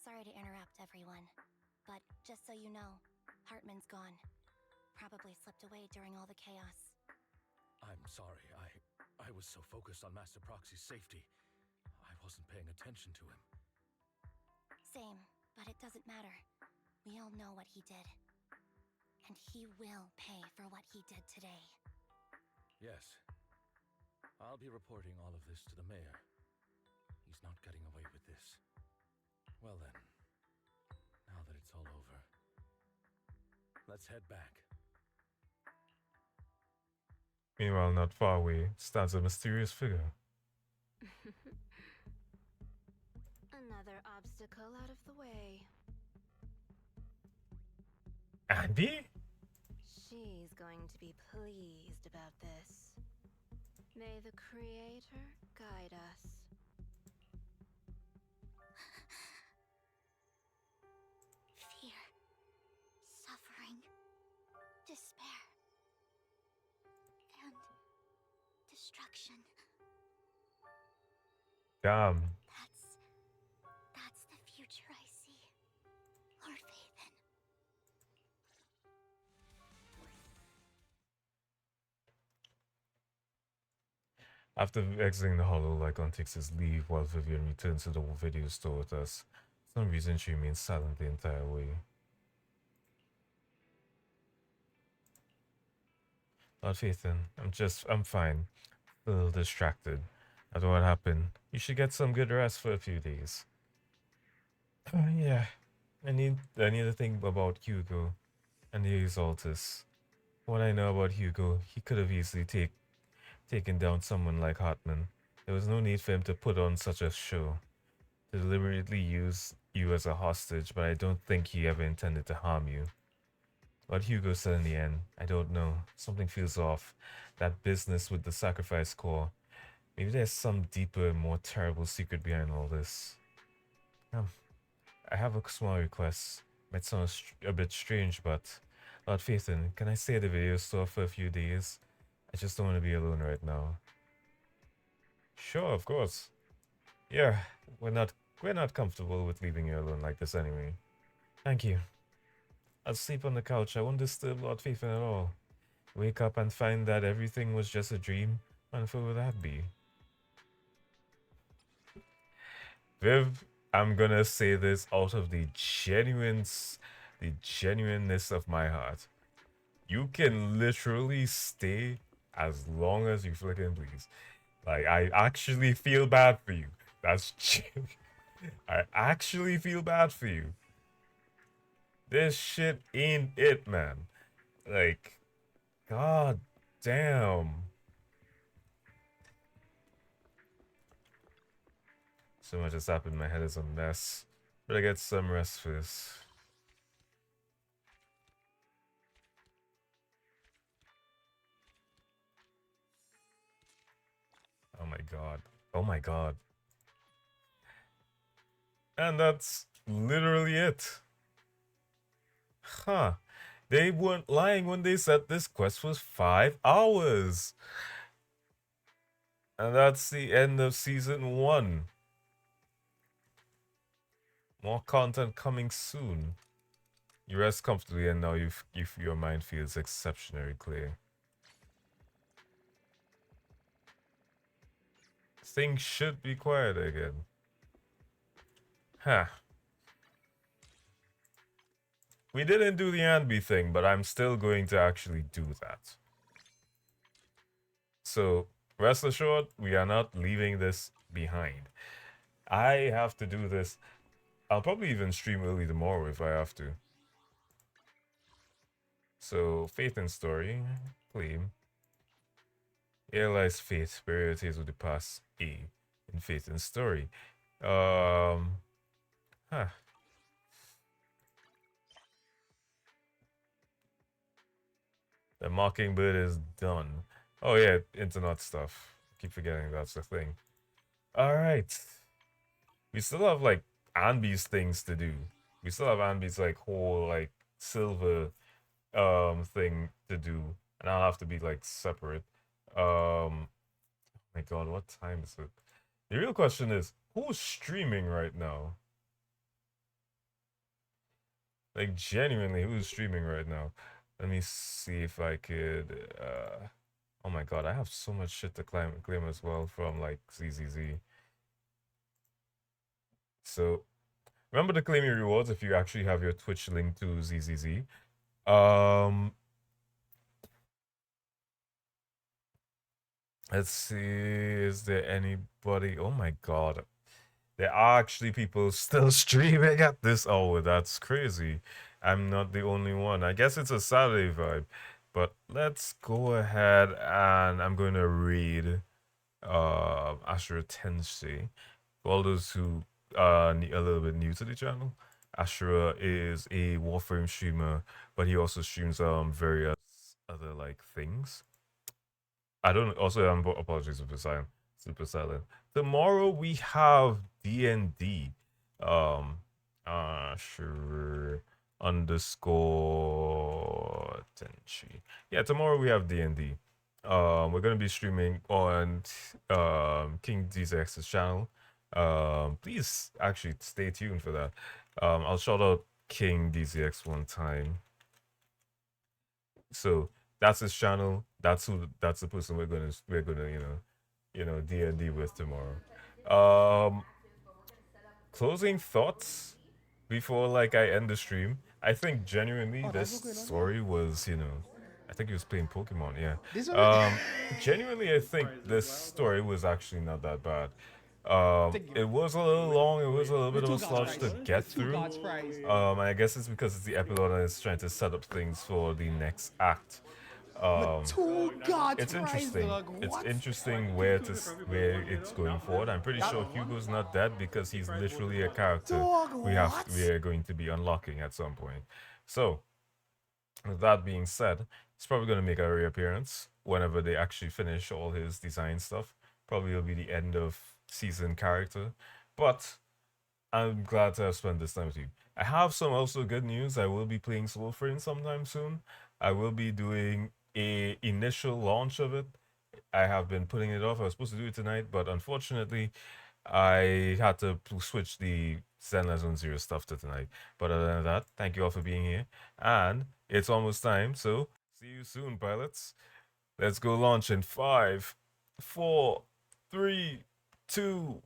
Sorry to interrupt, everyone. But just so you know, Hartman's gone. Probably slipped away during all the chaos. I'm sorry, I was so focused on Master Proxy's safety, I wasn't paying attention to him. Same, but it doesn't matter. We all know what he did. And he will pay for what he did today. Yes. I'll be reporting all of this to the mayor. He's not getting away with this. Well then, now that it's all over, let's head back. Meanwhile, not far away, stands a mysterious figure. Another obstacle out of the way. Andy? She's going to be pleased about this. May the Creator guide us. Fear, suffering, despair, and destruction. Damn. That's the future I see. Lord Phaethon. After exiting the hollow, Lycon takes his leave while Vivian returns to the video store with us. For some reason, she remains silent the entire way. Lord Phaethon, I'm fine. A little distracted. After what happened, you should get some good rest for a few days. Yeah. I need to think about Hugo and the Exaltus. What I know about Hugo, he could have easily taken down someone like Hartman. There was no need for him to put on such a show. To deliberately use you as a hostage, but I don't think he ever intended to harm you. What Hugo said in the end, I don't know. Something feels off. That business with the sacrifice core. Maybe there's some deeper, more terrible secret behind all this. I have a small request. Might sound a bit strange, but Lord Phaethon, can I stay at the video store for a few days? I just don't want to be alone right now. Sure, of course. Yeah, we're not comfortable with leaving you alone like this anyway. Thank you. I'll sleep on the couch. I won't disturb Lord Phaethon at all. Wake up and find that everything was just a dream. How wonderful would that be? Viv, I'm gonna say this out of the genuineness of my heart. You can literally stay as long as you flippin' please. Like, I actually feel bad for you. I actually feel bad for you. This shit ain't it, man. Like, god damn. So much has happened, my head is a mess. But I get some rest first. Oh my god. Oh my god. And that's literally it. Huh. They weren't lying when they said this quest was 5 hours. And that's the end of season 1. More content coming soon. You rest comfortably and now your mind feels exceptionally clear. Things should be quiet again. Huh. We didn't do the Anby thing, but I'm still going to actually do that. So, rest assured, we are not leaving this behind. I have to do this. I'll probably even stream early tomorrow if I have to. So, Faith and Story, claim. Realize Faith, priorities of the past, A, in Faith and Story. Huh. The Mockingbird is done. Oh yeah, internet stuff. Keep forgetting that's the thing. Alright. We still have like Anby's things to do. We still have Anby's like whole like silver thing to do. And I'll have to be like separate. Oh my god, what time is it? The real question is, who's streaming right now? Like genuinely, who's streaming right now? Let me see if I could oh my god, I have so much shit to claim as well from like ZZZ. So remember to claim your rewards if you actually have your Twitch link to ZZZ. Let's see, is there anybody? Oh my god. There are actually people still streaming at this hour. That's crazy. I'm not the only one. I guess it's a Saturday vibe. But let's go ahead and I'm going to read Ashura Tensei. For all those who are a little bit new to the channel, Ashura is a Warframe streamer, but he also streams various other like things. I don't. Also, I'm apologies for silent. Super silent. Tomorrow we have D&D. Sure. Underscore Tenchi. Yeah, tomorrow we have D&D. We're gonna be streaming on King DZX's channel. Please actually stay tuned for that. I'll shout out King DZX one time. So that's his channel. That's the person we're gonna D&D with tomorrow. Closing thoughts before like I end the stream. I think genuinely Oh, this that's what's going on here? story was, I think he was playing Pokemon, yeah. This one? Genuinely I think this story was actually not that bad. It was a little long, it was a little bit of a sludge to get through. And I guess it's because it's the epilogue and it's trying to set up things for the next act. Two God's It's prize, interesting. dog. It's What? interesting where it's going forward. I'm pretty sure Hugo's not dead because he's literally a character Dog, we what? are going to be unlocking at some point. So, with that being said, he's probably going to make a reappearance whenever they actually finish all his design stuff. Probably will be the end of season character, but I'm glad to have spent this time with you. I have some also good news. I will be playing Soulframe sometime soon. I will be doing a initial launch of it. I have been putting it off. I was supposed to do it tonight, but unfortunately, I had to switch the Zenless Zone Zero stuff to tonight. But other than that, thank you all for being here. And it's almost time, so see you soon, pilots. Let's go launch in 5, 4, 3, 2,